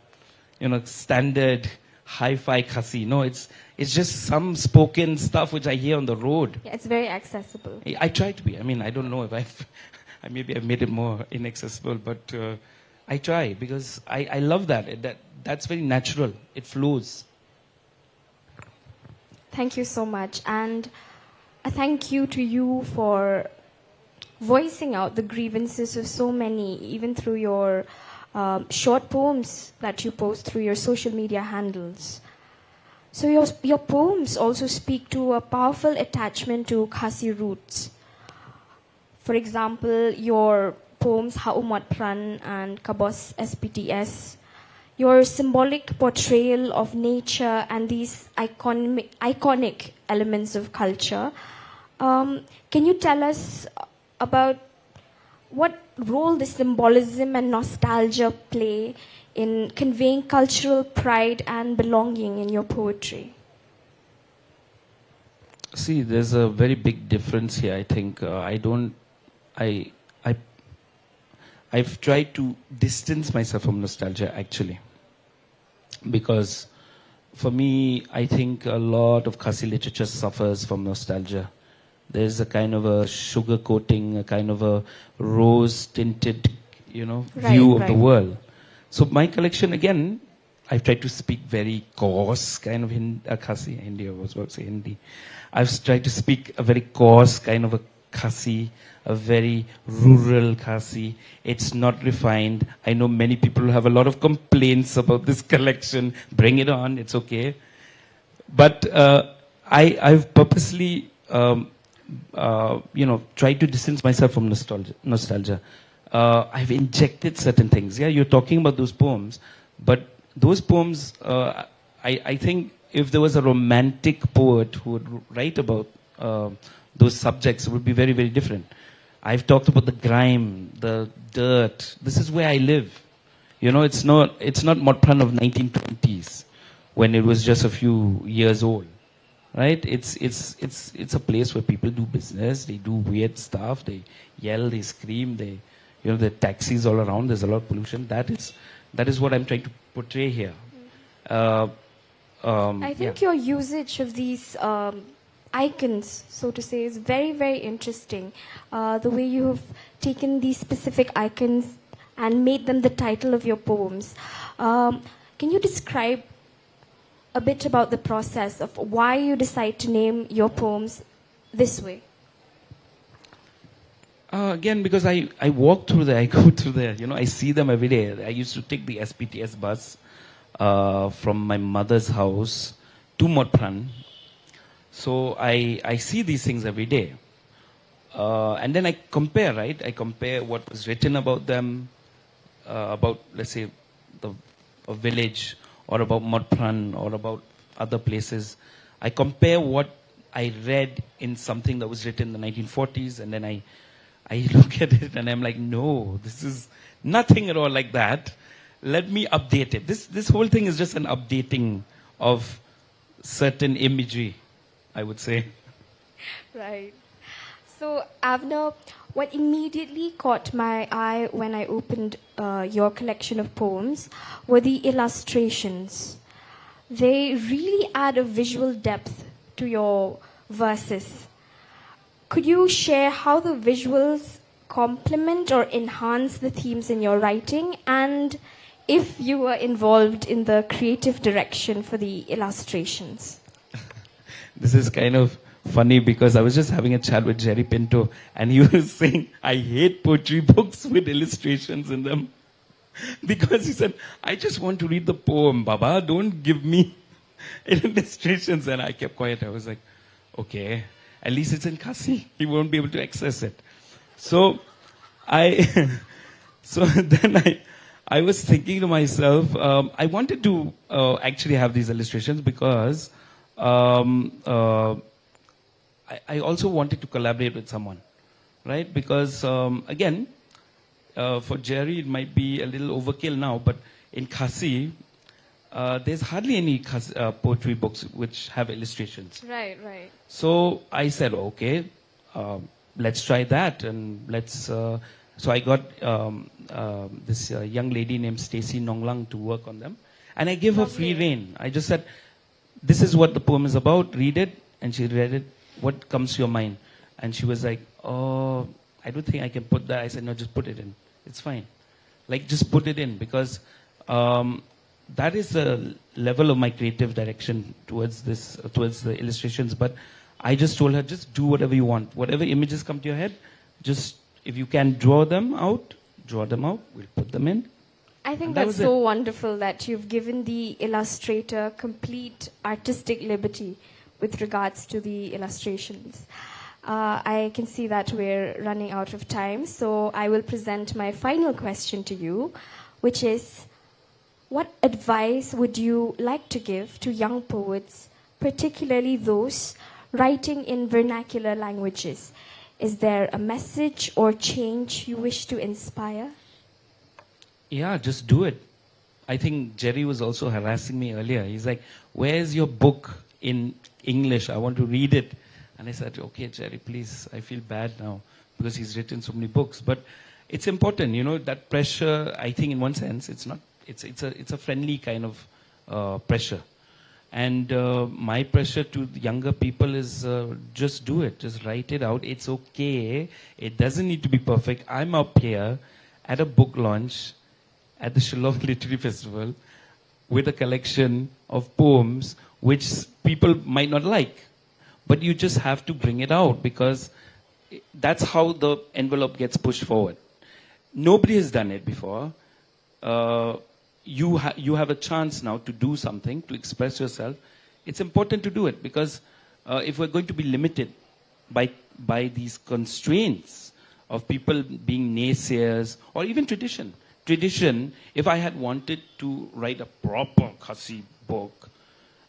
standard hi-fi Khasi. No, it's just some spoken stuff which I hear on the road. Yeah, it's very accessible. I try to be. I mean, I don't know if maybe I've made it more inaccessible, but I try because I love that. That's very natural. It flows. Thank you so much. And a thank you to you for voicing out the grievances of so many, even through your short poems that you post through your social media handles. So your poems also speak to a powerful attachment to Khasi roots. For example, your poems Haumat Pran and Kabos SPTS, your symbolic portrayal of nature and these iconic elements of culture. Can you tell us about what role the symbolism and nostalgia play in conveying cultural pride and belonging in your poetry? See, there's a very big difference here. I think I've tried to distance myself from nostalgia, actually. Because for me, I think a lot of Khasi literature suffers from nostalgia. There's a kind of a sugar coating, a kind of a rose-tinted, view of the world. So my collection, again, I've tried to speak very coarse kind of Khasi. Hindi, I was about to say Hindi. I've tried to speak a very coarse kind of a Khasi, a very rural Khasi. It's not refined. I know many people have a lot of complaints about this collection. Bring it on, it's okay. But I've purposely try to distance myself from nostalgia. I've injected certain things. Yeah, you're talking about those poems, but those poems, I think if there was a romantic poet who would write about those subjects, it would be very, very different. I've talked about the grime, the dirt. This is where I live. It's not Motpran of 1920s when it was just a few years old, right? It's a place where people do business. They do weird stuff. They yell. They scream. There are taxis all around. There's a lot of pollution. That is what I'm trying to portray here. I think your usage of these icons, so to say, is very, very interesting. The way you have taken these specific icons and made them the title of your poems. Can you describe a bit about the process of why you decide to name your poems this way? Again, because I walk through there, I go through there, I see them every day. I used to take the SPTS bus from my mother's house to Motpran. So I see these things every day. And then I compare, right? I compare what was written about them, about, let's say, a village, or about Motpran, or about other places. I compare what I read in something that was written in the 1940s, and then I look at it and I'm like, no, this is nothing at all like that. Let me update it. This whole thing is just an updating of certain imagery, I would say. Right. So, Avner, what immediately caught my eye when I opened your collection of poems were the illustrations. They really add a visual depth to your verses. Could you share how the visuals complement or enhance the themes in your writing, and if you were involved in the creative direction for the illustrations? This is kind of funny because I was just having a chat with Jerry Pinto and he was saying, I hate poetry books with illustrations in them. Because he said, I just want to read the poem, Baba, don't give me illustrations. And I kept quiet. I was like, okay, at least it's in Khasi. He won't be able to access it. So then I was thinking to myself, I wanted to actually have these illustrations because I also wanted to collaborate with someone, right? Because, again, for Jerry, it might be a little overkill now, but in Khasi, there's hardly any poetry books which have illustrations. Right, right. So I said, okay, let's try that. And so I got this young lady named Stacy Nonglang to work on them. And I gave her free rein. I just said, this is what the poem is about, read it. And she read it. What comes to your mind? And she was like, oh, I don't think I can put that. I said, no, just put it in. It's fine. Like, just put it in, because that is the level of my creative direction towards the illustrations. But I just told her, just do whatever you want. Whatever images come to your head, just, if you can draw them out, we'll put them in. I think that's so wonderful that you've given the illustrator complete artistic liberty with regards to the illustrations. I can see that we're running out of time, so I will present my final question to you, which is, what advice would you like to give to young poets, particularly those writing in vernacular languages? Is there a message or change you wish to inspire? Yeah, just do it. I think Jerry was also harassing me earlier. He's like, where's your book in English? I want to read it. And I said, okay, Jerry, please, I feel bad now because he's written so many books. But it's important, that pressure, I think in one sense, it's a friendly kind of pressure. And my pressure to the younger people is just do it. Just write it out. It's okay. It doesn't need to be perfect. I'm up here at a book launch at the Shillong Literary Festival with a collection of poems which people might not like. But you just have to bring it out because that's how the envelope gets pushed forward. Nobody has done it before. You have a chance now to do something, to express yourself. It's important to do it because if we're going to be limited by these constraints of people being naysayers, or even tradition. Tradition, if I had wanted to write a proper Khasi book,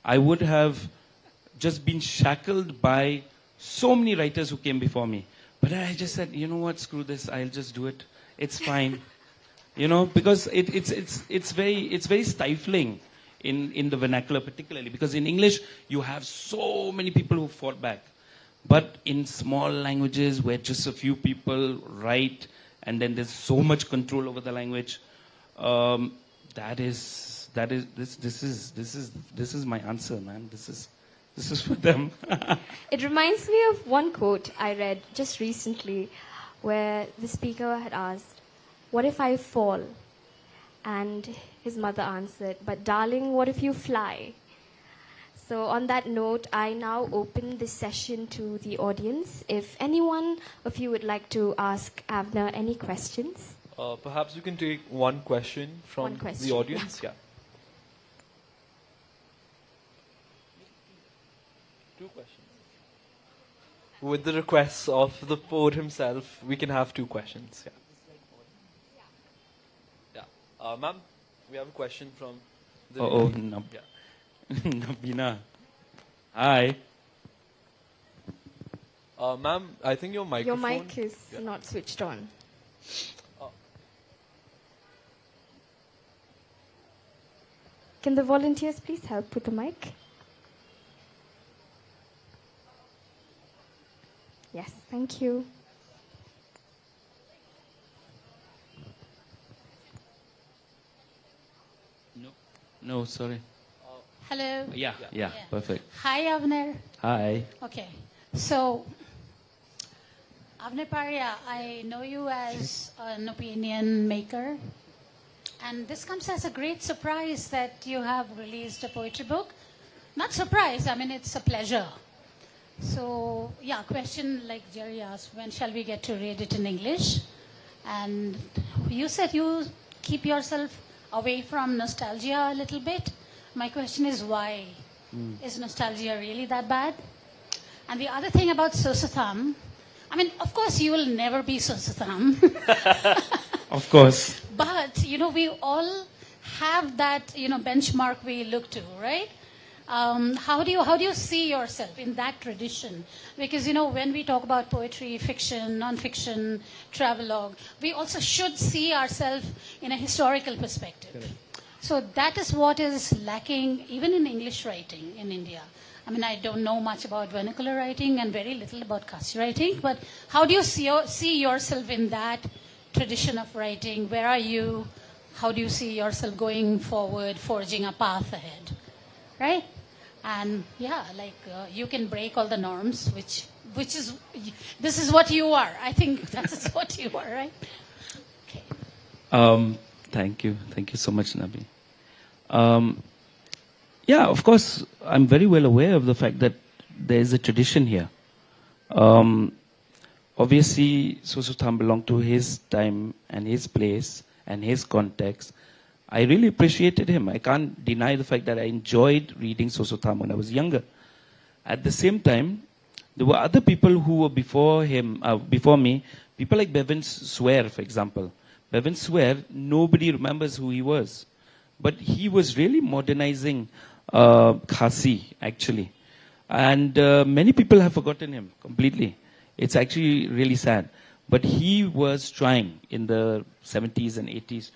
I would have just been shackled by so many writers who came before me. But I just said, you know what, screw this, I'll just do it. It's fine. You know, because it's very stifling in the vernacular particularly, because in English you have so many people who fought back. But in small languages where just a few people write and then there's so much control over the language, this is my answer, man. This is for them. It reminds me of one quote I read just recently where the speaker had asked, "What if I fall?" And his mother answered, "But darling, what if you fly?" So on that note, I now open this session to the audience. If anyone of you would like to ask Avner any questions. Perhaps you can take one question from the audience. Yeah. Two questions. With the requests of the poet himself, we can have two questions. Yeah. Ma'am, we have a question from the... Nabina. Hi. Ma'am, I think your microphone... Your mic is not switched on. Can the volunteers please help with the mic? Yes, thank you. No, sorry. Hello. Yeah, perfect. Hi, Avner. Hi. Okay. So, Avner Paria, I know you as an opinion maker. And this comes as a great surprise that you have released a poetry book. Not surprise, I mean, it's a pleasure. So, yeah, question like Jerry asked, when shall we get to read it in English? And you said you keep yourself away from nostalgia a little bit. My question is why? Is nostalgia really that bad? And the other thing about Sosatham, I mean, of course you will never be Sosatham. Of course. But, you know, we all have that, you know, benchmark we look to, right? How do you see yourself in that tradition? Because, you know, when we talk about poetry, fiction, non-fiction, travelogue, we also should see ourselves in a historical perspective. Correct. So that is what is lacking even in English writing in India. I mean, I don't know much about vernacular writing and very little about Khasi writing, but how do you see yourself in that tradition of writing? Where are you? How do you see yourself going forward, forging a path ahead? Right? And yeah, like you can break all the norms, which is, this is what you are. I think that is what you are, right? Okay. Thank you so much, Nabi. Yeah, of course, I'm very well aware of the fact that there is a tradition here. Obviously, Sosatham belonged to his time and his place and his context. I really appreciated him. I can't deny the fact that I enjoyed reading Sosatham when I was younger. At the same time, there were other people who were before me, people like Bevan Swear, for example. Bevan Swear, nobody remembers who he was. But he was really modernizing Khasi, actually. And many people have forgotten him completely. It's actually really sad. But he was trying in the 70s and 80s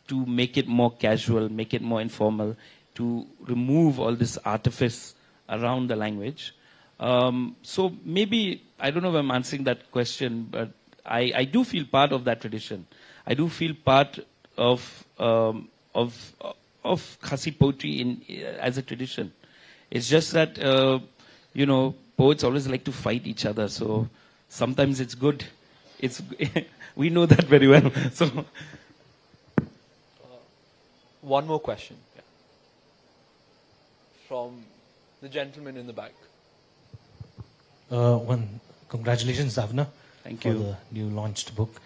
to make it more casual, make it more informal, to remove all this artifice around the language. So maybe, I don't know if I'm answering that question, but I do feel part of that tradition. I do feel part of Khasi poetry as a tradition. It's just that, you know, poets always like to fight each other, so sometimes it's good. We know that very well. So, one more question. Yeah. From the gentleman in the back. Congratulations, Avner. Thank you. For the new launched book.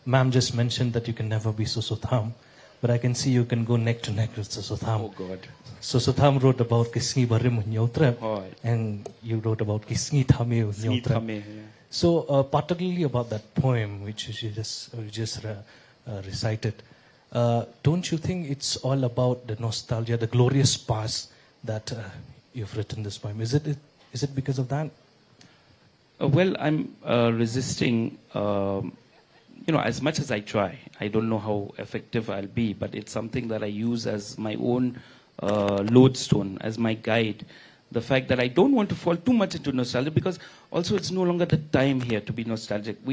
Ma'am just mentioned that you can never be Sosatham, but I can see you can go neck to neck with Sosotham. Oh God. Sosotham wrote about Kisngi Barim Nyotra, and you wrote about Kisngi Thame Nyotra. So particularly about that poem which you just recited, don't you think it's all about the nostalgia, the glorious past that you've written this poem? Is it because of that? Well, I'm resisting, as much as I try. I don't know how effective I'll be, but it's something that I use as my own lodestone, as my guide. The fact that I don't want to fall too much into nostalgia, because also it's no longer the time here to be nostalgic.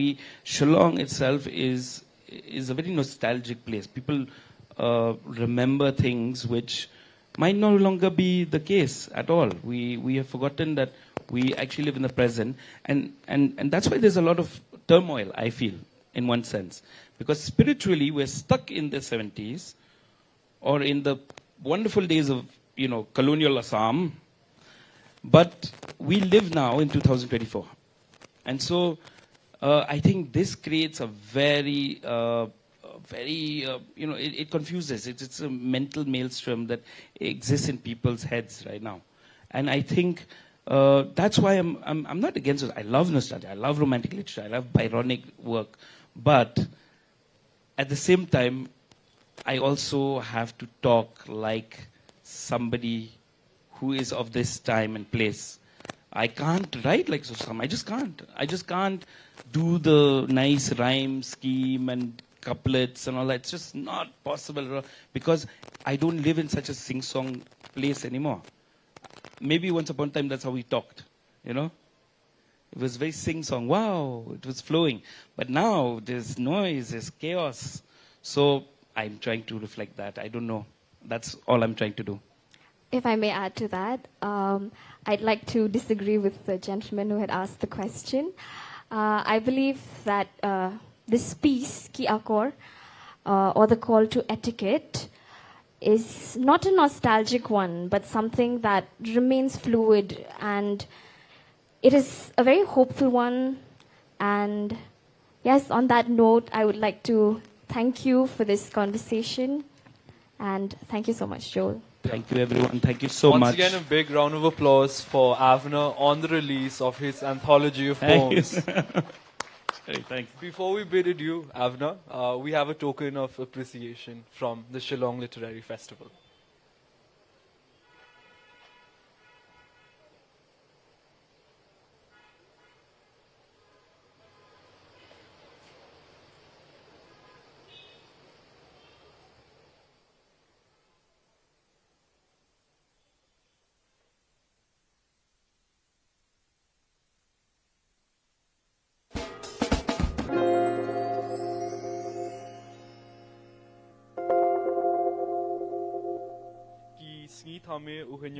Shillong itself is a very nostalgic place. People remember things which might no longer be the case at all. We have forgotten that we actually live in the present, and that's why there's a lot of turmoil, I feel, in one sense. Because spiritually, we're stuck in the 70s, or in the wonderful days of, colonial Assam, but we live now in 2024. And so, I think this creates a very, it confuses. It's a mental maelstrom that exists in people's heads right now. And I think that's why I'm not against it. I love nostalgia. I love romantic literature. I love Byronic work. But at the same time, I also have to talk like somebody who is of this time and place. I can't write like Susam. I just can't. I just can't do the nice rhyme scheme and couplets and all that. It's just not possible because I don't live in such a sing-song place anymore. Maybe once upon a time that's how we talked, It was very sing-song. Wow, it was flowing. But now there's noise, there's chaos. So I'm trying to reflect that. I don't know. That's all I'm trying to do. If I may add to that, I'd like to disagree with the gentleman who had asked the question. I believe that this piece, Ki Akor, or the call to etiquette, is not a nostalgic one, but something that remains fluid, and it is a very hopeful one. And yes, on that note, I would like to thank you for this conversation, and thank you so much, Joel. Thank you, everyone. Thank you so much. Once again, a big round of applause for Avner on the release of his anthology of poems. Thanks. Before we bid adieu, Avner, we have a token of appreciation from the Shillong Literary Festival.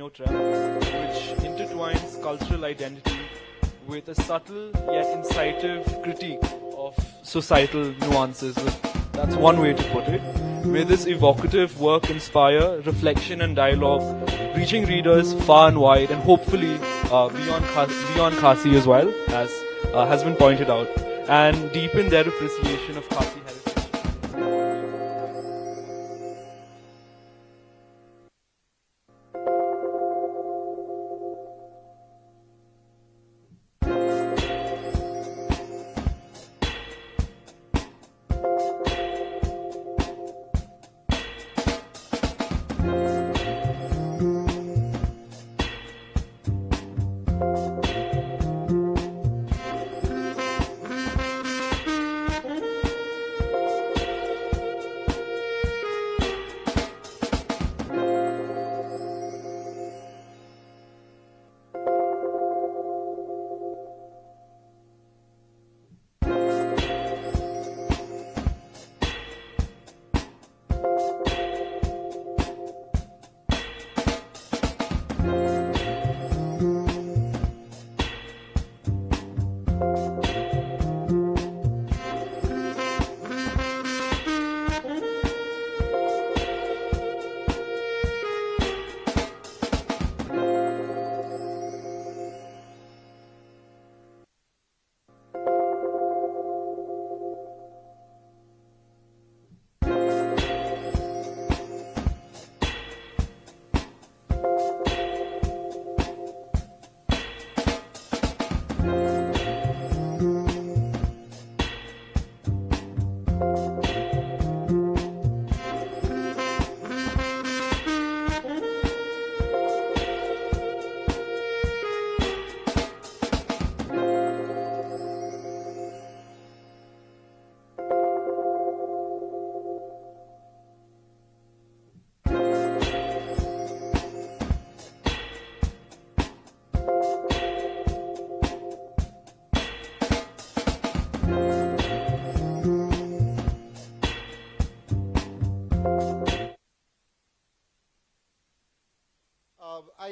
Which intertwines cultural identity with a subtle yet incisive critique of societal nuances. That's one way to put it. May this evocative work inspire reflection and dialogue, reaching readers far and wide, and hopefully beyond Khasi as well, as has been pointed out, and deepen their appreciation of Khasi heritage.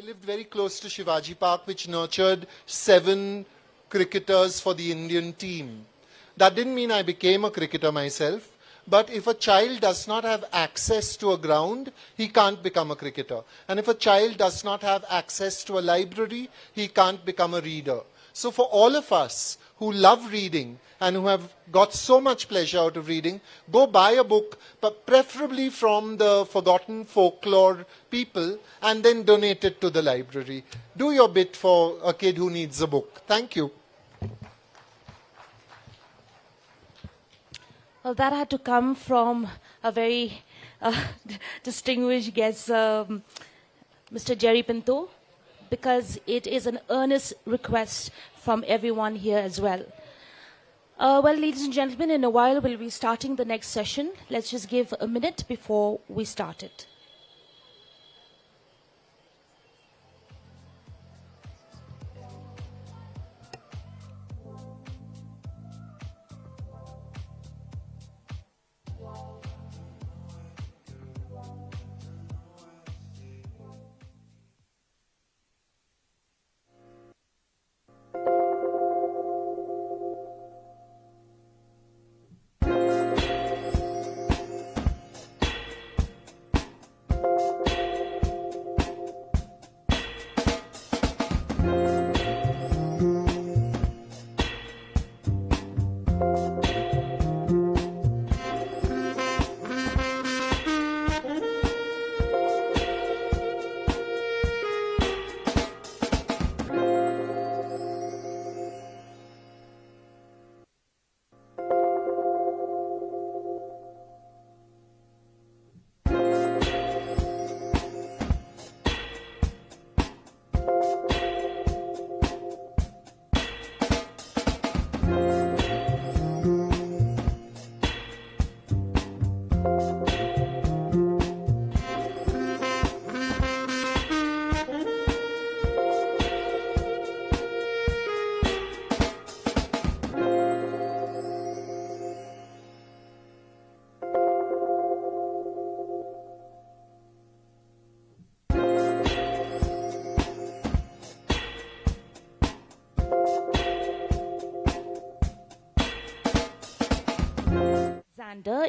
I lived very close to Shivaji Park, which nurtured 7 cricketers for the Indian team. That didn't mean I became a cricketer myself, but if a child does not have access to a ground, he can't become a cricketer. And if a child does not have access to a library, he can't become a reader. So for all of us who love reading and who have got so much pleasure out of reading, go buy a book, but preferably from the forgotten folklore people, and then donate it to the library. Do your bit for a kid who needs a book. Thank you. Well, that had to come from a very distinguished guest, Mr. Jerry Pinto, because it is an earnest request from everyone here as well. Well, ladies and gentlemen, in a while we'll be starting the next session. Let's just give a minute before we start it.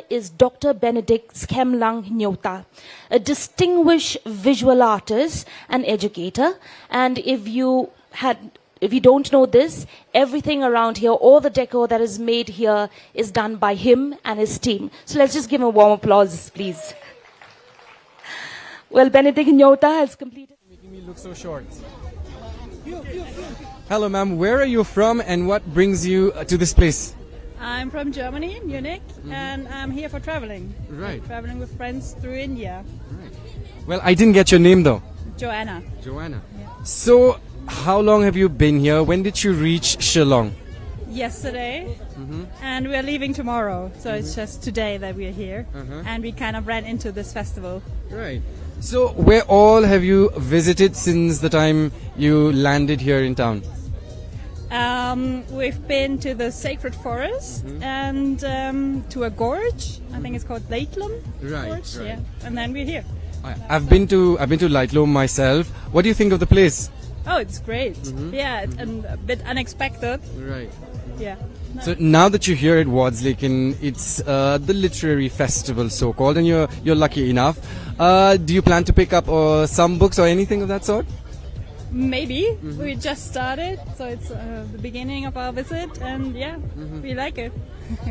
Is Dr. Benedict Skemlang Nyota, a distinguished visual artist and educator. And if you don't know this, everything around here, all the decor that is made here is done by him and his team. So let's just give him a warm applause, please. Well, Benedict Nyota has completed... Making me look so short. Hello, ma'am. Where are you from and what brings you to this place? I'm from Germany, Munich, and I'm here for traveling. Right. I'm traveling with friends through India. Right. Well, I didn't get your name though. Joanna. Joanna. Yeah. So, how long have you been here? When did you reach Shillong? Yesterday, and we're leaving tomorrow. So it's just today that we're here, and we kind of ran into this festival. Right. So, where all have you visited since the time you landed here in town? We've been to the Sacred Forest and to a gorge. I think it's called Leitlum Gorge. Right. Yeah, and then we're here. I've been to Leitlum myself. What do you think of the place? Oh, it's great. Yeah, and a bit unexpected. Right. Yeah. No. So now that you're here at Wardslake, it's the literary festival, so-called, and you're lucky enough. Do you plan to pick up some books or anything of that sort? Maybe. We just started, so it's the beginning of our visit, and yeah, we like it.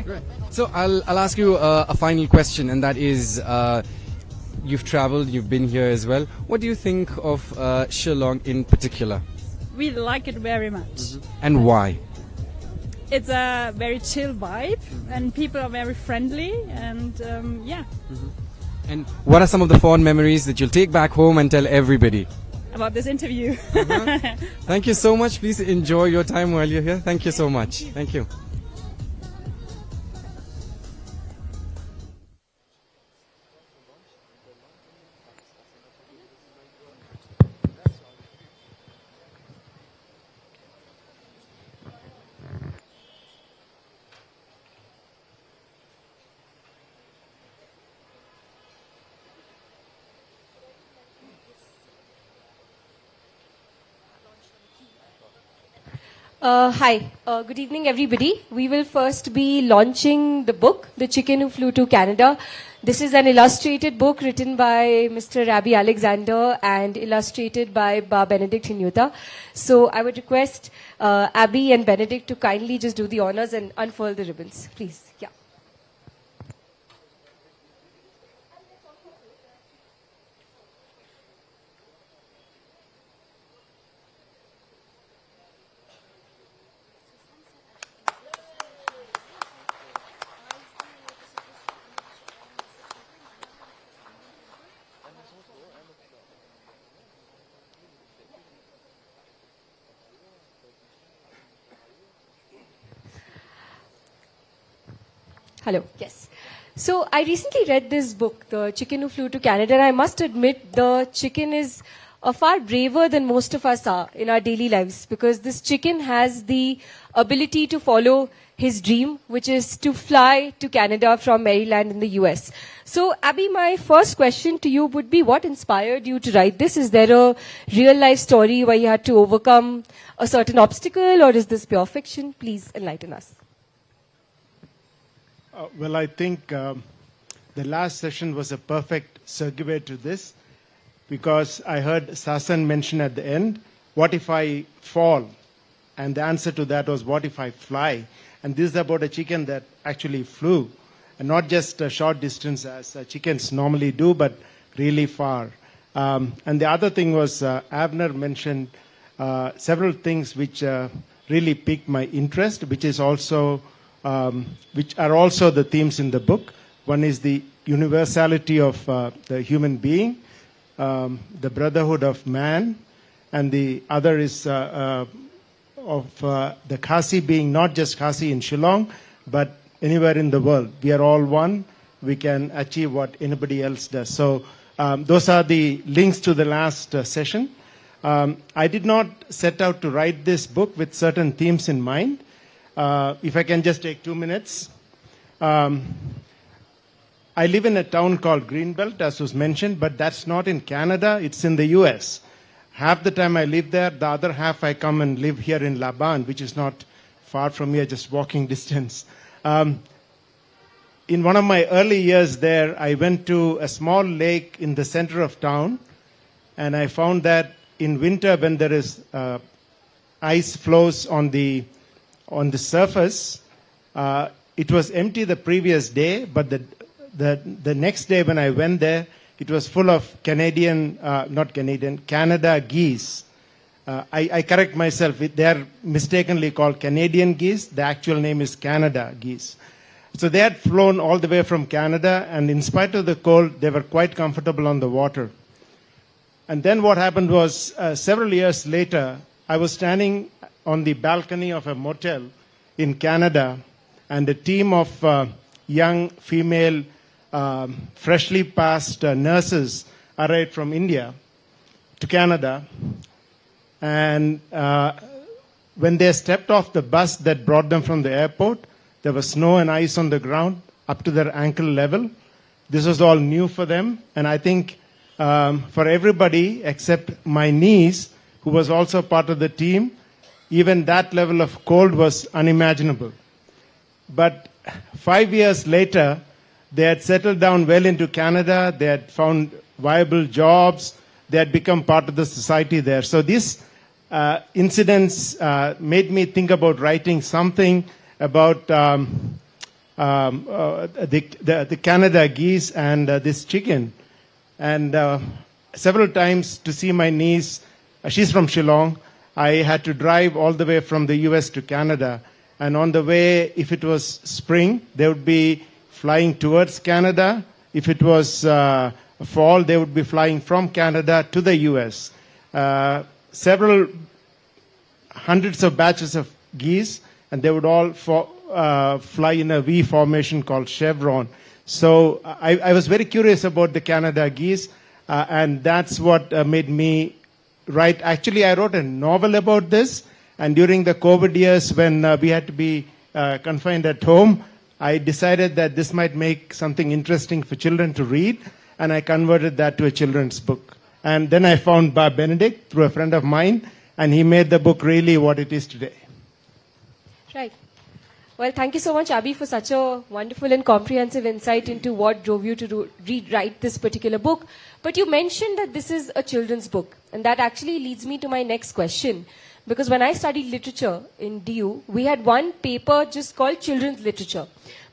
Right. So I'll ask you a final question, and that is, you've traveled, you've been here as well. What do you think of Shillong in particular? We like it very much. And why? It's a very chill vibe, and people are very friendly, and yeah. And what are some of the fond memories that you'll take back home and tell everybody? About this interview. Thank you so much. Please enjoy your time while you're here. Thank you so much. Thank you. Hi, good evening everybody. We will first be launching the book, The Chicken Who Flew to Canada. This is an illustrated book written by Mr. Rabbi Alexander and illustrated by Ba Benedict Hinyuta. So I would request Abby and Benedict to kindly just do the honors and unfurl the ribbons, please. Yeah. Hello. Yes. So I recently read this book, The Chicken Who Flew to Canada, and I must admit the chicken is far braver than most of us are in our daily lives, because this chicken has the ability to follow his dream, which is to fly to Canada from Maryland in the US. So Abby, my first question to you would be, what inspired you to write this? Is there a real life story where you had to overcome a certain obstacle, or is this pure fiction? Please enlighten us. Well, I think the last session was a perfect segue to this, because I heard Sasan mention at the end, what if I fall? And the answer to that was, what if I fly? And this is about a chicken that actually flew, and not just a short distance as chickens normally do, but really far. And the other thing was, Avner mentioned several things which really piqued my interest, which is also which are also the themes in the book. One is the universality of the human being, the brotherhood of man, and the other is of the Khasi being not just Khasi in Shillong, but anywhere in the world. We are all one. We can achieve what anybody else does. So those are the links to the last session. I did not set out to write this book with certain themes in mind. If I can just take 2 minutes. I live in a town called Greenbelt, as was mentioned, but that's not in Canada, it's in the US. Half the time I live there, the other half I come and live here in Laban, which is not far from here, just walking distance. In one of my early years there, I went to a small lake in the center of town, and I found that in winter, when there is ice flows on the surface, it was empty the previous day, but the next day when I went there, it was full of Canada geese. I correct myself, they are mistakenly called Canadian geese. The actual name is Canada geese. So they had flown all the way from Canada, and in spite of the cold, they were quite comfortable on the water. And then what happened was, several years later, I was standing on the balcony of a motel in Canada, and a team of young female freshly passed nurses arrived from India to Canada. And when they stepped off the bus that brought them from the airport, there was snow and ice on the ground up to their ankle level. This was all new for them, and I think for everybody except my niece, who was also part of the team, even that level of cold was unimaginable. But 5 years later, they had settled down well into Canada, they had found viable jobs, they had become part of the society there. So these incidents made me think about writing something about the Canada geese and this chicken. And several times to see my niece, she's from Shillong, I had to drive all the way from the US to Canada. And on the way, if it was spring, they would be flying towards Canada. If it was fall, they would be flying from Canada to the US. Several hundreds of batches of geese, and they would all fly in a V formation called chevron. So I was very curious about the Canada geese, and that's what made me write. Actually, I wrote a novel about this, and during the COVID years when we had to be confined at home, I decided that this might make something interesting for children to read, and I converted that to a children's book. And then I found Ba Benedict through a friend of mine, and he made the book really what it is today. Right. Well, thank you so much, Abhi, for such a wonderful and comprehensive insight into what drove you to write this particular book. But you mentioned that this is a children's book. And that actually leads me to my next question. Because when I studied literature in DU, we had one paper just called children's literature.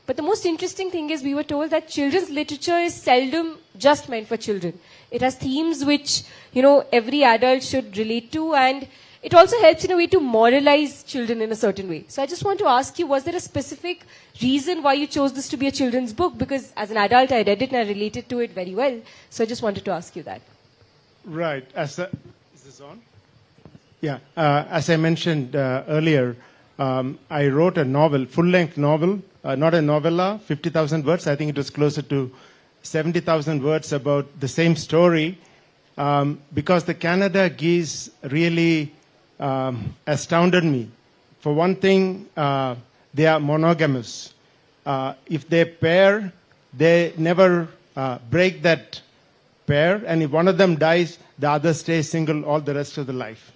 But the most interesting thing is we were told that children's literature is seldom just meant for children. It has themes which, every adult should relate to, and it also helps in a way to moralize children in a certain way. So I just want to ask you, was there a specific reason why you chose this to be a children's book? Because as an adult, I read it and I related to it very well. So I just wanted to ask you that. Right. Is this on? Yeah. As I mentioned earlier, I wrote a novel, full-length novel, not a novella, 50,000 words. I think it was closer to 70,000 words about the same story. Because the Canada geese really astounded me. For one thing, they are monogamous. If they pair, they never break that pair. And if one of them dies, the other stays single all the rest of the life.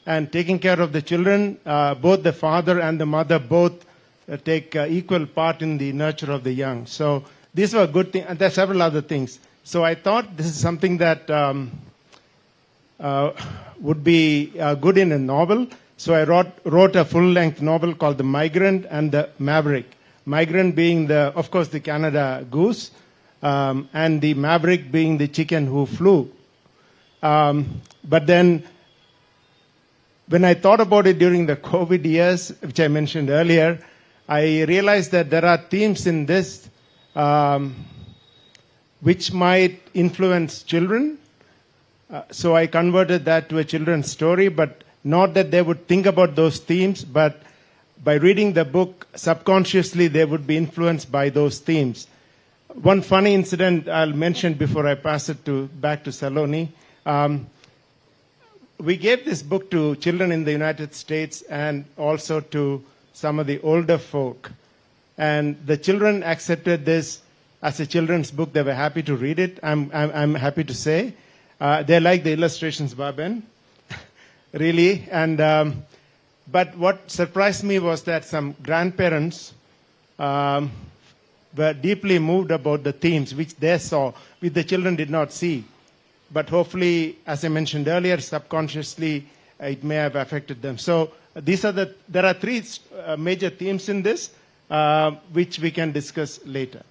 And taking care of the children, both the father and the mother both take equal part in the nurture of the young. So these were good things, and there are several other things. So I thought this is something that would be good in a novel. So I wrote a full-length novel called The Migrant and the Maverick. Migrant being, of course, the Canada goose, and the maverick being the chicken who flew. But then, when I thought about it during the COVID years, which I mentioned earlier, I realized that there are themes in this which might influence children. So I converted that to a children's story, but not that they would think about those themes, but by reading the book, subconsciously they would be influenced by those themes. One funny incident I'll mention before I pass it back to Saloni. We gave this book to children in the United States and also to some of the older folk. And the children accepted this as a children's book. They were happy to read it, I'm happy to say. They like the illustrations, Baben, really. And but what surprised me was that some grandparents were deeply moved about the themes which they saw, which the children did not see. But hopefully, as I mentioned earlier, subconsciously, it may have affected them. So there are three major themes in this, which we can discuss later.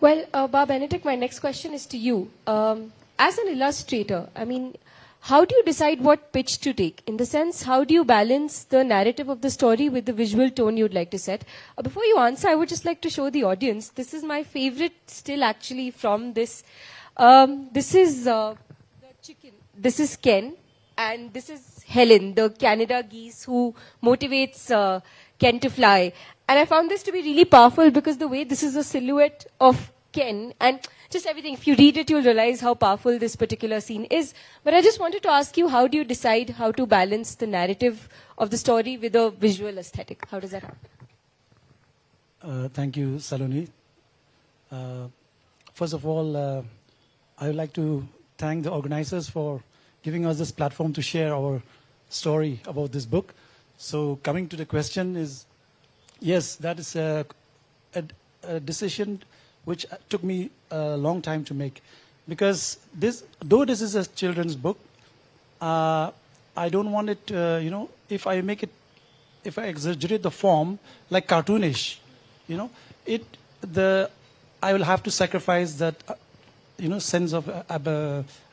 Well, Bob Benedict, my next question is to you. As an illustrator, how do you decide what pitch to take? In the sense, how do you balance the narrative of the story with the visual tone you'd like to set? Before you answer, I would just like to show the audience. This is my favorite still actually from this. This is the chicken. This is Ken. And this is Helen, the Canada geese who motivates Ken to fly. And I found this to be really powerful because the way this is a silhouette of Ken and just everything, if you read it, you'll realize how powerful this particular scene is. But I just wanted to ask you, how do you decide how to balance the narrative of the story with a visual aesthetic? How does that happen? Thank you, Saloni. First of all, I would like to thank the organizers for giving us this platform to share our story about this book. So coming to the question is, yes, that is a decision which took me a long time to make. Because though this is a children's book, I don't want it, if I exaggerate the form like cartoonish, I will have to sacrifice that, sense of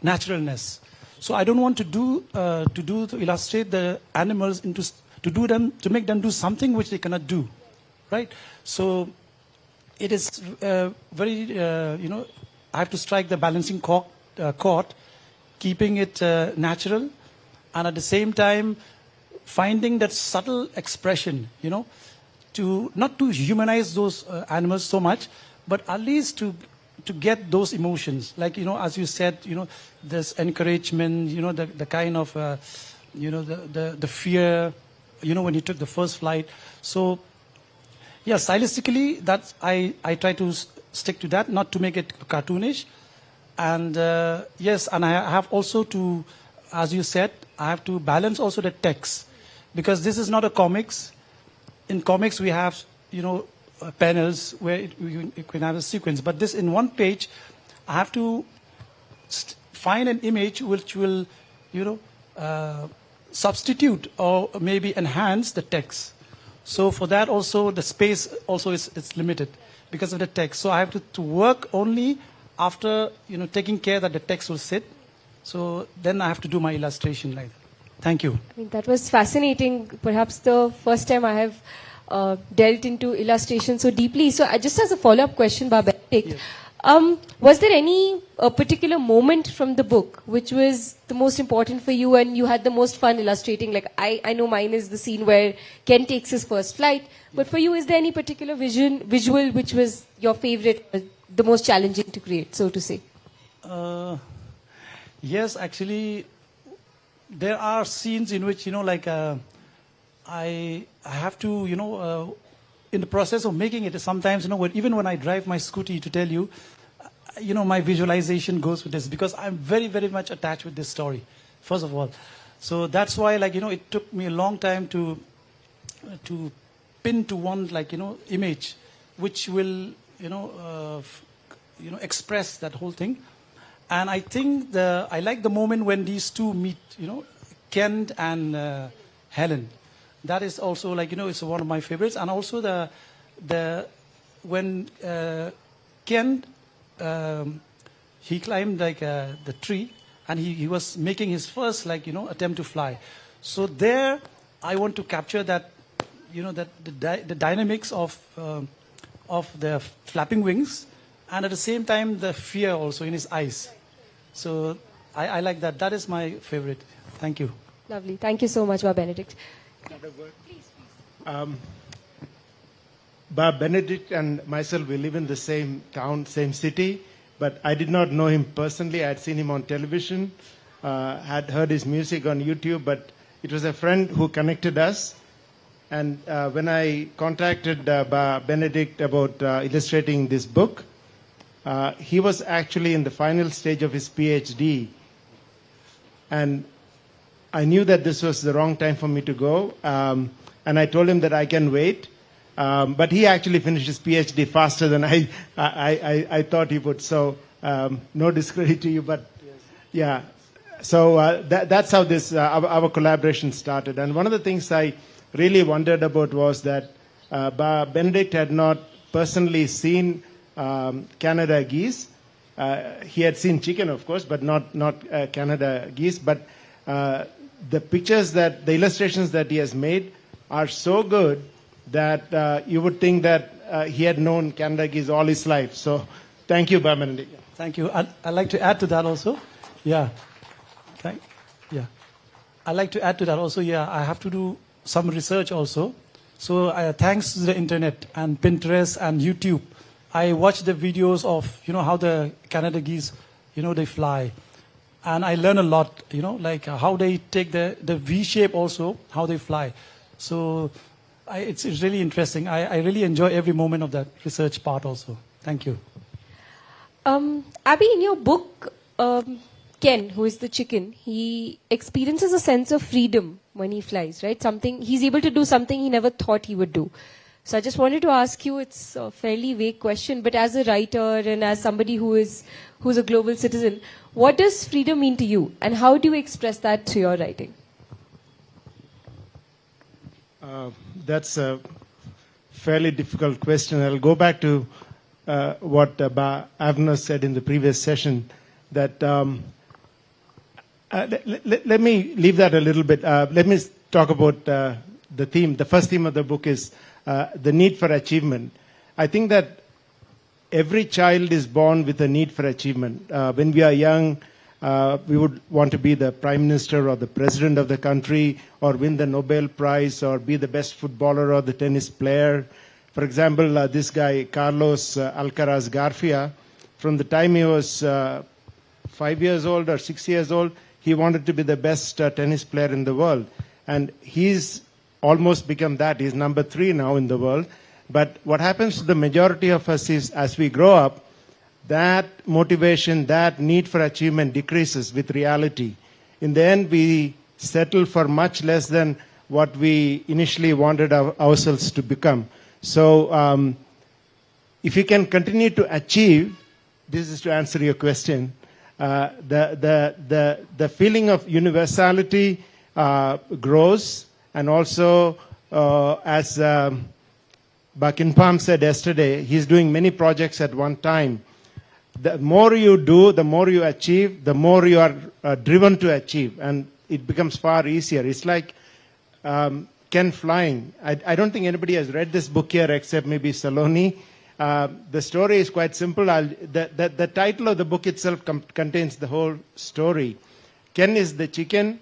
naturalness. So I don't want to illustrate the animals to make them do something which they cannot do, right? So it is very, I have to strike the balancing chord, keeping it natural, and at the same time finding that subtle expression, to not to humanize those animals so much, but at least to get those emotions, like as you said, this encouragement, the kind of the fear, when you took the first flight. So yeah, stylistically, that's I try to stick to that, not to make it cartoonish. And yes, and I have also to, as you said, I have to balance also the text, because this is not a comics. In comics, we have, panels where you can have a sequence. But this, in one page, I have to find an image which will, substitute or maybe enhance the text. So for that also, the space also is limited because of the text. So I have to work only after, taking care that the text will sit. So then I have to do my illustration like that. Thank you. I think that was fascinating. Perhaps the first time I have dealt into illustration so deeply. So just as a follow-up question, Benedict, was there any particular moment from the book which was the most important for you and you had the most fun illustrating? Like I know mine is the scene where Ken takes his first flight. But for you, is there any particular visual which was your favorite, the most challenging to create, so to say? Yes, actually, there are scenes in which, I have to, in the process of making it, sometimes, even when I drive my scooty, to tell you, my visualization goes with this because I'm very, very much attached with this story, first of all. So that's why, it took me a long time to pin to one, image, which will, express that whole thing. And I think I like the moment when these two meet, Kent and Helen. That is also it's one of my favorites. And also when Kent, he climbed the tree and he was making his first attempt to fly. So there I want to capture that, the dynamics of the flapping wings and at the same time the fear also in his eyes. So I like that. That is my favorite. Thank you. Lovely. Thank you so much, Benedict. Benedict and myself, we live in the same town, same city, but I did not know him personally. I had seen him on television, had heard his music on YouTube, but it was a friend who connected us. And when I contacted Benedict about illustrating this book, he was actually in the final stage of his PhD. And I knew that this was the wrong time for me to go. And I told him that I can wait. But he actually finished his PhD faster than I thought he would. So no discredit to you, but yeah. So that's how this our collaboration started. And one of the things I really wondered about was that Benedict had not personally seen Canada geese. He had seen chicken, of course, but not Canada geese. But the pictures the illustrations that he has made are so good that you would think that he had known Canada geese all his life. So thank you, Benedict. Thank you. I'd like to add to that also. Yeah. I'd like to add to that also. Yeah, I have to do some research also. So thanks to the internet and Pinterest and YouTube, I watch the videos of, how the Canada geese, they fly. And I learn a lot, how they take the V shape also, how they fly. So it's really interesting. I really enjoy every moment of that research part also. Thank you. Abby, in your book, Ken, who is the chicken, he experiences a sense of freedom when he flies, right? He's able to do something he never thought he would do. So I just wanted to ask you, it's a fairly vague question, but as a writer and as somebody who's a global citizen, what does freedom mean to you? And how do you express that through your writing? That's a fairly difficult question. I'll go back to what Avner said in the previous session, that let me leave that a little bit. Let me talk about the theme. The first theme of the book is the need for achievement. I think that every child is born with a need for achievement. When we are young, we would want to be the prime minister or the president of the country, or win the Nobel Prize, or be the best footballer or the tennis player. For example, this guy, Carlos Alcaraz Garcia, from the time he was 5 years old or 6 years old, he wanted to be the best tennis player in the world. And he's almost become that. He's number 3 now in the world. But what happens to the majority of us is, as we grow up, that motivation, that need for achievement decreases with reality. In the end, we settle for much less than what we initially wanted ourselves to become. So if you can continue to achieve, this is to answer your question, the feeling of universality grows, and also as Bakin Palm said yesterday, he's doing many projects at one time. The more you do, the more you achieve, the more you are driven to achieve, and it becomes far easier. It's like Ken flying. I don't think anybody has read this book here except maybe Saloni. The story is quite simple. The title of the book itself contains the whole story. Ken is the chicken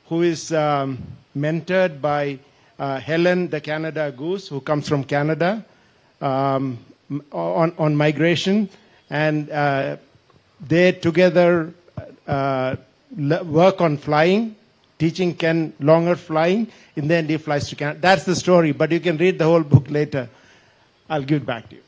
who is mentored by Helen, the Canada goose, who comes from Canada on migration. And they together work on flying, teaching Ken longer flying. In the end, he flies to Canada. That's the story, but you can read the whole book later. I'll give it back to you.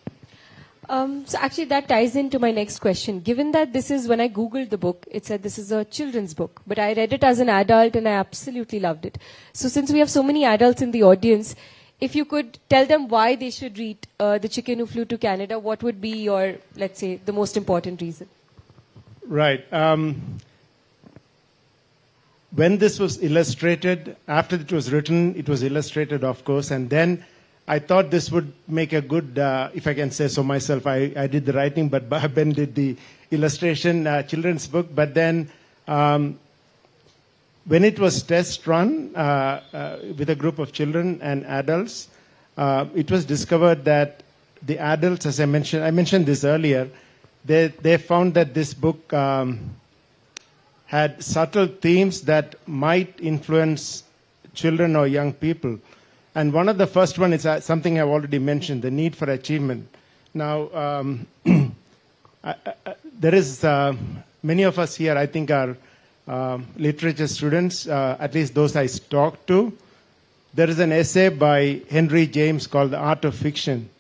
So actually that ties into my next question. Given that this is, when I Googled the book, it said this is a children's book, but I read it as an adult and I absolutely loved it. So since we have so many adults in the audience, if you could tell them why they should read The Chicken Who Flew to Canada, what would be your, let's say, the most important reason? Right. When this was illustrated, after it was written, it was illustrated, of course, and then I thought this would make a good, if I can say so myself, I did the writing, but Ben did the illustration, children's book. But then when it was test run with a group of children and adults, it was discovered that the adults, as I mentioned this earlier, they found that this book had subtle themes that might influence children or young people. And one of the first one is something I've already mentioned, the need for achievement. Now, there is, many of us here, I think, are literature students, at least those I talked to. There is an essay by Henry James called The Art of Fiction.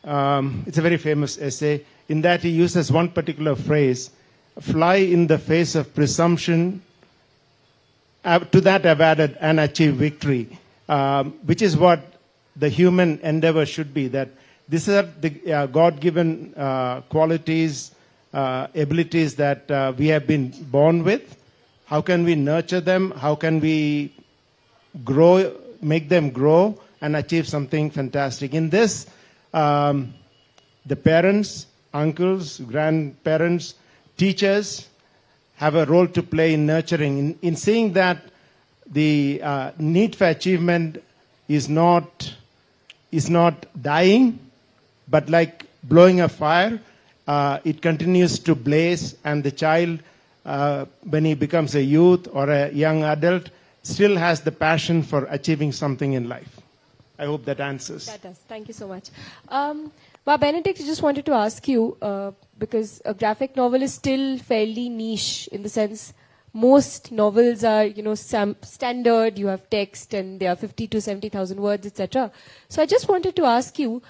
It's a very famous essay. In that he uses one particular phrase, fly in the face of presumption. To that I've added, and achieve victory. Which is what the human endeavor should be, that these are the God-given qualities, abilities that we have been born with. How can we nurture them? How can we grow, make them grow and achieve something fantastic? In this, the parents, uncles, grandparents, teachers have a role to play in nurturing, in seeing that the need for achievement is not dying, but like blowing a fire, it continues to blaze, and the child, when he becomes a youth or a young adult, still has the passion for achieving something in life. I hope that answers. That does. Thank you so much. Benedict, I just wanted to ask you, because a graphic novel is still fairly niche in the sense most novels are, standard, you have text and they are 50 to 70,000 words, etc. So I just wanted to ask you,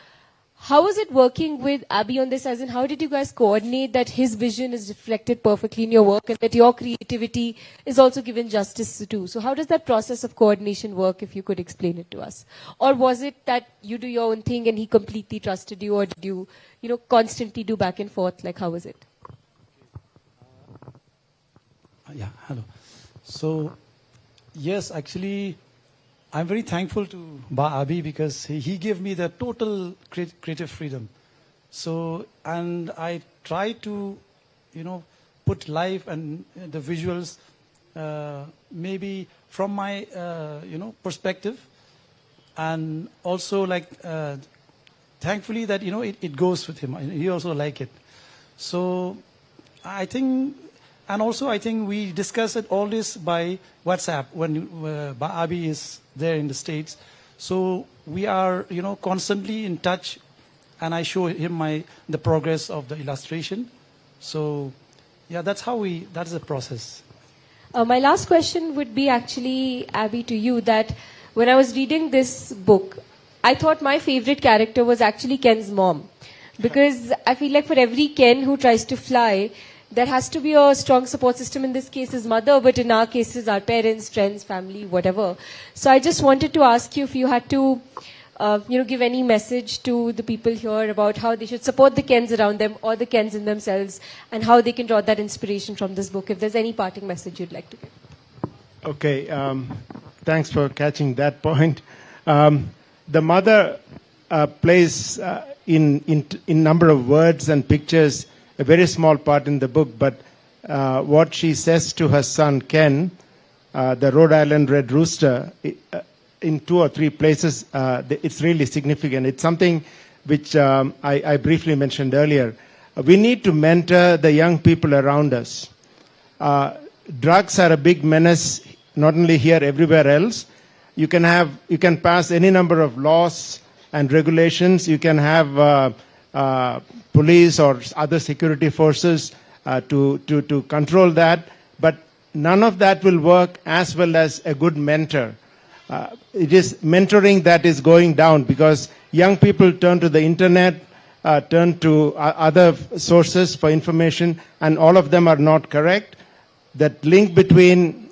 how is it working with Abby on this, as in how did you guys coordinate that his vision is reflected perfectly in your work and that your creativity is also given justice to? So how does that process of coordination work, if you could explain it to us? Or was it that you do your own thing and he completely trusted you, or did you, constantly do back and forth? Like, how was it? Yeah, hello. So, yes, actually, I'm very thankful to Abi because he gave me the total creative freedom. So, and I try to, put life and the visuals maybe from my, perspective. And also, like, thankfully that, it goes with him. He also like it. So, I think... And also, I think we discuss it all this by WhatsApp when Abi is there in the States. So we are, constantly in touch, and I show him the progress of the illustration. So, yeah, that's the process. My last question would be actually, Abby, to you, that when I was reading this book, I thought my favorite character was actually Ken's mom. Because I feel like for every Ken who tries to fly, there has to be a strong support system. In this case, his mother, but in our cases, our parents, friends, family, whatever. So I just wanted to ask you if you had to, give any message to the people here about how they should support the Kens around them or the Kens in themselves, and how they can draw that inspiration from this book. If there's any parting message you'd like to give. Okay, thanks for catching that point. The mother plays in number of words and pictures a very small part in the book, but what she says to her son Ken, the Rhode Island Red Rooster, in 2 or 3 places, it's really significant. It's something which I briefly mentioned earlier. We need to mentor the young people around us. Drugs are a big menace, not only here, everywhere else. You can pass any number of laws and regulations. You can have police or other security forces to control that, but none of that will work as well as a good mentor. It is mentoring that is going down, because young people turn to the internet, turn to other sources for information, and all of them are not correct. That link between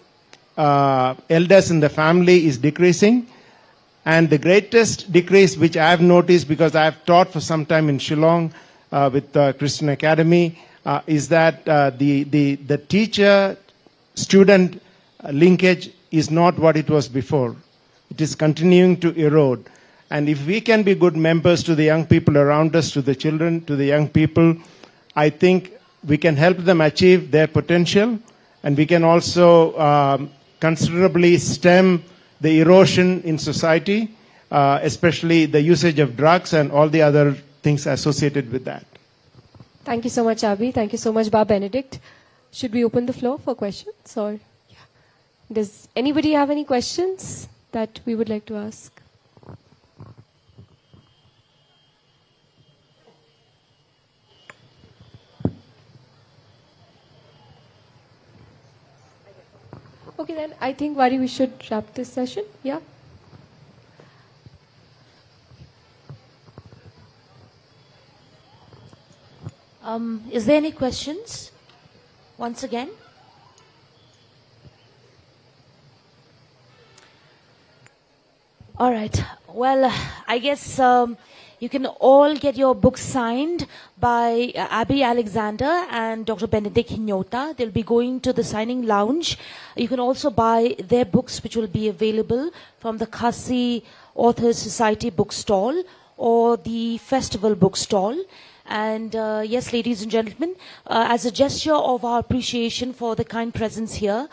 elders in the family is decreasing. And the greatest decrease, which I have noticed because I have taught for some time in Shillong with Christian Academy, is that the teacher-student linkage is not what it was before. It is continuing to erode. And if we can be good members to the young people around us, to the children, to the young people, I think we can help them achieve their potential, and we can also considerably stem the erosion in society, especially the usage of drugs and all the other things associated with that. Thank you so much, Abhi. Thank you so much, Ba Benedict. Should we open the floor for questions? Or does anybody have any questions that we would like to ask? Okay, then I think, Vari, we should wrap this session. Yeah. Is there any questions? Once again. All right. Well, I guess you can all get your books signed by Abby Alexander and Dr. Benedict Hinyota. They'll be going to the signing lounge. You can also buy their books, which will be available from the Khasi Authors Society bookstall or the Festival bookstall. And yes, ladies and gentlemen, as a gesture of our appreciation for the kind presence here,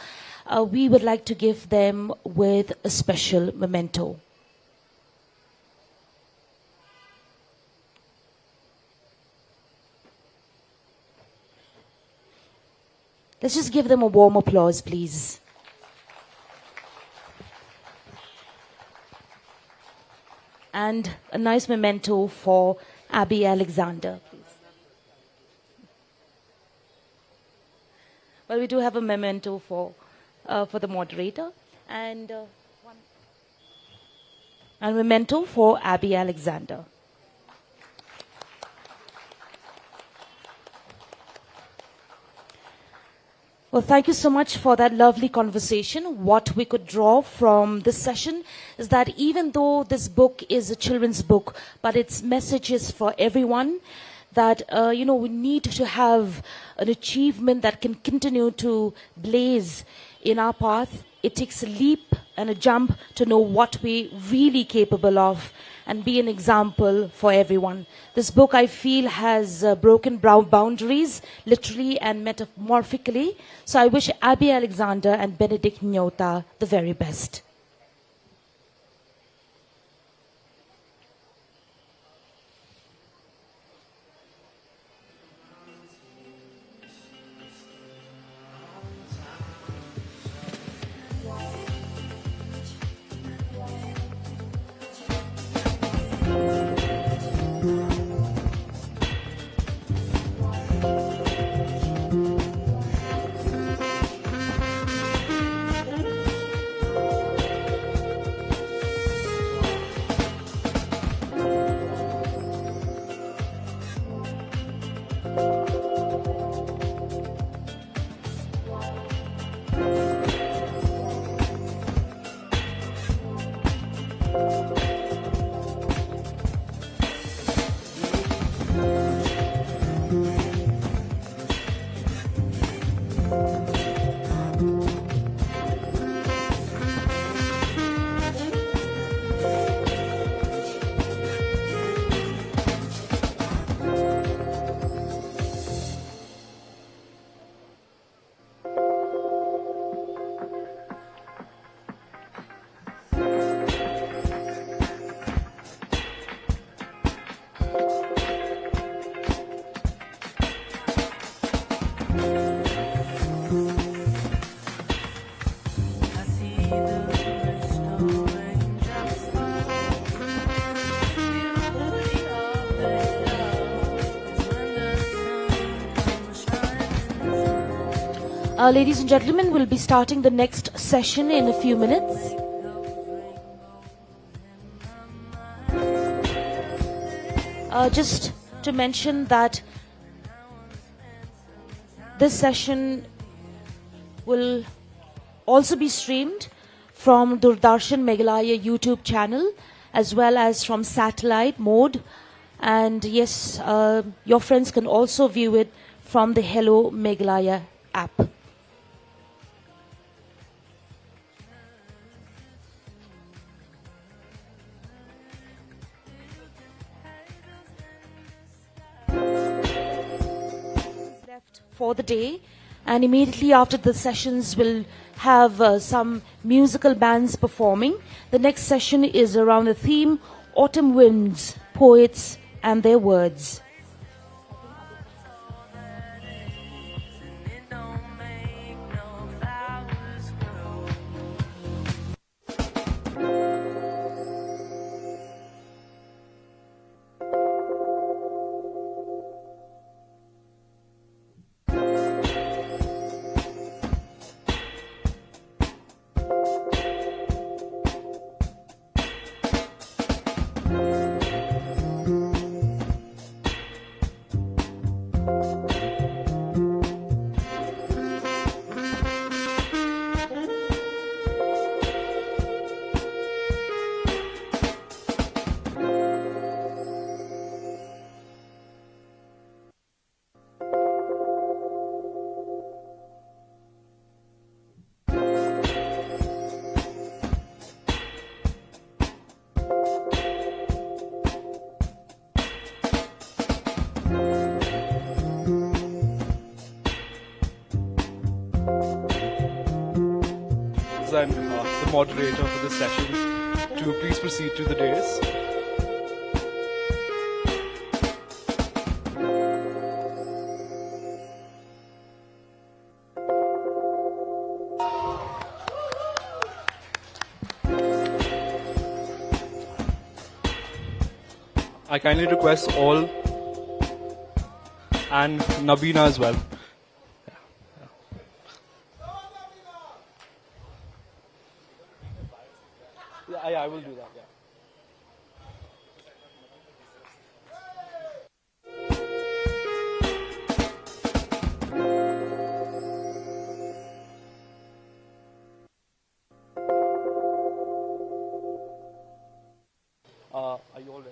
we would like to give them with a special memento. Let's just give them a warm applause, please. And a nice memento for Abby Alexander, please. Well, we do have a memento for the moderator, and a memento for Abby Alexander. Well, thank you so much for that lovely conversation. What we could draw from this session is that even though this book is a children's book, but its message is for everyone, that, we need to have an achievement that can continue to blaze in our path. It takes a leap and a jump to know what we're really capable of and be an example for everyone. This book, I feel, has broken boundaries, literally and metaphorically. So I wish Abby Alexander and Benedict Nyota the very best. Ladies and gentlemen, we'll be starting the next session in a few minutes. Just to mention that this session will also be streamed from Doordarshan Meghalaya YouTube channel as well as from satellite mode. And yes, your friends can also view it from the Hello Meghalaya app. For the day, and immediately after the sessions we'll have some musical bands performing. The next session is around the theme Autumn Winds, Poets and Their Words. I'm the moderator for this session to please proceed to the dais. I kindly request all and Nabina as well. Yeah, I will do that, yeah. Are you all ready?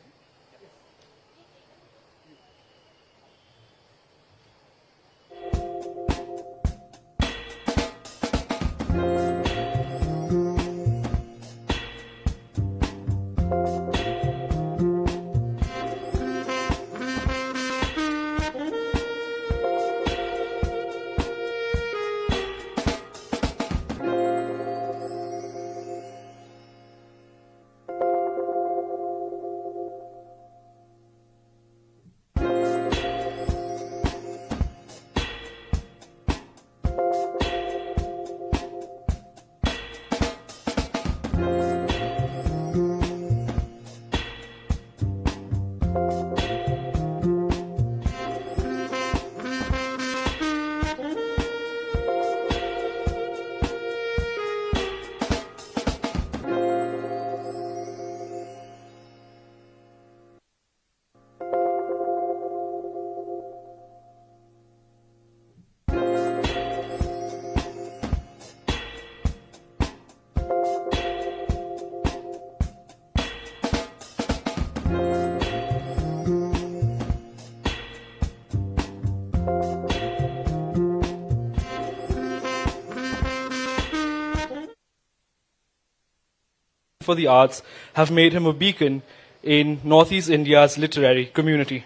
For the arts have made him a beacon in Northeast India's literary community.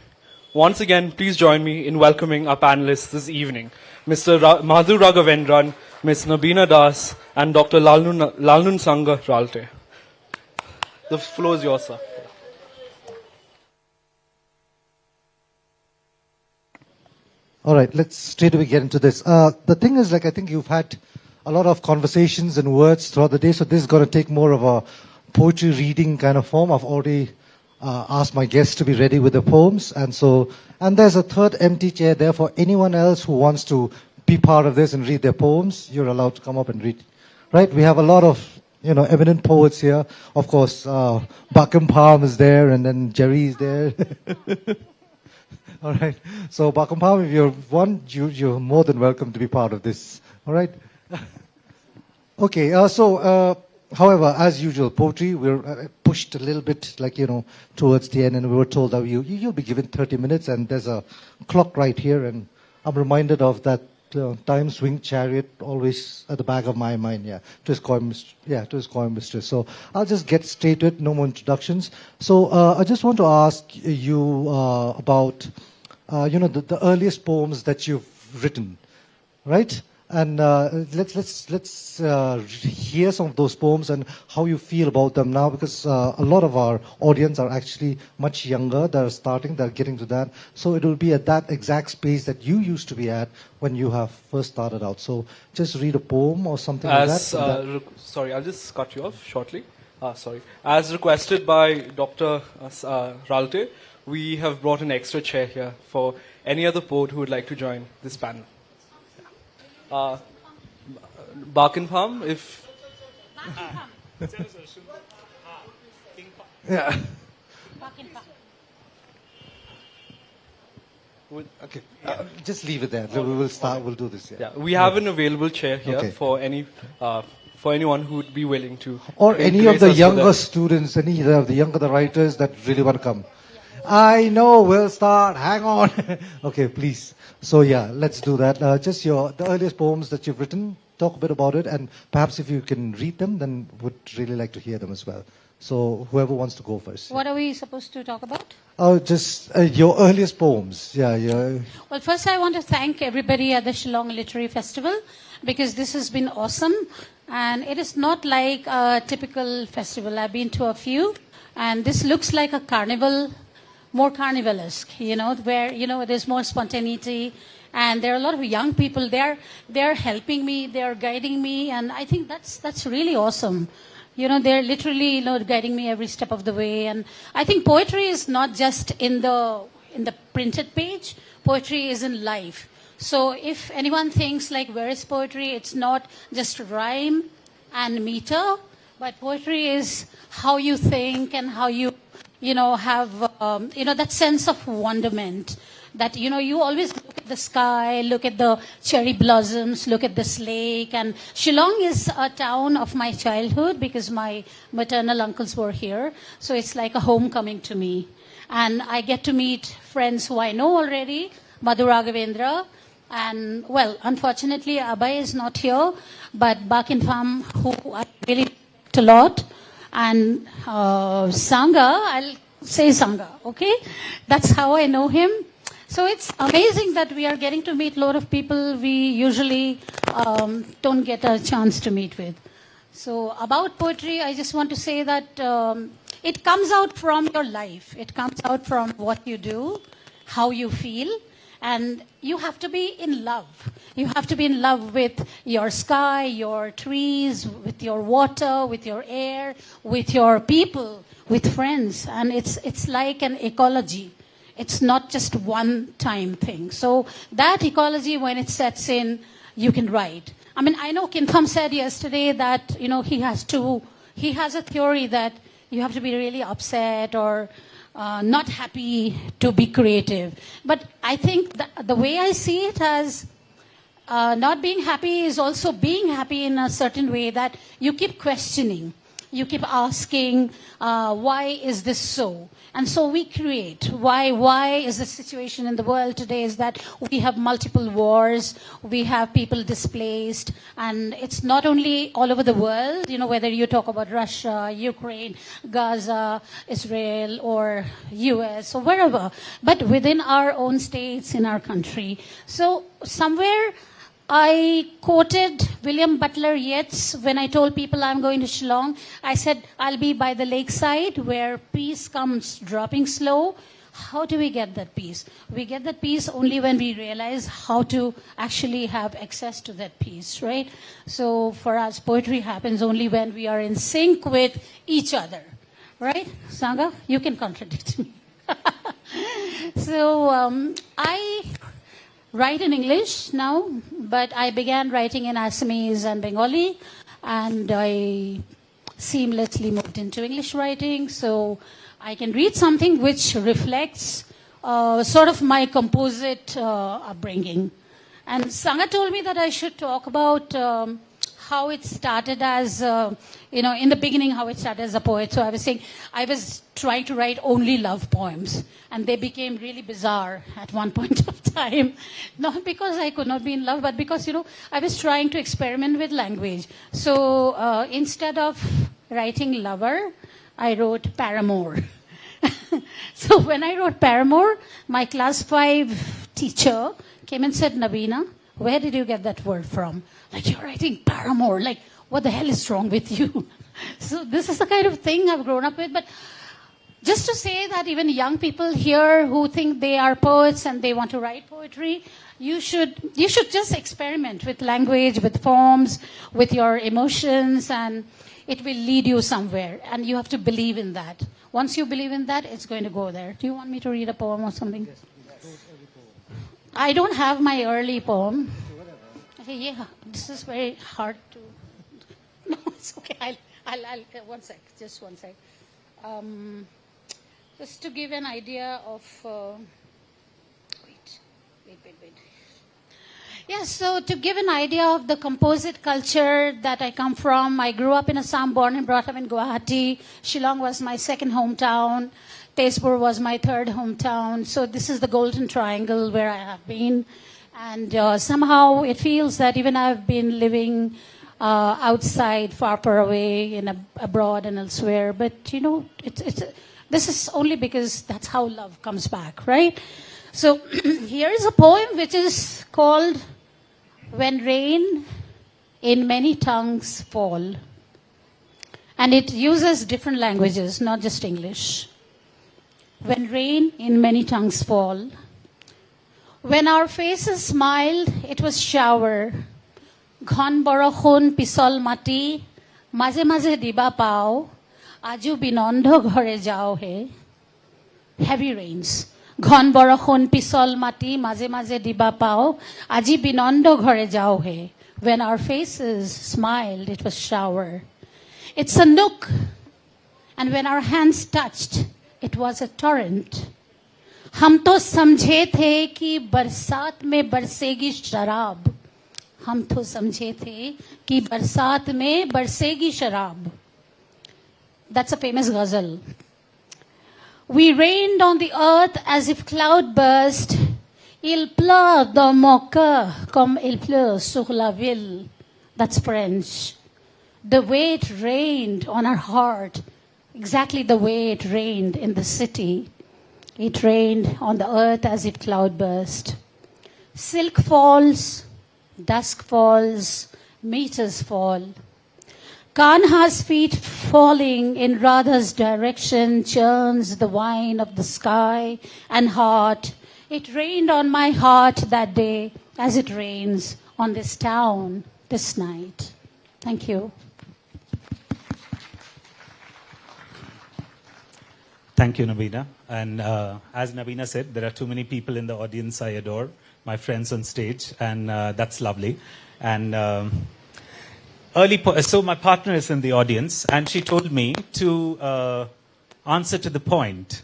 Once again, please join me in welcoming our panelists this evening, Mr. Madhu Raghavendran, Ms. Nabina Das, and Dr. Lalnun Sangha Ralte. The floor is yours, sir. All right, let's straight away get into this. The thing is, like, I think you've had a lot of conversations and words throughout the day, so this is going to take more of a poetry reading kind of form. I've already asked my guests to be ready with the poems, and there's a third empty chair there for anyone else who wants to be part of this and read their poems. You're allowed to come up and read. Right? We have a lot of eminent poets here. Of course, Bakum Palm is there, and then Jerry is there. All right. So Bakum Palm, if you're more than welcome to be part of this. All right. Okay. However, as usual, poetry, we're pushed a little bit, towards the end, and we were told that you'll be given 30 minutes, and there's a clock right here, and I'm reminded of that time swing chariot always at the back of my mind, to his coin mistress. So I'll just get straight to it, no more introductions. So I just want to ask you about, the earliest poems that you've written, right? And let's hear some of those poems and how you feel about them now, because a lot of our audience are actually much younger. They're getting to that. So it will be at that exact space that you used to be at when you have first started out. So just read a poem or something like that. Sorry, I'll just cut you off shortly. As requested by Dr. Ralte, we have brought an extra chair here for any other poet who would like to join this panel. Bakum Palm, if... Yeah. Okay. Just leave it there. We'll do this. Yeah. We have an available chair here for anyone who would be willing to. Or any of the younger students, any of the younger writers that really want to come. I know, we'll start. Hang on. Okay, please. So let's do that. Just the earliest poems that you've written, talk a bit about it, and perhaps if you can read them, then would really like to hear them as well. So whoever wants to go first. What are we supposed to talk about? Just your earliest poems. Yeah. Well, first I want to thank everybody at the Shillong Literary Festival, because this has been awesome. And it is not like a typical festival. I've been to a few, and this looks like a carnival, more carnivalesque, where, there's more spontaneity, and there are a lot of young people there. They're helping me, they're guiding me, and I think that's really awesome. They're literally, guiding me every step of the way. And I think poetry is not just in the printed page. Poetry is in life. So if anyone thinks where is poetry, it's not just rhyme and meter, but poetry is how you think and how you have, that sense of wonderment that, you always look at the sky, look at the cherry blossoms, look at this lake. And Shillong is a town of my childhood because my maternal uncles were here. So it's like a homecoming to me. And I get to meet friends who I know already, Madhu Raghavendra. And, well, unfortunately, Abhay is not here, but Bakum Palm, who I really liked a lot. And Sangha, I'll say Sangha, okay? That's how I know him. So it's amazing that we are getting to meet a lot of people we usually don't get a chance to meet with. So about poetry, I just want to say that it comes out from your life. It comes out from what you do, how you feel, and you have to be in love. You have to be in love with your sky, your trees, with your water, with your air, with your people, with friends. And it's like an ecology. It's not just one-time thing. So that ecology, when it sets in, you can write. I mean, I know Kintham said yesterday that, he has a theory that you have to be really upset or not happy to be creative. But I think the way I see it as not being happy is also being happy in a certain way that you keep questioning. You keep asking, why is this so? And so we create. Why is the situation in the world today is that we have multiple wars, we have people displaced, and it's not only all over the world, whether you talk about Russia, Ukraine, Gaza, Israel, or US, or wherever, but within our own states, in our country. So somewhere I quoted William Butler Yeats when I told people I'm going to Shillong. I said, I'll be by the lakeside where peace comes dropping slow. How do we get that peace? We get that peace only when we realize how to actually have access to that peace, right? So for us, poetry happens only when we are in sync with each other, right? Sangha, you can contradict me. So I write in English now, but I began writing in Assamese and Bengali, and I seamlessly moved into English writing, so I can read something which reflects sort of my composite upbringing. And Sangha told me that I should talk about how it started as, in the beginning, how it started as a poet. So I was saying, I was trying to write only love poems, and they became really bizarre at one point of time. Not because I could not be in love, but because, I was trying to experiment with language. So instead of writing lover, I wrote paramour. So when I wrote paramour, my class 5 teacher came and said, Navina, where did you get that word from? Like, you're writing paramour. Like, what the hell is wrong with you? So this is the kind of thing I've grown up with. But just to say that even young people here who think they are poets and they want to write poetry, you should just experiment with language, with forms, with your emotions, and it will lead you somewhere. And you have to believe in that. Once you believe in that, it's going to go there. Do you want me to read a poem or something? I don't have my early poem. Okay, yeah, this is very hard to... No, it's okay. I'll one sec, just one sec. Just to give an idea of... Wait. Yes, so to give an idea of the composite culture that I come from, I grew up in Assam, born and brought up in Guwahati. Shillong was my second hometown. Tezpur was my third hometown. So this is the Golden Triangle where I have been. And somehow it feels that even I've been living outside, far away, abroad and elsewhere. But, this is only because that's how love comes back, right? So here is a poem which is called When Rain in Many Tongues Fall. And it uses different languages, not just English. When rain in many tongues fall. When our faces smiled, it was shower. Ghon borokhon pisol mati, maze maze diba pao, aju binondo ghore jao he. Heavy rains. Ghon borokhon pisol mati, maze maze diba pao, aji binondo ghore jao he. When our faces smiled, it was shower. It's a nook. And when our hands touched, it was a torrent. हम तो समझे थे कि बरसात में बरसेगी शराब. हम तो समझे थे कि बरसात में बरसेगी शराब. That's a famous ghazal. We rained on the earth as if cloud burst. Il pleut dans mon cœur comme il pleut sur la ville. That's French. The way it rained on our heart, exactly the way it rained in the city. It rained on the earth as if cloud burst. Silk falls, dusk falls, meters fall. Kanha's feet falling in Radha's direction churns the wine of the sky and heart. It rained on my heart that day as it rains on this town this night. Thank you. Thank you, Navina. And as Navina said, there are too many people in the audience I adore, my friends on stage, and that's lovely. And so my partner is in the audience, and she told me to answer to the point.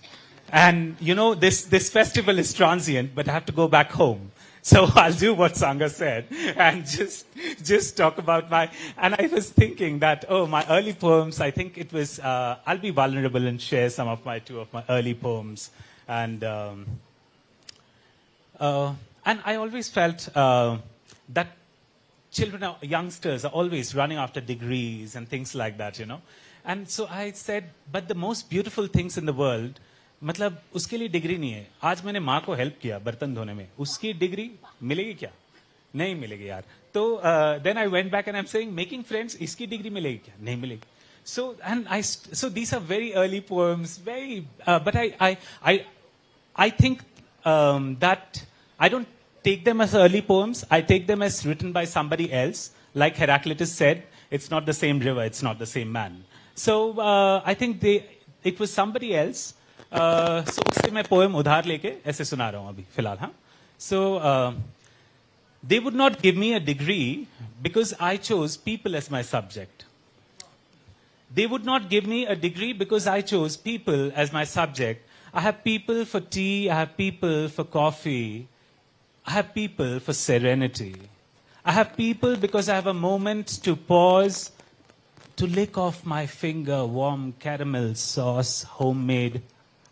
And, this festival is transient, but I have to go back home. So I'll do what Sangha said and just talk about and I was thinking that, my early poems, I think it was, I'll be vulnerable and share two of my early poems. And I always felt that children, youngsters are always running after degrees and things like that, And so I said, but the most beautiful things in the world, मतलब उसके लिए degree नहीं है. आज मैंने माँ को help किया बर्तन धोने में, उसकी डिग्री मिलेगी क्या? नहीं मिलेगी यार. तो then I went back and I'm saying making friends, इसकी डिग्री मिलेगी क्या? नहीं मिलेगी. So these are very early poems, but I think that I don't take them as early poems. I take them as written by somebody else. Like Heraclitus said, it's not the same river, it's not the same man. So I think it was somebody else. So उससे मैं poem उधार लेके ऐसे सुना रहा हूँ अभी फिलहाल, हाँ. So they would not give me a degree because I chose people as my subject. They would not give me a degree because I chose people as my subject. I have people for tea, I have people for coffee, I have people for serenity. I have people because I have a moment to pause, to lick off my finger warm caramel sauce, homemade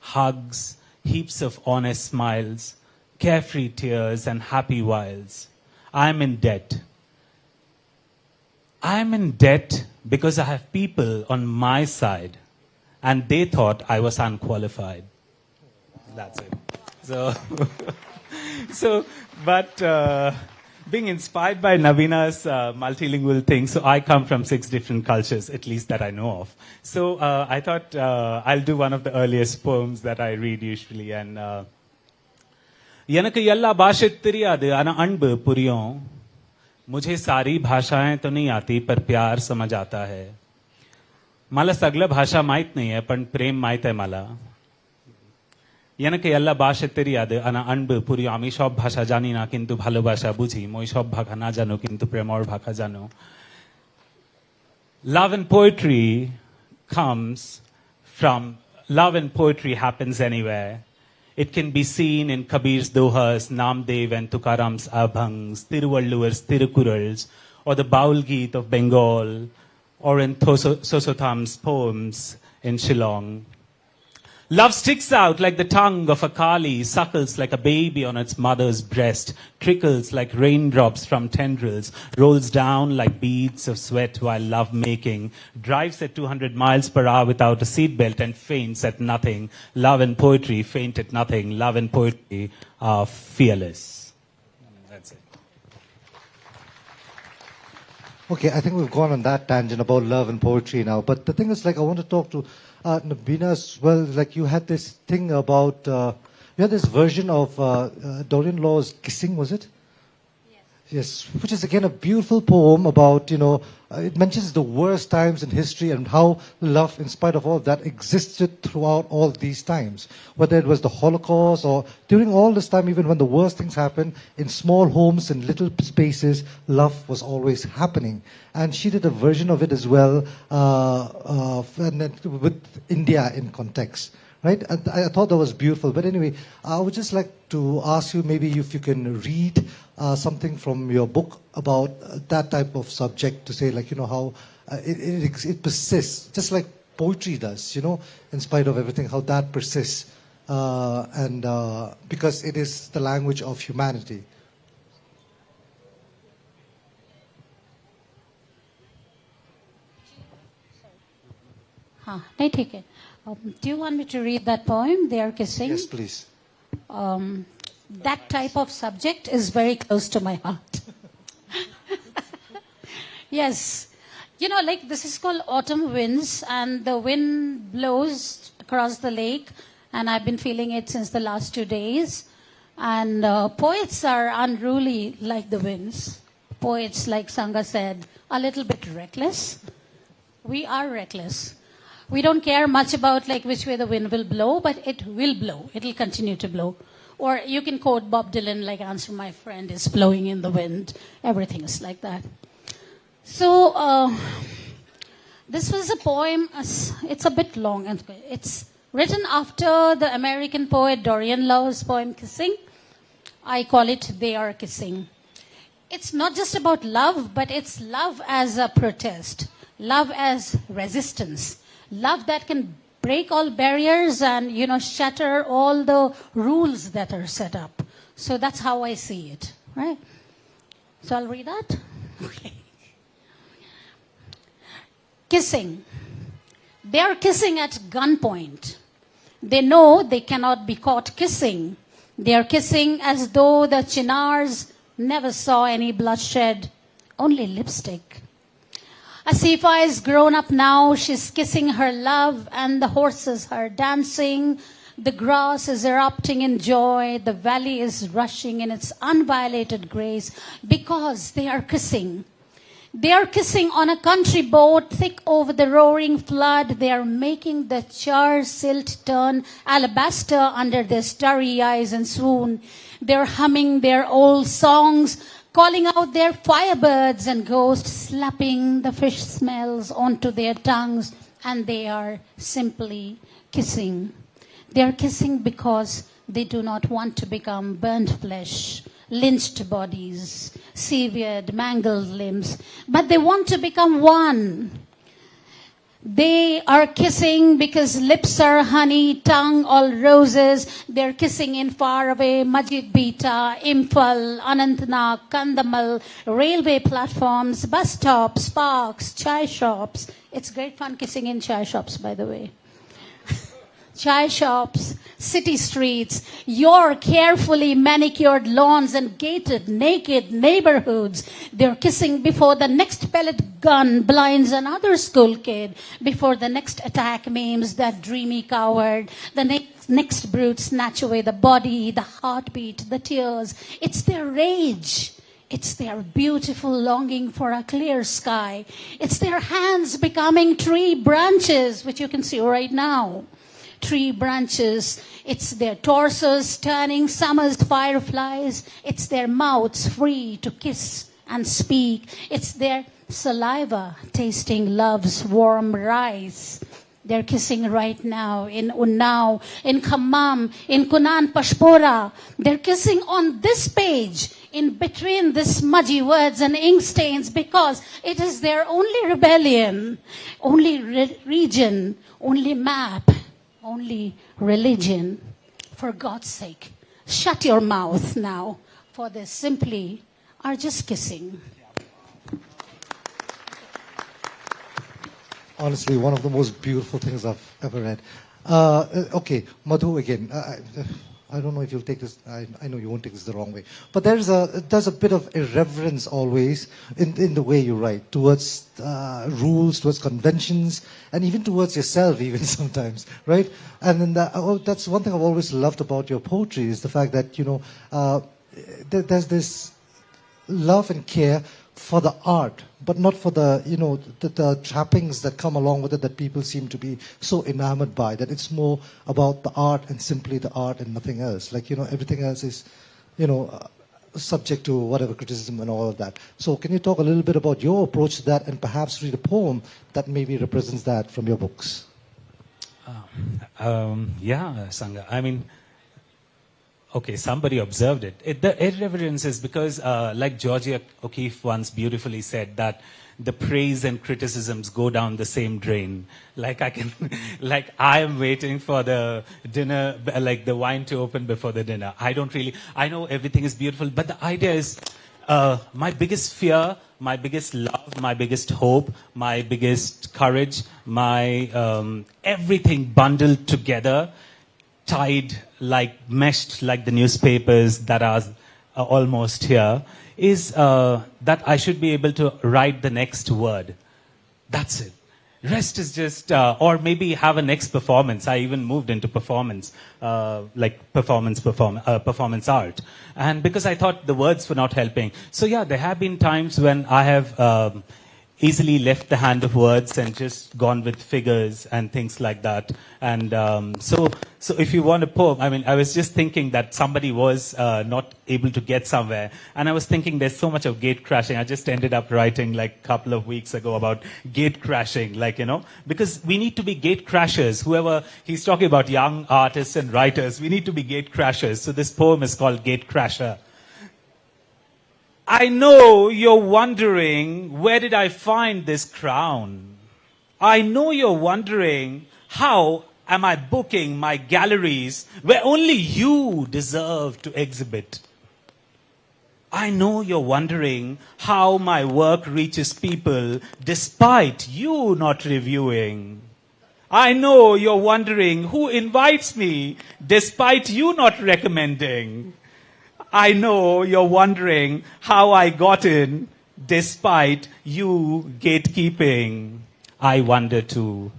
hugs, heaps of honest smiles, carefree tears and happy whiles. I'm in debt. I'm in debt because I have people on my side and they thought I was unqualified. That's it. But being inspired by Naveena's multilingual thing, so I come from 6 different cultures, at least that I know of. So I thought I'll do one of the earliest poems that I read usually. And Yanaka yalla bhashat theriyadu ana anbu puriyom. मुझे सारी भाषाएं तो नहीं आती पर प्यार समझ आता है. मला सगळं भाषा माहित नाही आहे पण प्रेम माहित आहे मला. எனக்கு எல்லா ভাষা தெரியாது আনা আনবু পুরি আমি সব ভাষা জানি না কিন্তু ভালোবাসা বুঝি মই সব ভাষা না জানো কিন্তু প্রেমর ভাষা জানো. Love and poetry happens anywhere. It can be seen in Kabir's Dohas, Namdev and Tukaram's Abhangs, Tiruvalluvar's Tirukurals, or the Baul Geet of Bengal, or in Sosotham's poems in Shillong. Love sticks out like the tongue of a Kali, suckles like a baby on its mother's breast, trickles like raindrops from tendrils, rolls down like beads of sweat while love-making, drives at 200 miles per hour without a seatbelt and faints at nothing. Love and poetry faint at nothing. Love and poetry are fearless. That's it. Okay, I think we've gone on that tangent about love and poetry now. But the thing is, like, I want to talk to Nabina as well. Like, you had this thing about, you had this version of Dorian Law's Kissing, was it? Yes, which is again a beautiful poem about, it mentions the worst times in history and how love, in spite of all of that, existed throughout all these times. Whether it was the Holocaust or during all this time, even when the worst things happened, in small homes, in little spaces, love was always happening. And she did a version of it as well, with India in context. Right? I thought that was beautiful. But anyway, I would just like to ask you maybe if you can read something from your book about that type of subject to say, like, how it persists, just like poetry does, in spite of everything, how that persists. And because it is the language of humanity. नहीं ठीक है. Do you want me to read that poem, They Are Kissing? Yes, please. That type of subject is very close to my heart. Yes. Like this is called Autumn Winds, and the wind blows across the lake, and I've been feeling it since the last 2 days. And poets are unruly like the winds. Poets, like Sangha said, a little bit reckless. We are reckless. We don't care much about like which way the wind will blow, but it will blow. It will continue to blow. Or you can quote Bob Dylan, like Answer My Friend is blowing in the wind. Everything is like that. So this was a poem. It's a bit long. It's written after the American poet Dorian Law's poem Kissing. I call it They Are Kissing. It's not just about love, but it's love as a protest, love as resistance, love that can break all barriers and, shatter all the rules that are set up. So that's how I see it, right? So I'll read that. Okay. Kissing. They are kissing at gunpoint. They know they cannot be caught kissing. They are kissing as though the Chinars never saw any bloodshed, only lipstick. Asifa is grown up now. She's kissing her love, and the horses are dancing. The grass is erupting in joy. The valley is rushing in its unviolated grace because they are kissing. They are kissing on a country boat, thick over the roaring flood. They are making the char silt turn alabaster under their starry eyes and swoon. They are humming their old songs, calling out their firebirds and ghosts, slapping the fish smells onto their tongues, and they are simply kissing. They are kissing because they do not want to become burnt flesh, lynched bodies, severed, mangled limbs, but they want to become one. They are kissing because lips are honey, tongue all roses. They're kissing in faraway Majid Beta, Imphal, Anantnag, Kandamal, railway platforms, bus stops, parks, chai shops. It's great fun kissing in chai shops, by the way. Chai shops, city streets, your carefully manicured lawns and gated, naked neighborhoods. They're kissing before the next pellet gun blinds another school kid, before the next attack maims that dreamy coward, the next brute snatch away the body, the heartbeat, the tears. It's their rage. It's their beautiful longing for a clear sky. It's their hands becoming tree branches, which you can see right now. Tree branches. It's their torsos turning summer's fireflies. It's their mouths free to kiss and speak. It's their saliva tasting love's warm rice. They're kissing right now in Unnao, in Khammam, in Kunan Pashpora. They're kissing on this page, in between the smudgy words and ink stains, because it is their only rebellion, only region, only map, only religion. For God's sake, shut your mouth now, for they simply are just kissing. Honestly, one of the most beautiful things I've ever read. Okay, Madhu again. I don't know if you'll take this. I know you won't take this the wrong way, but there's a bit of irreverence always in the way you write towards rules, towards conventions, and even towards yourself, even sometimes, right? And then that's one thing I've always loved about your poetry is the fact that there's this love and care for the art, but not for the trappings that come along with it that people seem to be so enamored by, that it's more about the art and simply the art and nothing else. Like, everything else is, subject to whatever criticism and all of that. So can you talk a little bit about your approach to that and perhaps read a poem that maybe represents that from your books? Yeah, Sangha. I mean, okay, somebody observed it. The irreverence is because, like Georgia O'Keeffe once beautifully said, that the praise and criticisms go down the same drain. Like I am waiting for the dinner, like the wine to open before the dinner. I know everything is beautiful, but the idea is, my biggest fear, my biggest love, my biggest hope, my biggest courage, my everything bundled together, tied, meshed like the newspapers that are almost here, is that I should be able to write the next word. That's it. Rest is just, or maybe have a next performance. I even moved into performance, performance art. And because I thought the words were not helping. So yeah, there have been times when I have easily left the hand of words and just gone with figures and things like that. And so if you want a poem, I mean, I was just thinking that somebody was not able to get somewhere. And I was thinking there's so much of gate crashing. I just ended up writing like a couple of weeks ago about gate crashing, like, you know, because we need to be gate crashers. Whoever, he's talking about young artists and writers, we need to be gate crashers. So this poem is called Gate Crasher. I know you're wondering, where did I find this crown? I know you're wondering, how am I booking my galleries where only you deserve to exhibit? I know you're wondering how my work reaches people despite you not reviewing. I know you're wondering who invites me despite you not recommending. I know you're wondering how I got in despite you gatekeeping. I wonder too.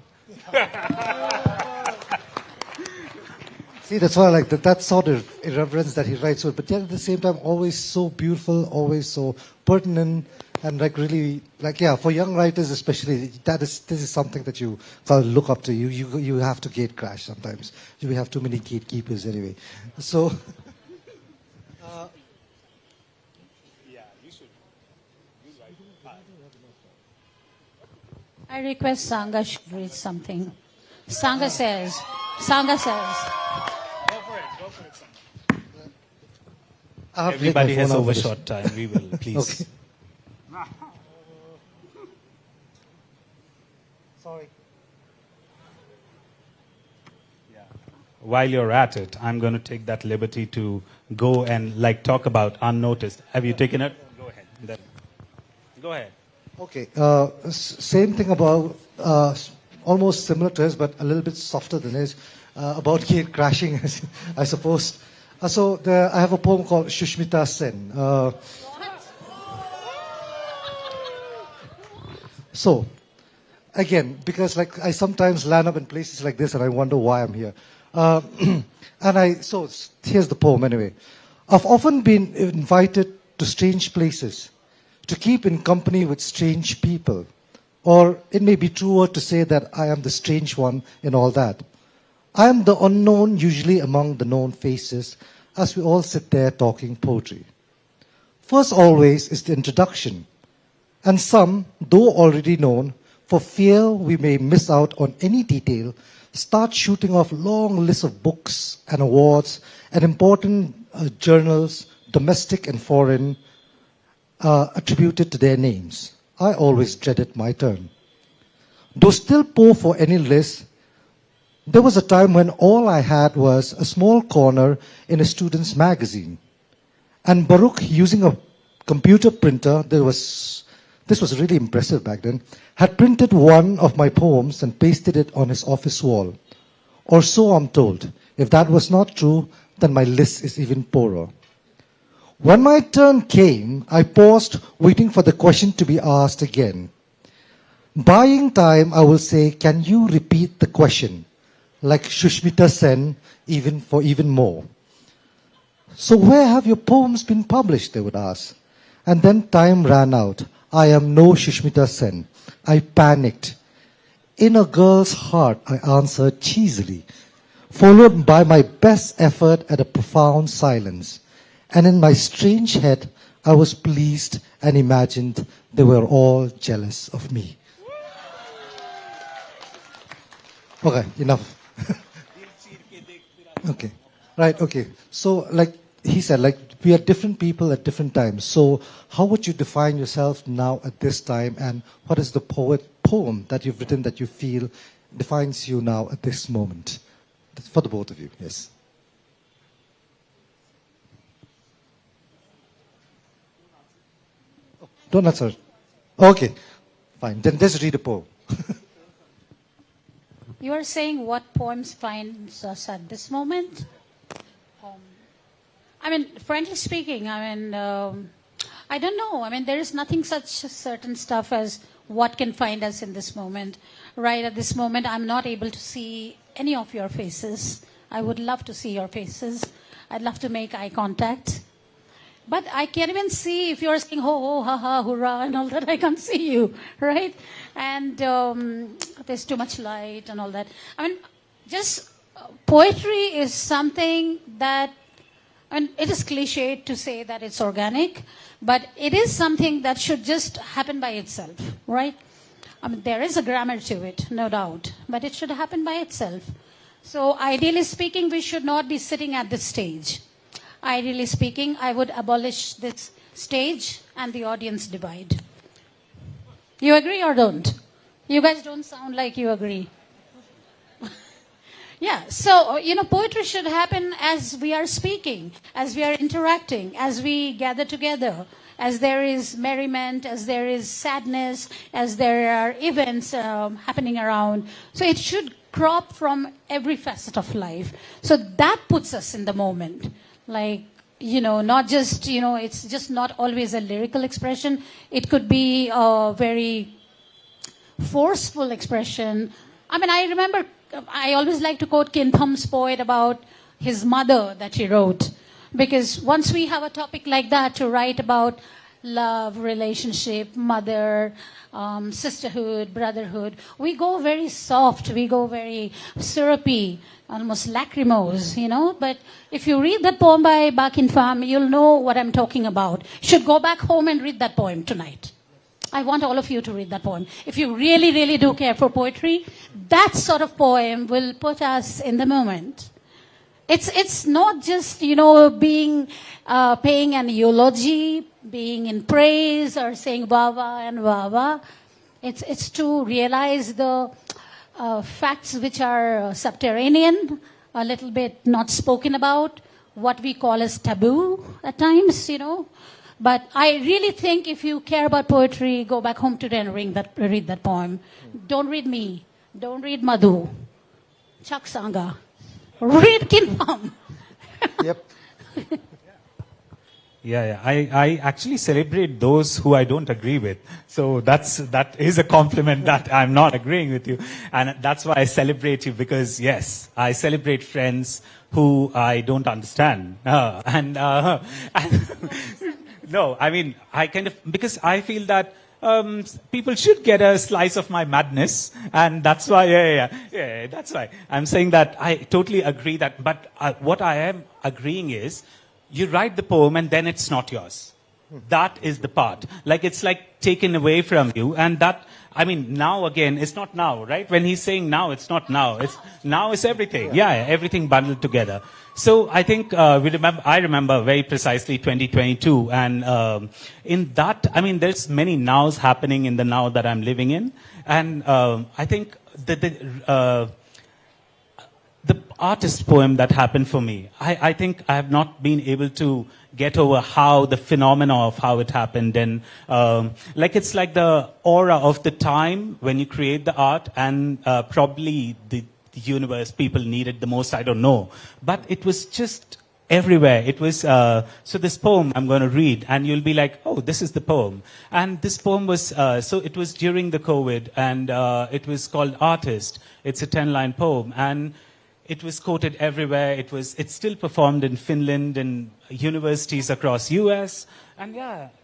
See, that's why I like that sort of irreverence that he writes with, but yet at the same time, always so beautiful, always so pertinent, and like really, like, yeah, for young writers especially, this is something that you look up to. You have to gate crash sometimes. We have too many gatekeepers anyway. So. I request Sangha should read something. Sangha says. Go for it, Sangha. Everybody has overshot time. We will, please. Okay. Sorry. Yeah. While you're at it, I'm going to take that liberty to go and like talk about Unnoticed. Have you taken it? Go ahead. Go ahead. Okay, same thing about, almost similar to his, but a little bit softer than his, about gate crashing, I suppose. I have a poem called Shushmita Sen. So, again, because like I sometimes land up in places like this and I wonder why I'm here. So here's the poem anyway. I've often been invited to strange places, to keep in company with strange people. Or it may be truer to say that I am the strange one in all that. I am the unknown usually among the known faces as we all sit there talking poetry. First always is the introduction. And some, though already known, for fear we may miss out on any detail, start shooting off long lists of books and awards and important journals, domestic and foreign, attributed to their names. I always dreaded my turn. Though still poor for any list, there was a time when all I had was a small corner in a student's magazine. And Baruch, using a computer printer, this was really impressive back then, had printed one of my poems and pasted it on his office wall. Or so I'm told. If that was not true, then my list is even poorer. When my turn came, I paused, waiting for the question to be asked again. Buying time, I will say, can you repeat the question? Like Shushmita Sen, even more. So where have your poems been published, they would ask. And then time ran out. I am no Shushmita Sen. I panicked. In a girl's heart, I answered cheesily, followed by my best effort at a profound silence. And in my strange head, I was pleased and imagined they were all jealous of me. Okay, enough. Okay, right, okay. So, like he said, like we are different people at different times. So, how would you define yourself now at this time? And what is the poem that you've written that you feel defines you now at this moment? That's for the both of you, yes. Don't answer. Okay, fine. Then just read a poem. You are saying what poems finds us at this moment? I mean, frankly speaking, I mean, I don't know. I mean, there is nothing such certain stuff as what can find us in this moment. Right at this moment, I'm not able to see any of your faces. I would love to see your faces. I'd love to make eye contact. But I can't even see if you're saying ho, ho, ha, ha, hurrah, and all that. I can't see you, right? And there's too much light and all that. I mean, just poetry is something that, and it is cliche to say that it's organic, but it is something that should just happen by itself, right? I mean, there is a grammar to it, no doubt, but it should happen by itself. So ideally speaking, we should not be sitting at this stage. Ideally speaking, I would abolish this stage and the audience divide. You agree or don't? You guys don't sound like you agree. Yeah, so, poetry should happen as we are speaking, as we are interacting, as we gather together, as there is merriment, as there is sadness, as there are events happening around. So it should crop from every facet of life. So that puts us in the moment. Like, not just, it's just not always a lyrical expression. It could be a very forceful expression. I mean, I remember, I always like to quote Kin Thum's poet about his mother that he wrote. Because once we have a topic like that to write about love, relationship, mother, sisterhood, brotherhood, we go very soft, we go very syrupy, almost lachrymose, But if you read that poem by Bakin Pham, you'll know what I'm talking about. You should go back home and read that poem tonight. I want all of you to read that poem. If you really, really do care for poetry, that sort of poem will put us in the moment. It's not just, being, paying an eulogy, being in praise or saying Baba and Baba. It's to realize the facts which are subterranean, a little bit not spoken about, what we call as taboo at times, But I really think if you care about poetry, go back home today and read that poem. Don't read me. Don't read Madhu. Chak Sangha. Read Kin Pham. Yep. Yeah. I actually celebrate those who I don't agree with. So that is a compliment that I'm not agreeing with you. And that's why I celebrate you, because yes, I celebrate friends who I don't understand. No, I mean, because I feel that people should get a slice of my madness, and that's why, that's why. I'm saying that I totally agree that, but what I am agreeing is, you write the poem and then it's not yours. That is the part. Like, it's like taken away from you, and that, I mean, now again, it's not now, right? When he's saying now, it's not now. Now is everything. Yeah, everything bundled together. So I think I remember very precisely 2022, and in that, I mean, there's many nows happening in the now that I'm living in, and I think the artist poem that happened for me, I think I have not been able to get over how the phenomena of how it happened, and it's like the aura of the time when you create the art, and probably the universe people needed the most, I don't know, but it was just everywhere. It was so this poem I'm going to read, and you'll be like, oh, this is the poem. And this poem was so it was during the COVID, and it was called Artist. It's a 10-line poem, and it was quoted everywhere. It's still performed in Finland and universities across US, and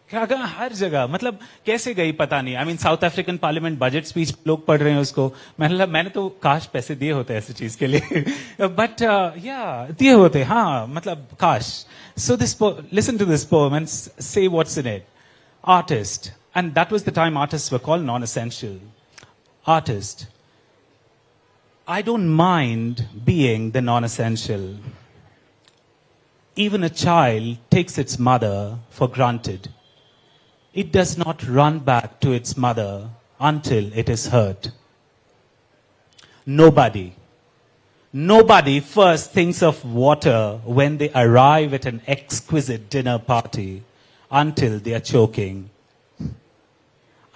हर जगह, मतलब कैसे गई पता नहीं. I mean, South African Parliament budget speech लोग पढ़ रहे हैं उसको. मैंने तो काश पैसे दिए होते ऐसी चीज के लिए. But दिए होते, हाँ, मतलब काश. So listen to this poem and say what's in it. Artist, and that was the time artists were called non-essential. Artist. I don't mind being the non-essential. Even a child takes its mother for granted. It does not run back to its mother until it is hurt. Nobody first thinks of water when they arrive at an exquisite dinner party until they are choking.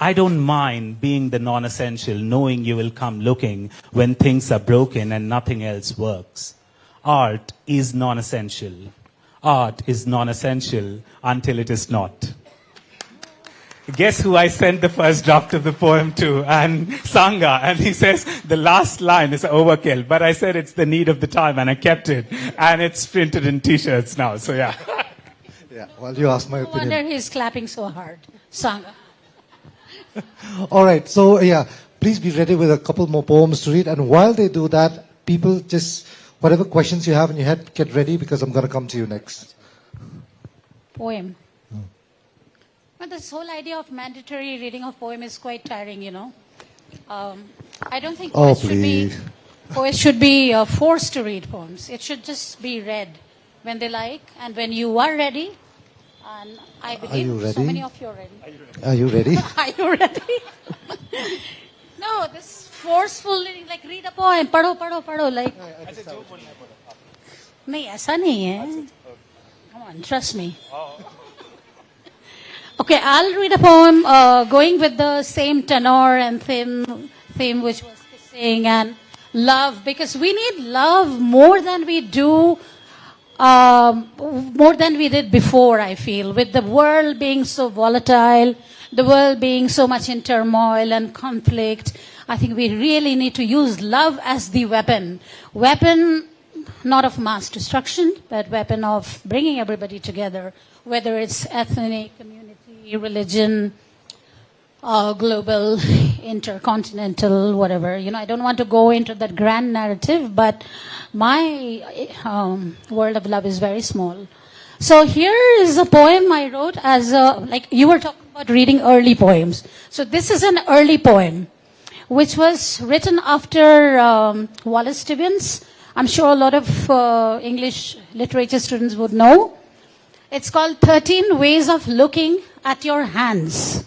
I don't mind being the non-essential, knowing you will come looking when things are broken and nothing else works. Art is non-essential. Art is non-essential until it is not. Guess who I sent the first draft of the poem to? And Sangha. And he says, the last line is overkill. But I said it's the need of the time, and I kept it. And it's printed in t-shirts now. So yeah. Yeah, well, you asked my No wonder opinion. he's clapping so hard. Sangha. All right, so yeah, please be ready with a couple more poems to read. And while they do that, people just, whatever questions you have in your head, get ready because I'm going to come to you next. Poem. Well, this whole idea of mandatory reading of poem is quite tiring, you know. I don't think Oh, poets should be forced to read poems. It should just be read when they like and when you are ready. And I believe you so ready? many of you are ready. Are you ready? Are you ready? No, this forceful reading, like read a poem, पढ़ो, like. नहीं, ऐसा नहीं है. Come on, trust me. Okay, I'll read a poem going with the same tenor and theme which was kissing and love, because we need love more than we do, more than we did before, I feel. With the world being so volatile, the world being so much in turmoil and conflict, I think we really need to use love as the weapon. Weapon not of mass destruction, but weapon of bringing everybody together, whether it's ethnic, community, religion, global, intercontinental, whatever. You know, I don't want to go into that grand narrative, but my world of love is very small. So here is a poem I wrote as like you were talking about reading early poems. So this is an early poem, which was written after Wallace Stevens. I'm sure a lot of English literature students would know. It's called 13 Ways of Looking at Your Hands.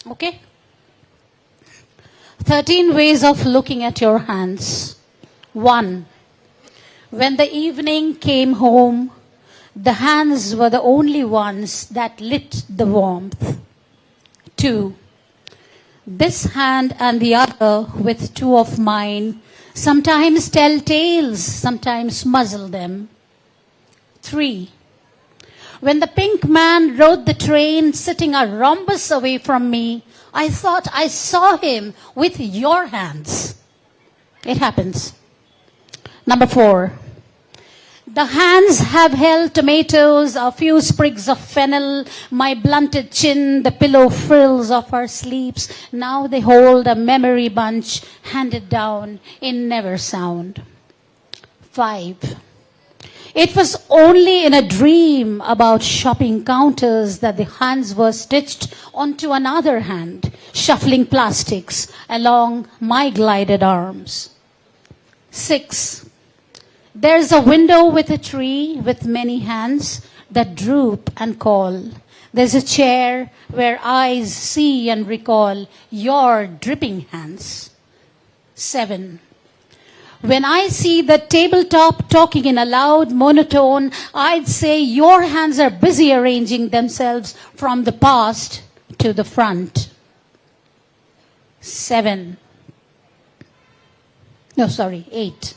Okay? 13 Ways of Looking at Your Hands. 1. When the evening came home, the hands were the only ones that lit the warmth. 2. This hand and the other with two of mine sometimes tell tales, sometimes muzzle them. 3. When the pink man rode the train sitting a rhombus away from me, I thought I saw him with your hands. It happens. Number 4. The hands have held tomatoes, a few sprigs of fennel, my blunted chin, the pillow frills of our sleeps. Now they hold a memory bunch handed down in never sound. 5. It was only in a dream about shopping counters that the hands were stitched onto another hand, shuffling plastics along my glided arms. 6. There's a window with a tree with many hands that droop and call. There's a chair where eyes see and recall your dripping hands. 7. When I see the tabletop talking in a loud monotone, I'd say your hands are busy arranging themselves from the past to the front. 8.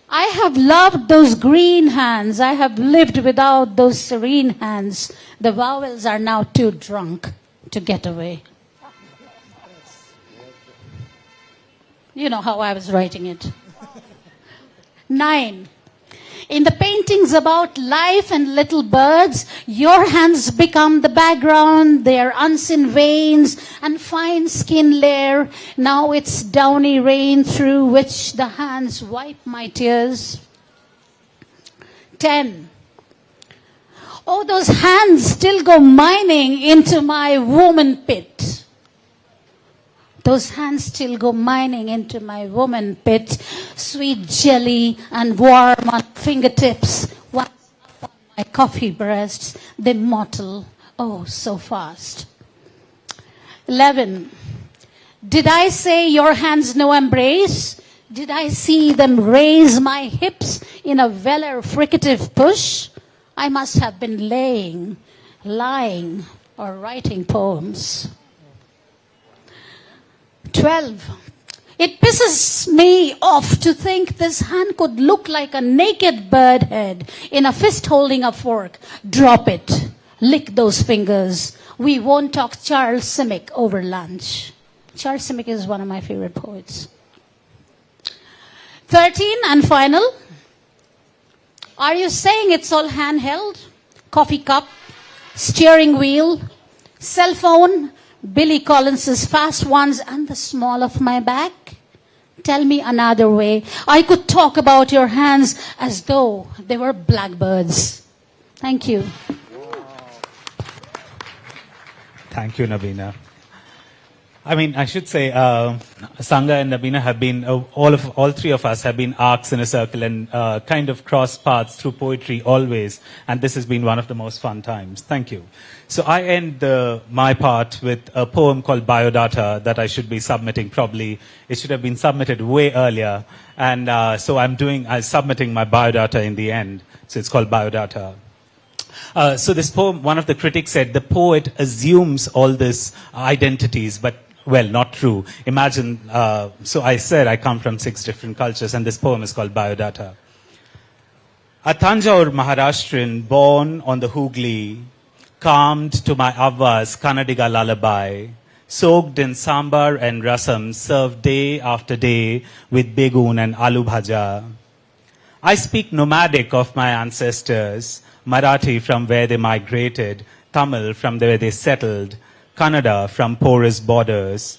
I have loved those green hands. I have lived without those serene hands. The vowels are now too drunk to get away. You know how I was writing it. 9. In the paintings about life and little birds, your hands become the background, their unseen veins and fine skin layer. Now it's downy rain through which the hands wipe my tears. 10. Oh, those hands still go mining into my woman pit. Those hands still go mining into my woman pit, sweet jelly and warm on fingertips, once up on my coffee breasts, they mottle, oh, so fast. 11. Did I say your hands no embrace? Did I see them raise my hips in a velar fricative push? I must have been lying, or writing poems. 12. It pisses me off to think this hand could look like a naked bird head in a fist holding a fork. Drop it. Lick those fingers. We won't talk Charles Simic over lunch. Charles Simic is one of my favorite poets. 13 and final. Are you saying it's all handheld? coffee cup, steering wheel, cell phone, Billy Collins's Fast Ones, and the small of my back. Tell me another way. I could talk about your hands as though they were blackbirds. Thank you. Thank you, Nabina. I mean, I should say, Sangha and Nabina have been, all three of us have been arcs in a circle and kind of cross paths through poetry always. And this has been one of the most fun times. Thank you. So I end my part with a poem called Biodata that I should be submitting probably. It should have been submitted way earlier. And so I'm submitting my biodata in the end. So it's called Biodata. So this poem, one of the critics said, the poet assumes all these identities, but well, not true. Imagine, so I said I come from 6 different cultures, and this poem is called Biodata. A Tanjore Maharashtrian born on the Hooghly, calmed to my Avva's Kannadiga lullaby, soaked in sambar and rasam, served day after day with begun and aloo bhaja. I speak nomadic of my ancestors, Marathi from where they migrated, Tamil from where they settled, Kannada from porous borders,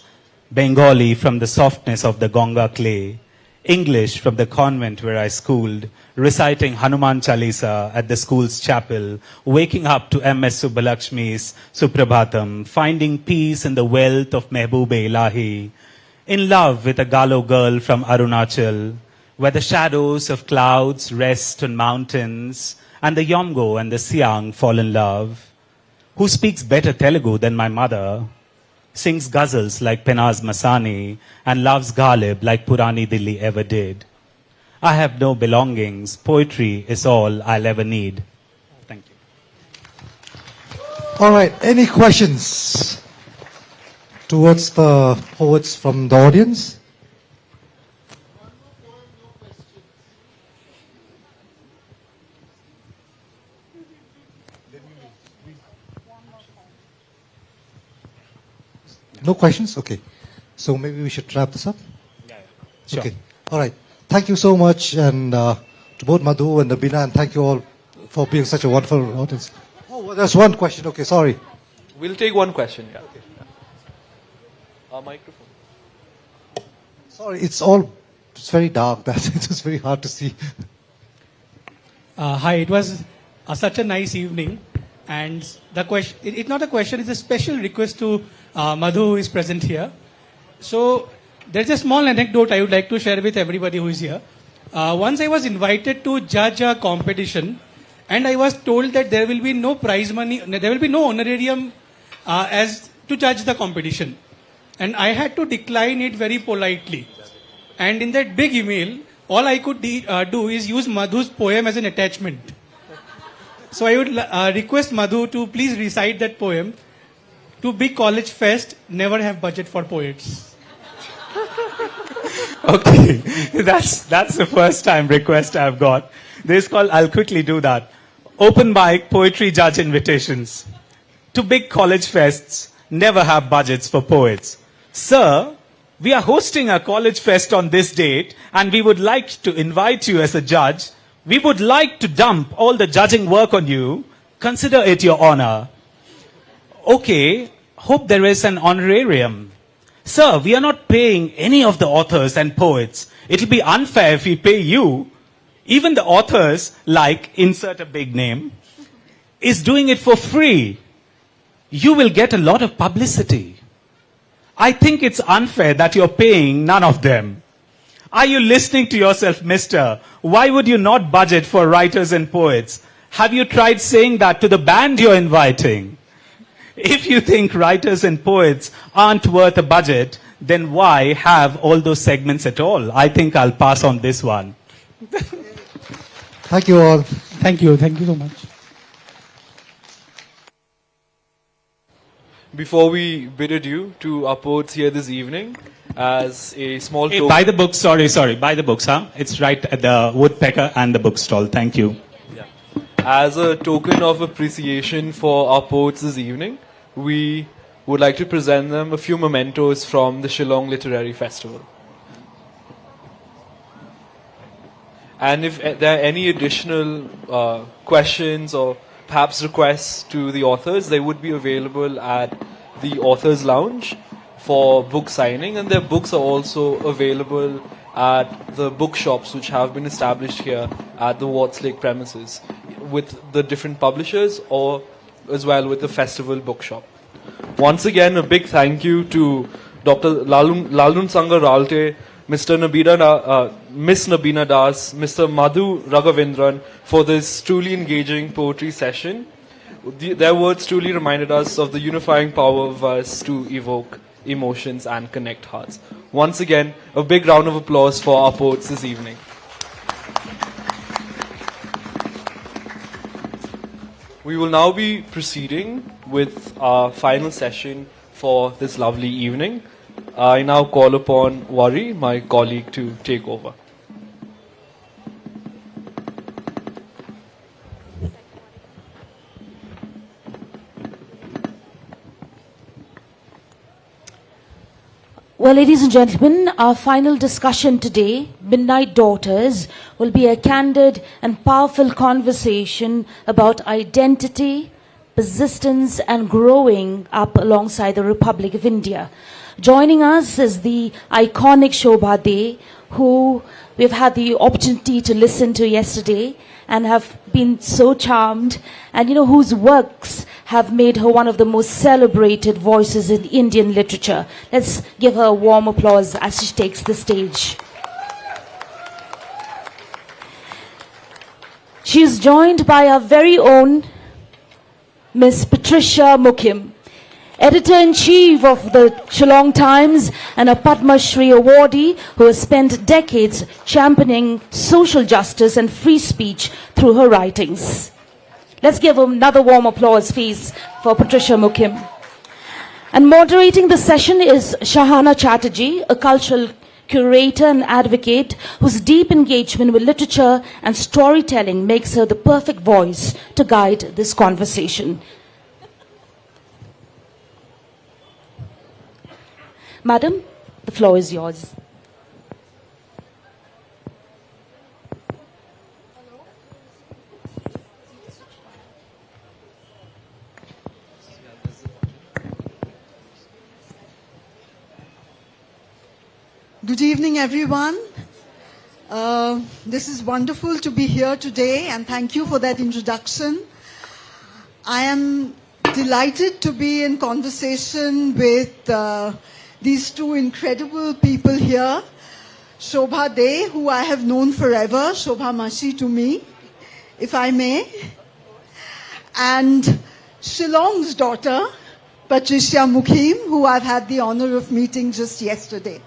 Bengali from the softness of the Ganga clay, English from the convent where I schooled, reciting Hanuman Chalisa at the school's chapel, waking up to M.S. Subbalakshmi's Suprabhatam, finding peace in the wealth of Mehboob-e-Ilahi, in love with a Galo girl from Arunachal, where the shadows of clouds rest on mountains, and the Yomgo and the Siang fall in love, who speaks better Telugu than my mother, sings ghazals like Penaz Masani, and loves Ghalib like Purani Dilli ever did. I have no belongings. Poetry is all I'll ever need. Thank you. All right, any questions towards the poets from the audience? No questions? Okay. So maybe we should wrap this up? Yeah. Sure. Okay. All right. Thank you so much, and to both Madhu and Nabina, and thank you all for being such a wonderful audience. Oh, well, there's one question. Okay, sorry. We'll take one question, yeah. Okay. Our microphone. Sorry, it's very dark. It was very hard to see. Hi, it was such a nice evening. And the question, it's not a question, it's a special request to Madhu, who is present here. So there's a small anecdote I would like to share with everybody who is here. Once I was invited to judge a competition, and I was told that there will be no prize money, there will be no honorarium as to judge the competition. And I had to decline it very politely. And in that big email, all I could do is use Madhu's poem as an attachment. So I would request Madhu to please recite that poem. To big college fest, never have budget for poets. Okay, that's the first time request I've got. This call, I'll quickly do that. Open mic poetry judge invitations. To big college fests, never have budgets for poets. Sir, we are hosting a college fest on this date, and we would like to invite you as a judge. We would like to dump all the judging work on you. Consider it your honor. Okay, hope there is an honorarium. Sir, we are not paying any of the authors and poets. It'll be unfair if we pay you. Even the authors, like insert a big name, is doing it for free. You will get a lot of publicity. I think it's unfair that you're paying none of them. Are you listening to yourself, mister? Why would you not budget for writers and poets? Have you tried saying that to the band you're inviting? If you think writers and poets aren't worth a budget, then why have all those segments at all? I think I'll pass on this one. Thank you all. Thank you so much. Before we bid adieu to our poets here this evening, as a small Hey, token... buy the books, sorry, buy the books, huh? It's right at the Woodpecker and the bookstall. Thank you. Yeah. As a token of appreciation for our poets this evening, we would like to present them a few mementos from the Shillong Literary Festival. And if there are any additional questions or perhaps requests to the authors, they would be available at the Authors Lounge for book signing, and their books are also available at the bookshops which have been established here at the Warts Lake premises with the different publishers, or as well with the festival bookshop. Once again, a big thank you to Dr. Lalun Sanga Ralte, Miss Nabina Das, Mr. Madhu Raghavendran for this truly engaging poetry session. Their words truly reminded us of the unifying power of us to evoke emotions and connect hearts. Once again, a big round of applause for our poets this evening. We will now be proceeding with our final session for this lovely evening. I now call upon Wari, my colleague, to take over. Well, ladies and gentlemen, our final discussion today, Midnight Daughters, will be a candid and powerful conversation about identity, persistence, and growing up alongside the Republic of India. Joining us is the iconic Shobha De, who we've had the opportunity to listen to yesterday and have been so charmed, and whose works have made her one of the most celebrated voices in Indian literature. Let's give her a warm applause as she takes the stage. She is joined by our very own Miss Patricia Mukim, Editor-in-Chief of the Shillong Times and a Padma Shri awardee who has spent decades championing social justice and free speech through her writings. Let's give another warm applause, please, for Patricia Mukim. And moderating the session is Shahana Chatterjee, a cultural curator and advocate whose deep engagement with literature and storytelling makes her the perfect voice to guide this conversation. Madam, the floor is yours. Good evening, everyone. This is wonderful to be here today, and thank you for that introduction. I am delighted to be in conversation with these two incredible people here. Shobha De, who I have known forever, Shobha Mashi to me, if I may, and Shillong's daughter, Patricia Mukim, who I've had the honor of meeting just yesterday.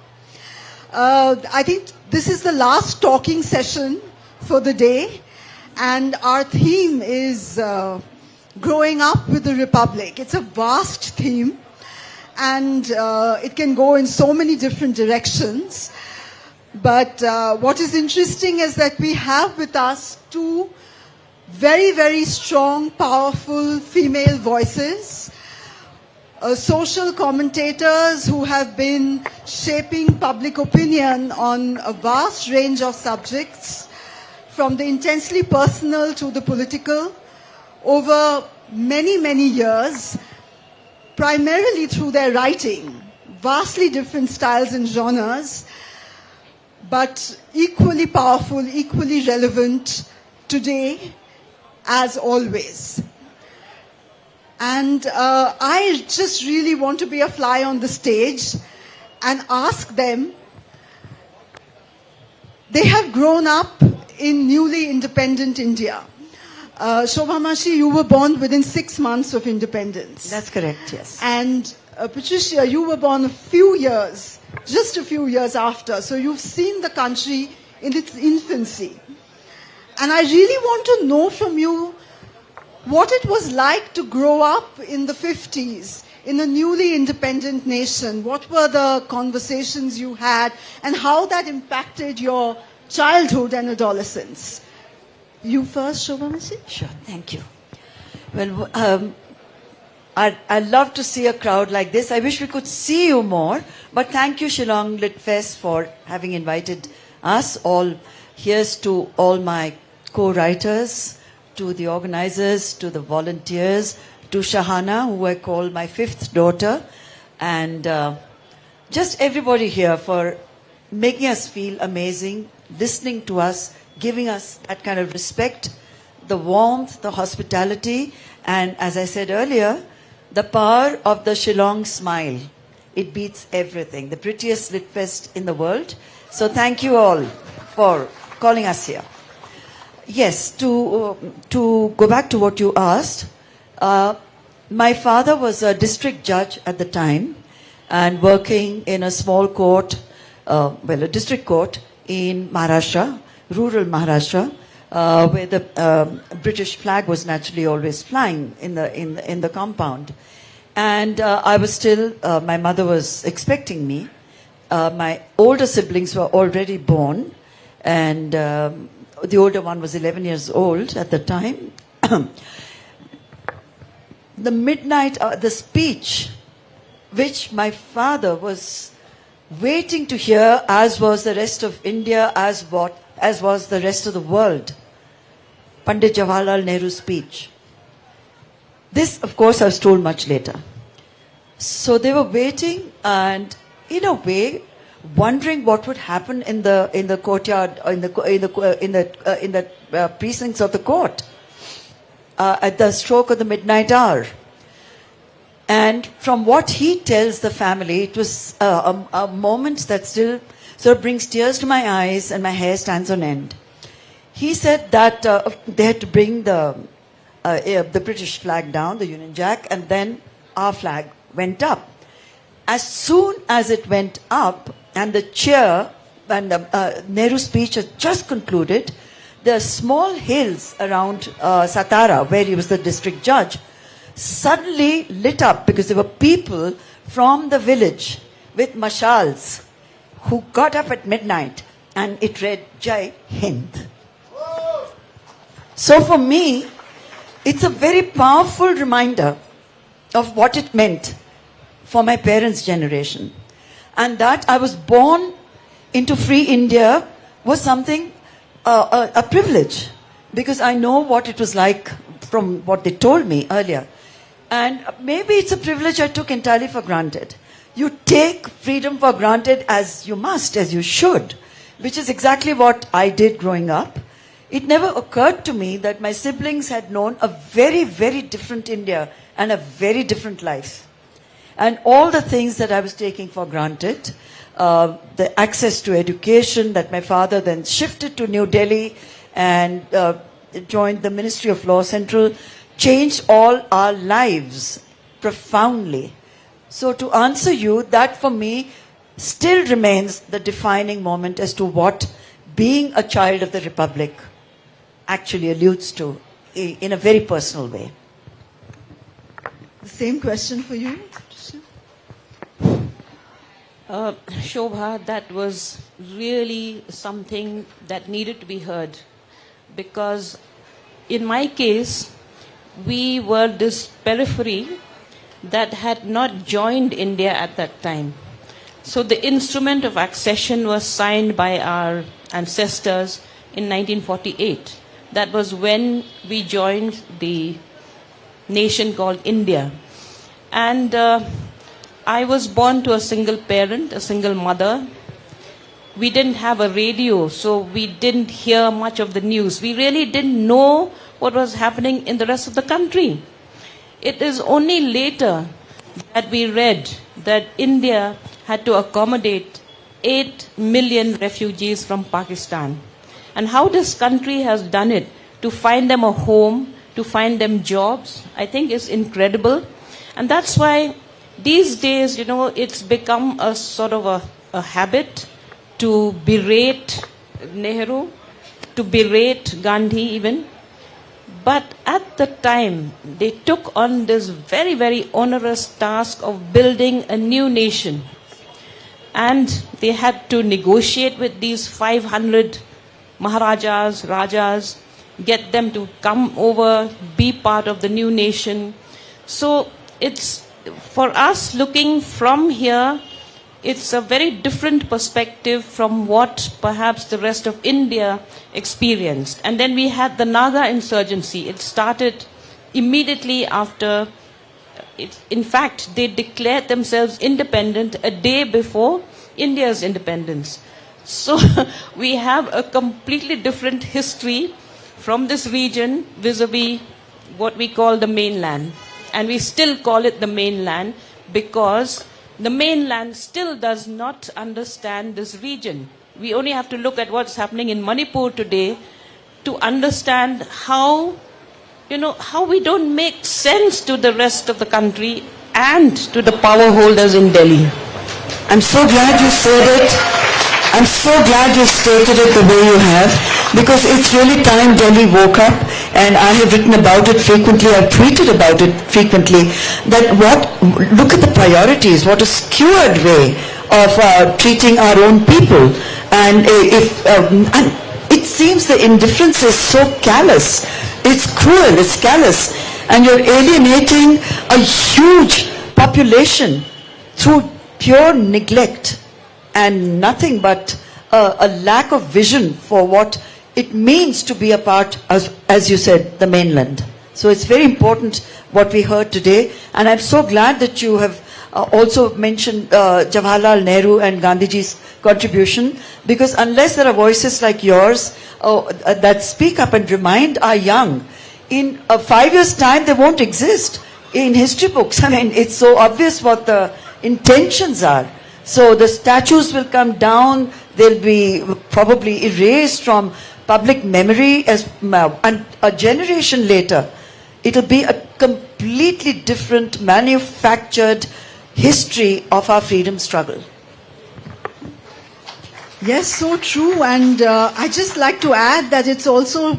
I think this is the last talking session for the day, and our theme is growing up with the Republic. It's a vast theme, and it can go in so many different directions. But what is interesting is that we have with us two very, very strong, powerful female voices, social commentators who have been shaping public opinion on a vast range of subjects, from the intensely personal to the political, over many, many years, primarily through their writing, vastly different styles and genres, but equally powerful, equally relevant today as always. And I just really want to be a fly on the stage and ask them. They have grown up in newly independent India. Shobha Mashi, you were born within 6 months of independence. That's correct, yes. And Patricia, you were born just a few years after. So you've seen the country in its infancy. And I really want to know from you what it was like to grow up in the 50s in a newly independent nation. What were the conversations you had and how that impacted your childhood and adolescence? You first, Shobha Mashi? Sure, thank you. Well, I love to see a crowd like this. I wish we could see you more, but thank you, Shillong Lit Fest, for having invited us all. Here's to all my co-writers, to the organizers, to the volunteers, to Shahana, who I call my fifth daughter, and just everybody here for making us feel amazing, listening to us, giving us that kind of respect, the warmth, the hospitality, and as I said earlier, the power of the Shillong smile. It beats everything. The prettiest lit fest in the world. So thank you all for calling us here. Yes, to go back to what you asked, my father was a district judge at the time and working in a small court, a district court in Maharashtra, rural Maharashtra, where the British flag was naturally always flying in the compound. And I was still, my mother was expecting me. My older siblings were already born, and the older one was 11 years old at the time. The midnight, the speech, which my father was waiting to hear, as was the rest of India, as was the rest of the world, Pandit Jawaharlal Nehru's speech. This, of course, I was told much later. So they were waiting and, in a way, wondering what would happen in the courtyard, in the precincts of the court at the stroke of the midnight hour. And from what he tells the family, it was a moment that still sort of brings tears to my eyes and my hair stands on end. He said that they had to bring the British flag down, the Union Jack, and then our flag went up. As soon as it went up and the cheer and the Nehru's speech had just concluded, the small hills around Satara, where he was the district judge, suddenly lit up because there were people from the village with mashals who got up at midnight and it read Jai Hind. So for me, it's a very powerful reminder of what it meant for my parents' generation. And that I was born into free India was something, a privilege, because I know what it was like from what they told me earlier. And maybe it's a privilege I took entirely for granted. You take freedom for granted as you must, as you should, which is exactly what I did growing up. It never occurred to me that my siblings had known a very, very different India and a very different life. And all the things that I was taking for granted, the access to education that my father then shifted to New Delhi and joined the Ministry of Law Central, changed all our lives profoundly. So to answer you, that for me still remains the defining moment as to what being a child of the Republic actually alludes to in a very personal way. The same question for you. Shobha, that was really something that needed to be heard, because in my case, we were this periphery that had not joined India at that time. So the instrument of accession was signed by our ancestors in 1948. That was when we joined the nation called India. And I was born to a single parent, a single mother. We didn't have a radio, so we didn't hear much of the news. We really didn't know what was happening in the rest of the country. It is only later that we read that India had to accommodate 8 million refugees from Pakistan. And how this country has done it to find them a home, to find them jobs, I think is incredible. And that's why these days, it's become a sort of a habit to berate Nehru, to berate Gandhi even. But at the time, they took on this very, very onerous task of building a new nation. And they had to negotiate with these 500 Maharajas, Rajas, get them to come over, be part of the new nation. So it's, for us looking from here, it's a very different perspective from what perhaps the rest of India experienced. And then we had the Naga insurgency. It started immediately after, in fact, they declared themselves independent a day before India's independence. So we have a completely different history from this region vis-a-vis what we call the mainland. And we still call it the mainland because the mainland still does not understand this region. We only have to look at what's happening in Manipur today to understand how, how we don't make sense to the rest of the country and to the power holders in Delhi. I'm so glad you said it. I'm so glad you stated it the way you have, because it's really time Delhi woke up, and I have written about it frequently, I've tweeted about it frequently, that look at the priorities, what a skewed way of treating our own people. And and it seems the indifference is so callous, it's cruel, it's callous, and you're alienating a huge population through pure neglect and nothing but a lack of vision for what it means to be a part, as you said, the mainland. So it's very important what we heard today, and I'm so glad that you have also mentioned Jawaharlal Nehru and Gandhiji's contribution, because unless there are voices like yours that speak up and remind our young, in 5 years' time they won't exist in history books. I mean, it's so obvious what the intentions are. So the statues will come down, they'll be probably erased from public memory, and a generation later, it'll be a completely different manufactured history of our freedom struggle. Yes, so true. And I just like to add that it's also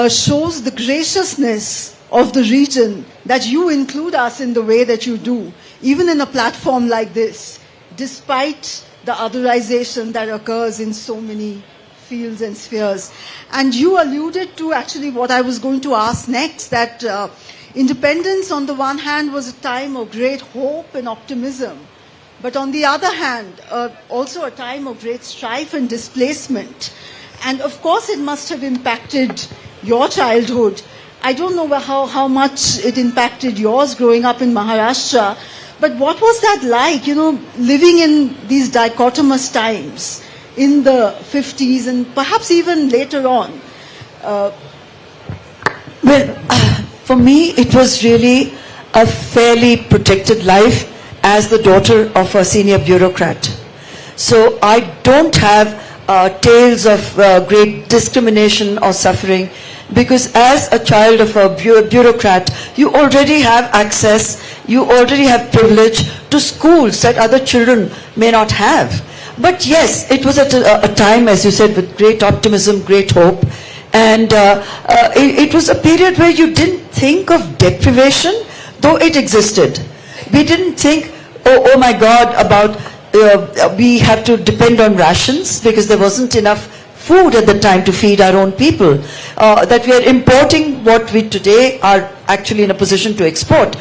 shows the graciousness of the region that you include us in the way that you do, even in a platform like this, despite the otherization that occurs in so many fields and spheres. And you alluded to actually what I was going to ask next, that independence on the one hand was a time of great hope and optimism, but on the other hand, also a time of great strife and displacement. And of course it must have impacted your childhood. I don't know how much it impacted yours growing up in Maharashtra, but what was that like, living in these dichotomous times in the 50s and perhaps even later on? For me, it was really a fairly protected life as the daughter of a senior bureaucrat. So I don't have tales of great discrimination or suffering, because as a child of a bureaucrat, you already have access, you already have privilege to schools that other children may not have. But yes, it was at a time, as you said, with great optimism, great hope. And it was a period where you didn't think of deprivation, though it existed. We didn't think, oh my God, about we have to depend on rations because there wasn't enough food at the time to feed our own people, that we are importing what we today are actually in a position to export.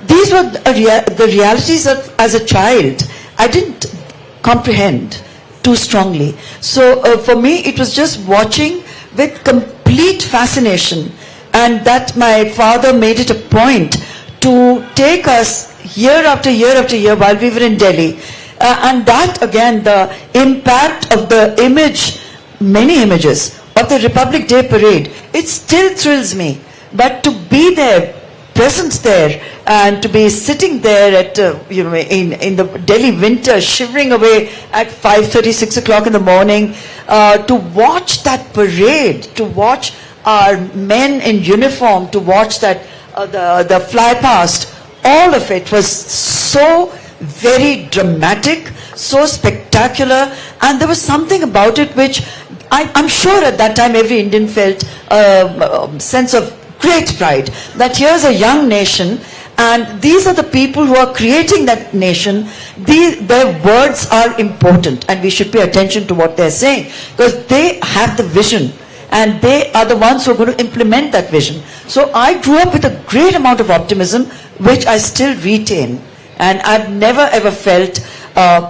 These were the realities that as a child I didn't comprehend too strongly. So for me it was just watching with complete fascination, and that my father made it a point to take us year after year after year while we were in Delhi. And that again, the impact of the image, many images of the Republic Day parade, it still thrills me. But to be there, present there, and to be sitting there at in the Delhi winter, shivering away at 5:30, 6 o'clock in the morning, to watch that parade, to watch our men in uniform, to watch that the fly past, all of it was so very dramatic, so spectacular, and there was something about it which I'm sure at that time every Indian felt a sense of great pride, that here's a young nation and these are the people who are creating that nation. Their words are important and we should pay attention to what they're saying, because they have the vision and they are the ones who are going to implement that vision. So I grew up with a great amount of optimism which I still retain. And I've never ever felt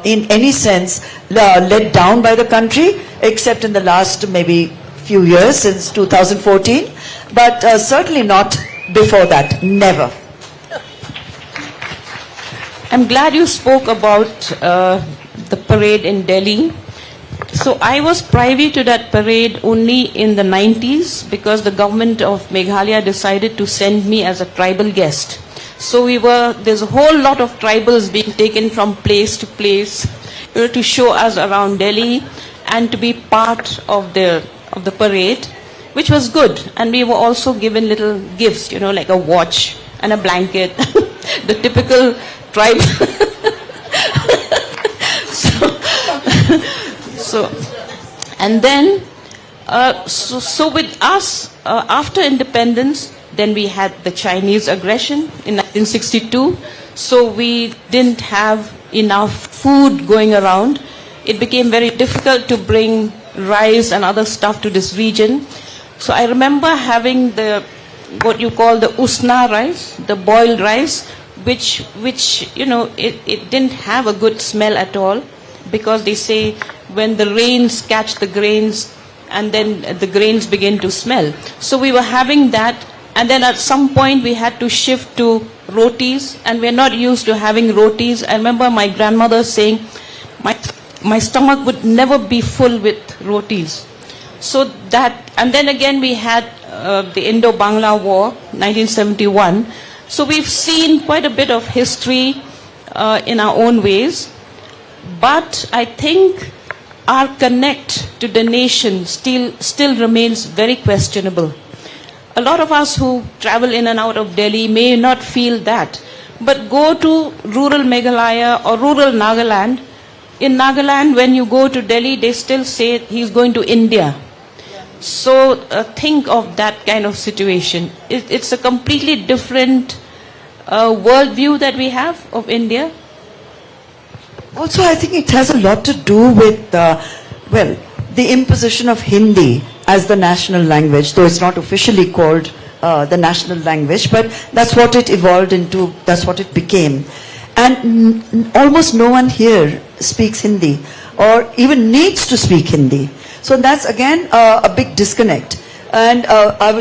in any sense let down by the country, except in the last maybe few years, since 2014, but certainly not before that, never. I'm glad you spoke about the parade in Delhi. So I was privy to that parade only in the 90s because the government of Meghalaya decided to send me as a tribal guest. So there's a whole lot of tribals being taken from place to place, to show us around Delhi and to be part of the parade, which was good. And we were also given little gifts, like a watch and a blanket, the typical tribe. And then, so with us, after independence, then we had the Chinese aggression in 1962. So we didn't have enough food going around. It became very difficult to bring rice and other stuff to this region. So I remember having what you call the usna rice, the boiled rice, which it didn't have a good smell at all, because they say when the rains catch the grains and then the grains begin to smell. So we were having that, and then at some point we had to shift to rotis, and we're not used to having rotis. I remember my grandmother saying my stomach would never be full with rotis. So that, and then again we had the Indo-Bangla War, 1971. So we've seen quite a bit of history in our own ways. But I think our connect to the nation still remains very questionable. A lot of us who travel in and out of Delhi may not feel that. But go to rural Meghalaya or rural Nagaland. In Nagaland, when you go to Delhi, they still say he's going to India. So think of that kind of situation. It's a completely different worldview that we have of India. Also, I think it has a lot to do with, the imposition of Hindi as the national language, though it's not officially called the national language, but that's what it evolved into, that's what it became. And almost no one here speaks Hindi or even needs to speak Hindi. So that's again a big disconnect. And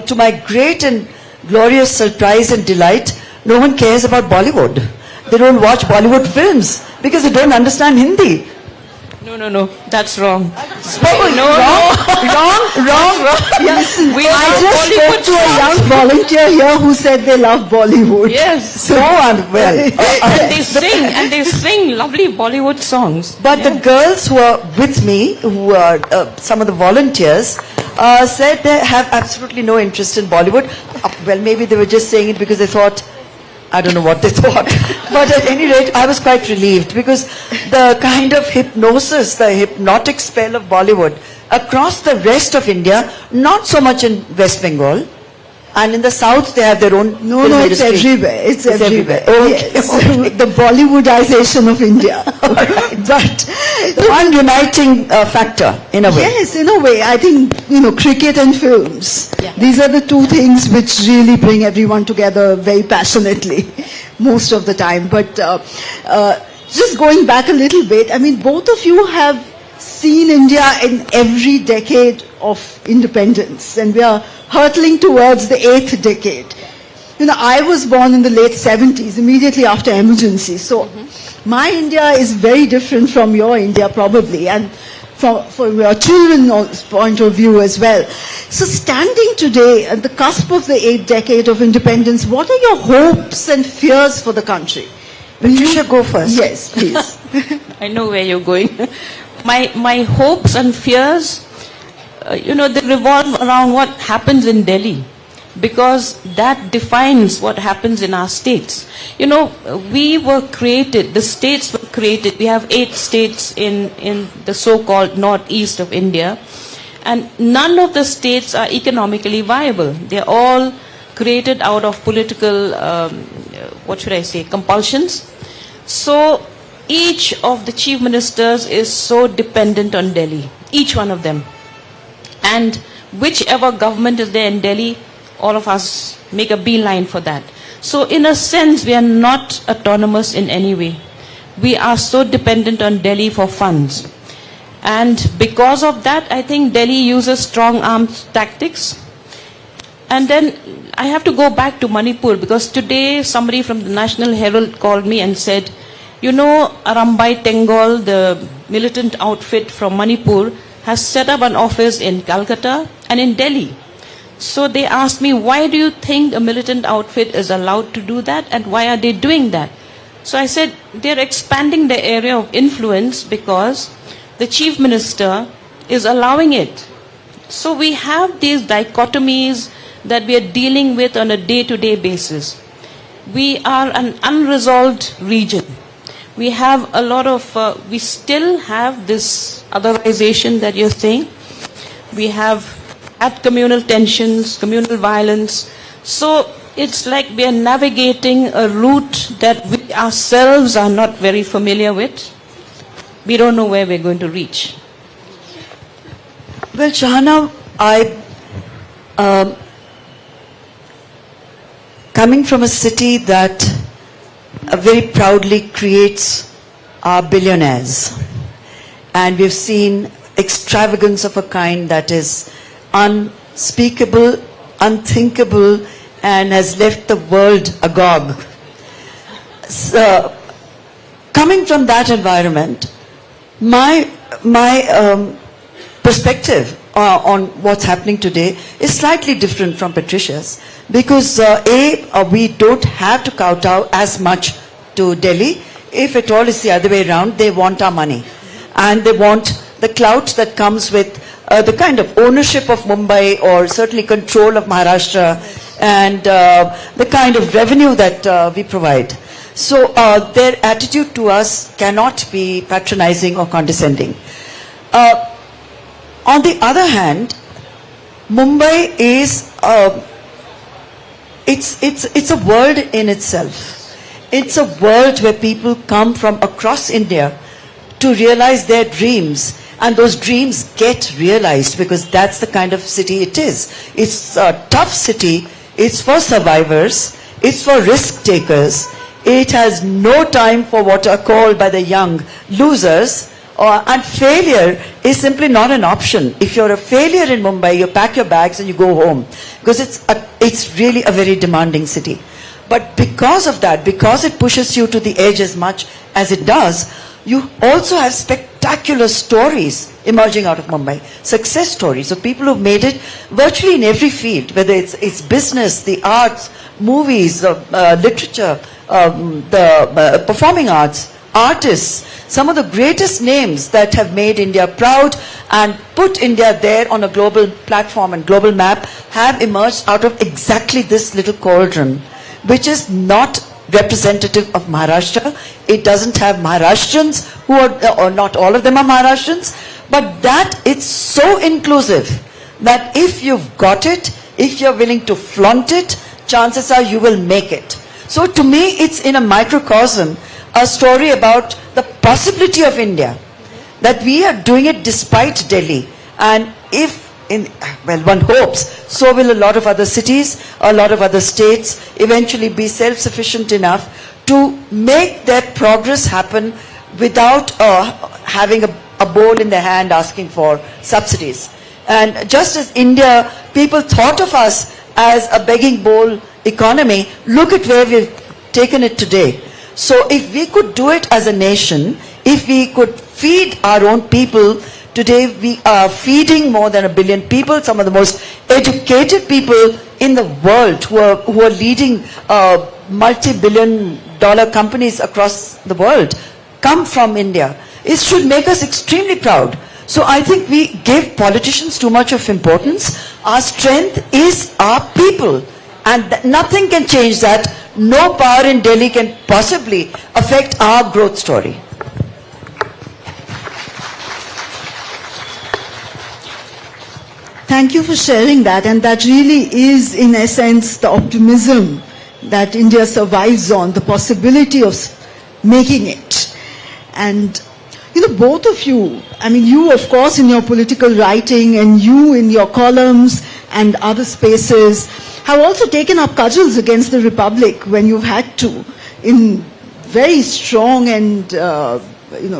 to my great and glorious surprise and delight, no one cares about Bollywood. They don't watch Bollywood films because they don't understand Hindi. No, that's wrong. Wrong. Listen, I just spoke to a young volunteer here who said they love Bollywood. Yes. So well. And they sing lovely Bollywood songs. But the girls who are with me, who are some of the volunteers, said they have absolutely no interest in Bollywood. Well, maybe they were just saying it because they thought, I don't know what they thought. But at any rate, I was quite relieved because the kind of hypnosis, the hypnotic spell of Bollywood across the rest of India, not so much in West Bengal, and in the south they have their own No, it's everywhere. It's everywhere. Okay. Yes. The Bollywoodization of India. But one uniting factor, in a way. Yes, in a way. I think, cricket and films. Yeah. These are the two things which really bring everyone together very passionately, most of the time. But just going back a little bit, I mean, both of you have seen India in every decade of independence, and we are hurtling towards the 8th decade. I was born in the late 70s, immediately after emergency. So my India is very different from your India, probably, and from your children's point of view as well. So standing today at the cusp of the 8th decade of independence, what are your hopes and fears for the country? You should go first. Yes, please. I know where you're going. My hopes and fears, they revolve around what happens in Delhi, because that defines what happens in our states. We were created, the states were created. We have 8 states in the so-called northeast of India, and none of the states are economically viable. They're all created out of political, compulsions. So each of the chief ministers is so dependent on Delhi, each one of them. And whichever government is there in Delhi, all of us make a beeline for that. So in a sense, we are not autonomous in any way. we are so dependent on Delhi for funds. And because of that, I think Delhi uses strong arms tactics. And then I have to go back to Manipur, because today somebody from the National Herald called me and said, you know, Arambai Tengol, the militant outfit from Manipur, has set up an office in Calcutta and in Delhi. So they asked me, why do you think a militant outfit is allowed to do that, and why are they doing that? So I said, they're expanding their area of influence because the chief minister is allowing it. So we have these dichotomies that we are dealing with on a day-to-day basis. We are an unresolved region. We have a lot of, we still have this otherization that you're saying. We have had communal tensions, communal violence. So it's like we are navigating a route that we ourselves are not very familiar with. We don't know where we're going to reach. Well, Shahana, coming from a city that very proudly creates our billionaires, and we've seen extravagance of a kind that is unspeakable, unthinkable, and has left the world agog. So, coming from that environment, my perspective on what's happening today is slightly different from Patricia's, because we don't have to kowtow as much to Delhi. If at all it's the other way around, they want our money, and they want the clout that comes with the kind of ownership of Mumbai, or certainly control of Maharashtra, and the kind of revenue that we provide. So their attitude to us cannot be patronizing or condescending. On the other hand, Mumbai is it's a world in itself. It's a world where people come from across India to realize their dreams, and those dreams get realized because that's the kind of city it is. It's a tough city. It's for survivors. It's for risk takers. It has no time for what are called by the young losers. And failure is simply not an option. If you're a failure in Mumbai, you pack your bags and you go home, because it's really a very demanding city. But because of that, because it pushes you to the edge as much as it does, you also have spectacular stories emerging out of Mumbai. Success stories of people who've made it virtually in every field, whether it's business, the arts, movies, literature, the performing arts, artists. Some of the greatest names that have made India proud and put India there on a global platform and global map have emerged out of exactly this little cauldron, which is not representative of Maharashtra. It doesn't have Maharashtrians who are, or not all of them are Maharashtrians, but that it's so inclusive that if you've got it, if you're willing to flaunt it, chances are you will make it. So to me, it's in a microcosm, a story about the possibility of India, that we are doing it despite Delhi. And one hopes, so will a lot of other cities, a lot of other states eventually be self-sufficient enough to make their progress happen without having a bowl in their hand asking for subsidies. And just as India, people thought of us as a begging bowl economy, look at where we've taken it today. So if we could do it as a nation, if we could feed our own people, today we are feeding more than 1 billion people, some of the most educated people in the world who are leading multi-billion-dollar companies across the world come from India. It should make us extremely proud. So I think we give politicians too much of importance. Our strength is our people, and nothing can change that. No power in Delhi can possibly affect our growth story. Thank you for sharing that, and that really is, in essence, the optimism that India survives on, the possibility of making it. And, you know, both of you, I mean, you, of course, in your political writing, and you in your columns and other spaces, have also taken up cudgels against the Republic when you've had to, in very strong and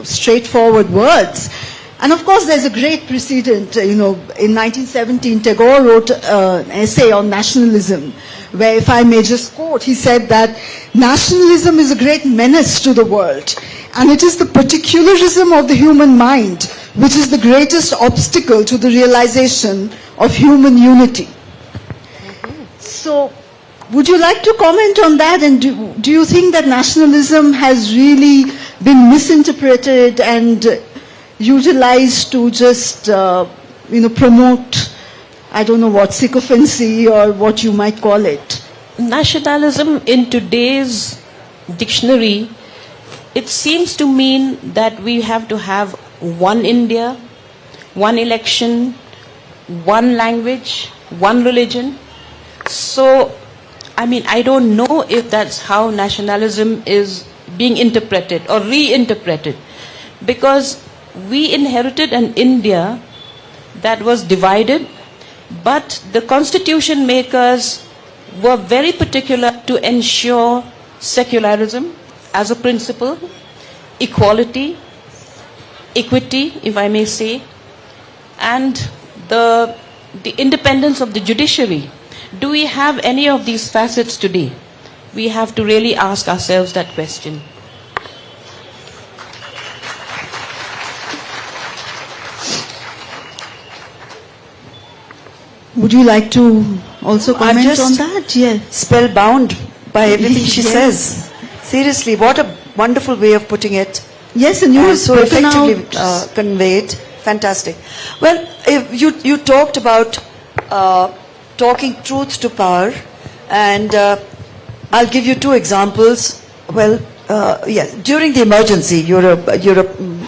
straightforward words. And of course, there's a great precedent. In 1917, Tagore wrote an essay on nationalism, where, if I may just quote, he said that nationalism is a great menace to the world, and it is the particularism of the human mind which is the greatest obstacle to the realization of human unity. So, would you like to comment on that? And do you think that nationalism has really been misinterpreted and utilized to just, promote, I don't know what, sycophancy or what you might call it? Nationalism in today's dictionary, it seems to mean that we have to have one India, one election, one language, one religion. So, I don't know if that's how nationalism is being interpreted or reinterpreted, because we inherited an India that was divided, but the constitution makers were very particular to ensure secularism as a principle, equality, equity, if I may say, and the independence of the judiciary. Do we have any of these facets today? We have to really ask ourselves that question. Would you like to also comment I'm just on that? Yes. Spellbound by everything she Yes. says. Seriously, what a wonderful way of putting it. Yes, and you have so spoken effectively out. conveyed. Fantastic. Well, you talked about talking truth to power, and I'll give you two examples. Well, yes, during the emergency, you're a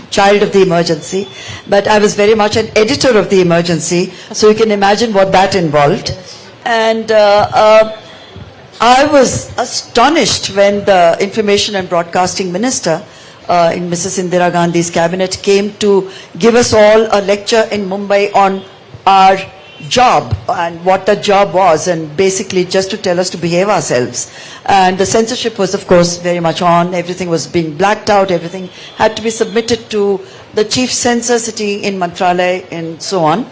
child of the emergency, but I was very much an editor of the emergency, so you can imagine what that involved. And I was astonished when the Information and Broadcasting Minister in Mrs. Indira Gandhi's cabinet came to give us all a lecture in Mumbai on our job and what the job was, and basically just to tell us to behave ourselves. And the censorship was, of course, very much on. Everything was being blacked out. Everything had to be submitted to the chief censor sitting in Mantralaya and so on.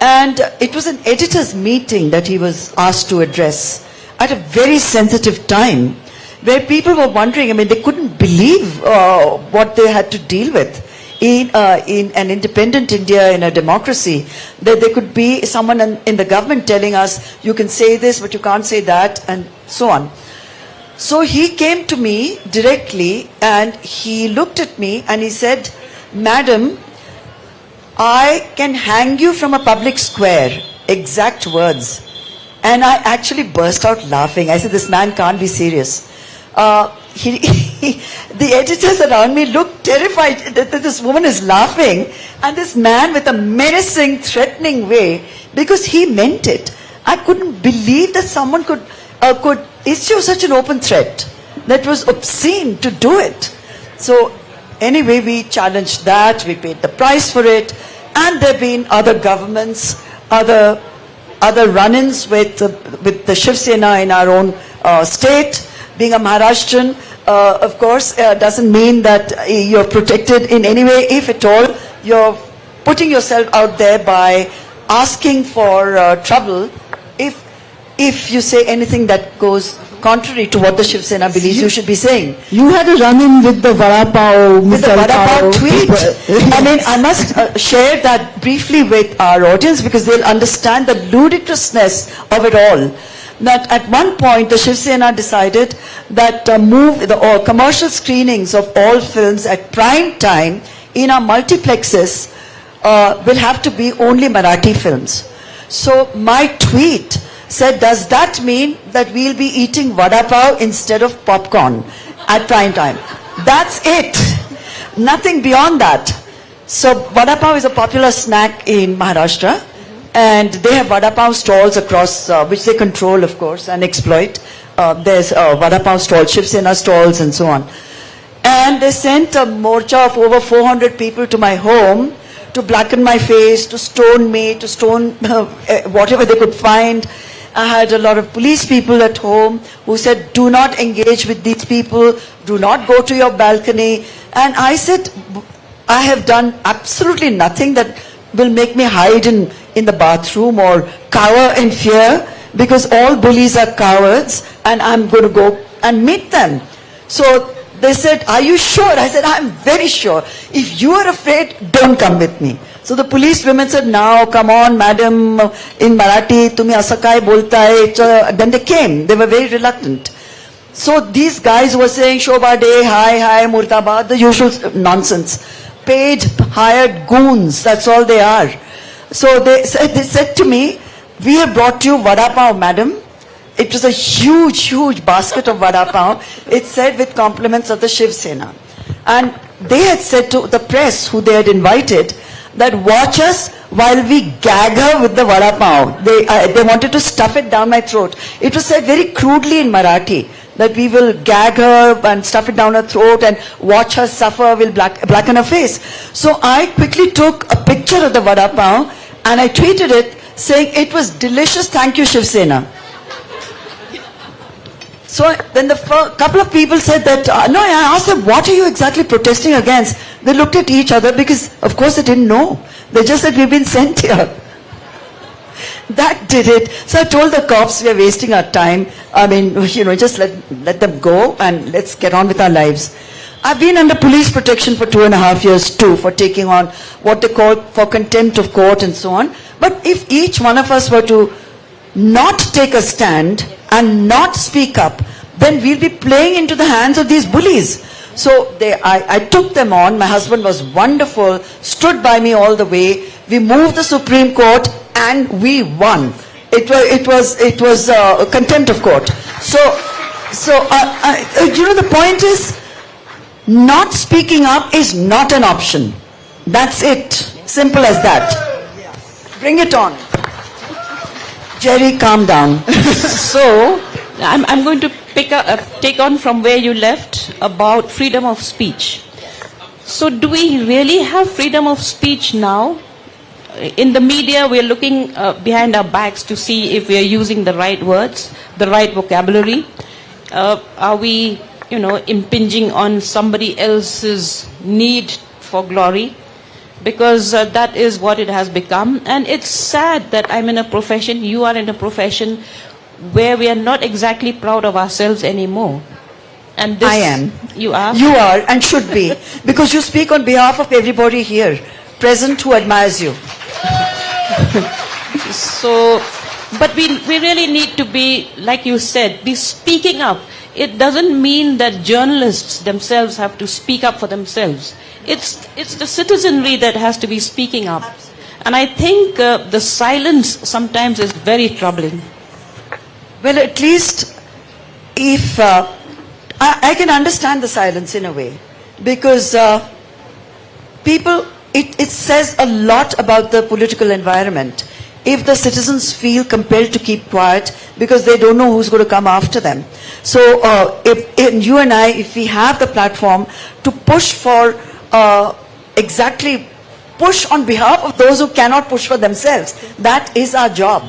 And it was an editor's meeting that he was asked to address at a very sensitive time, where people were wondering, they couldn't believe what they had to deal with. In an independent India, in a democracy, that there could be someone in the government telling us, you can say this, but you can't say that, and so on. So he came to me directly, and he looked at me, and he said, Madam, I can hang you from a public square. Exact words. And I actually burst out laughing. I said, this man can't be serious. The editors around me looked terrified that this woman is laughing, and this man with a menacing, threatening way, because he meant it. I couldn't believe that someone could issue such an open threat. That was obscene to do it. So anyway, we challenged that, we paid the price for it, and there have been other governments, other run-ins with the Shiv Sena in our own state. Being a Maharashtrian, of course, doesn't mean that you're protected in any way. If at all, you're putting yourself out there by asking for trouble. If you say anything that goes contrary to what the Shiv Sena believes you should be saying. You had a run-in with the Vada Pav, with the Vada Pav tweet. I must share that briefly with our audience, because they'll understand the ludicrousness of it all. That at one point the Shiv Sena decided that commercial screenings of all films at prime time in our multiplexes will have to be only Marathi films. So my tweet said, does that mean that we'll be eating vada pav instead of popcorn at prime time? That's it. Nothing beyond that. So vada pav is a popular snack in Maharashtra. And they have vada pav stalls across, which they control, of course, and exploit. There's vada pav stalls, Shiv Sena stalls, and so on. And they sent a morcha of over 400 people to my home to blacken my face, to stone me, to stone whatever they could find. I had a lot of police people at home who said, do not engage with these people, do not go to your balcony. And I said, I have done absolutely nothing that will make me hide in the bathroom or cower in fear, because all bullies are cowards and I'm going to go and meet them. So they said, are you sure? I said, I'm very sure. If you are afraid, don't come with me. So the police women said, now, come on, madam, in Marathi, tumi asakai bolta hai. Then they came. They were very reluctant. So these guys were saying, Shobha Day, hi, Murtabad, the usual nonsense. Paid, hired goons, that's all they are. So they said to me, we have brought you vada pav, madam. It was a huge basket of vada pav. It said with compliments of the Shiv Sena. And they had said to the press who they had invited that watch us while we gag her with the vada pav. They wanted to stuff it down my throat. It was said very crudely in Marathi that we will gag her and stuff it down her throat and watch her suffer, we'll blacken her face. So I quickly took a picture of the vada pav and I tweeted it saying it was delicious, thank you Shiv Sena. So then the couple of people said that, no, I asked them, what are you exactly protesting against? They looked at each other because, of course, they didn't know. They just said, we've been sent here. That did it. So I told the cops, we are wasting our time. I mean, just let them go and let's get on with our lives. I've been under police protection for 2.5 years too, for taking on what they call for contempt of court and so on. But if each one of us were to not take a stand and not speak up, then we'll be playing into the hands of these bullies. So I took them on. My husband was wonderful, stood by me all the way. We moved the Supreme Court and we won. It was contempt of court. So the point is, not speaking up is not an option. That's it. Simple as that. Bring it on. Jerry, calm down. So, I'm going to take on from where you left about freedom of speech. So, do we really have freedom of speech now? In the media, we're looking behind our backs to see if we are using the right words, the right vocabulary. Are we, impinging on somebody else's need for glory? Because that is what it has become. And it's sad that I'm in a profession, you are in a profession where we are not exactly proud of ourselves anymore. And this, I am. You are? You are and should be. Because you speak on behalf of everybody here present who admires you. So, but we really need to be, like you said, be speaking up. It doesn't mean that journalists themselves have to speak up for themselves. It's the citizenry that has to be speaking up. And I think the silence sometimes is very troubling. Well, at least if I can understand the silence in a way, because people, it says a lot about the political environment. If the citizens feel compelled to keep quiet because they don't know who's going to come after them. So if you and I, if we have the platform to push for push on behalf of those who cannot push for themselves, that is our job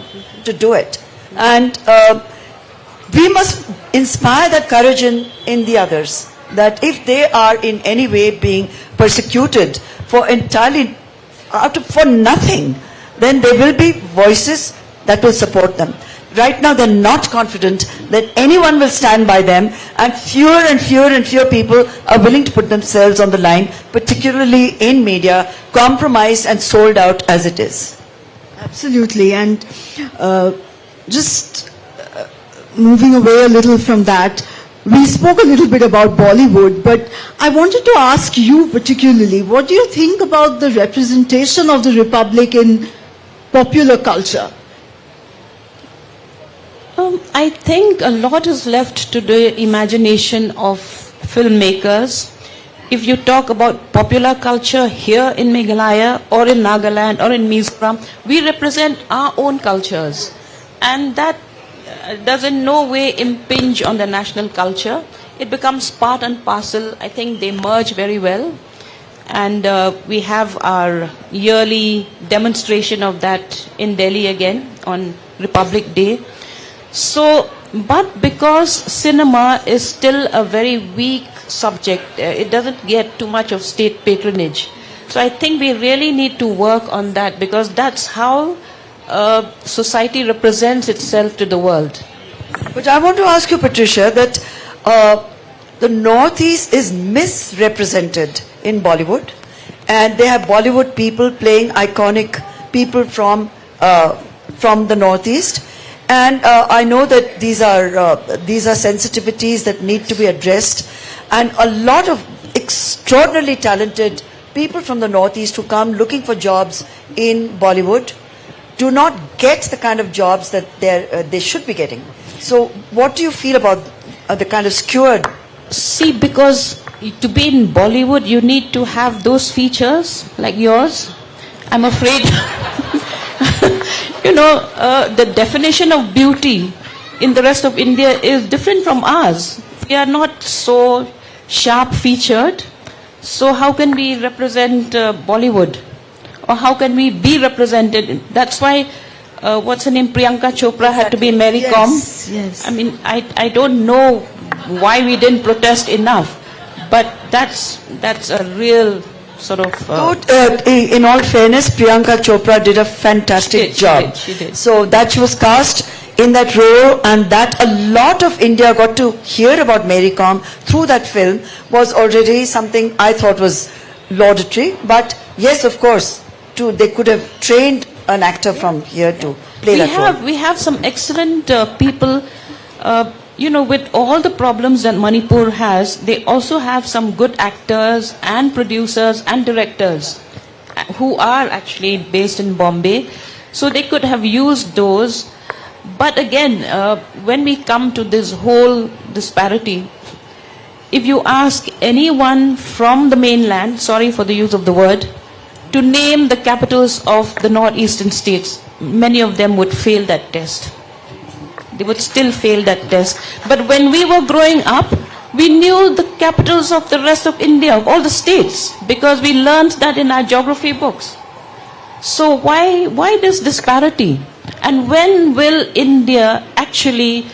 to do it. And we must inspire that courage in the others, that if they are in any way being persecuted for nothing, then there will be voices that will support them. Right now they're not confident that anyone will stand by them, and fewer people are willing to put themselves on the line, particularly in media, compromised and sold out as it is. Absolutely. And just moving away a little from that, we spoke a little bit about Bollywood, but I wanted to ask you particularly, what do you think about the representation of the Republic in popular culture? I think a lot is left to the imagination of filmmakers. If you talk about popular culture here in Meghalaya or in Nagaland or in Mizoram, we represent our own cultures. And that does in no way impinge on the national culture. It becomes part and parcel. I think they merge very well. And we have our yearly demonstration of that in Delhi again on Republic Day. So, but because cinema is still a very weak subject, it doesn't get too much of state patronage. So I think we really need to work on that, because that's how society represents itself to the world. But I want to ask you, Patricia, that the Northeast is misrepresented in Bollywood, and they have Bollywood people playing iconic people from the Northeast. And I know that these are sensitivities that need to be addressed, and a lot of extraordinarily talented people from the Northeast who come looking for jobs in Bollywood do not get the kind of jobs that they should be getting. So what do you feel about the kind of skewered? See, because to be in Bollywood, you need to have those features like yours. I'm afraid, the definition of beauty in the rest of India is different from ours. We are not so sharp-featured. So how can we represent Bollywood? Or how can we be represented? That's why, what's her name, Priyanka Chopra had to be Mary Com. Yes. I mean, I don't know why we didn't protest enough. But that's a real sort of... in all fairness, Priyanka Chopra did a fantastic job. She did. So that she was cast in that role, and that a lot of India got to hear about Mary Com through that film was already something I thought was laudatory. But yes, of course, they could have trained an actor from here to play that role. We have some excellent people, with all the problems that Manipur has, they also have some good actors and producers and directors who are actually based in Bombay. So they could have used those. But again, when we come to this whole disparity, if you ask anyone from the mainland, sorry for the use of the word, to name the capitals of the northeastern states, many of them would fail that test. They would still fail that test. But when we were growing up, we knew the capitals of the rest of India, of all the states, because we learned that in our geography books. So why this disparity? And when will India actually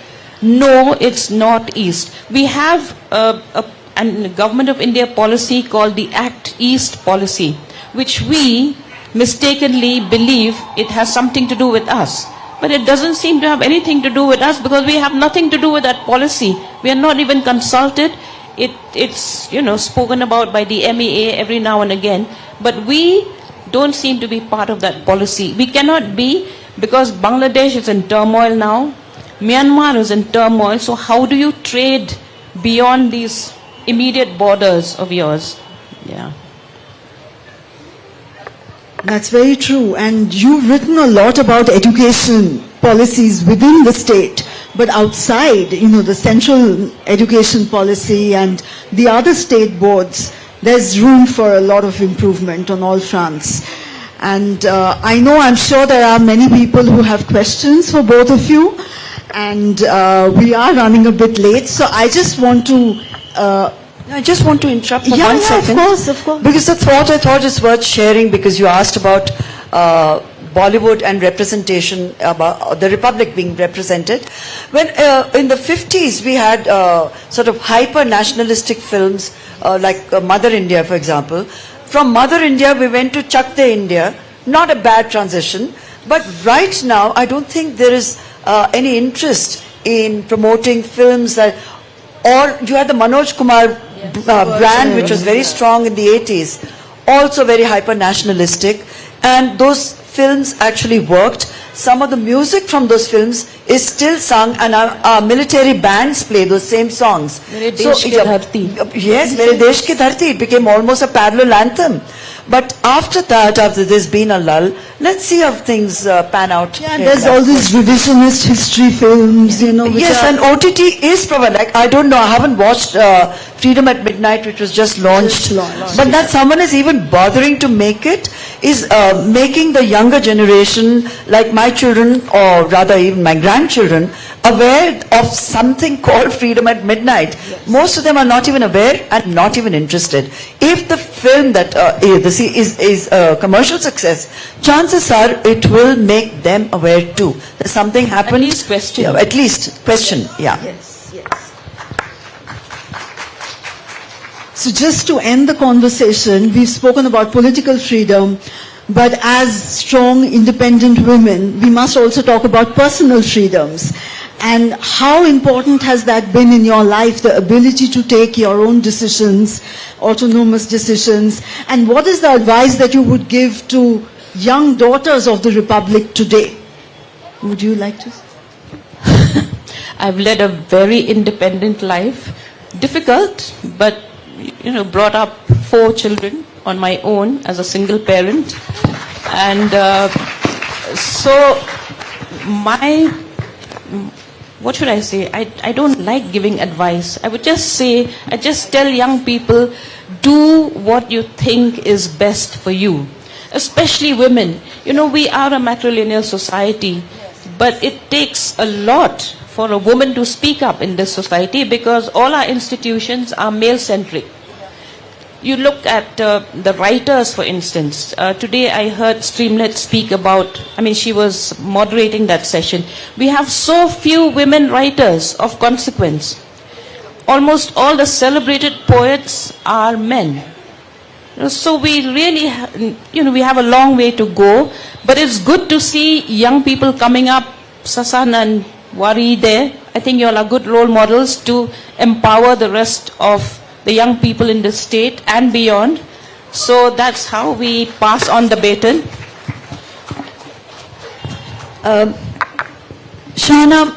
know its northeast? We have a Government of India policy called the Act East policy, which we mistakenly believe it has something to do with us. But it doesn't seem to have anything to do with us, because we have nothing to do with that policy. We are not even consulted. It's spoken about by the MEA every now and again. But we don't seem to be part of that policy. We cannot be, because Bangladesh is in turmoil now. Myanmar is in turmoil. So how do you trade beyond these immediate borders of yours? Yeah. That's very true. And you've written a lot about education policies within the state, but outside, the central education policy and the other state boards, there's room for a lot of improvement on all fronts. And I'm sure there are many people who have questions for both of you. And we are running a bit late, so I just want to... I just want to interrupt for 1 second. Of course. Because the thought I thought is worth sharing, because you asked about Bollywood and representation, about the Republic being represented. When in the 50s we had sort of hyper-nationalistic films like Mother India, for example. From Mother India we went to Chak De India, not a bad transition. But right now I don't think there is any interest in promoting films that... Or you had the Manoj Kumar brand, which was very strong in the 80s, also very hyper-nationalistic, and those films actually worked. Some of the music from those films is still sung, and our military bands play those same songs. Mere Desh Ki Dharti. Yes, Mere Desh Ki Dharti. It became almost a parallel anthem. But after that, after there's been a lull, let's see how things pan out. Yeah, there's all these revisionist history films, Yes, and OTT is probably, like, I don't know, I haven't watched Freedom at Midnight, which was just launched. But that someone is even bothering to make it is making the younger generation, like my children, or rather even my grandchildren, aware of something called Freedom at Midnight. Yes. Most of them are not even aware and not even interested. If the film that, the is a commercial success, chances are it will make them aware too. That something happened. At least question. Yeah, at least question, yeah. Yes, yes. So just to end the conversation, we've spoken about political freedom, but as strong, independent women, we must also talk about personal freedoms. And how important has that been in your life, the ability to take your own decisions, autonomous decisions? And what is the advice that you would give to young daughters of the Republic today? Would you like to? I've led a very independent life. Difficult, but brought up 4 children on my own as a single parent. And so what should I say? I don't like giving advice. I would just say, I just tell young people, do what you think is best for you. Especially women. We are a matrilineal society, but it takes a lot for a woman to speak up in this society because all our institutions are male-centric. You look at the writers, for instance. Today I heard Streamlet speak about, she was moderating that session. We have so few women writers of consequence. Almost all the celebrated poets are men. So we really, we have a long way to go. But it's good to see young people coming up, Sasan and Wari there. I think you all are good role models to empower the rest of the young people in the state and beyond. So that's how we pass on the baton. Shana,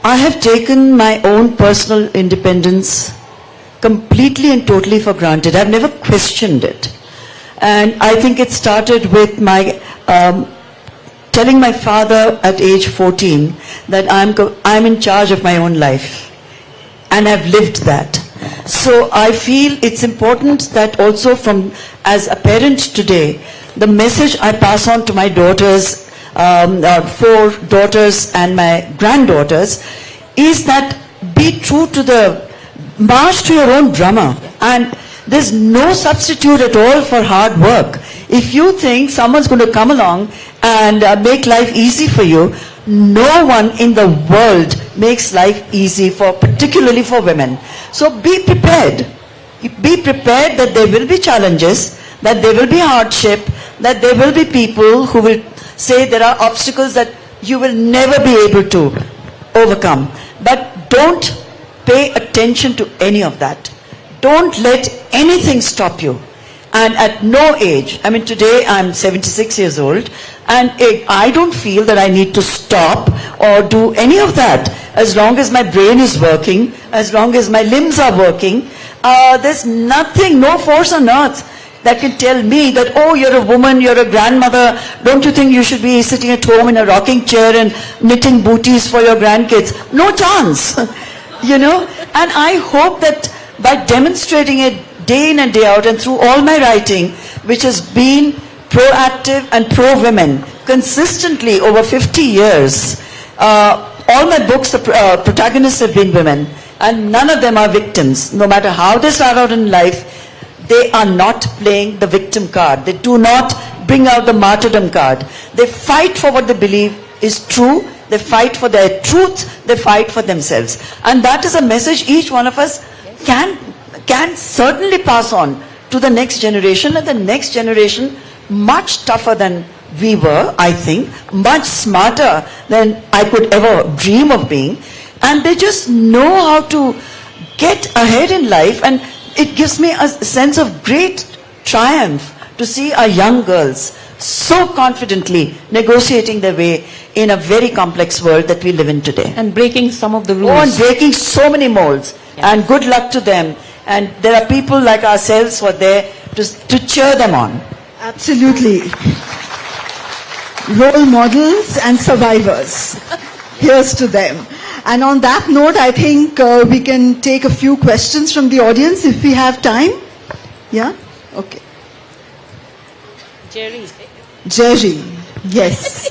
I have taken my own personal independence completely and totally for granted. I've never questioned it. And I think it started with my telling my father at age 14 that I'm in charge of my own life. And I've lived that. So I feel it's important that also as a parent today, the message I pass on to my daughters, 4 daughters and my granddaughters, is that be true to march to your own drummer. And there's no substitute at all for hard work. If you think someone's going to come along and make life easy for you, no one in the world makes life easy, particularly for women. So be prepared. Be prepared that there will be challenges, that there will be hardship, that there will be people who will say there are obstacles that you will never be able to overcome. But don't pay attention to any of that. Don't let anything stop you. And at no age, today I'm 76 years old, and I don't feel that I need to stop or do any of that. As long as my brain is working, as long as my limbs are working, there's nothing, no force on earth that can tell me that, oh, you're a woman, you're a grandmother, don't you think you should be sitting at home in a rocking chair and knitting booties for your grandkids? No chance, And I hope that by demonstrating it day in and day out and through all my writing, which has been proactive and pro-women consistently over 50 years, all my books, the protagonists have been women, and none of them are victims. No matter how they start out in life, they are not playing the victim card. They do not bring out the martyrdom card. They fight for what they believe is true. They fight for their truth. They fight for themselves. And that is a message each one of us can certainly pass on to the next generation, and the next generation much tougher than we were, I think, much smarter than I could ever dream of being, and they just know how to get ahead in life, and it gives me a sense of great triumph to see our young girls so confidently negotiating their way in a very complex world that we live in today. And breaking some of the rules. Oh, and breaking so many molds. Yeah. And good luck to them. And there are people like ourselves who are there to cheer them on. Absolutely. Role models and survivors. Here's to them. And on that note, I think we can take a few questions from the audience if we have time. Yeah? Okay. Jerry. Yes.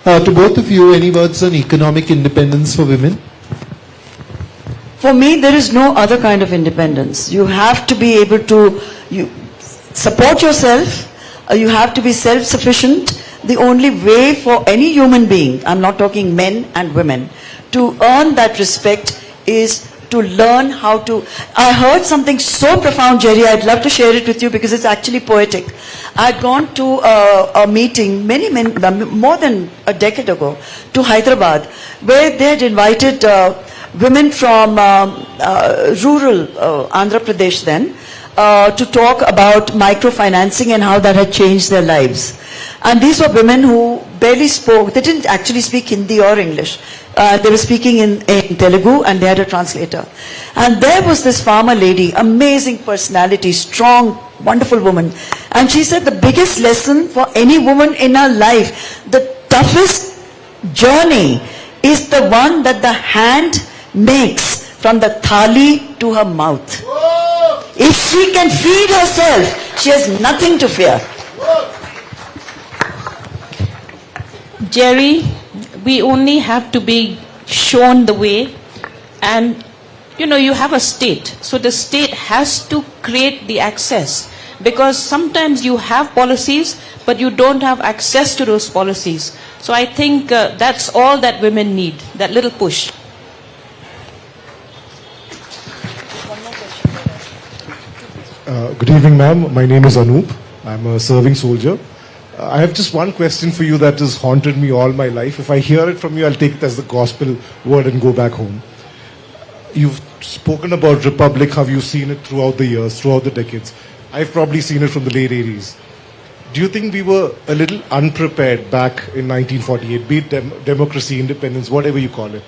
To both of you, any words on economic independence for women? For me, there is no other kind of independence. You have to be able to support yourself. You have to be self-sufficient. The only way for any human being, I'm not talking men and women, to earn that respect is to learn how to... I heard something so profound, Jerry, I'd love to share it with you because it's actually poetic. I'd gone to a meeting more than a decade ago to Hyderabad, where they had invited women from rural Andhra Pradesh then to talk about microfinancing and how that had changed their lives. And these were women who barely spoke. They didn't actually speak Hindi or English. They were speaking in Telugu and they had a translator. And there was this farmer lady, amazing personality, strong, wonderful woman. And she said the biggest lesson for any woman in her life, the toughest journey is the one that the hand makes from the thali to her mouth. If she can feed herself, she has nothing to fear. Jerry, we only have to be shown the way, and you have a state, so the state has to create the access, because sometimes you have policies but you don't have access to those policies. So I think that's all that women need, that little push. Good evening, ma'am. My name is Anoop. I'm a serving soldier. I have just one question for you that has haunted me all my life. If I hear it from you, I'll take it as the gospel word and go back home. You've spoken about Republic, how you've seen it throughout the years, throughout the decades. I've probably seen it from the late 80s. Do you think we were a little unprepared back in 1948, be it democracy, independence, whatever you call it?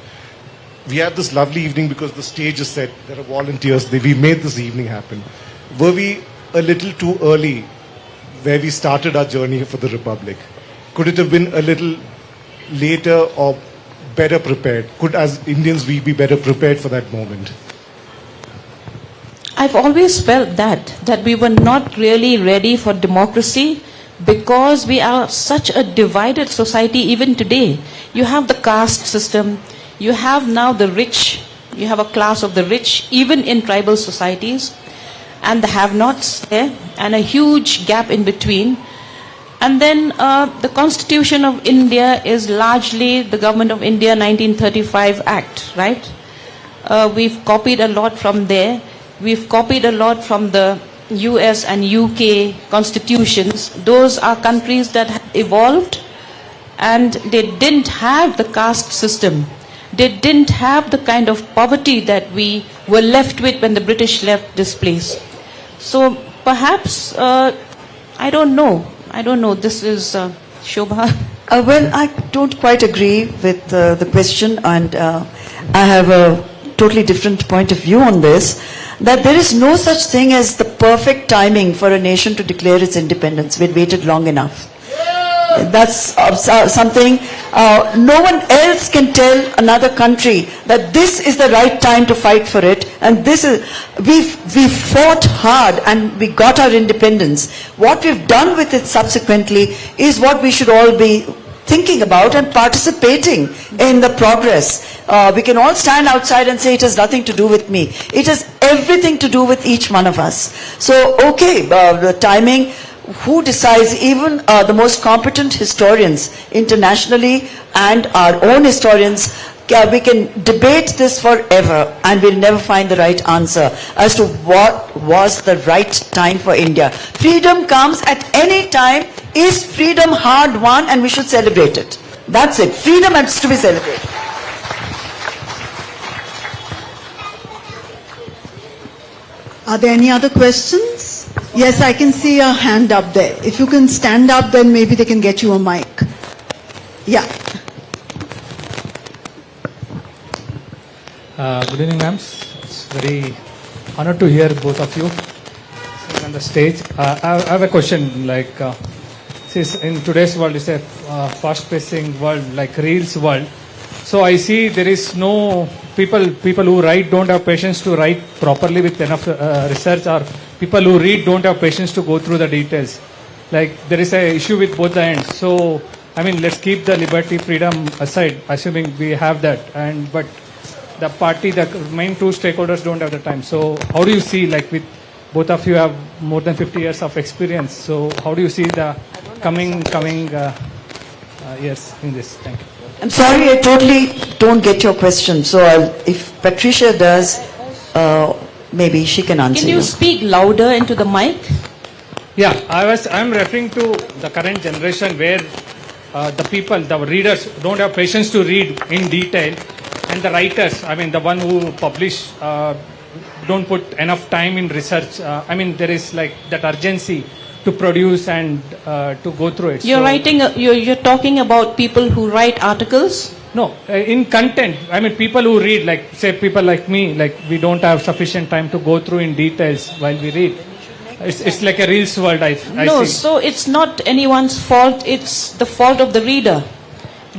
We had this lovely evening because the stage is set, there are volunteers, we made this evening happen. Were we a little too early where we started our journey for the Republic? Could it have been a little later or better prepared? Could, as Indians, we be better prepared for that moment? I've always felt that we were not really ready for democracy because we are such a divided society even today. You have the caste system, you have now the rich, you have a class of the rich, even in tribal societies, and the have-nots there, and a huge gap in between. And then the Constitution of India is largely the Government of India 1935 Act, right? We've copied a lot from there. We've copied a lot from the US and UK constitutions. Those are countries that have evolved, and they didn't have the caste system. They didn't have the kind of poverty that we were left with when the British left this place. So perhaps, I don't know. This is Shobha. Well, I don't quite agree with the question, and I have a totally different point of view on this, that there is no such thing as the perfect timing for a nation to declare its independence. We'd waited long enough. That's something no one else can tell another country that this is the right time to fight for it, and this is we fought hard and we got our independence. What we've done with it subsequently is what we should all be thinking about and participating in the progress. We can all stand outside and say it has nothing to do with me. It has everything to do with each one of us. So okay, the timing. Who decides? Even the most competent historians internationally and our own historians, we can debate this forever and we'll never find the right answer as to what was the right time for India. Freedom comes at any time. Is freedom hard won, and we should celebrate it. That's it. Freedom has to be celebrated. Are there any other questions? Yes, I can see a hand up there. If you can stand up, then maybe they can get you a mic. Yeah. Good evening, ma'am. It's very honored to hear both of you on the stage. I have a question. Like, since in today's world, it's a fast-pacing world, like reels world. So I see there is no people who write don't have patience to write properly with enough research, or people who read don't have patience to go through the details. Like there is a issue with both the ends. So I mean, let's keep the liberty, freedom aside, assuming we have that. But the party, the main two stakeholders don't have the time. So how do you see, like with both of you have more than 50 years of experience. So how do you see the coming years in this? Thank you. I'm sorry, I totally don't get your question. So if Patricia does, maybe she can answer. Can you speak louder into the mic? Yeah, I'm referring to the current generation where the people, the readers don't have patience to read in detail, and the writers, I mean the one who publish, don't put enough time in research. I mean there is like that urgency to produce and to go through it. You're talking about people who write articles? No, in content. I mean people who read, like say people like me, like we don't have sufficient time to go through in details while we read. It's like a reels world, I No, see. so it's not anyone's fault, it's the fault of the reader.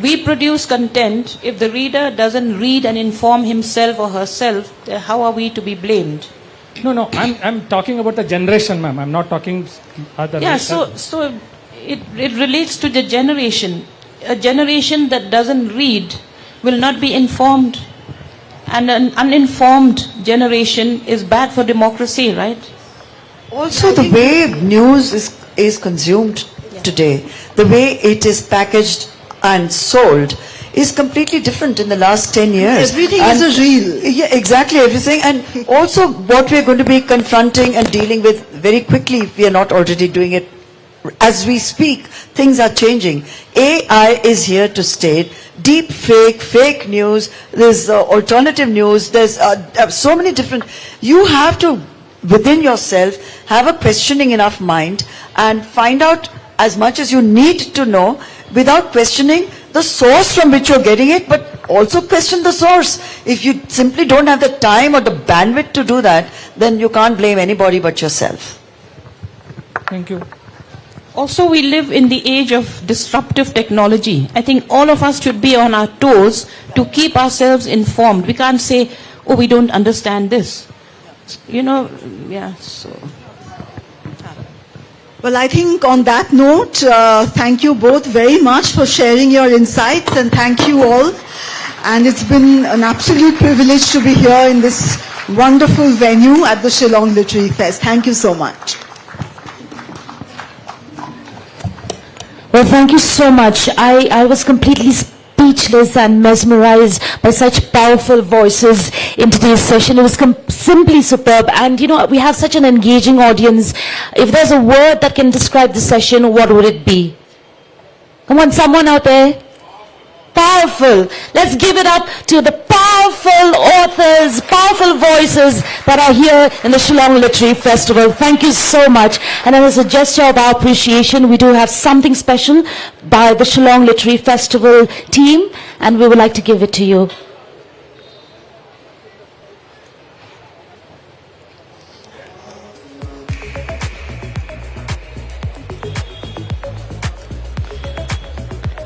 We produce content. If the reader doesn't read and inform himself or herself, how are we to be blamed? No, I'm talking about the generation, ma'am. I'm not talking other. Yeah, so it relates to the generation. A generation that doesn't read will not be informed. And an uninformed generation is bad for democracy, right? Also, the way news is consumed today, the way it is packaged and sold, is completely different in the last 10 years. Everything is a reel. Yeah, exactly, everything. And also what we're going to be confronting and dealing with very quickly, if we are not already doing it as we speak, things are changing. AI is here to stay. Deep fake news, there's alternative news, there's so many different. You have to, within yourself, have a questioning enough mind and find out as much as you need to know without questioning the source from which you're getting it, but also question the source. If you simply don't have the time or the bandwidth to do that, then you can't blame anybody but yourself. Thank you. Also, we live in the age of disruptive technology. I think all of us should be on our toes to keep ourselves informed. We can't say, oh, we don't understand this. You know, yeah, so. Well, I think on that note, thank you both very much for sharing your insights, and thank you all. And it's been an absolute privilege to be here in this wonderful venue at the Shillong Literary Fest. Thank you so much. Well, thank you so much. I was completely speechless and mesmerized by such powerful voices in today's session. It was simply superb. And, you know, we have such an engaging audience. If there's a word that can describe the session, what would it be? Come on, someone out there. Powerful. Let's give it up to the powerful authors, powerful voices that are here in the Shillong Literary Festival. Thank you so much. And as a gesture of our appreciation, we do have something special by the Shillong Literary Festival team, and we would like to give it to you.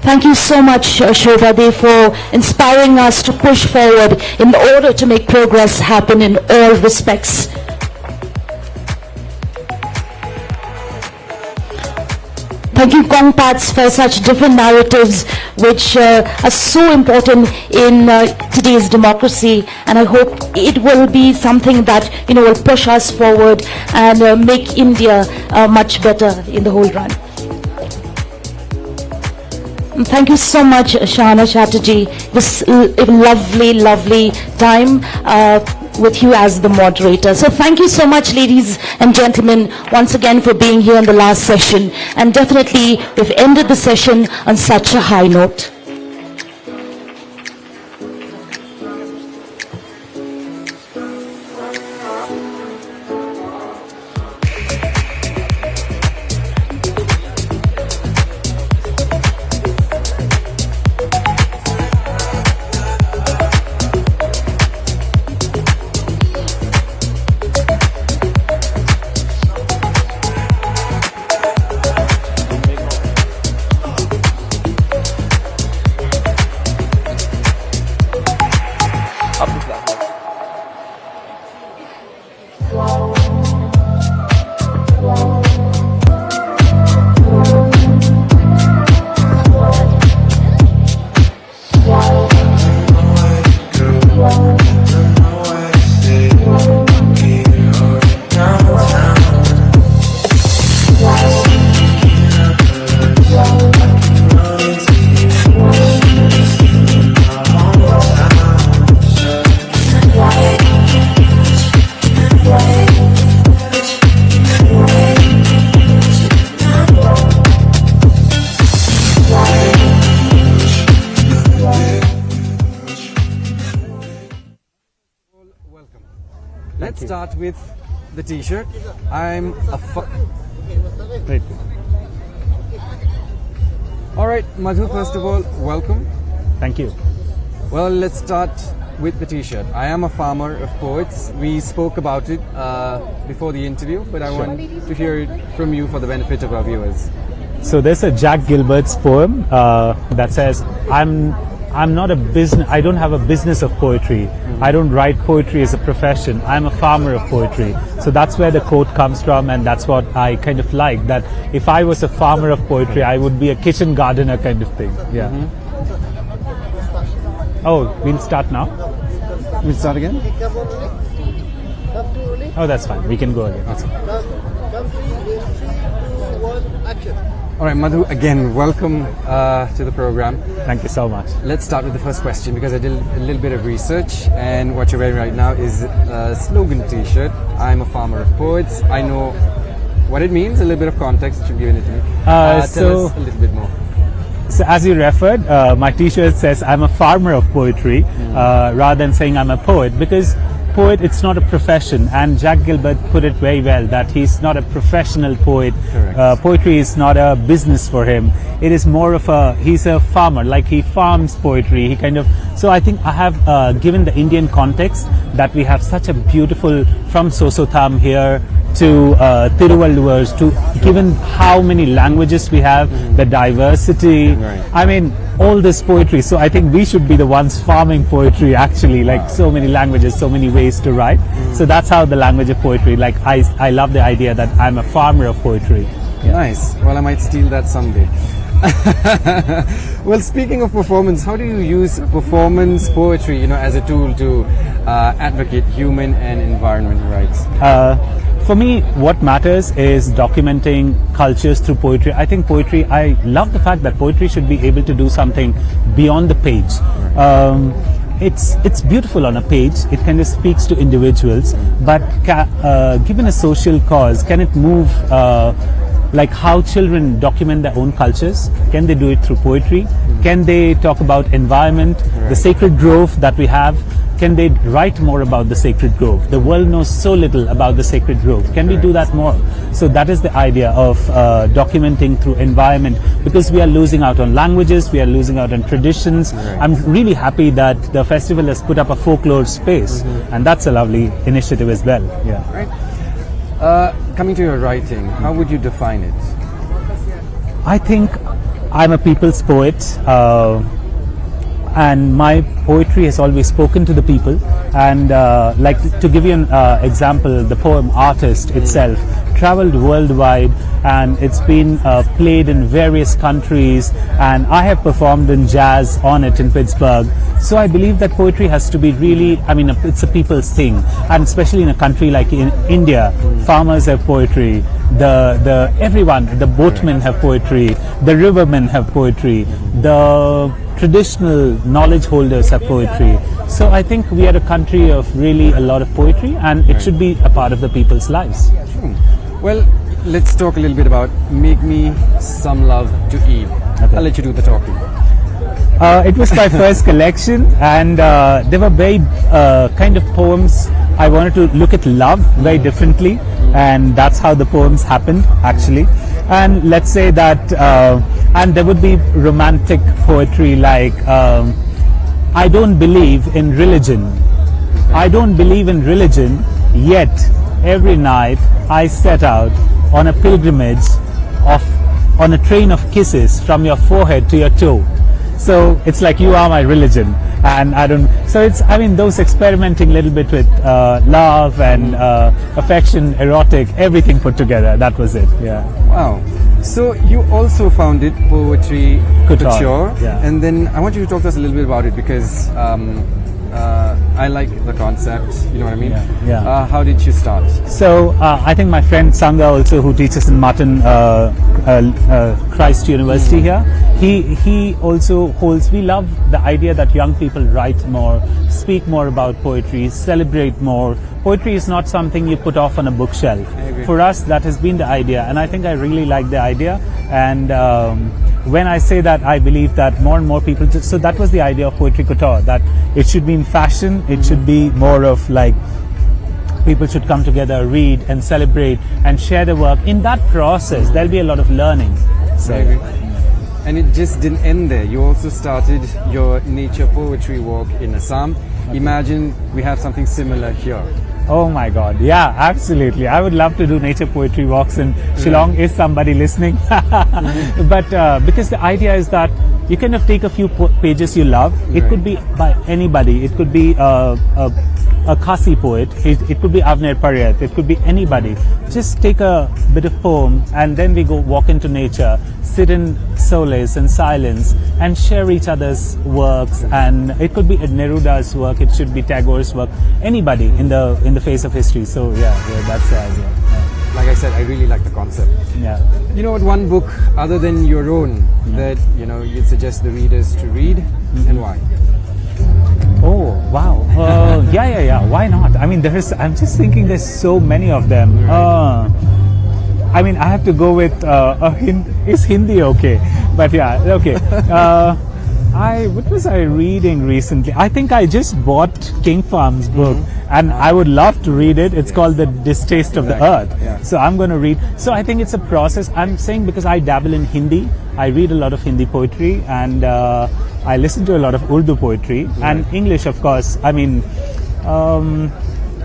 Thank you so much, Shobhade, for inspiring us to push forward in order to make progress happen in all respects. Thank you, Kongpats, for such different narratives which are so important in today's democracy, and I hope it will be something that, you know, will push us forward and make India much better in the whole run. Thank you so much, Shana Chatterjee. It was a lovely, lovely time with you as the moderator. So thank you so much, ladies and gentlemen, once again for being here in the last session. And definitely, we've ended the session on such a high note. let's start with the T-shirt. I'm a Great. All right, Madhu, first of all, welcome. Thank you. Well, let's start with the T-shirt. I am a farmer of poets. We spoke about it before the interview, but I want to hear it from you for the benefit of our viewers. So there's a Jack Gilbert's poem that says, I'm not a business, I don't have a business of poetry. I don't write poetry as a profession. I'm a farmer of poetry. So that's where the quote comes from, and that's what I kind of like, that if I was a farmer of poetry, I would be a kitchen gardener kind of thing. Yeah. Oh, we'll start now? We'll start again? Oh, that's fine. We can go again. All right, Madhu, again, welcome to the program. Thank you so much. Let's start with the first question, because I did a little bit of research, and what you're wearing right now is a slogan T-shirt. I'm a farmer of poets. I know what it means, a little bit of context. You've given it to me. Tell us a little bit more. So as you referred, my T-shirt says I'm a farmer of poetry rather than saying I'm a poet, because poet, it's not a profession, and Jack Gilbert put it very well, that he's not a professional poet. Poetry is not a business for him. It is more of he's a farmer, like he farms poetry. He kind of, so I think I have given the Indian context that we have such a beautiful, from Sosotham here to Tiruvallur's, to given how many languages we have, the diversity, I mean, all this poetry. So I think we should be the ones farming poetry, actually, like so many languages, so many ways to write. So that's how the language of poetry, like I love the idea that I'm a farmer of poetry. Yeah. Nice. Well, I might steal that someday. Well, speaking of performance, how do you use performance poetry, as a tool to advocate human and environmental rights? For me, what matters is documenting cultures through poetry. I think poetry, I love the fact that poetry should be able to do something beyond the page. It's beautiful on a page. It kind of speaks to individuals, but given a social cause, can it move like how children document their own cultures? Can they do it through poetry? Can they talk about environment, the sacred grove that we have? Can they write more about the sacred grove? The world knows so little about the sacred grove. Can we do that more? So that is the idea of documenting through environment, because we are losing out on languages, we are losing out on traditions. I'm really happy that the festival has put up a folklore space, and that's a lovely initiative as well. Yeah. Coming to your writing, how would you define it? I think I'm a people's poet, and my poetry has always spoken to the people. And like to give you an example, the poem Artist itself traveled worldwide, and it's been played in various countries, and I have performed in jazz on it in Pittsburgh. So I believe that poetry has to be really, I mean, it's a people's thing, and especially in a country like in India, farmers have poetry, everyone, the boatmen have poetry, the rivermen have poetry, the traditional knowledge holders have poetry. So I think we are a country of really a lot of poetry, and it should be a part of the people's lives. Well, let's talk a little bit about Make Me Some Love to Eve. I'll let you do the talking. It was my first collection, and they were very kind of poems. I wanted to look at love very differently, and that's how the poems happened, actually. And let's say that, and there would be romantic poetry like, I don't believe in religion. I don't believe in religion, yet every night I set out on a pilgrimage on a train of kisses from your forehead to your toe. So it's like you are my religion, and I don't. So it's, I mean, those experimenting a little bit with love and affection, erotic, everything put together. That was it. Yeah. Wow. So you also founded Poetry Couture, yeah. And then I want you to talk to us a little bit about it, because I like the concept. You know what I mean? Yeah. How did you start? So I think my friend Sangha also, who teaches in Mutton Christ University here, he also holds, we love the idea that young people write more, speak more about poetry, celebrate more. Poetry is not something you put off on a bookshelf. For us, that has been the idea, and I think I really like the idea. And when I say that, I believe that more and more people, so that was the idea of Poetry Couture, that it should be in fashion, it should be more of like people should come together, read and celebrate and share the work. In that process, there'll be a lot of learning. So, and it just didn't end there. You also started your nature poetry walk in Assam. Imagine we have something similar here. oh my God, yeah, absolutely. I would love to do nature poetry walks in Shillong. Is somebody listening? But because the idea is that you kind of take a few pages you love. It could be by anybody. It could be a Khasi poet. It could be Avner Pariyat. It could be anybody. Just take a bit of poem and then we go walk into nature, sit in solace and silence and share each other's works. And it could be Neruda's work. It should be Tagore's work. Anybody in the face of history. So yeah, that's the idea. Yeah. Like I said, I really like the concept. Yeah. You know what, one book other than your own that, you know, you'd suggest the readers to read and why? Oh, wow. Yeah. Why not? I mean, I'm just thinking there's so many of them. I mean, I have to go with, is Hindi okay? But yeah, okay. What was I reading recently? I think I just bought King Farm's book and I would love to read it. It's called The Distaste of the Earth. Yeah. So I'm going to read. So I think it's a process. I'm saying because I dabble in Hindi. I read a lot of Hindi poetry and I listen to a lot of Urdu poetry and English, of course. I mean,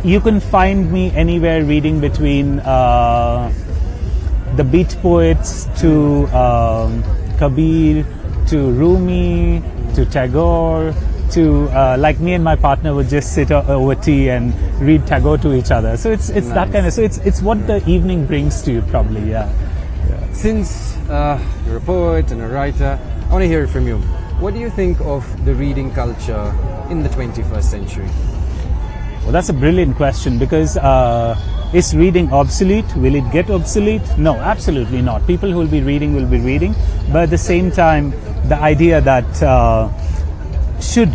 you can find me anywhere reading between the beat poets to Kabir, to Rumi, to Tagore, to like me and my partner would just sit over tea and read Tagore to each other. So it's nice. That kind of. So it's what the evening brings to you, probably. Yeah. Since you're a poet and a writer, I want to hear it from you. What do you think of the reading culture in the 21st century? Well, that's a brilliant question because is reading obsolete? Will it get obsolete? No, absolutely not. People who will be reading. But at the same time, the idea that should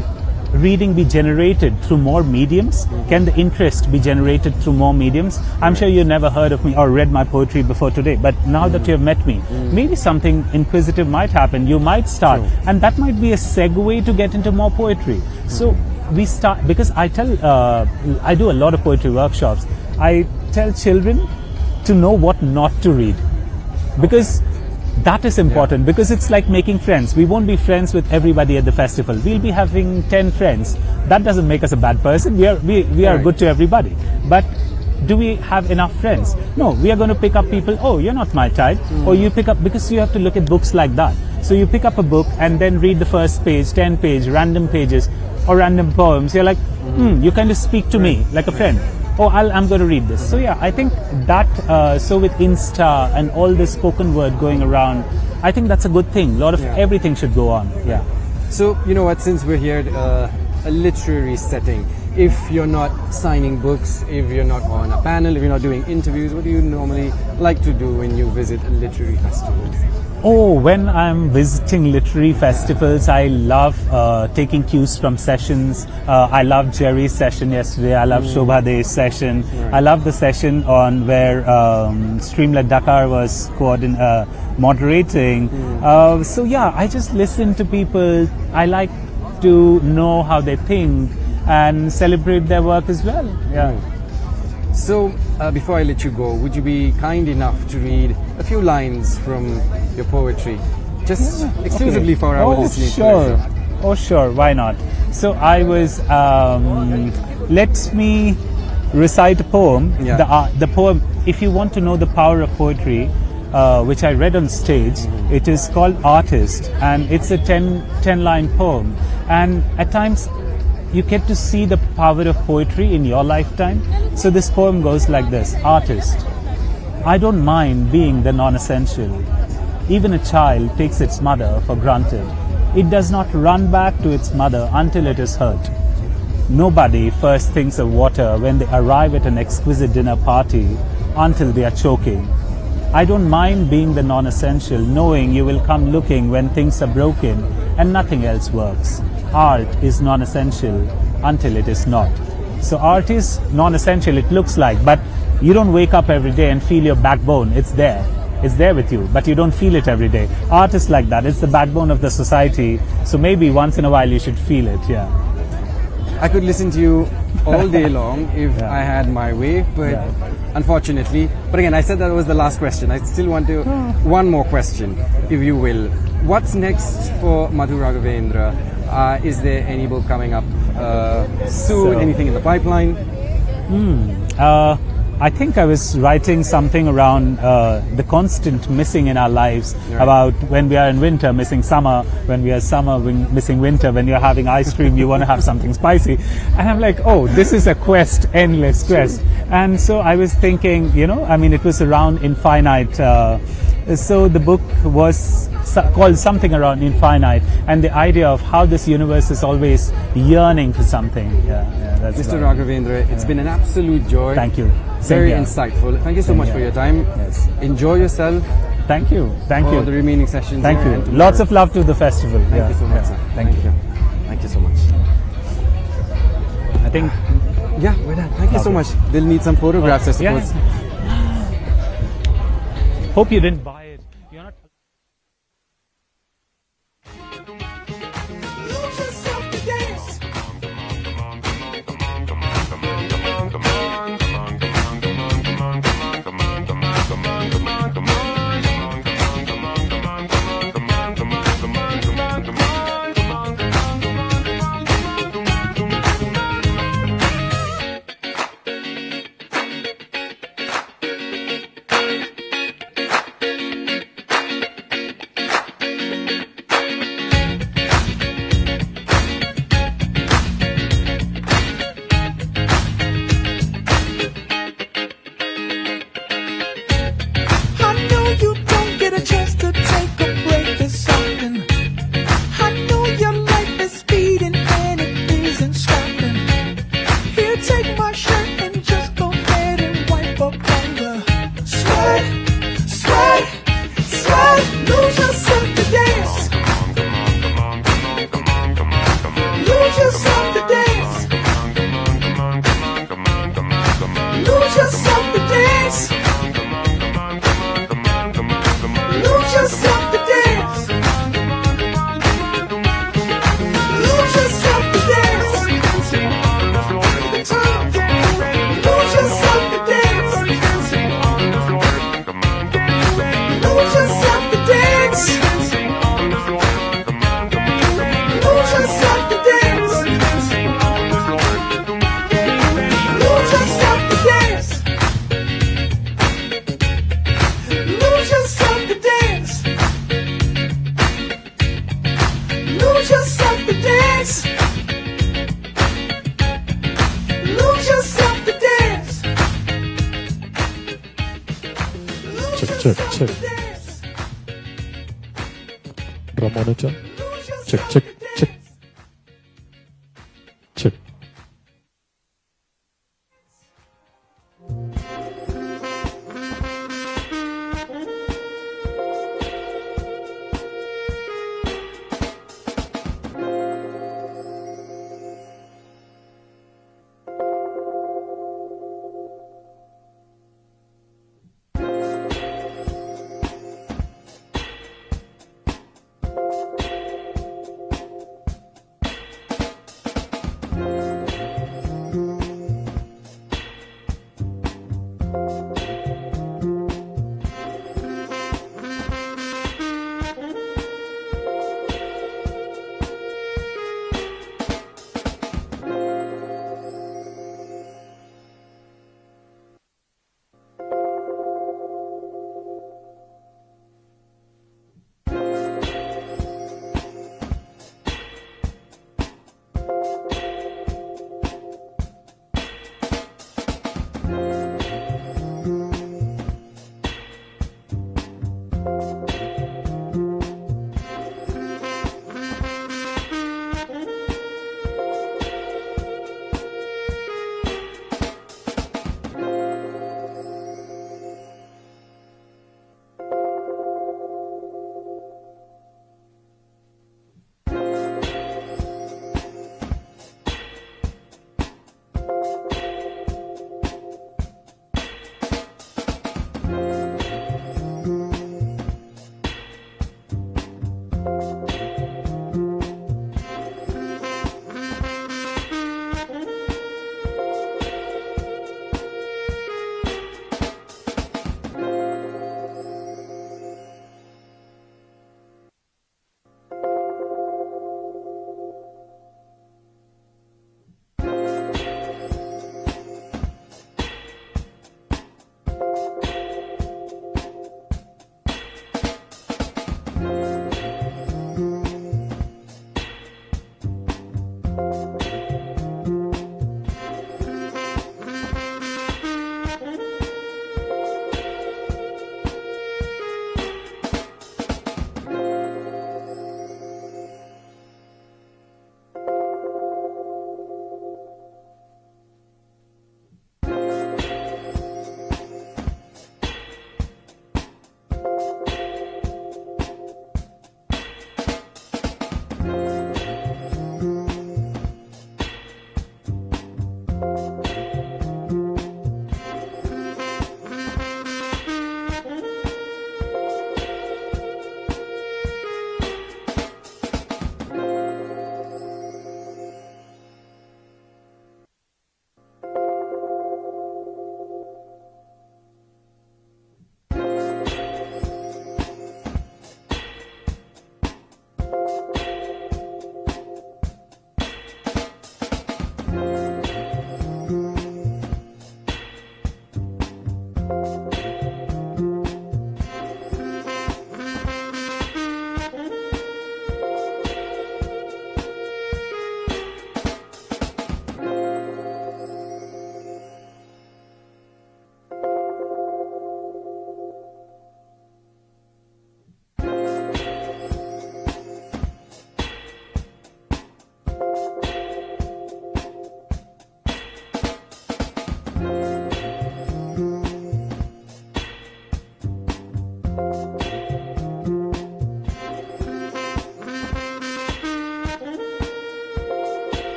reading be generated through more mediums? Can the interest be generated through more mediums? I'm sure you never heard of me or read my poetry before today, but now that you have met me, maybe something inquisitive might happen. You might start, and that might be a segue to get into more poetry. So we start, because I do a lot of poetry workshops. I tell children to know what not to read, because that is important, because it's like making friends. We won't be friends with everybody at the festival. We'll be having 10 friends. That doesn't make us a bad person. We are good to everybody. But do we have enough friends? No, we are going to pick up people. Oh, you're not my type. Or you pick up, because you have to look at books like that. So you pick up a book and then read the first page, 10 page, random pages or random poems. You're like, you kind of speak to me like a friend. Oh, I'm going to read this. So yeah, I think that, so with Insta and all this spoken word going around, I think that's a good thing. A lot of everything should go on. Yeah. So, you know what, since we're here at a literary setting, if you're not signing books, if you're not on a panel, if you're not doing interviews, what do you normally like to do when you visit literary festivals? Oh, when I'm visiting literary festivals, I love taking cues from sessions. I love Jerry's session yesterday. I love Shobha De's session. I love the session on where Streamlet Dakar was moderating. So yeah, I just listen to people. I like to know how they think and celebrate their work as well. Yeah. So, before I let you go, would you be kind enough to read a few lines from your poetry, just exclusively for our listening pleasure? Oh, sure. Why not? So I was, let me recite a poem. The poem, if you want to know the power of poetry, which I read on stage, it is called Artist, and it's a 10-line poem. And at times, you get to see the power of poetry in your lifetime. So this poem goes like this. Artist. I don't mind being the non-essential. Even a child takes its mother for granted. It does not run back to its mother until it is hurt. Nobody first thinks of water when they arrive at an exquisite dinner party until they are choking. I don't mind being the non-essential, knowing you will come looking when things are broken and nothing else works. Art is non-essential until it is not. So art is non-essential, it looks like, but you don't wake up every day and feel your backbone. It's there. It's there with you, but you don't feel it every day. Art is like that. It's the backbone of the society. So maybe once in a while you should feel it, yeah. I could listen to you all day long if I had my way, but unfortunately. But again, I said that was the last question. I still want to one more question, if you will. What's next for Madhu Raghavendra? Is there any book coming up soon? Anything in the pipeline? I think I was writing something around the constant missing in our lives, about when we are in winter, missing summer, when we are summer, missing winter, when you're having ice cream, you want to have something spicy. And I'm like, oh, this is a quest, endless quest. And so I was thinking, it was around infinite. So the book was called something around infinite, and the idea of how this universe is always yearning for something. That's Mr. Raghavendra, it's been an absolute joy. Thank you. Very insightful. Thank you so much for your time. Yes. Enjoy yourself. Thank you. Thank for you. the remaining sessions. Thank you. Lots of love to the festival. Thank you so much, sir. Thank you. Thank you so much. I think. Yeah, we're done. Thank you so much. They'll need some photographs, I suppose. Hope you didn't buy it. You're not. Check. Drum monitor. Check.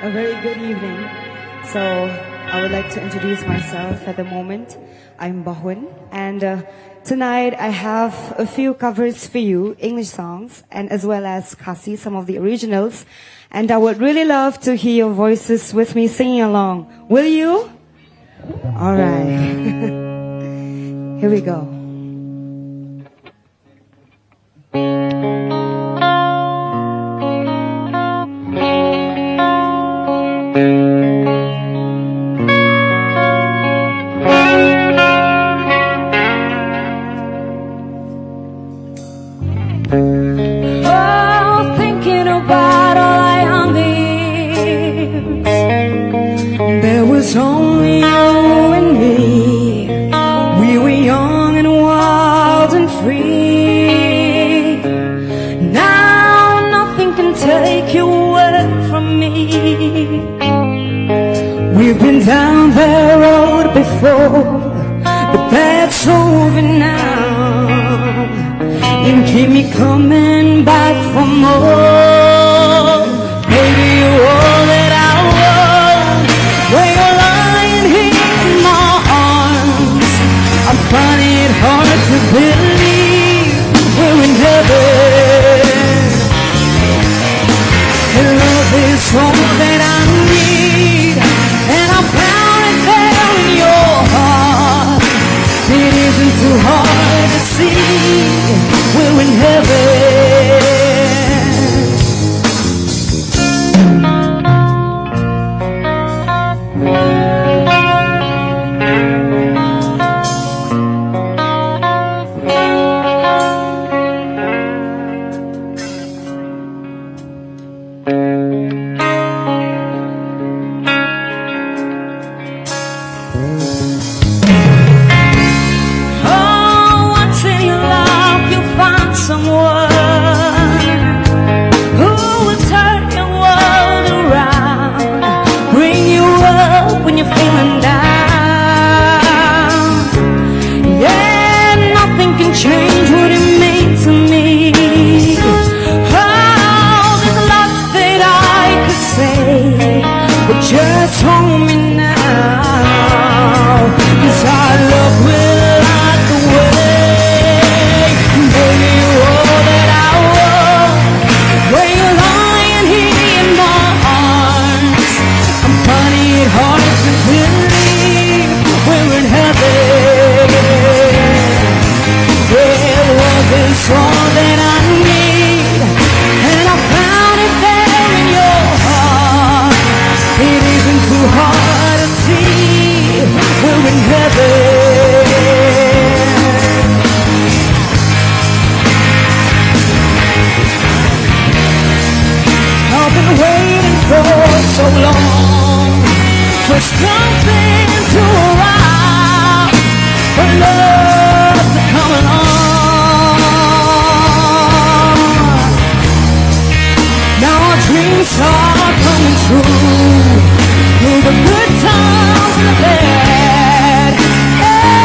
A very good evening. So I would like to introduce myself at the moment. I'm Bahun, and tonight I have a few covers for you, English songs, and as well as Khasi, some of the originals. And I would really love to hear your voices with me singing along. Will you? All right. Here we go. Oh, thinking about all our young years, there was only you and me. We were young and wild and free. Now nothing can take you away from me. We've been down that road before, but that's over now. You keep me coming back for more. Baby, you're all that I want. When you're lying here in my arms, I'm finding it hard to believe we're in heaven. And love is all that I need, and I found it there in your heart. It isn't too hard to see. We're in heaven. Change what it means to me. Oh, there's lots that I could say, but just hold me now, 'cause our love will light the way. Baby, you're all that I want. When you're lying here in my arms, I'm finding it hard to is all that I need, and I found it there in your heart. It isn't too hard to see, we're in heaven. I've been waiting for so long for something to arrive, for love to come along. Now our dreams are coming true, through the good times and the bad. Yeah,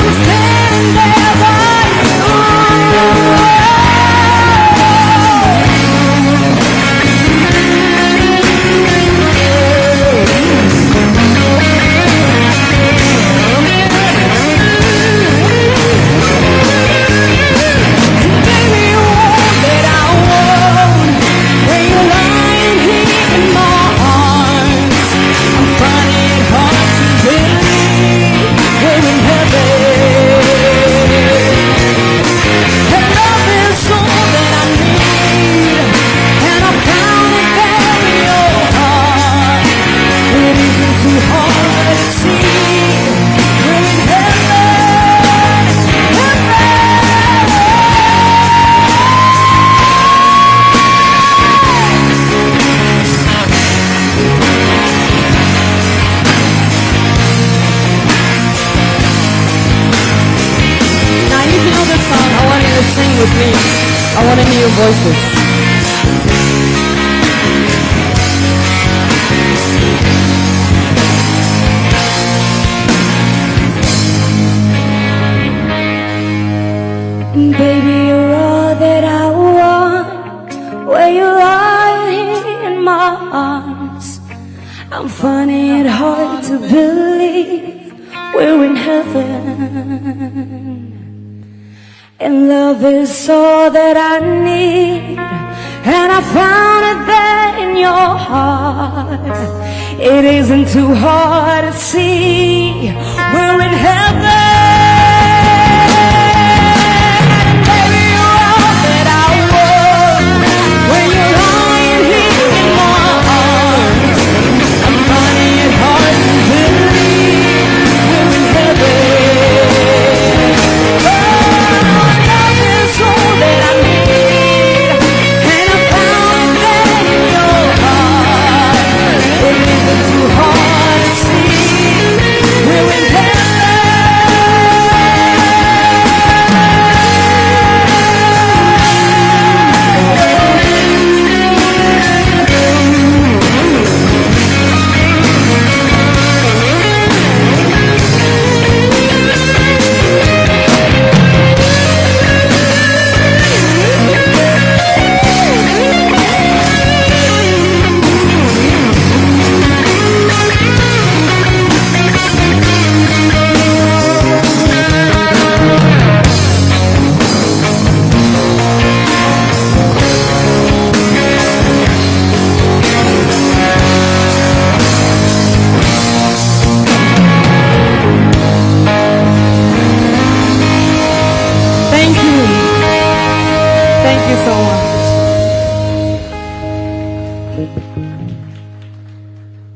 we're standing there by you. Sing with me. I want to hear your voices. Baby, you're all that I want. Where you lie here in my arms, I'm finding it hard to believe we're in heaven. And love is all that I need, and I found it there in your heart. It isn't too hard to see, we're in heaven. Baby, you're all that I want. When you're lying here in my arms, I'm finding it hard to believe we're in heaven.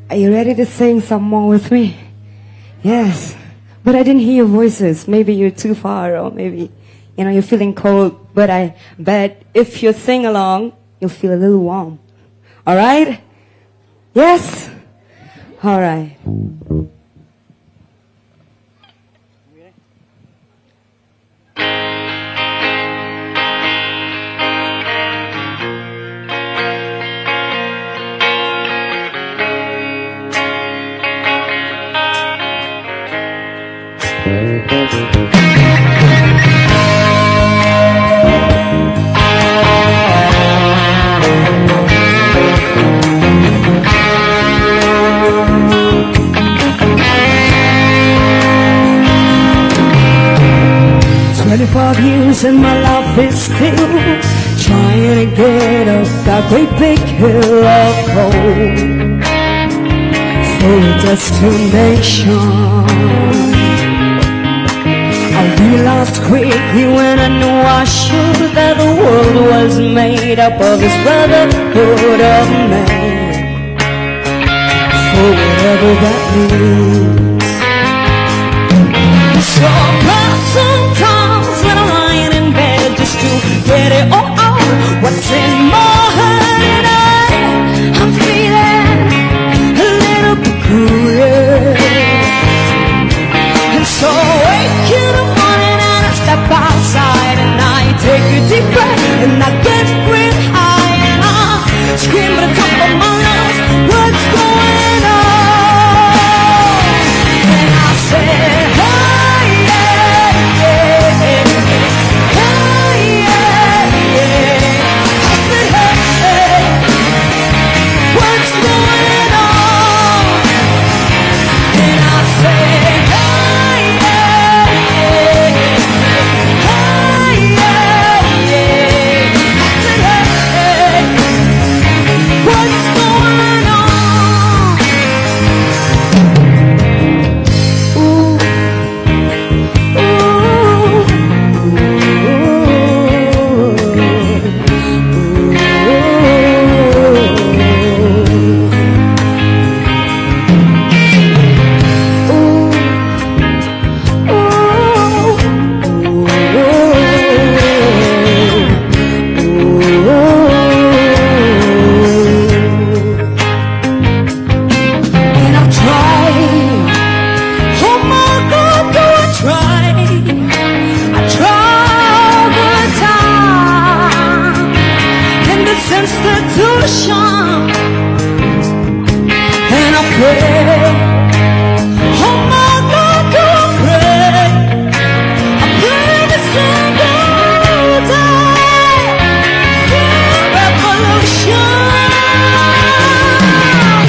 Are you ready to sing some more with me? Yes. But I didn't hear your voices. Maybe you're too far, or maybe, you're feeling cold. But I bet if you sing along, you'll feel a little warm. All right? Yes? All right. And my life is still trying to get up that great big hill of hope for a destination. I realize realized quickly when I knew I should that the world was made up of this brotherhood of man, for whatever that means. So sometimes when I'm lying in bed just to get it all out, what's in my head, I'm feeling a little peculiar. And so I wake in the morning and I step outside and I take a deep breath and I get real high and I scream at the top of my lungs, what's going on? And I say, hey, yeah, yeah, yeah, hey, yeah, yeah. I said, hey, what's going on? And I say, hey, yeah, yeah, hey, yeah, yeah. I said, hey, what's going on? And I've tried, oh my God, do I try? I try the time in this institution, and I pray, oh my God, do I pray? I pray this single day for revolution.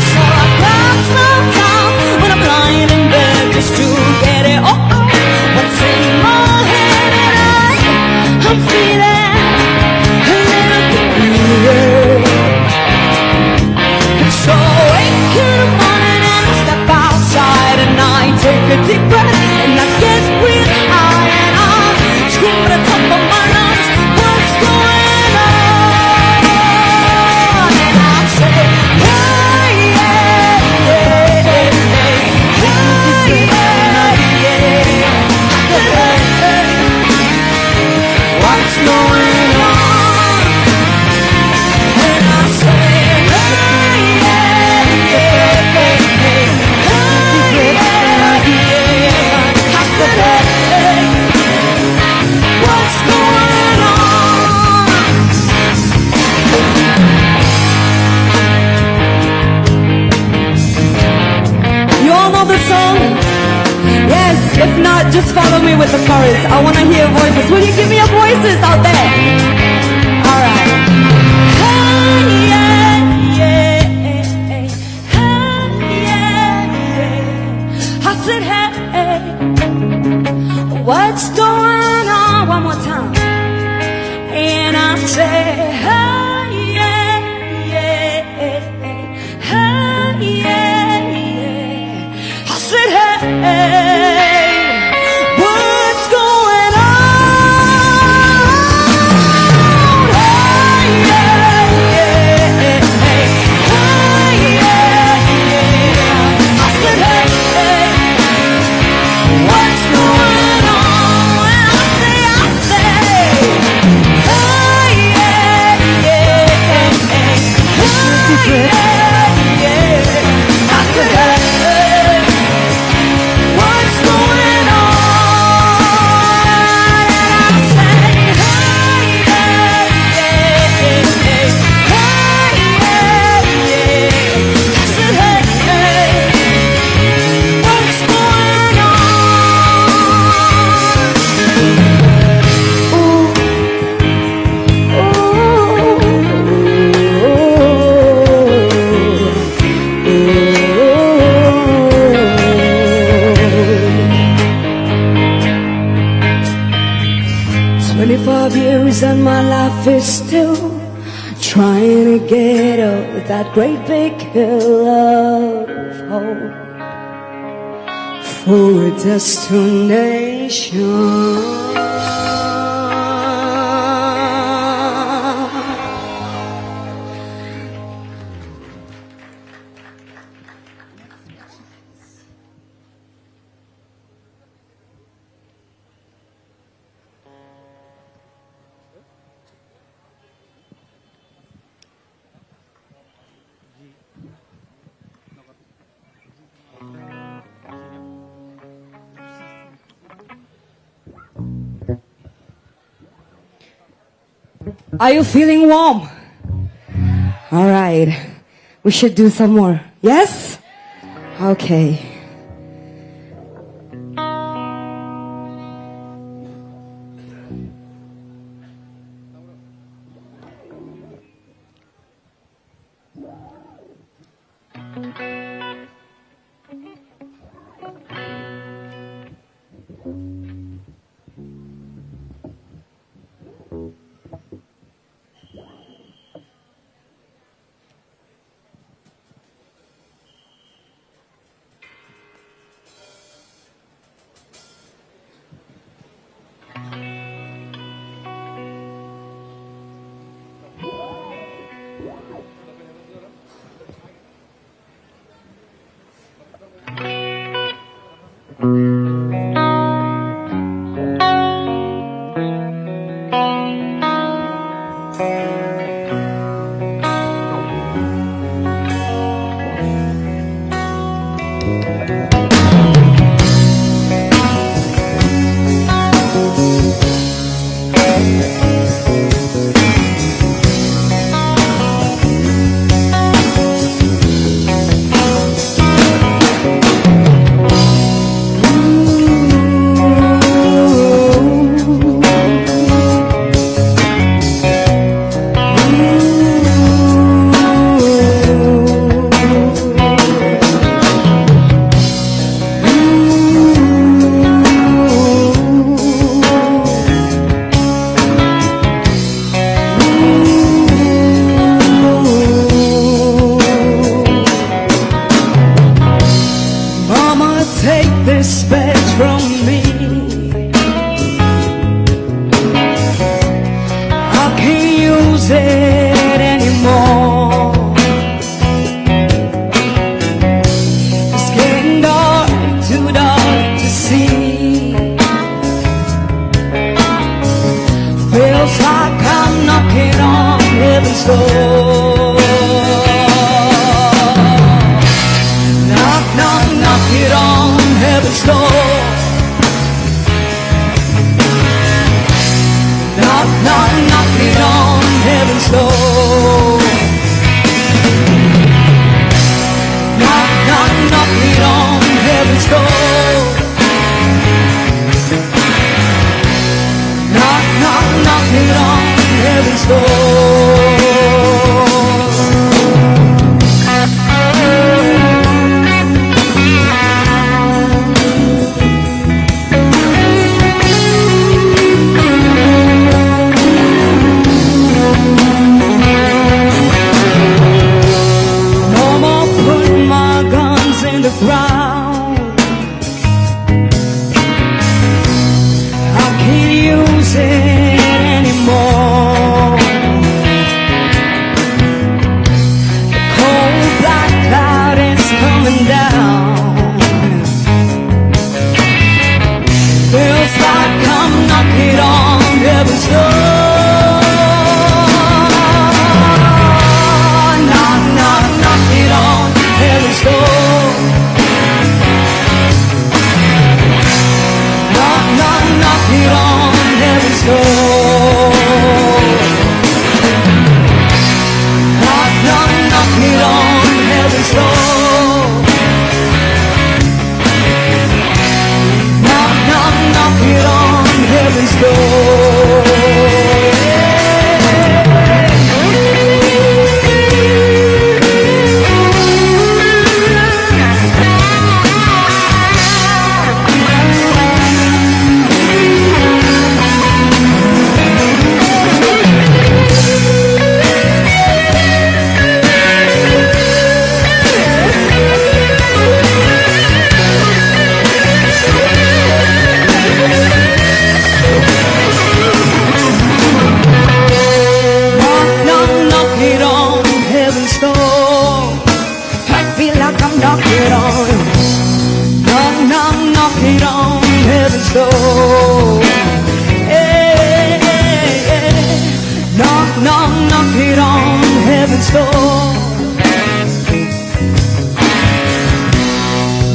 So I cry sometimes when I'm lying in bed just to get it all out. What's in my head and I'm feeling a little peculiar. And so I wake in the morning and I step outside and I take a deep breath and I get real high and I scream at the top of my lungs, what's going on? And I say, hey, yeah, yeah, hey, yeah, yeah. I said, hey, what's going on? And I say, hey, yeah, yeah, hey, yeah, yeah. I said, hey, what's going on? You all know the song? Yes, if not, just follow me with the chorus. I want to hear voices. Will you give me your voices out there? All right. Hey, yeah, yeah, hey, yeah, yeah. I said, hey, what's going on? One more time. And I say, hey, yeah, yeah, hey, yeah, yeah. I said, hey, what's going on? Hey, yeah, yeah, hey, yeah, yeah. I said, hey, what's going on? And I say, hey, yeah, yeah, hey, yeah, yeah. I said, hey, what's going on? And I say, hey, yeah, yeah, hey, yeah, yeah. I said, hey, what's going on? Ooh. 25 years and my life is still trying to get over that great big hill of hope. for a destination. Are you feeling warm? All right. We should do some more. Yes? Okay. heaven's door.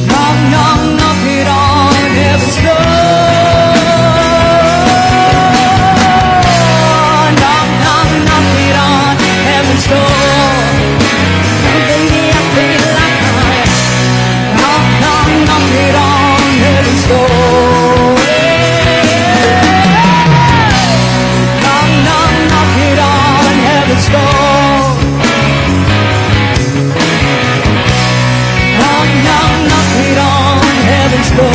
Knock, knock, knock it on heaven's door. Knock, knock, knock it on heaven's door. Oh, baby, I feel like crying. Knock, knock, knock it on heaven's door. Knock, knock, knock it on heaven's door. Knock, knock, knock it on heaven's door.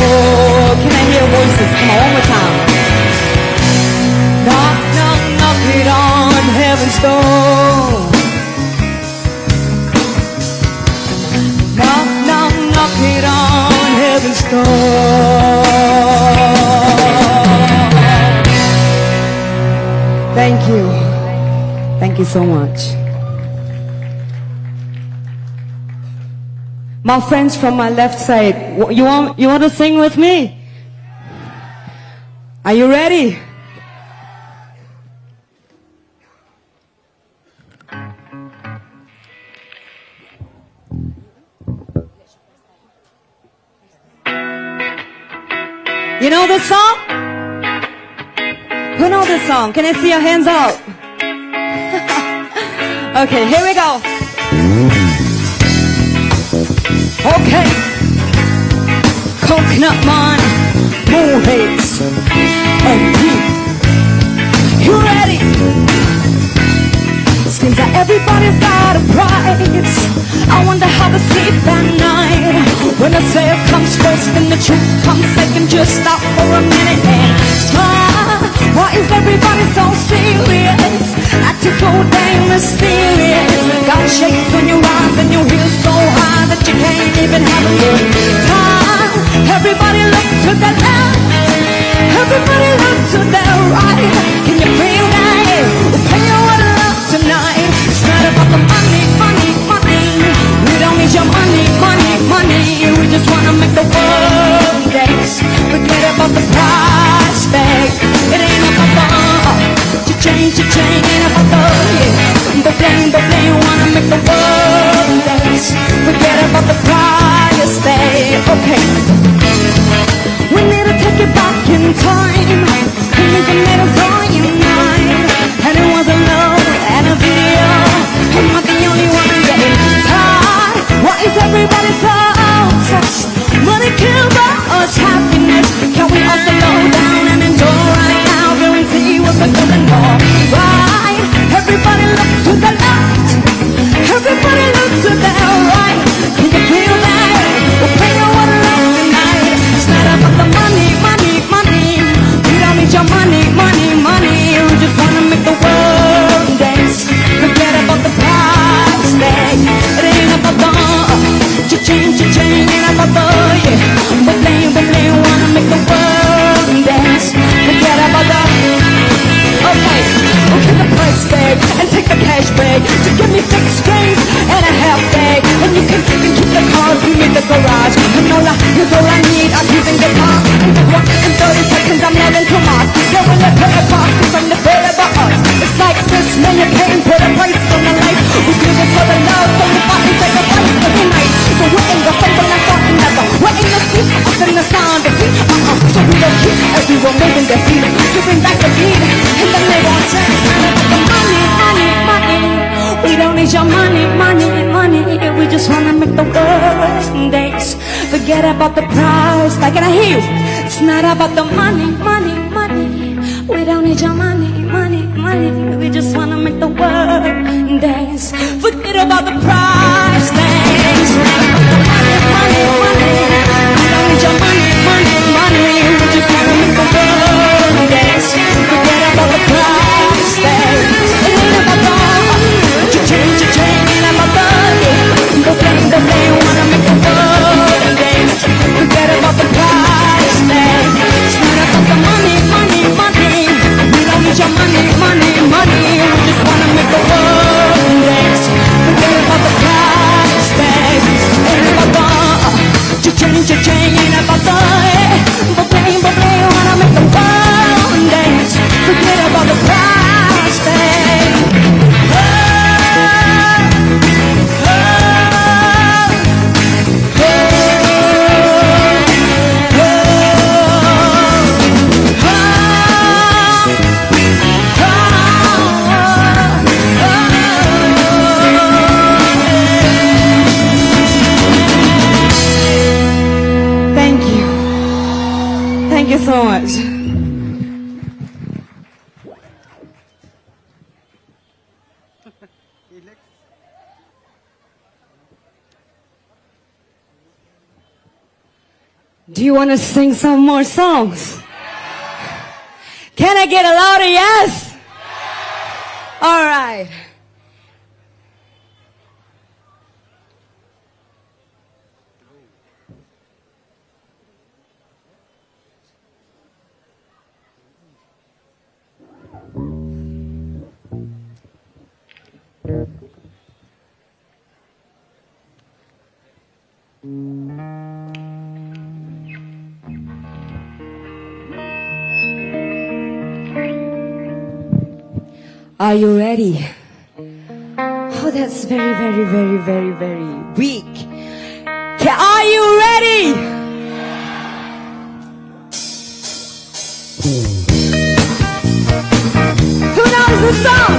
Can I hear voices? Come on, one more time. Knock, knock, knock it on heaven's door. Knock, knock, knock it on heaven's door. Thank you. Thank you so much. My friends from my left side, you want to sing with me? Are you ready? You know this song? Who knows this song? Can I see your hands out? Okay, here we go. Okay. Coconut man, moonhates, and heat. You ready? Seems that everybody's got a price. I wonder how they sleep at night. When the sale comes first and the truth comes second, just stop for a minute and smile. Why is everybody so serious? Acting so dang mysterious. Got shades on your eyes and your heels so high that you can't even have a good time. Everybody look to the left. Everybody look to the right. Can you feel that? We'll pay you what love tonight. It's not about the money, money, money. We don't need your money, money, money. We just wanna make the world dance. Forget about the price tag. It ain't about the change, ain't about the blame, wanna make the world dance. Forget about the price tag. Okay. We need to take it back in time. Things that made us all unite. And it wasn't love and a video. I'm not the only one getting tired. Why is everybody so obsessed? Money kills us happiness. Can we all slow down and enjoy right now? Guarantee we're becoming more right. Everybody look to the left. Everybody look to the right. Can you feel that? We'll pay you what love tonight. It's not about the money, money, money. We don't need your money, money, money. We just wanna make the world dance. Forget about the price tag. It ain't about the change, ain't about the but they wanna make the world dance. Forget about the okay, the price tag and take the cash bag. Just give me 6 strings and a half bag, and you can keep the cars, you need the garage. And here's all I need, I'm using the car. And just 1 in 30 seconds, I'm heading to Mars. Yeah, when they pay the cost, we bring the bill about us. It's like this, man, you can't put a price on the life. We do this for the love, so we fight and sacrifice every night. So we're in the fumble and thought never. We're in the seat, up in the sound of beat. So we don't keep everyone moving their feet. To bring back the beat, and then they won't say it's not about the money, money, money. We don't need your money, money, money. We just wanna make the world dance. Forget about the price. Like, can I hear you? It's not about the money, money, money. We don't need your money, money, money. We just wanna make the world dance. Forget about the price tag. Money, money, money. We don't need your money, money, money. We just wanna make the world dance. Forget about the price tag. It ain't about the change, ain't about the blame, wanna make the world dance. Forget about the price tag. It's not about the money, money, money. We don't need your money, money, money. We just wanna make the world dance. Forget about the price tag. Ain't about the change, ain't about the blame, wanna make the world dance. Forget about the price tag. Oh! so much. Do you want to sing some more songs? Can I get a louder yes? All right. Are you ready? Oh, that's very, very, very, very, very weak. Okay, are you ready? Who knows the song?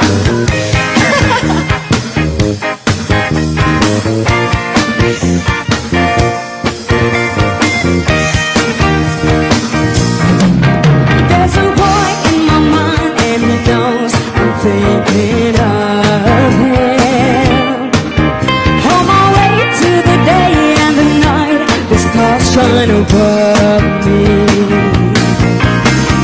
There's a boy in my mind and he knows I'm thinking of him. On my way to the day and the night, the stars shine above me.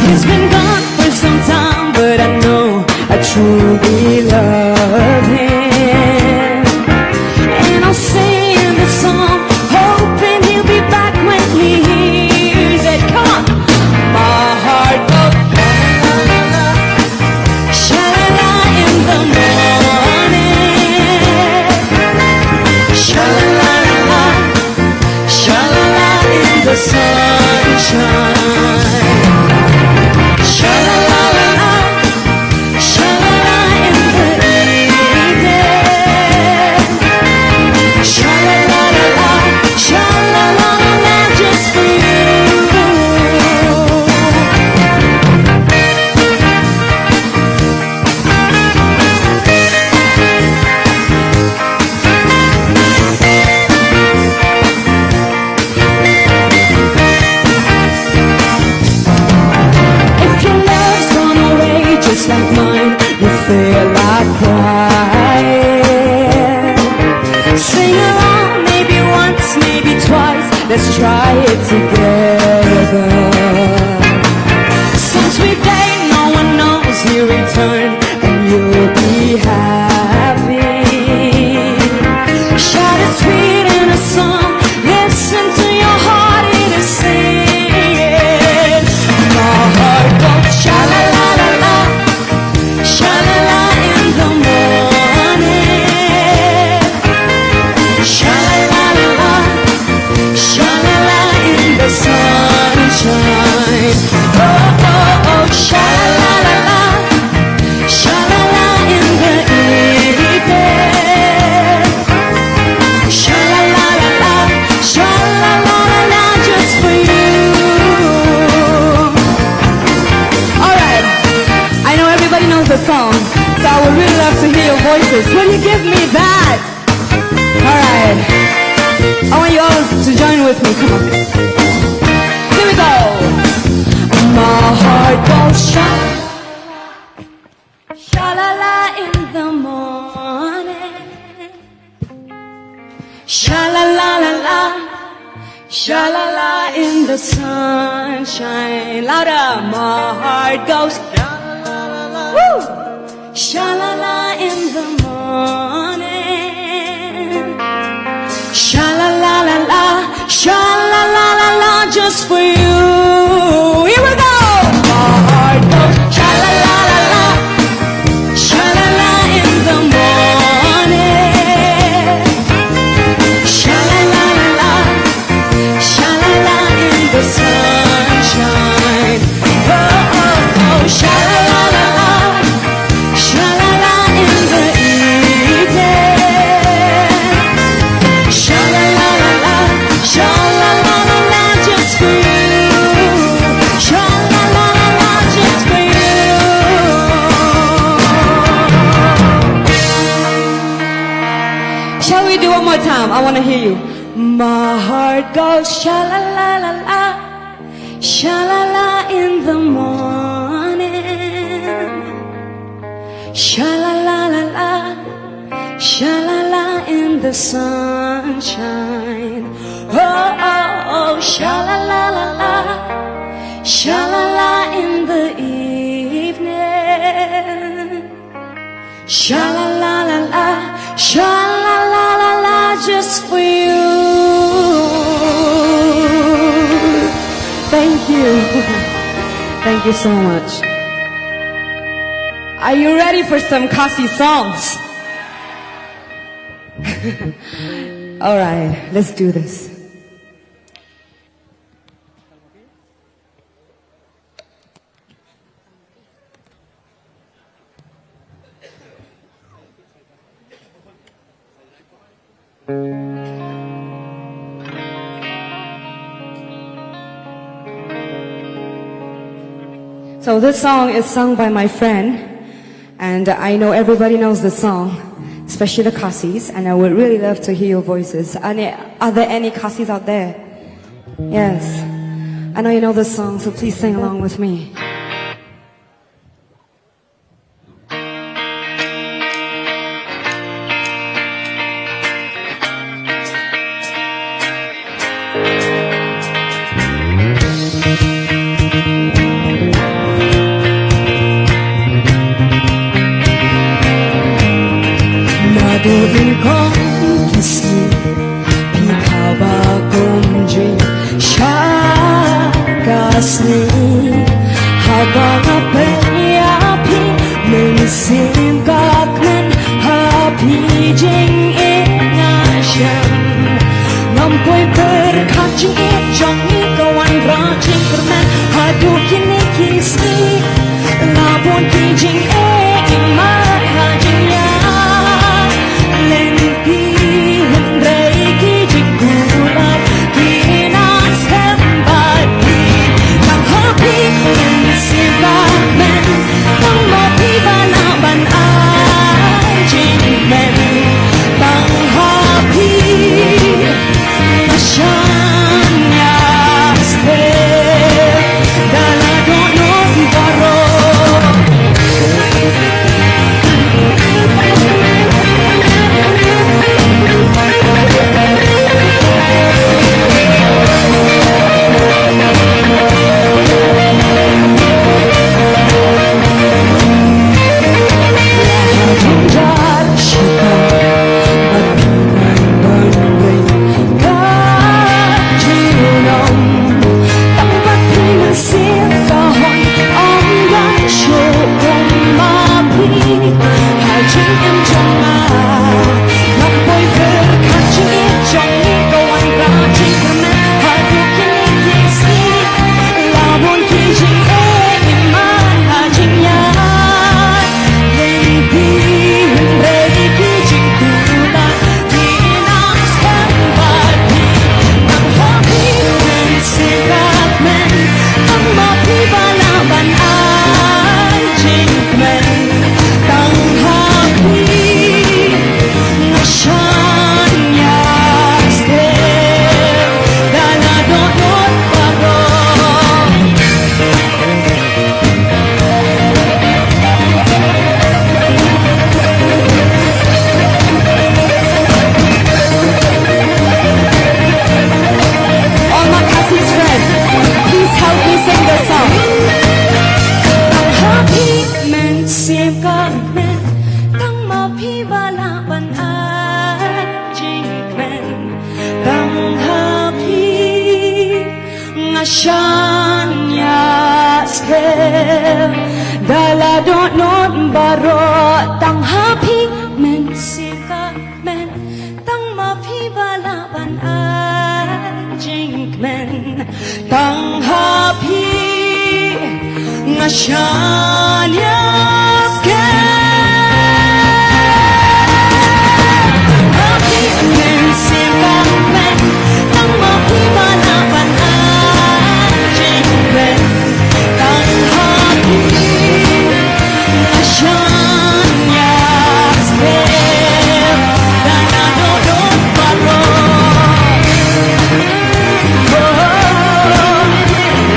He's been gone for some time, but I know I truly love him. And I'll sing the song, hoping he'll be back when he hears it. Come on! My heart goes sha-la-la, sha-la-la in the morning. Sha-la-la-la-la, sha-la-la in the sunshine. Sha-la-la-la-la, sha-la-la in the evening. Sha-la-la-la-la, sha-la-la-la-la just for you. If your love's gone away just like mine, you feel like crying. Sing along, maybe once, maybe twice. Let's try it together. Since we date, no one knows you return, and you'll be happy. Shout it sweet in a song. Listen to your heart, it is singing. My heart goes sha-la-la-la-la, sha-la-la in the morning. Sha-la-la-la-la, sha-la-la in the sunshine. Oh, oh, oh, sha-la-la-la-la, sha-la-la in the evening. Sha-la-la-la-la, sha-la-la-la-la just for you. Alright, I know everybody knows the song, so I would really love to hear your voices. Will you give me that? Alright, I want you all to join with me, come on. Here we go. My heart goes sha-la-la in the morning. Sha-la-la-la-la, sha-la-la in the sunshine. Louder, my heart goes woo! Sha-la-la in the morning. Sha-la-la-la-la, sha-la-la-la-la just for you. Here we go! My heart goes sha-la-la-la-la, sha-la-la in the morning. Sha-la-la-la-la, sha-la-la in the sunshine. Oh, oh, oh, sha-la-la-la-la, sha-la-la in the evening. Sha-la-la-la-la, sha-la-la-la-la just for you. Sha-la-la-la-la just for you. Shall we do one more time? I want to hear you. My heart goes sha-la-la-la-la, Sha-la-la in the morning, sha-la-la-la-la, sha-la-la in the sunshine. Oh, oh, oh, sha-la-la-la-la, sha-la-la in the evening. Sha-la-la-la-la, sha-la-la-la-la, just for you. Thank you. Thank you so much. Are you ready for some Kasi songs? All right, let's do this. So this song is sung by my friend, and I know everybody knows the song, especially the Kasis, and I would really love to hear your voices. Are there any Kasis out there? Yes. I know you know this song, so please sing along with me.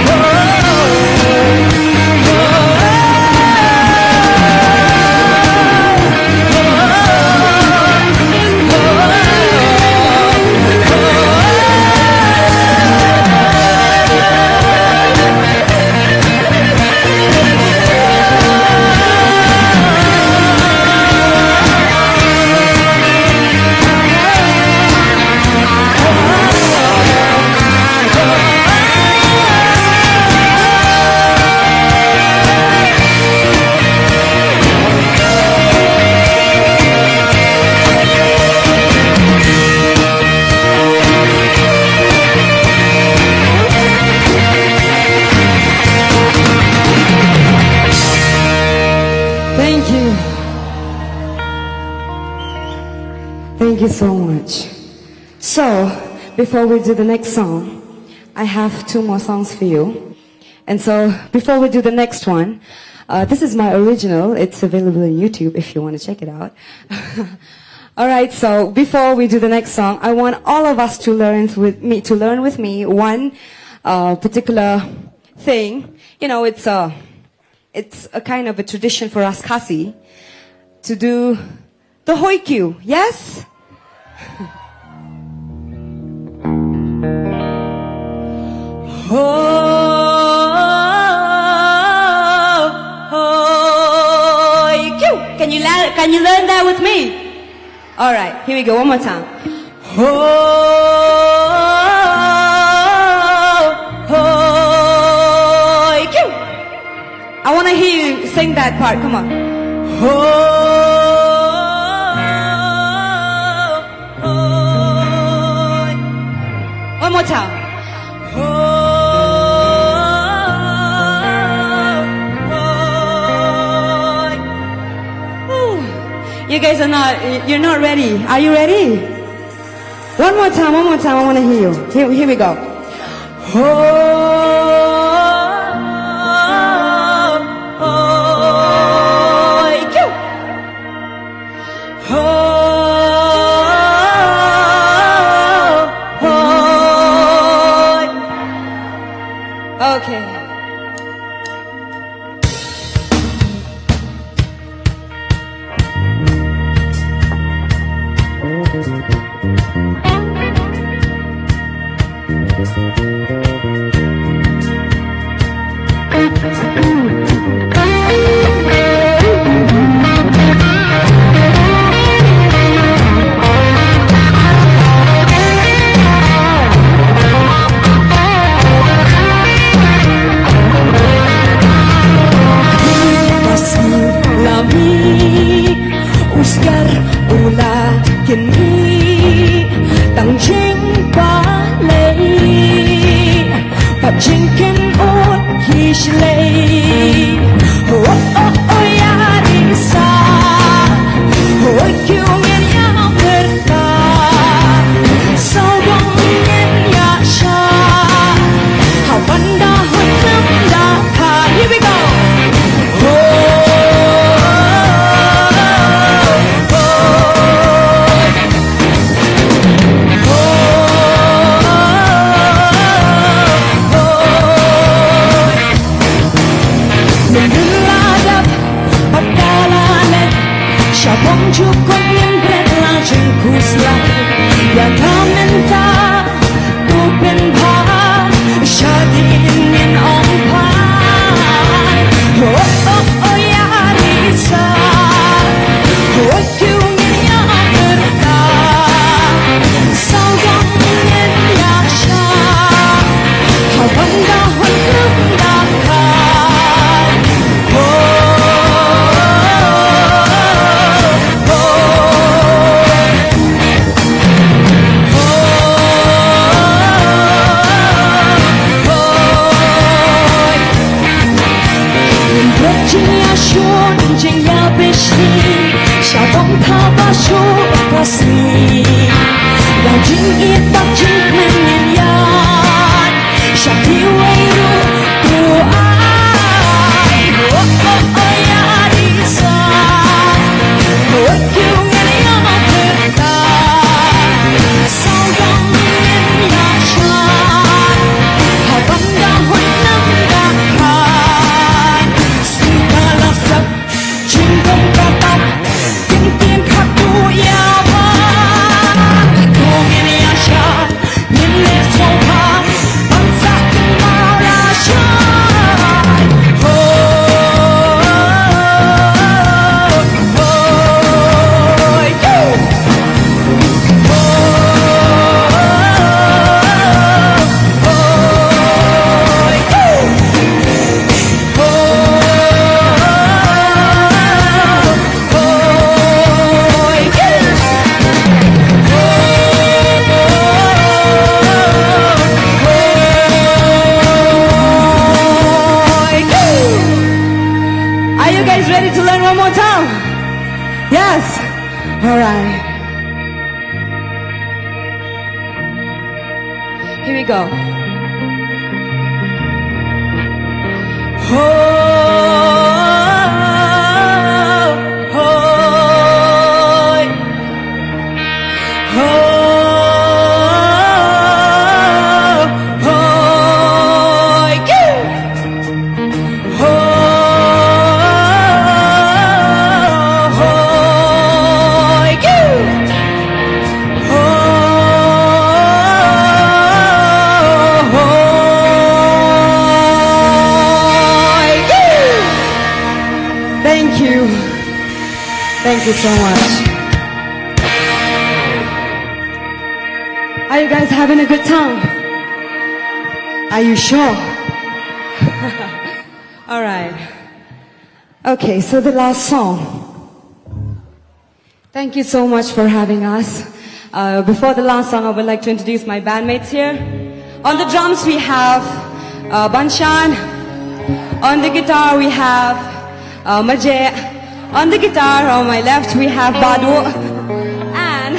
Oh Thank you so much. So, before we do the next song, I have 2 more songs for you. And so, before we do the next one, this is my original. It's available on YouTube if you want to check it out. Alright, so before we do the next song, I want all of us to learn with me one particular thing. You know, it's a kind of a tradition for us Khasi to do the hoikyu. Yes? Hoikyu. Can you learn that with me? All right, here we go. One more time. Hoikyu. I want to hear you sing that part. Come on. One more time. You guys you're not ready. Are you ready? One more time, I want to hear you. Here we go. Okay. go. Thank you. Thank you so much. Are you guys having a good time? Are you sure? All right. Okay, so the last song. Thank you so much for having us. Before the last song, I would like to introduce my bandmates here. On the drums, we have Banshan. On the guitar, we have Majay. On the guitar, on my left, we have Badu. And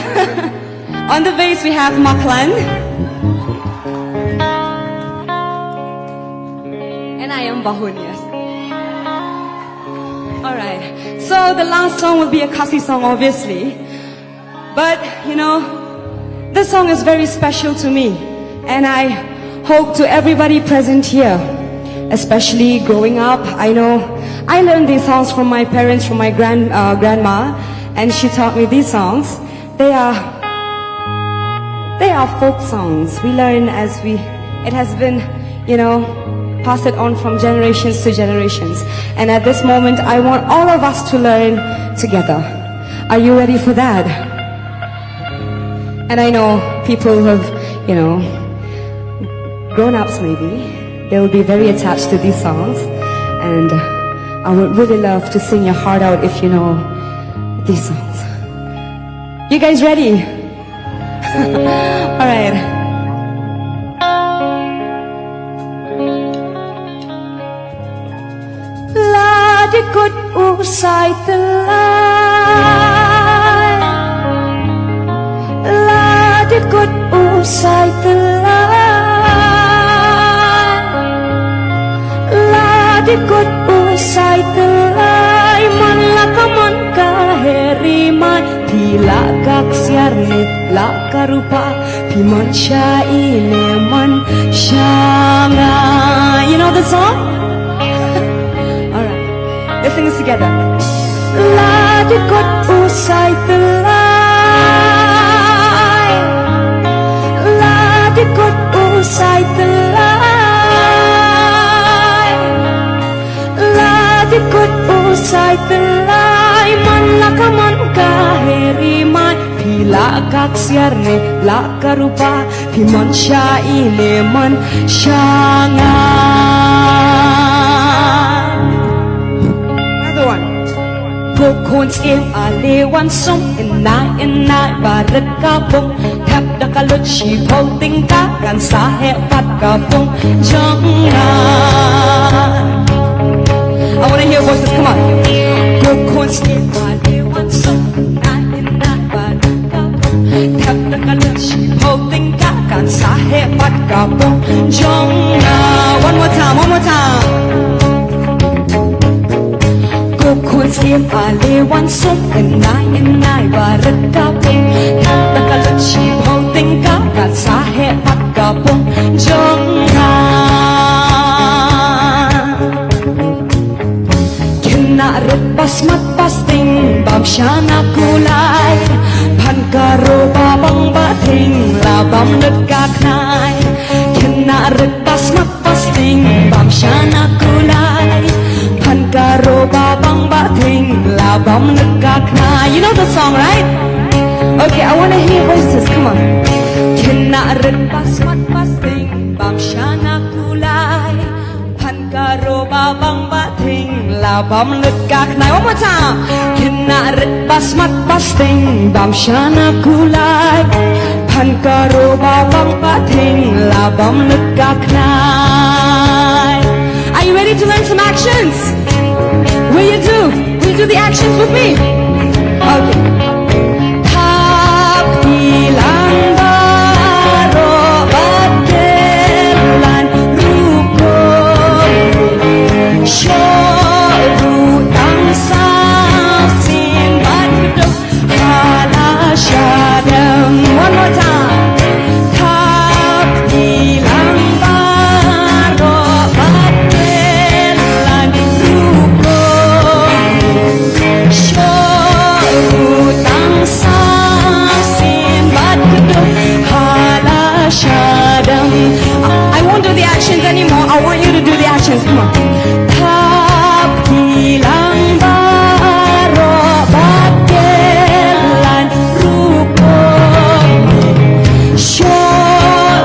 on the bass, we have Maklan. And I am Bahun, yes. Alright, so the last song will be a Kasi song, obviously. But, you know, this song is very special to me. And I hope to everybody present here, especially growing up, I know I learned these songs from my parents, from my grandma, and she taught me these songs. They are folk songs. We learn as it has been, you know, passed it on from generations to generations. And at this moment, I want all of us to learn together. Are you ready for that? And I know people who have, you know, grown-ups maybe, they will be very attached to these songs. And I would really love to sing your heart out if you know these songs. You guys ready? All right. Ladikut usai telai, ladikut usai telai, ladikut usai telai, man lakaman kaherimai, pila kaksiarne lakarupa, piman syaine man syanga. You know the song? Let's sing this together. Ladikut usai telai, ladikut usai telai, ladikut usai telai, man lakaman kaherimai, pila kaksiarne lakarupa, piman syaine man syanga. Kuns im alewan sum inai barat kapung tap dakalut shi holding kan sahe pat kapung jangan. I want to hear voices, come on. Kuns im alewan sum inai barat kapung tap dakalut shi holding kan sahe pat kapung jangan. One more time, one more time. Kun sim alewan sum inai barat kapung tap dakalut shi holding kan sahe pat kapung jangan. Kena repas mat pasting bam syana kulai, pan karo babang bating labam lekak nai. Kena repas mat pasting bam syana kulai, pan karo babang bating labam lekak nai. You know the song, right? Okay, I want to hear voices, come on. Kena repas mat pasting bam syana kulai, pan karo babang bating labam lekak nai. One more time. Kena repas mat pasting bam syana kulai, pan karo babang bating labam lekak nai. Are you ready to learn some actions? Will you do the actions with me? Okay. Tak bilang baro bate voices, come on. Kapilang baro bakelan rukoni Syoludang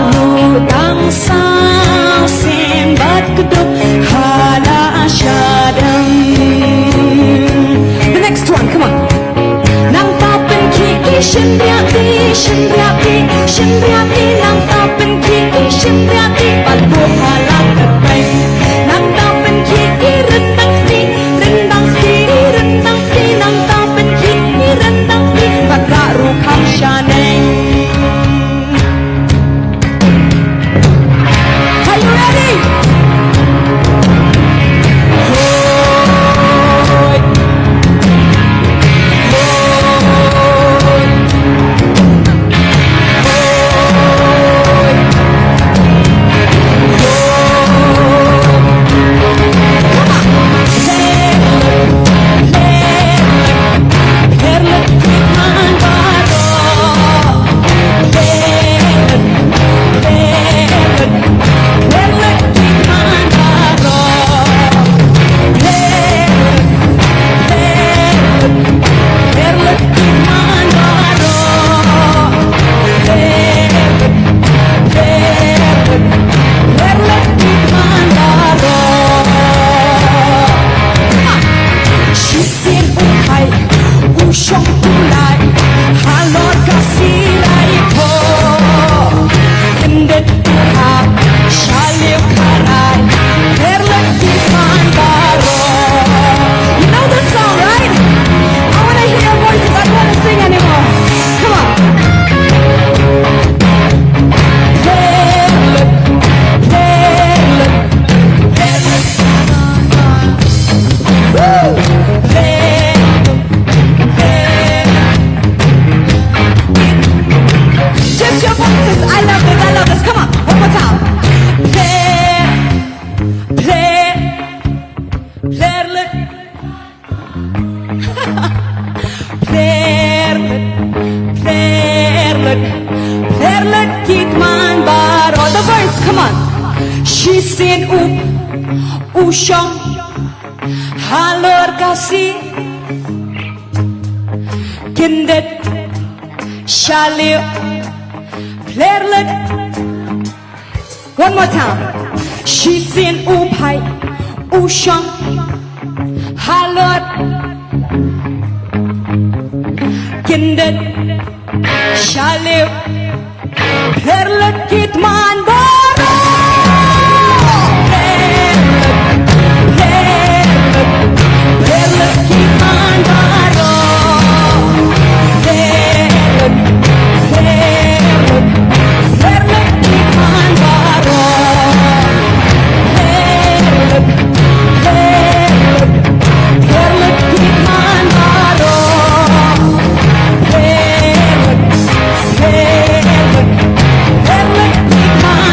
sang simbat keduk hala asyadam. The next one, come on. Nang tapen kiki shinriati, shinriati, shinriati. Nang tapen kiki shinriati, padu halang kepai. Nang tapen kiki rendang ti, rendang ti, rendang ti. Nang tapen kiki rendang ti, padu rukam shaneng. Are you ready? Usyong halor kasih kindet shalil plerlet. One more time. She seen upai usyong halor kindet shalil plerlet kitman baro. Come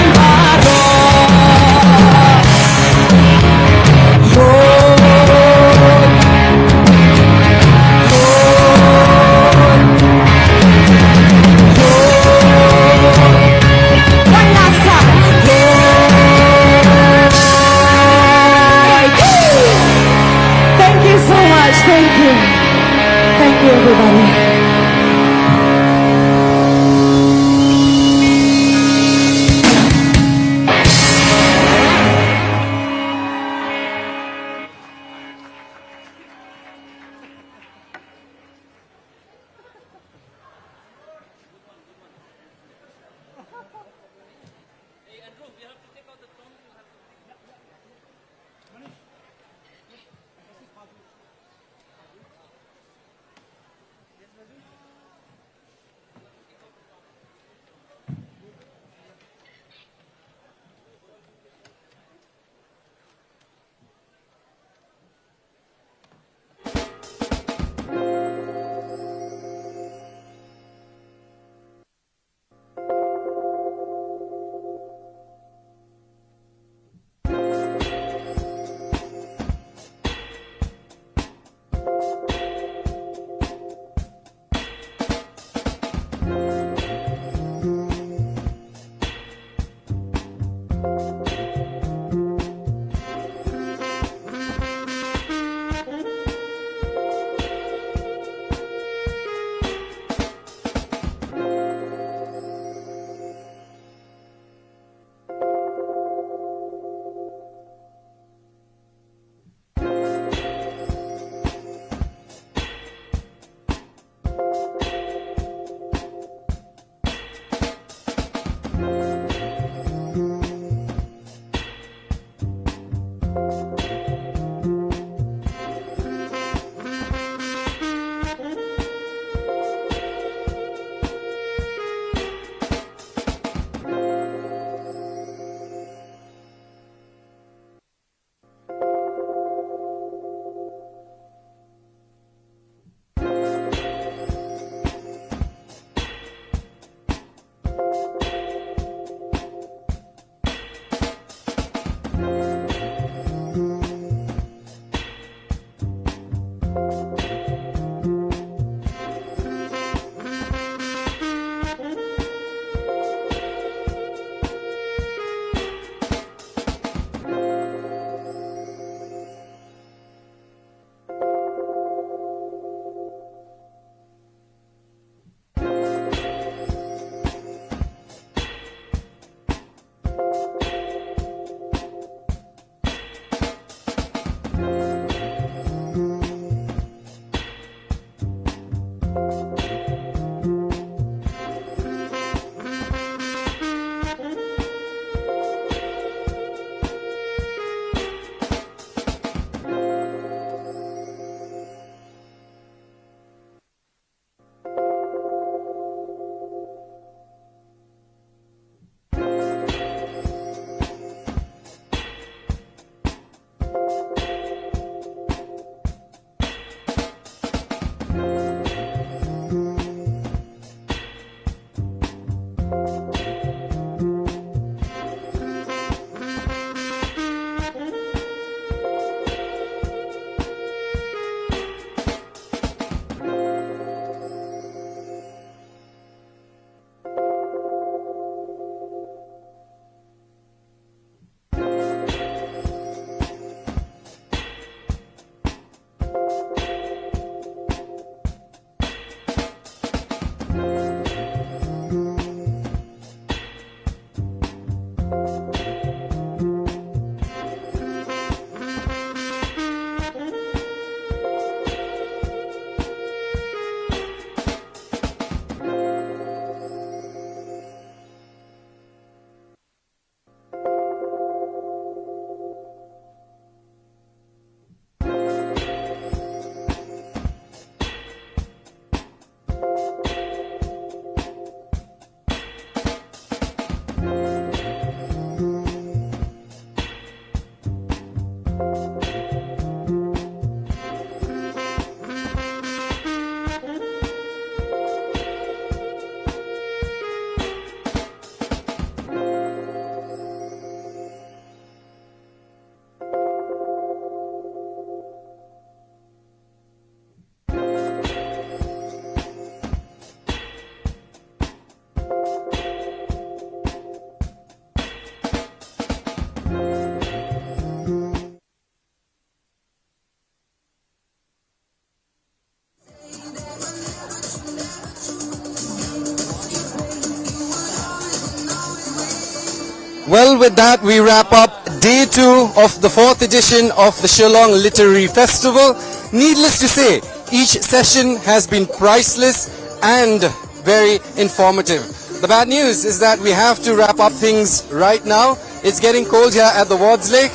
Well, with that, we wrap up day 2 of the 4th edition of the Shillong Literary Festival. Needless to say, each session has been priceless and very informative. The bad news is that we have to wrap up things right now. It's getting cold here at the Wards Lake.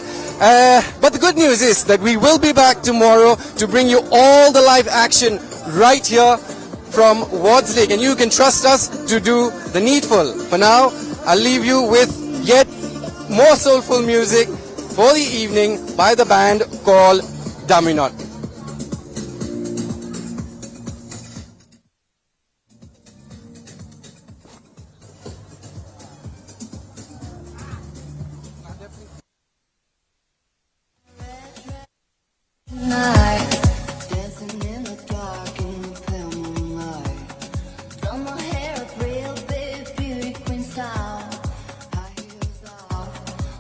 But the good news is that we will be back tomorrow to bring you all the live action right here from Wards Lake. And you can trust us to do the needful. For now, I'll leave you with yet more soulful music for the evening by the band called Dandi March. Dancing in the dark in the pale moonlight. Done my hair up real big, beauty queen style. High heels off,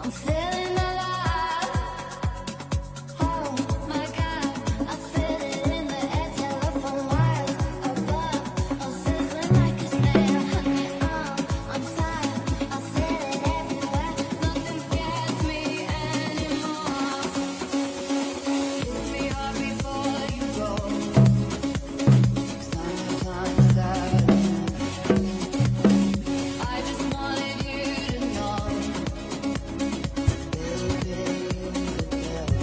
I'm feeling alive. Oh my God, I feel it in the air, telephone wires above. I'm sizzling like a snare, honey, I'm fire. I feel it everywhere, nothing scares me anymore. Kiss me hard before you go. Summertime sadness. I just wanted you to know. Little bit in the devil.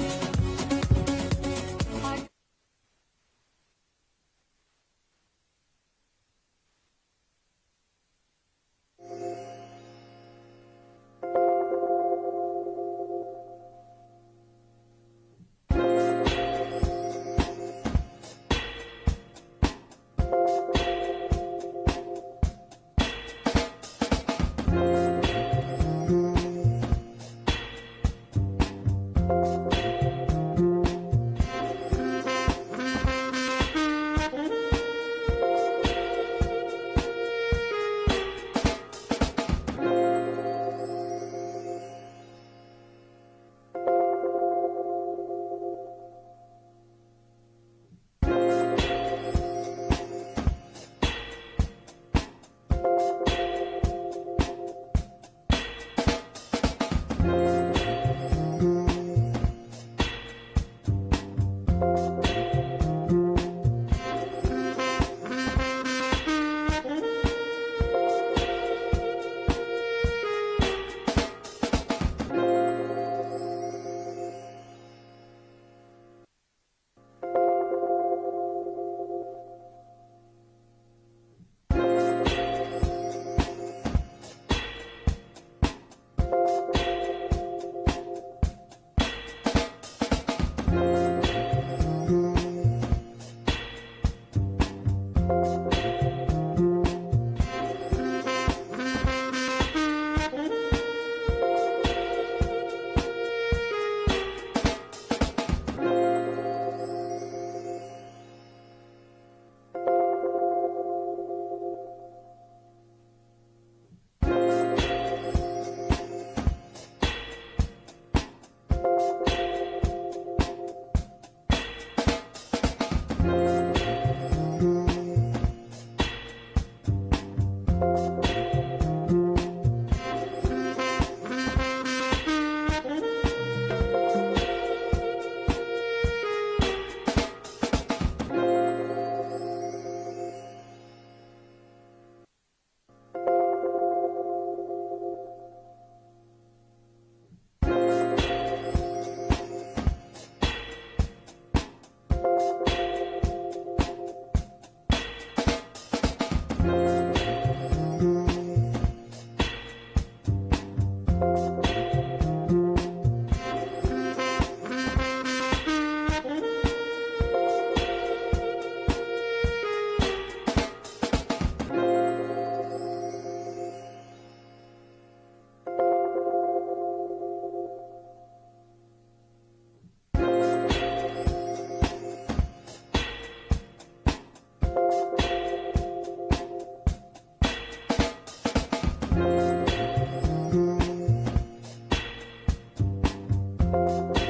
Thank you.